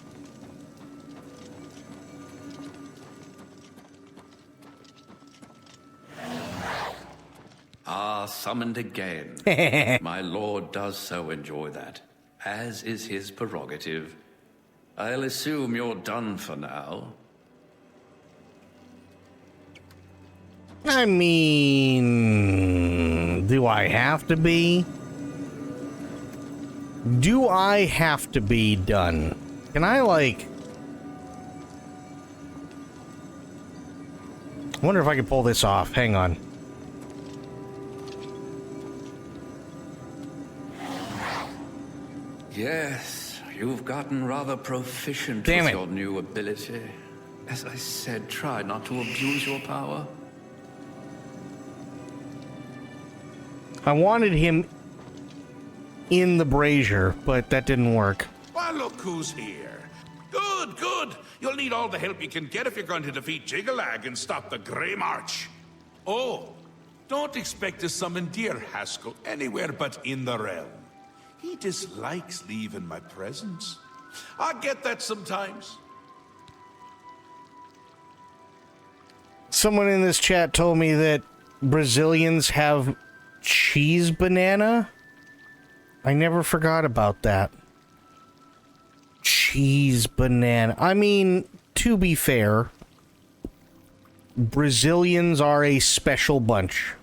Ah, summoned again. My lord does so enjoy that, as is his prerogative. I'll assume you're done for now. I mean, do I have to be? Do I have to be done? Can I, like... I wonder if I can pull this off. Hang on. Yes, you've gotten rather proficient with your new ability. As I said, try not to abuse your power. I wanted him in the brazier, but that didn't work. Well, look who's here. Good, good. You'll need all the help you can get if you're going to defeat Jiggalag and stop the Grey March. Oh, don't expect to summon dear Haskell anywhere but in the realm. He dislikes leaving my presence. I get that sometimes. Someone in this chat told me that Brazilians have cheese banana. I never forgot about that. Cheese banana. I mean, to be fair, Brazilians are a special bunch.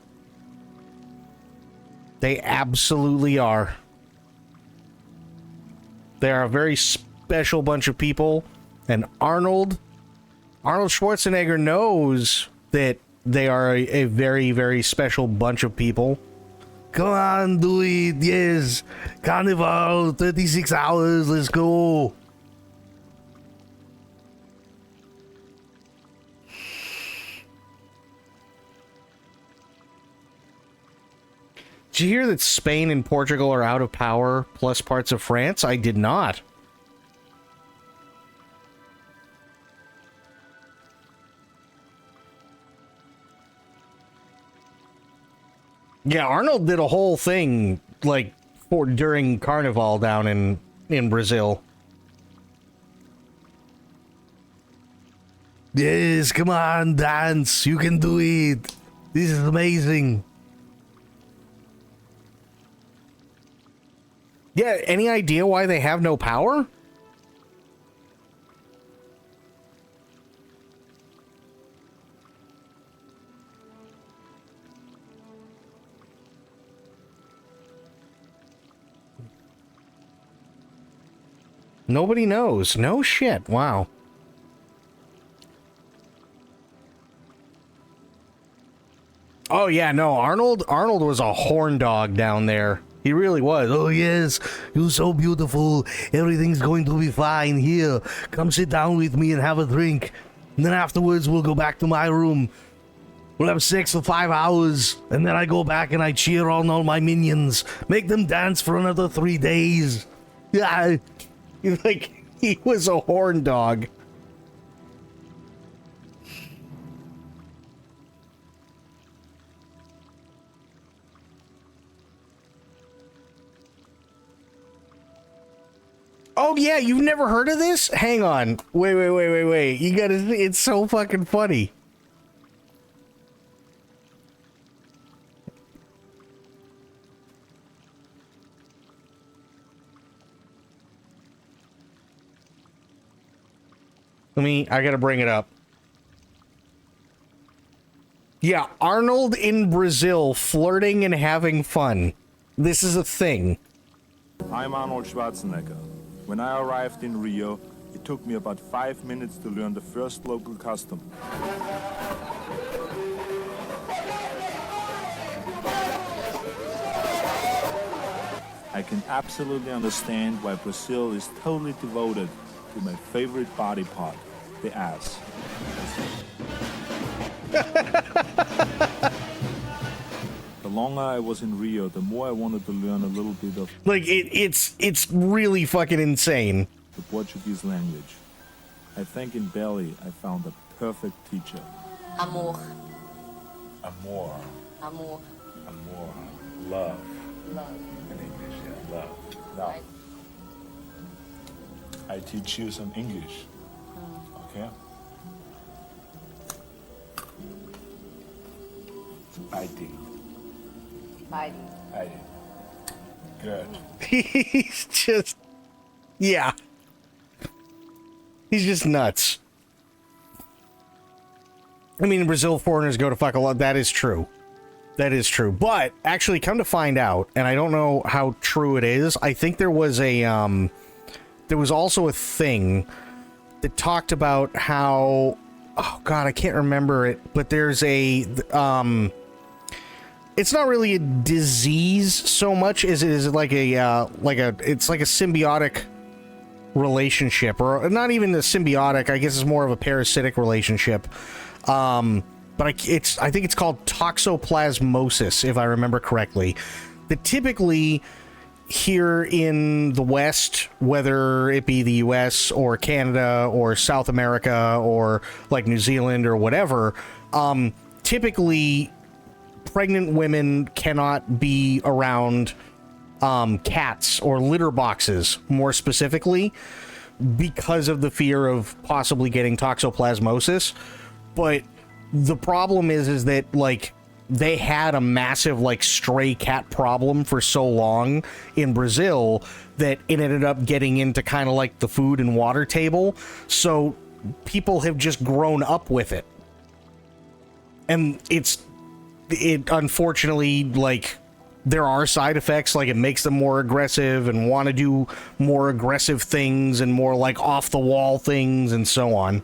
They absolutely are. They are a very special bunch of people, and Arnold Schwarzenegger knows that they are a very, very special bunch of people. Come on, do it, yes. Carnival, 36 hours, let's go. Did you hear that Spain and Portugal are out of power, plus parts of France? I did not. Yeah, Arnold did a whole thing, like, during Carnival down in Brazil. Yes, come on, dance. You can do it. This is amazing. Yeah, any idea why they have no power? Nobody knows. No shit. Wow. Oh yeah, no, Arnold was a horn dog down there. He really was. Oh yes, you're so beautiful. Everything's going to be fine. Here, come sit down with me and have a drink. And then afterwards we'll go back to my room. We'll have sex for 5 hours, and then I go back and I cheer on all my minions. Make them dance for another 3 days. Yeah, like, he was a horn dog. Oh yeah, you've never heard of this? Hang on. Wait. You gotta, it's so fucking funny. I gotta bring it up. Yeah, Arnold in Brazil flirting and having fun. This is a thing. I'm Arnold Schwarzenegger. When I arrived in Rio, it took me about 5 minutes to learn the first local custom. I can absolutely understand why Brazil is totally devoted to my favorite body part, the ass. The longer I was in Rio, the more I wanted to learn a little bit of like it's really fucking insane. The Portuguese language. I think in Bali I found a perfect teacher. Amor. Amor. Amor. Amor. Love. Love. In English, yeah. Love. Now, I teach you some English. Okay? Biting. Biting. Biting. Good. He's just, yeah. He's just nuts. I mean, in Brazil, foreigners go to fuck a lot. That is true. That is true. But actually, come to find out, and I don't know how true it is. I think there was a there was also a thing that talked about how, oh god, I can't remember it, but there's a it's not really a disease so much as it is like a it's like a symbiotic relationship, or not even a symbiotic. I guess it's more of a parasitic relationship. But I think it's called toxoplasmosis, if I remember correctly. That typically here in the West, whether it be the US or Canada or South America or like New Zealand or whatever, typically pregnant women cannot be around cats or litter boxes, more specifically, because of the fear of possibly getting toxoplasmosis. But the problem is that, like, they had a massive, like, stray cat problem for so long in Brazil that it ended up getting into kind of like the food and water table. So people have just grown up with it. And it unfortunately, like, there are side effects, like it makes them more aggressive and want to do more aggressive things and more, like, off-the-wall things and so on.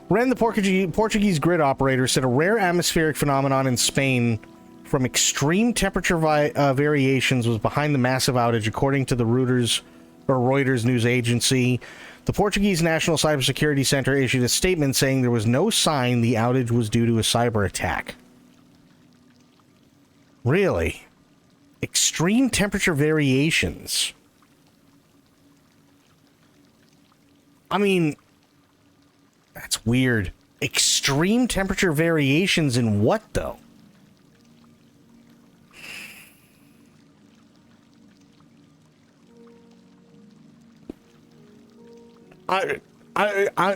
Ren, the Portuguese grid operator, said a rare atmospheric phenomenon in Spain from extreme temperature variations was behind the massive outage, according to the Reuters news agency. The Portuguese National Cybersecurity Center issued a statement saying there was no sign the outage was due to a cyber attack. Really? Extreme temperature variations. I mean, that's weird. Extreme temperature variations in what, though?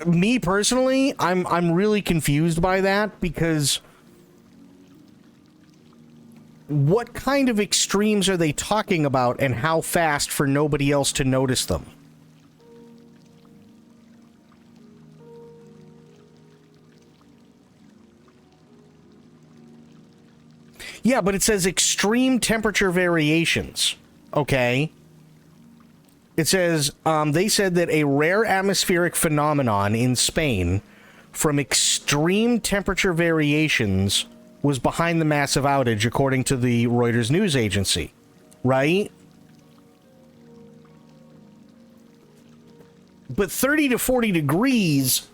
Me personally, I'm really confused by that, because what kind of extremes are they talking about, and how fast for nobody else to notice them? Yeah, but it says extreme temperature variations. Okay. It says, they said that a rare atmospheric phenomenon in Spain from extreme temperature variations was behind the massive outage, according to the Reuters news agency. Right? But 30 to 40 degrees,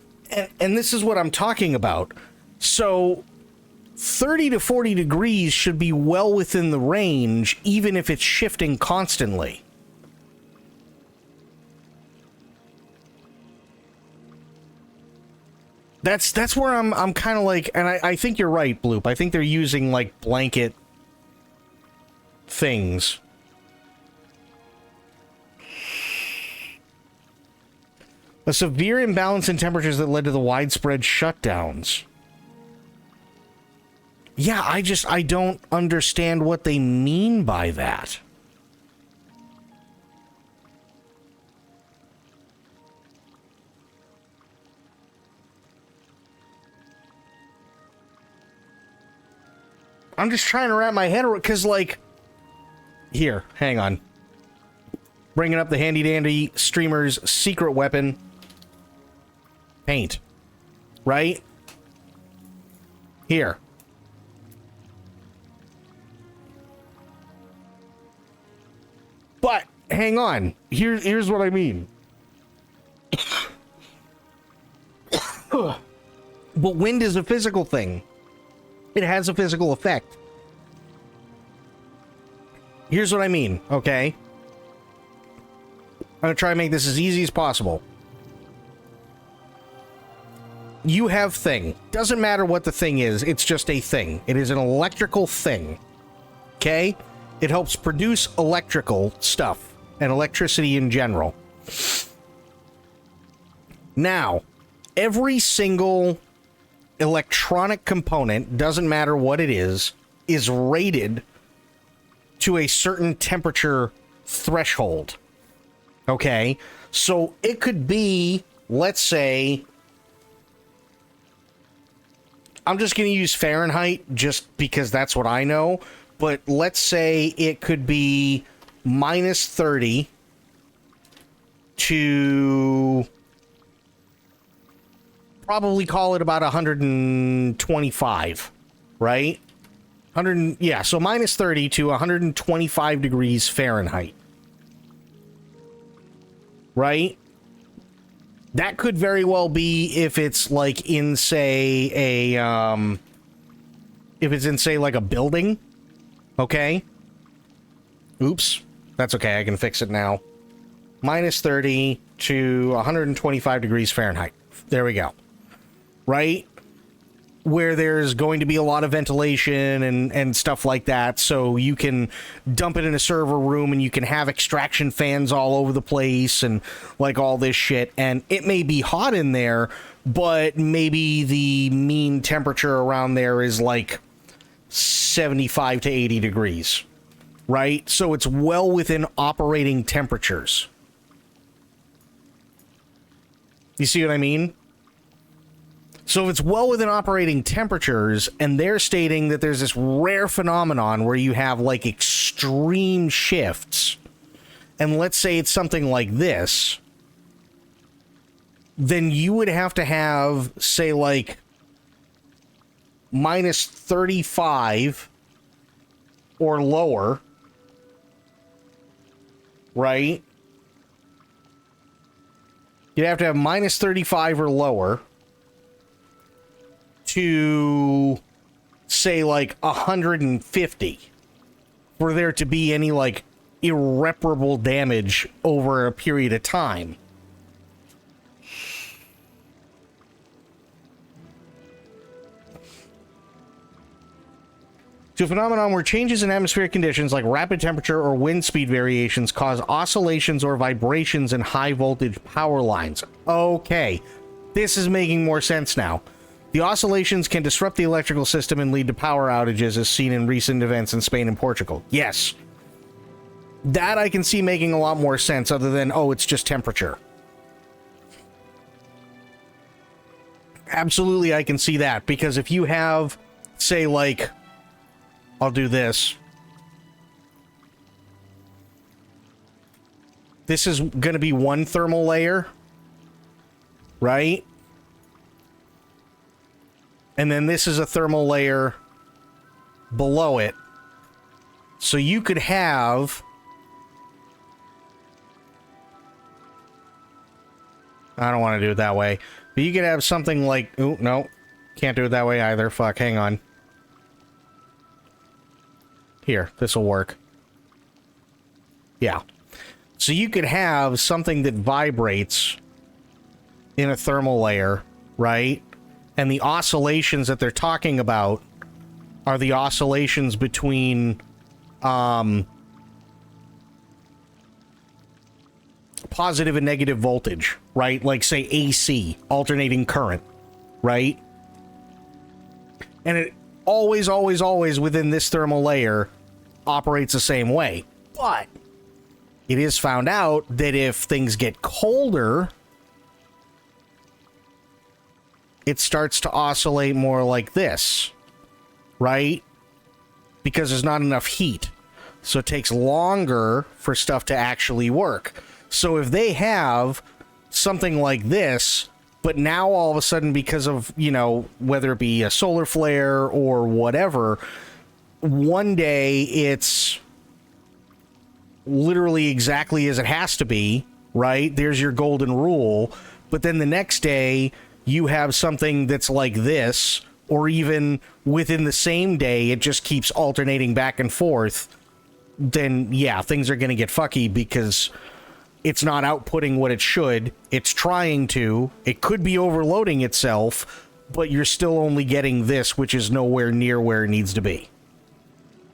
and this is what I'm talking about. So 30 to 40 degrees should be well within the range, even if it's shifting constantly. That's where I'm kind of like, and I think you're right, Bloop. I think they're using, like, blanket things. A severe imbalance in temperatures that led to the widespread shutdowns. Yeah, I don't understand what they mean by that. I'm just trying to wrap my head around, because, like, here, hang on. Bringing up the handy-dandy streamer's secret weapon. Paint. Right? Here. But, hang on. Here's what I mean. But wind is a physical thing. It has a physical effect. Here's what I mean, okay? I'm going to try and make this as easy as possible. You have thing. Doesn't matter what the thing is, it's just a thing. It is an electrical thing. Okay? It helps produce electrical stuff and electricity in general. Now, every single electronic component, doesn't matter what it is rated to a certain temperature threshold. Okay? So it could be, let's say, I'm just going to use Fahrenheit just because that's what I know, but let's say it could be minus 30 to probably call it about 125, right? So minus 30 to 125 degrees Fahrenheit. Right? That could very well be if it's like in, say, like a building. Okay? Oops. That's okay, I can fix it now. Minus 30 to 125 degrees Fahrenheit. There we go. Right? Where there's going to be a lot of ventilation and stuff like that, so you can dump it in a server room and you can have extraction fans all over the place and like all this shit, and it may be hot in there, but maybe the mean temperature around there is like 75 to 80 degrees, right? So it's well within operating temperatures. You see what I mean? So if it's well within operating temperatures, and they're stating that there's this rare phenomenon where you have, like, extreme shifts, and let's say it's something like this, then you would have to have, say, like, minus 35 or lower, right? You'd have to have minus 35 or lower to, say, like 150 for there to be any, like, irreparable damage over a period of time. To a phenomenon where changes in atmospheric conditions like rapid temperature or wind speed variations cause oscillations or vibrations in high voltage power lines. Okay, this is making more sense now. The oscillations can disrupt the electrical system and lead to power outages, as seen in recent events in Spain and Portugal. Yes. That I can see making a lot more sense, other than, oh, it's just temperature. Absolutely, I can see that, because if you have, say, like, I'll do this. This is going to be one thermal layer, right? And then this is a thermal layer below it. So you could have... I don't want to do it that way. But you could have something like... Ooh, no. Can't do it that way either. Fuck, hang on. Here, this will work. Yeah. So you could have something that vibrates in a thermal layer, right? And the oscillations that they're talking about are the oscillations between positive and negative voltage, right? Like, say, AC, alternating current, right? And it always, always, always within this thermal layer operates the same way. But it is found out that if things get colder, it starts to oscillate more like this, right? Because there's not enough heat. So it takes longer for stuff to actually work. So if they have something like this, but now all of a sudden, because of, you know, whether it be a solar flare or whatever, one day it's literally exactly as it has to be, right? There's your golden rule. But then the next day, you have something that's like this, or even within the same day, it just keeps alternating back and forth, then yeah, things are going to get fucky because it's not outputting what it should. It's trying to. It could be overloading itself, but you're still only getting this, which is nowhere near where it needs to be.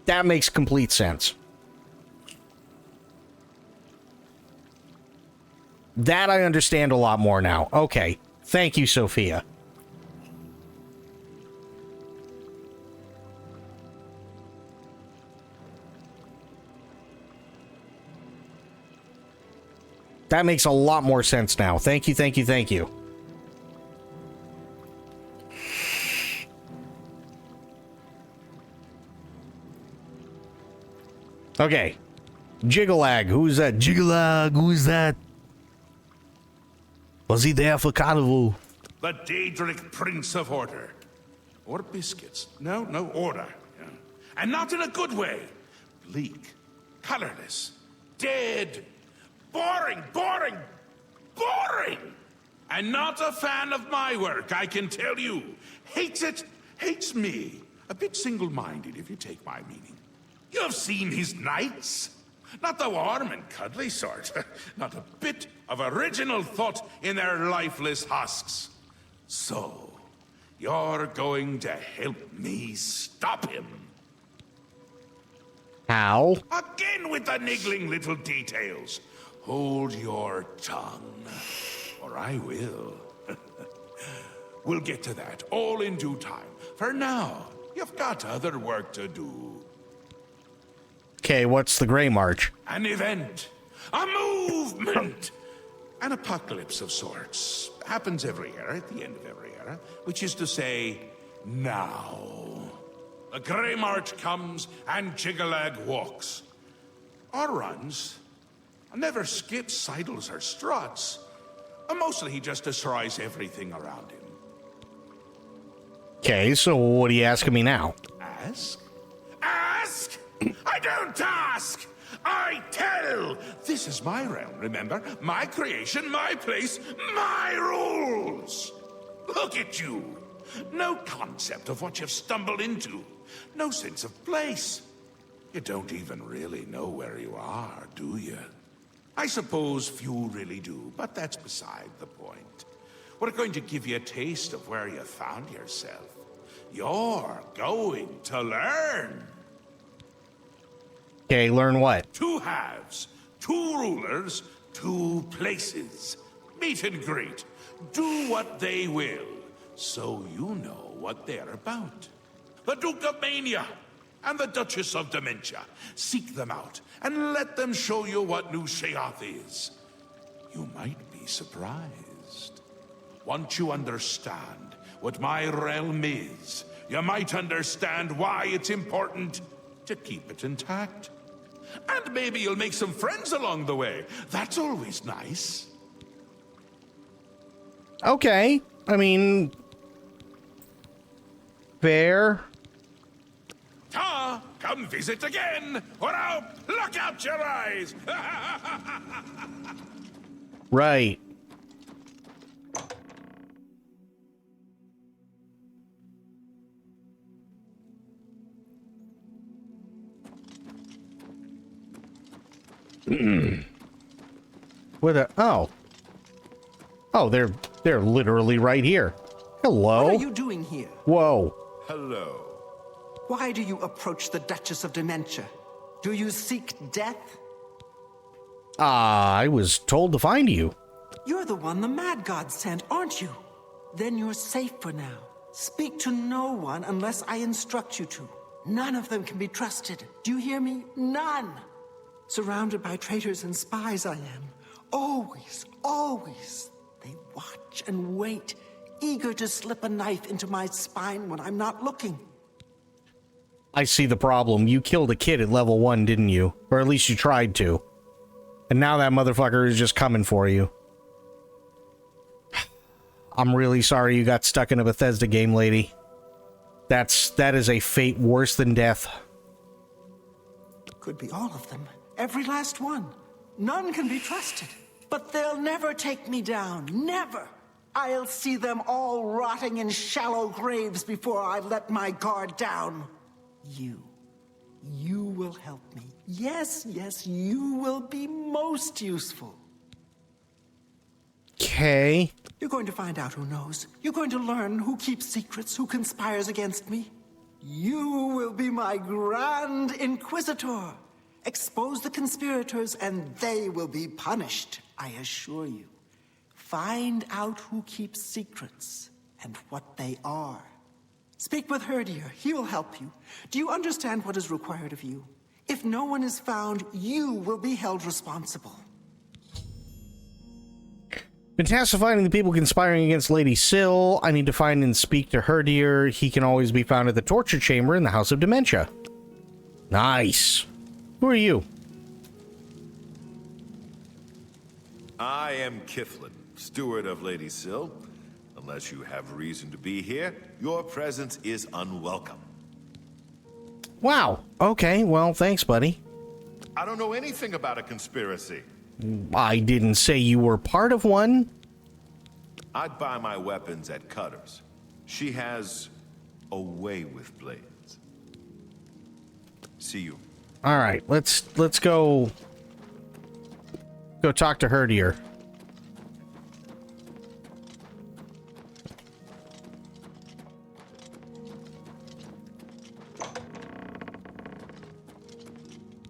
That makes complete sense. That I understand a lot more now. Okay. Thank you, Sophia. That makes a lot more sense now. Thank you, thank you, thank you. Okay. Jiggalag. Who's that? Jiggalag. Who's that? Was he there for carnival? The Daedric Prince of Order. Or biscuits. No, order. Yeah. And not in a good way. Bleak. Colorless. Dead. Boring. And not a fan of my work, I can tell you. Hates it, hates me. A bit single-minded, if you take my meaning. You've seen his knights. Not the warm and cuddly sort. Not a bit of original thought in their lifeless husks. So, you're going to help me stop him. How? Again with the niggling little details. Hold your tongue, or I will. We'll get to that, all in due time. For now, you've got other work to do. Okay, what's the Grey March? An event. A movement. An apocalypse of sorts. Happens every era, at the end of every era. Which is to say, now. The Grey March comes, and Jiggalag walks. Or runs. Never skips, sidles, or struts. Mostly he just destroys everything around him. Okay, so what are you asking me now? Ask? Ask? I don't ask! I tell! This is my realm, remember? My creation, my place, my rules! Look at you! No concept of what you've stumbled into. No sense of place. You don't even really know where you are, do you? I suppose few really do, but that's beside the point. We're going to give you a taste of where you found yourself. You're going to learn. Okay, learn what? 2 halves, 2 rulers, 2 places. Meet and greet. Do what they will, so you know what they're about. The Duke of Mania and the Duchess of Dementia. Seek them out and let them show you what New Sheoth is. You might be surprised. Once you understand what my realm is, you might understand why it's important to keep it intact. And maybe you'll make some friends along the way. That's always nice. Okay, I mean, fair. Ta! Come visit again, or I'll pluck out your eyes! Right. Where the... Oh, they're literally right here. Hello. What are you doing here? Whoa. Hello. Why do you approach the Duchess of Dementia? Do you seek death? I was told to find you. You're the one the Mad God sent, aren't you? Then you're safe for now. Speak to no one unless I instruct you to. None of them can be trusted. Do you hear me? None! Surrounded by traitors and spies I am. Always, always. They watch and wait, eager to slip a knife into my spine when I'm not looking. I see the problem. You killed a kid at level 1, didn't you? Or at least you tried to. And now that motherfucker is just coming for you. I'm really sorry you got stuck in a Bethesda game, lady. That is a fate worse than death. Could be all of them. Every last one. None can be trusted. But they'll never take me down. Never. I'll see them all rotting in shallow graves before I let my guard down. You will help me. Yes, you will be most useful. Okay. You're going to find out who knows. You're going to learn who keeps secrets, who conspires against me. You will be my Grand Inquisitor. Expose the conspirators and they will be punished, I assure you. Find out who keeps secrets and what they are. Speak with Herdier. He will help you. Do you understand what is required of you? If no one is found, you will be held responsible. Been tasked with finding the people conspiring against Lady Syl. I need to find and speak to Herdier. He can always be found at the torture chamber in the House of Dementia. Nice. Who are you? I am Kiflin, steward of Lady Syl. Unless you have reason to be here, your presence is unwelcome. Wow. Okay, well, thanks, buddy. I don't know anything about a conspiracy. I didn't say you were part of one. I'd buy my weapons at Cutter's. She has a way with blades. See you. All right, let's go talk to Herdier.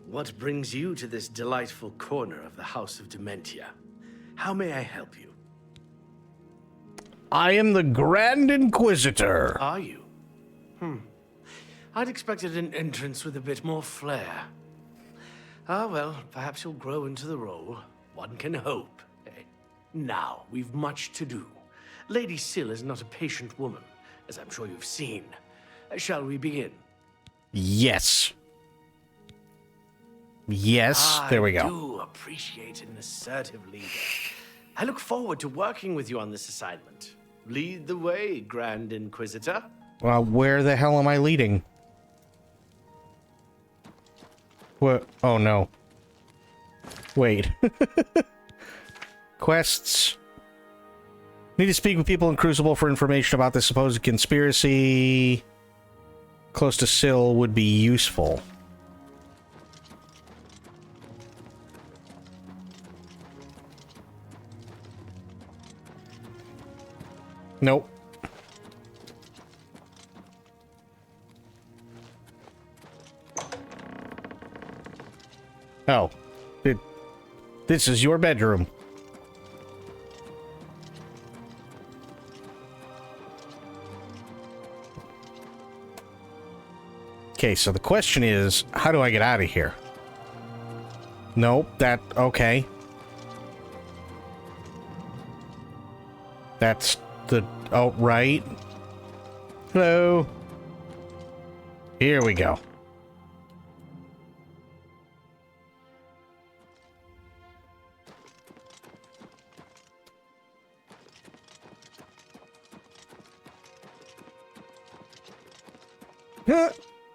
What brings you to this delightful corner of the House of Dementia? How may I help you? I am the Grand Inquisitor. Are you? I'd expected an entrance with a bit more flair. Ah, well, perhaps you'll grow into the role. One can hope. Now, we've much to do. Lady Syl is not a patient woman, as I'm sure you've seen. Shall we begin? Yes. Yes, there we go. I do appreciate an assertive leader. I look forward to working with you on this assignment. Lead the way, Grand Inquisitor. Well, where the hell am I leading? What? Oh, no. Wait. Quests. Need to speak with people in Crucible for information about the supposed conspiracy. Close to Syl would be useful. Nope. Oh. This is your bedroom. Okay, so the question is, how do I get out of here? Nope, okay. That's oh, right. Hello. Here we go.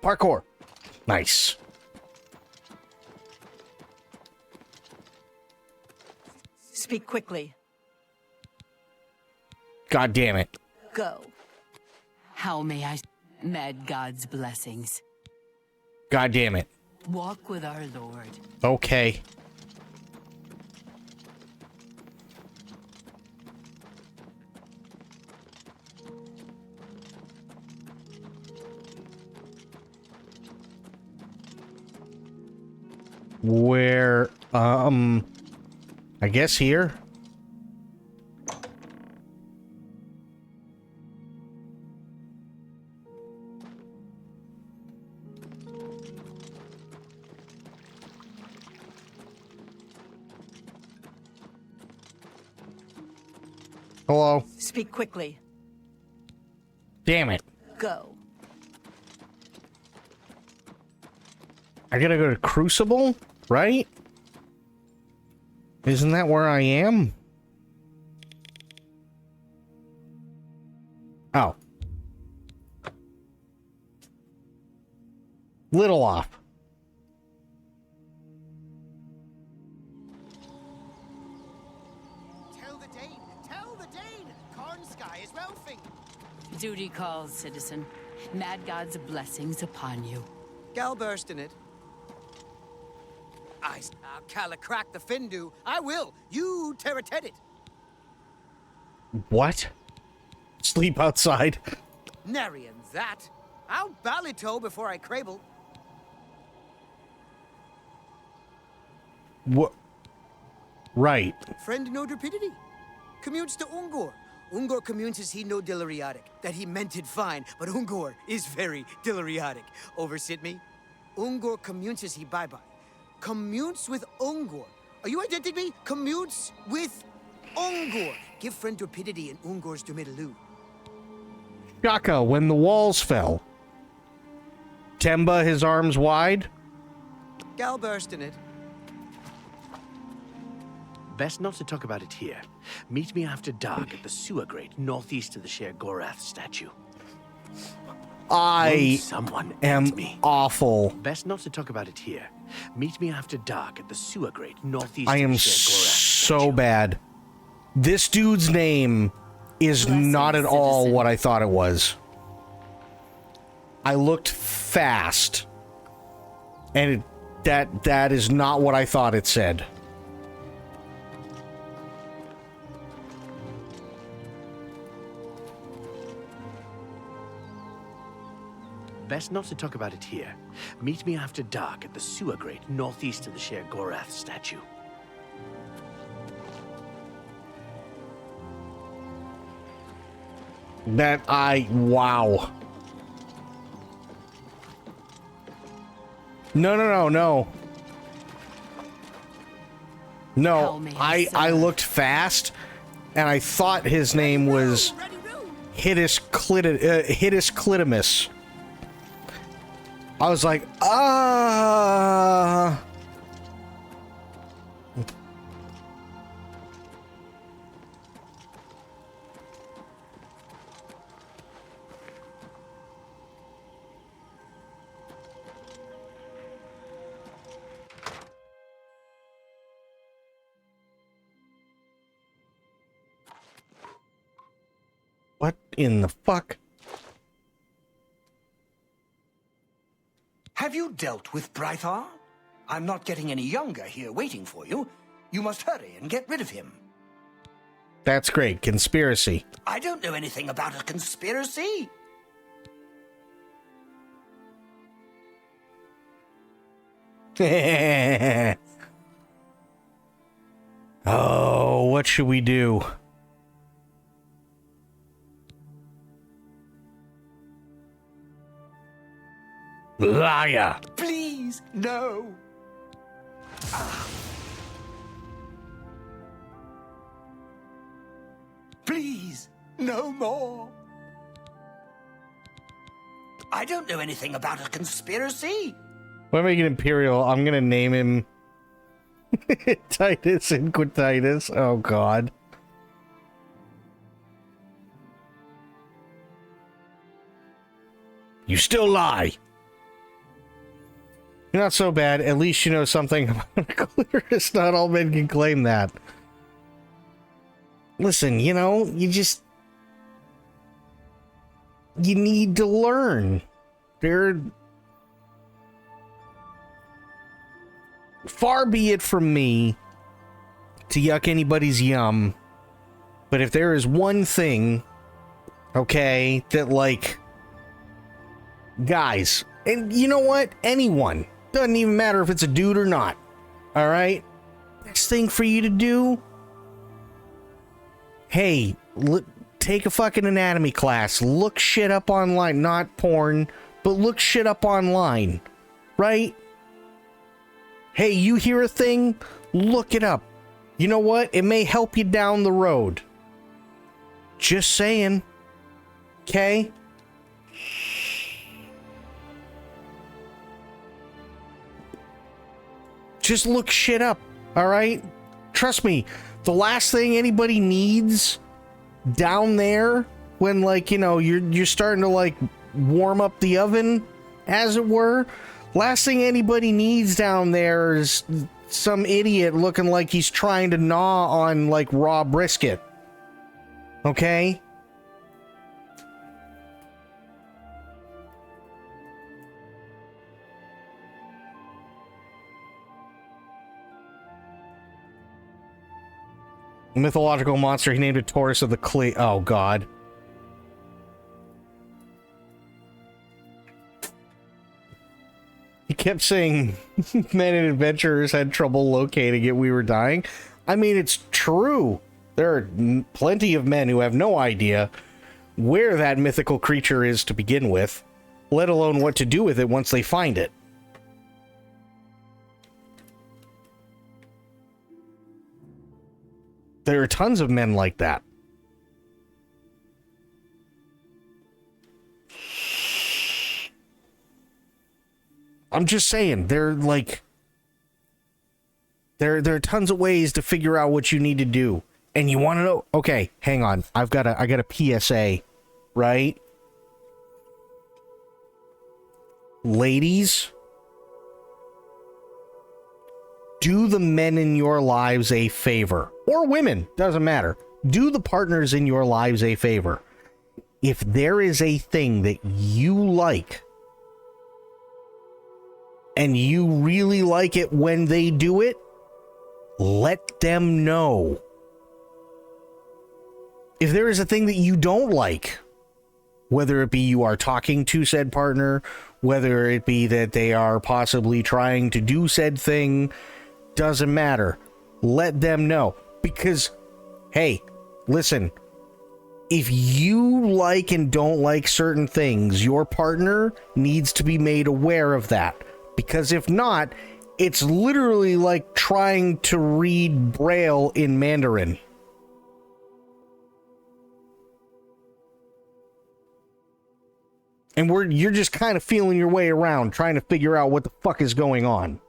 Parkour. Nice. Speak quickly. God damn it. Go. How may I... Mad God's blessings. God damn it. Walk with our Lord. Okay. Where, I guess here. Hello? Speak quickly. Damn it. Go. I gotta go to Crucible, right? Isn't that where I am? Oh. Little off. Tell the Dane Tell the Dane, Cornsky is welfing. Duty calls, citizen. Mad God's blessings upon you. Gal burst in it. I'll calla crack the Findu. I will. You terrated it. What? Sleep outside? Nary and that. I'll ballito before I crable. What? Right. Friend no rapidity. Commutes to Ungor. Ungor communes as he no dilariatic. That he meant it fine, but Ungor is very dilariatic. Oversit me? Ungor communes as he bye-bye. Commutes with Ungor. Are you identifying me? Commutes with Ungor. Give friend rapidity in Ungor's Dumidalu. Shaka, when the walls fell. Temba, his arms wide. Gal burst in it. Best not to talk about it here. Meet me after dark at the sewer grate northeast of the Sher Gorath statue. I am awful. Best not to talk about it here. Meet me after dark at the sewer grate northeast I of am the Sher Gorath. so bad. This dude's name is not at all what I thought it was. I looked fast, and that is not what I thought it said. Best not to talk about it here. Meet me after dark at the sewer grate northeast of the Sher Gorath statue. Wow. No. No, I looked fast, and I thought his name was Hittis Clitimus. I was like, What in the fuck? Have you dealt with Brythar? I'm not getting any younger here waiting for you. You must hurry and get rid of him. That's great. Conspiracy. I don't know anything about a conspiracy. Oh, what should we do? Liar! Please, no. Please, no more. I don't know anything about a conspiracy. When I make an Imperial, I'm gonna name him Titus Inquititus. Oh god. You still lie. You're not so bad. At least you know something about Clitoris. Not all men can claim that. Listen, you know, you need to learn. Far be it from me to yuck anybody's yum, but if there is one thing, okay, that like, guys, and you know what? Anyone. Doesn't even matter if it's a dude or not. Alright? Next thing for you to do, hey, take a fucking anatomy class. Look shit up online. Not porn, but look shit up online. Right? Hey, you hear a thing? Look it up. You know what? It may help you down the road. Just saying. Okay? Just look shit up, alright? Trust me, the last thing anybody needs down there when, like, you know, you're starting to, like, warm up the oven, as it were, last thing anybody needs down there is some idiot looking like he's trying to gnaw on, like, raw brisket. Okay? Mythological monster, he named it Taurus of the Clay. Oh, God. He kept saying men and adventurers had trouble locating it. We were dying. I mean, it's true. There are plenty of men who have no idea where that mythical creature is to begin with, let alone what to do with it once they find it. There are tons of men like that. I'm just saying, there are tons of ways to figure out what you need to do. And you want to know, okay, hang on. I got a PSA, right? Ladies, do the men in your lives a favor, or women, doesn't matter. Do the partners in your lives a favor. If there is a thing that you like, and you really like it when they do it, let them know. If there is a thing that you don't like, whether it be you are talking to said partner, whether it be that they are possibly trying to do said thing, doesn't matter. Let them know. Because, hey, listen, if you like and don't like certain things, your partner needs to be made aware of that. Because if not, it's literally like trying to read Braille in Mandarin. And you're just kind of feeling your way around, trying to figure out what the fuck is going on.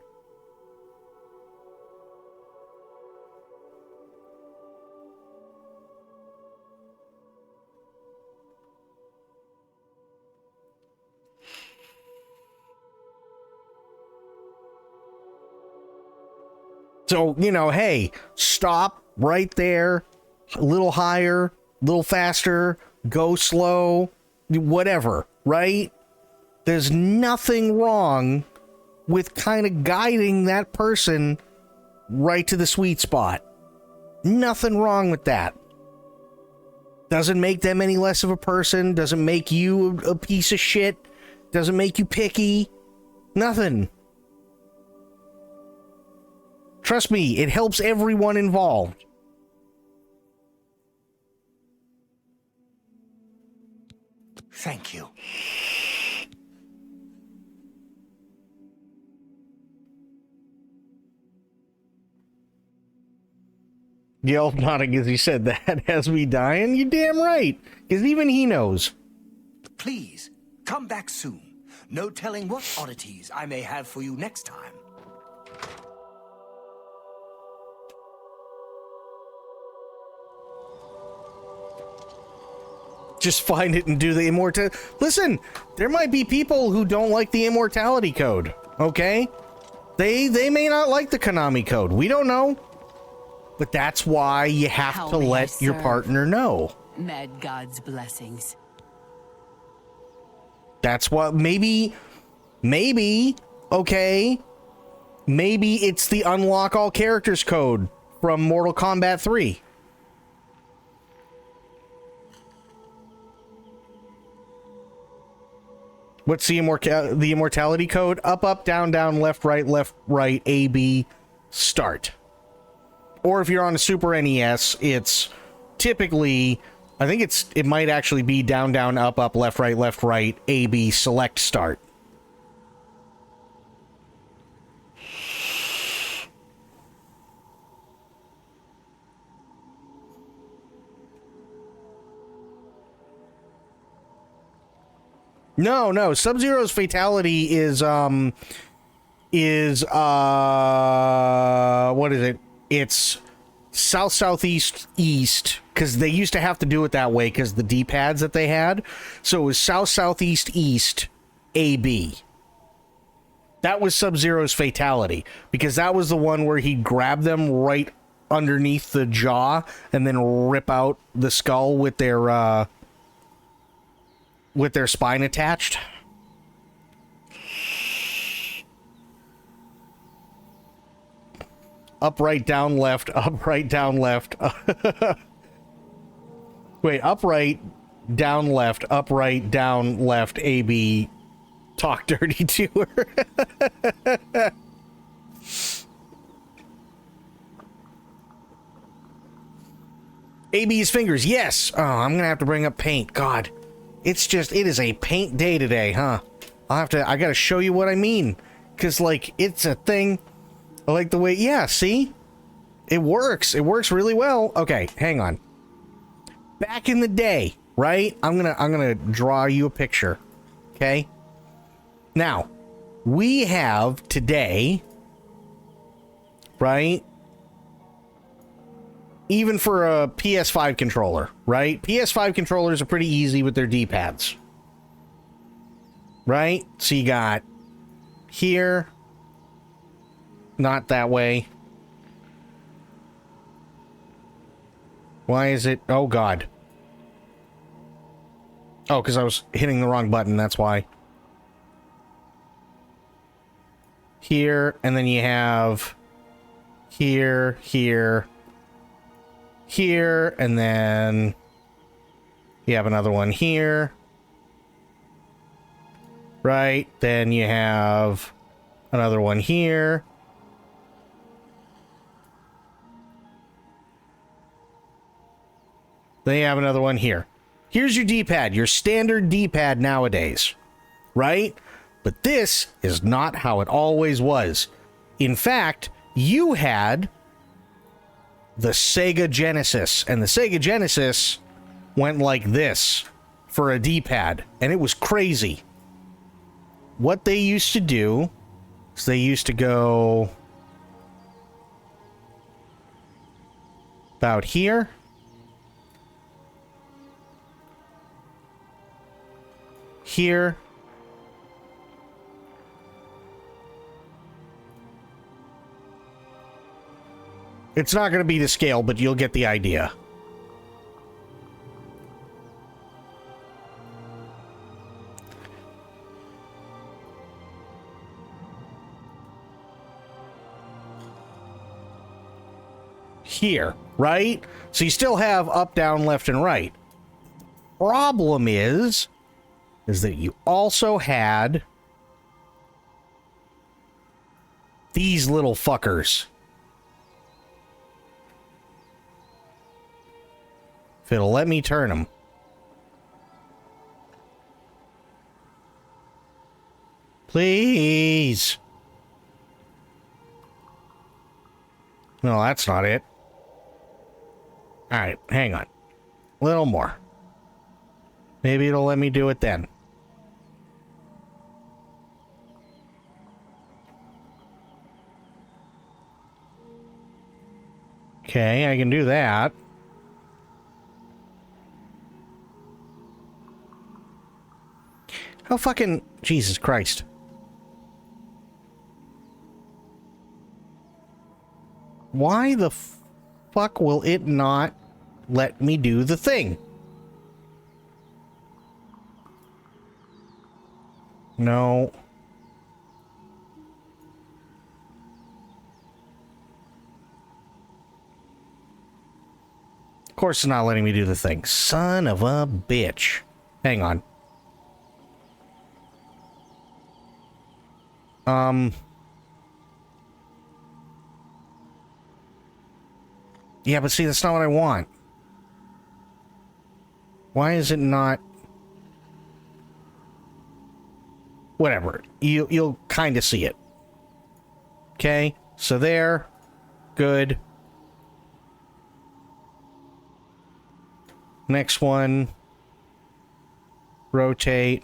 So, you know, hey, stop right there, a little higher, a little faster, go slow, whatever, right? There's nothing wrong with kind of guiding that person right to the sweet spot. Nothing wrong with that. Doesn't make them any less of a person, doesn't make you a piece of shit, doesn't make you picky, nothing. Trust me, it helps everyone involved. Thank you. Yelp nodding as he said that has me dying. You're damn right, because even he knows. Please, come back soon. No telling what oddities I may have for you next time. Just find it and do the immortality. Listen, there might be people who don't like the immortality code, okay? They may not like the Konami code. We don't know. But that's why you have to let your partner know. Mad God's blessings. That's what, maybe, okay, maybe it's the unlock all characters code from Mortal Kombat 3. What's the immortality code? Up, up, down, down, left, right, A, B, start. Or if you're on a Super NES, it's typically, I think it might actually be down, down, up, up, left, right, A, B, select, start. No, Sub-Zero's fatality is what is it? It's south, southeast, east, because they used to have to do it that way because the D-pads that they had. So it was south, southeast, east, AB. That was Sub-Zero's fatality, because that was the one where he'd grab them right underneath the jaw and then rip out the skull with their spine attached. Up, right, down, left, up, right, down, left. Wait, up, right, down, left, up, right, down, left, AB. Talk dirty to her. AB's fingers, yes. Oh, I'm gonna have to bring up paint. God, it is a paint day today, huh? I gotta show you what I mean. Cause like, it's a thing. I like the way, yeah, see? It works. It works really well. Okay, hang on. Back in the day, right? I'm gonna draw you a picture. Okay? Now, we have today, right? Even for a PS5 controller, right? PS5 controllers are pretty easy with their D-pads. Right? So you got here, not that way. Why is it? Oh, God. Oh, because I was hitting the wrong button, that's why. Here, and then you have here, here, here, and then you have another one here. Right? Then you have another one here. Then you have another one here. Here's your D-pad, your standard D-pad nowadays, right? But this is not how it always was. In fact, you had the Sega Genesis, and the Sega Genesis went like this for a D-pad, and it was crazy. What they used to do is they used to go about here. Here. It's not going to be to scale, but you'll get the idea. Here, right? So you still have up, down, left, and right. Problem is that you also had these little fuckers. If it'll let me turn them. Please. No, that's not it. All right, hang on. A little more. Maybe it'll let me do it then. Okay, I can do that. How fucking... Jesus Christ. Why the fuck will it not let me do the thing? No. Of course it's not letting me do the thing. Son of a bitch. Hang on. Yeah, but see, that's not what I want. Why is it not... Whatever. You'll kind of see it. Okay, so there. Good. Next one. Rotate.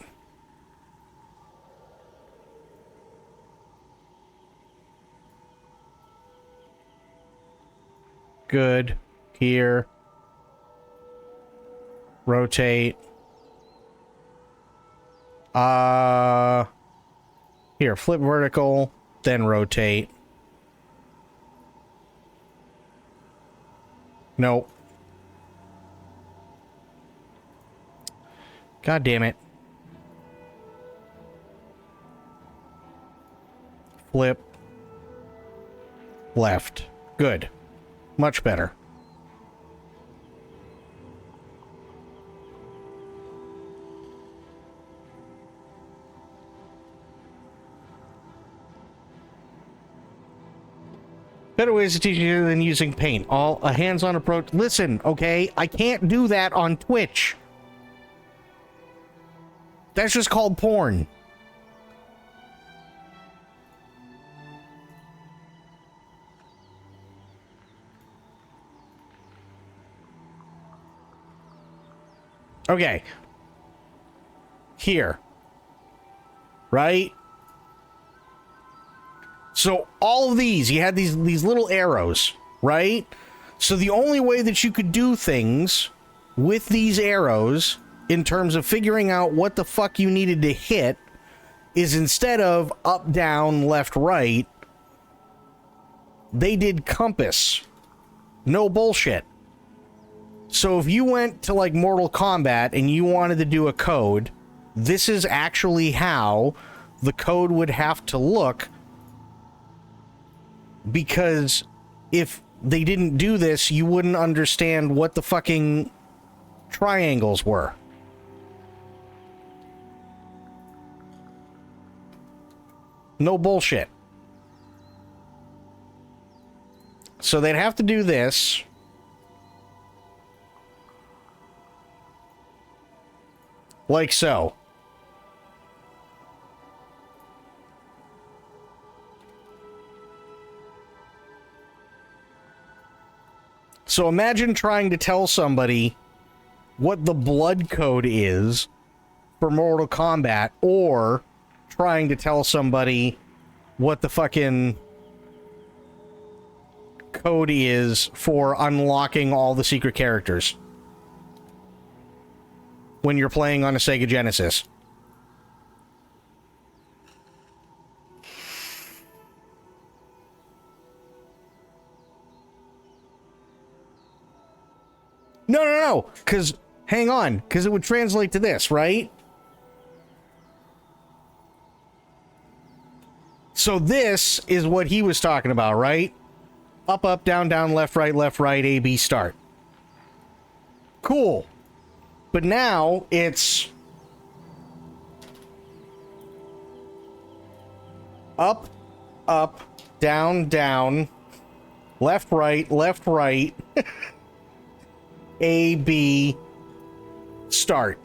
Good. Here. Rotate. Here, flip vertical, then rotate. No. God damn it. Flip. Left. Good. Much better. Better ways to teach you than using paint. All a hands-on approach. Listen, okay? I can't do that on Twitch. That's just called porn. Okay. Here. Right? So all of these, you had these little arrows, right? So the only way that you could do things with these arrows in terms of figuring out what the fuck you needed to hit is instead of up, down, left, right, they did compass. No bullshit. So if you went to like Mortal Kombat and you wanted to do a code, this is actually how the code would have to look. Because if they didn't do this, you wouldn't understand what the fucking triangles were. No bullshit. So they'd have to do this. Like so. So imagine trying to tell somebody what the blood code is for Mortal Kombat, or trying to tell somebody what the fucking code is for unlocking all the secret characters when you're playing on a Sega Genesis. No, because, hang on, because it would translate to this, right? So this is what he was talking about, right? Up, up, down, down, left, right, A, B, start. Cool. But now it's up, up, down, down, left, right, A, B, start.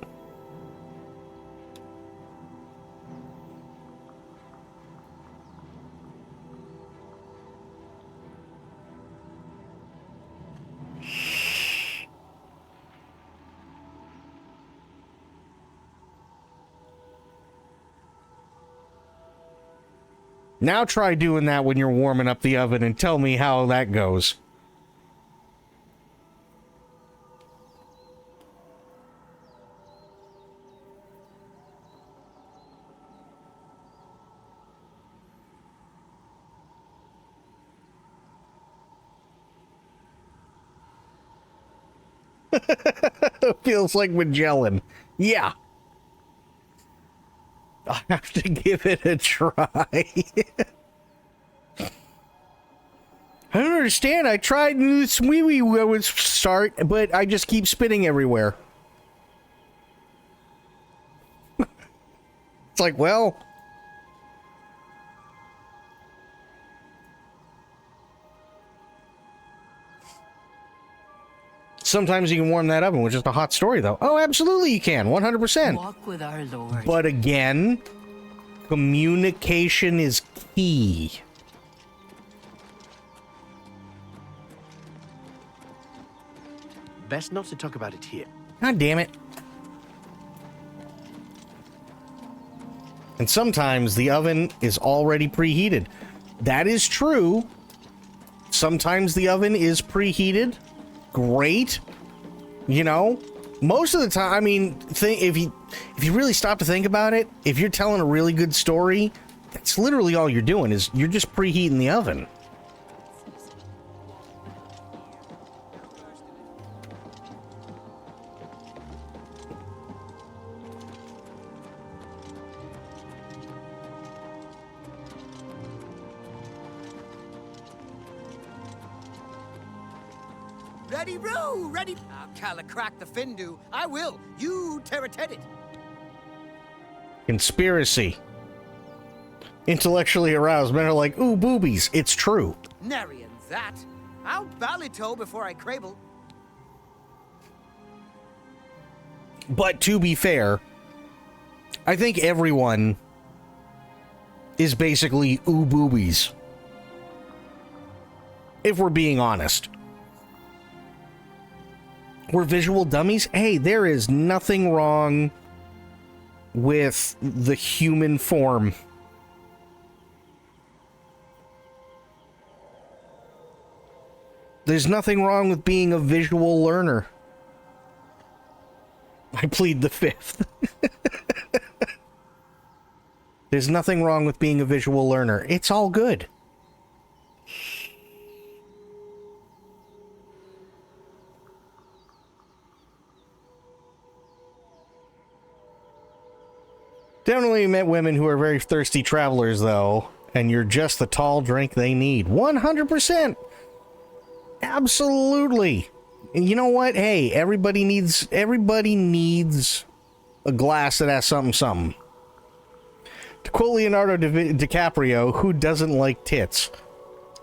Now try doing that when you're warming up the oven and tell me how that goes. Feels like Magellan. Yeah. I'll have to give it a try. I don't understand. I tried Swee would start, but I just keep spitting everywhere. It's like, well... Sometimes you can warm that oven with just a hot story, though. Oh, absolutely you can. 100%. Walk with our Lord. But again, communication is key. Best not to talk about it here. God damn it. And sometimes the oven is already preheated. That is true. Sometimes the oven is preheated. Great. You know, most of the time, I mean, if you really stop to think about it, if you're telling a really good story, that's literally all you're doing, is you're just preheating the oven. Ready, brew, ready. I'll crack the Findu. I will. You terrated. Conspiracy. Intellectually aroused men are like, ooh, boobies. It's true. Nary in that. I'll ballito before I crable. But to be fair, I think everyone is basically ooh boobies. If we're being honest. We're visual dummies. Hey, there is nothing wrong with the human form. There's nothing wrong with being a visual learner. I plead the fifth. There's nothing wrong with being a visual learner. It's all good. Definitely met women who are very thirsty travelers, though, and you're just the tall drink they need. 100%! Absolutely! And you know what? Hey, everybody needs a glass that has something. To quote Leonardo DiCaprio, who doesn't like tits?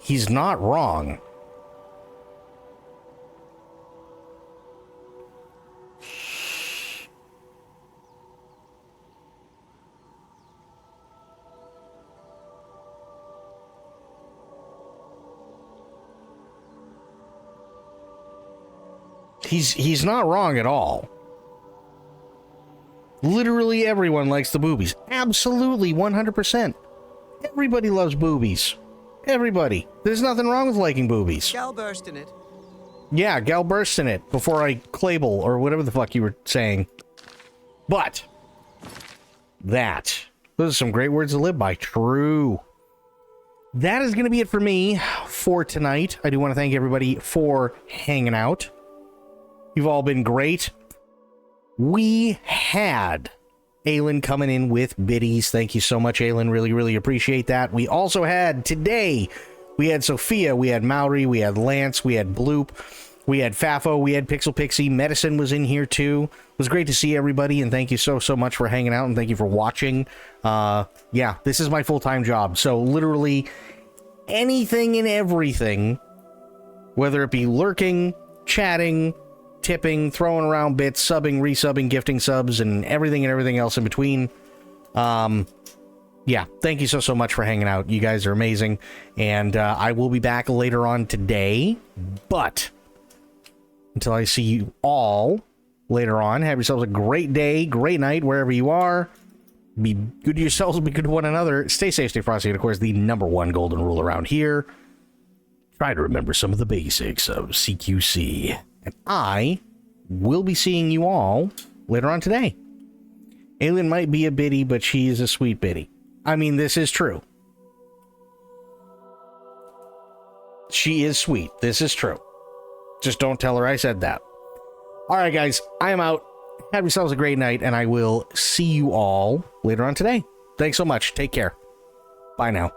He's not wrong. He's not wrong at all. Literally everyone likes the boobies. Absolutely, 100%. Everybody loves boobies. Everybody. There's nothing wrong with liking boobies. Gal burst in it. Yeah, gal burst in it before I clable, or whatever the fuck you were saying. But those are some great words to live by. True. That is going to be it for me for tonight. I do want to thank everybody for hanging out. You've all been great. We had Aylin coming in with biddies. Thank you so much, Aylin. Really, really appreciate that. We also had today, we had Sophia, we had Maori, we had Lance, we had Bloop, we had Fafo, we had Pixel Pixie. Medicine was in here too. It was great to see everybody, and thank you so much for hanging out, and thank you for watching. Yeah, this is my full-time job, so literally anything and everything, whether it be lurking, chatting, tipping, throwing around bits, subbing, resubbing, gifting subs, and everything else in between. Yeah, thank you so much for hanging out. You guys are amazing, and I will be back later on today, but until I see you all later on, have yourselves a great day, great night, wherever you are. Be good to yourselves, be good to one another. Stay safe, stay frosty, and of course, the #1 golden rule around here. Try to remember some of the basics of CQC. And I will be seeing you all later on today. Aylin might be a biddy, but she is a sweet biddy. I mean, this is true. She is sweet. This is true. Just don't tell her I said that. Alright, guys. I am out. Have yourselves a great night, and I will see you all later on today. Thanks so much. Take care. Bye now.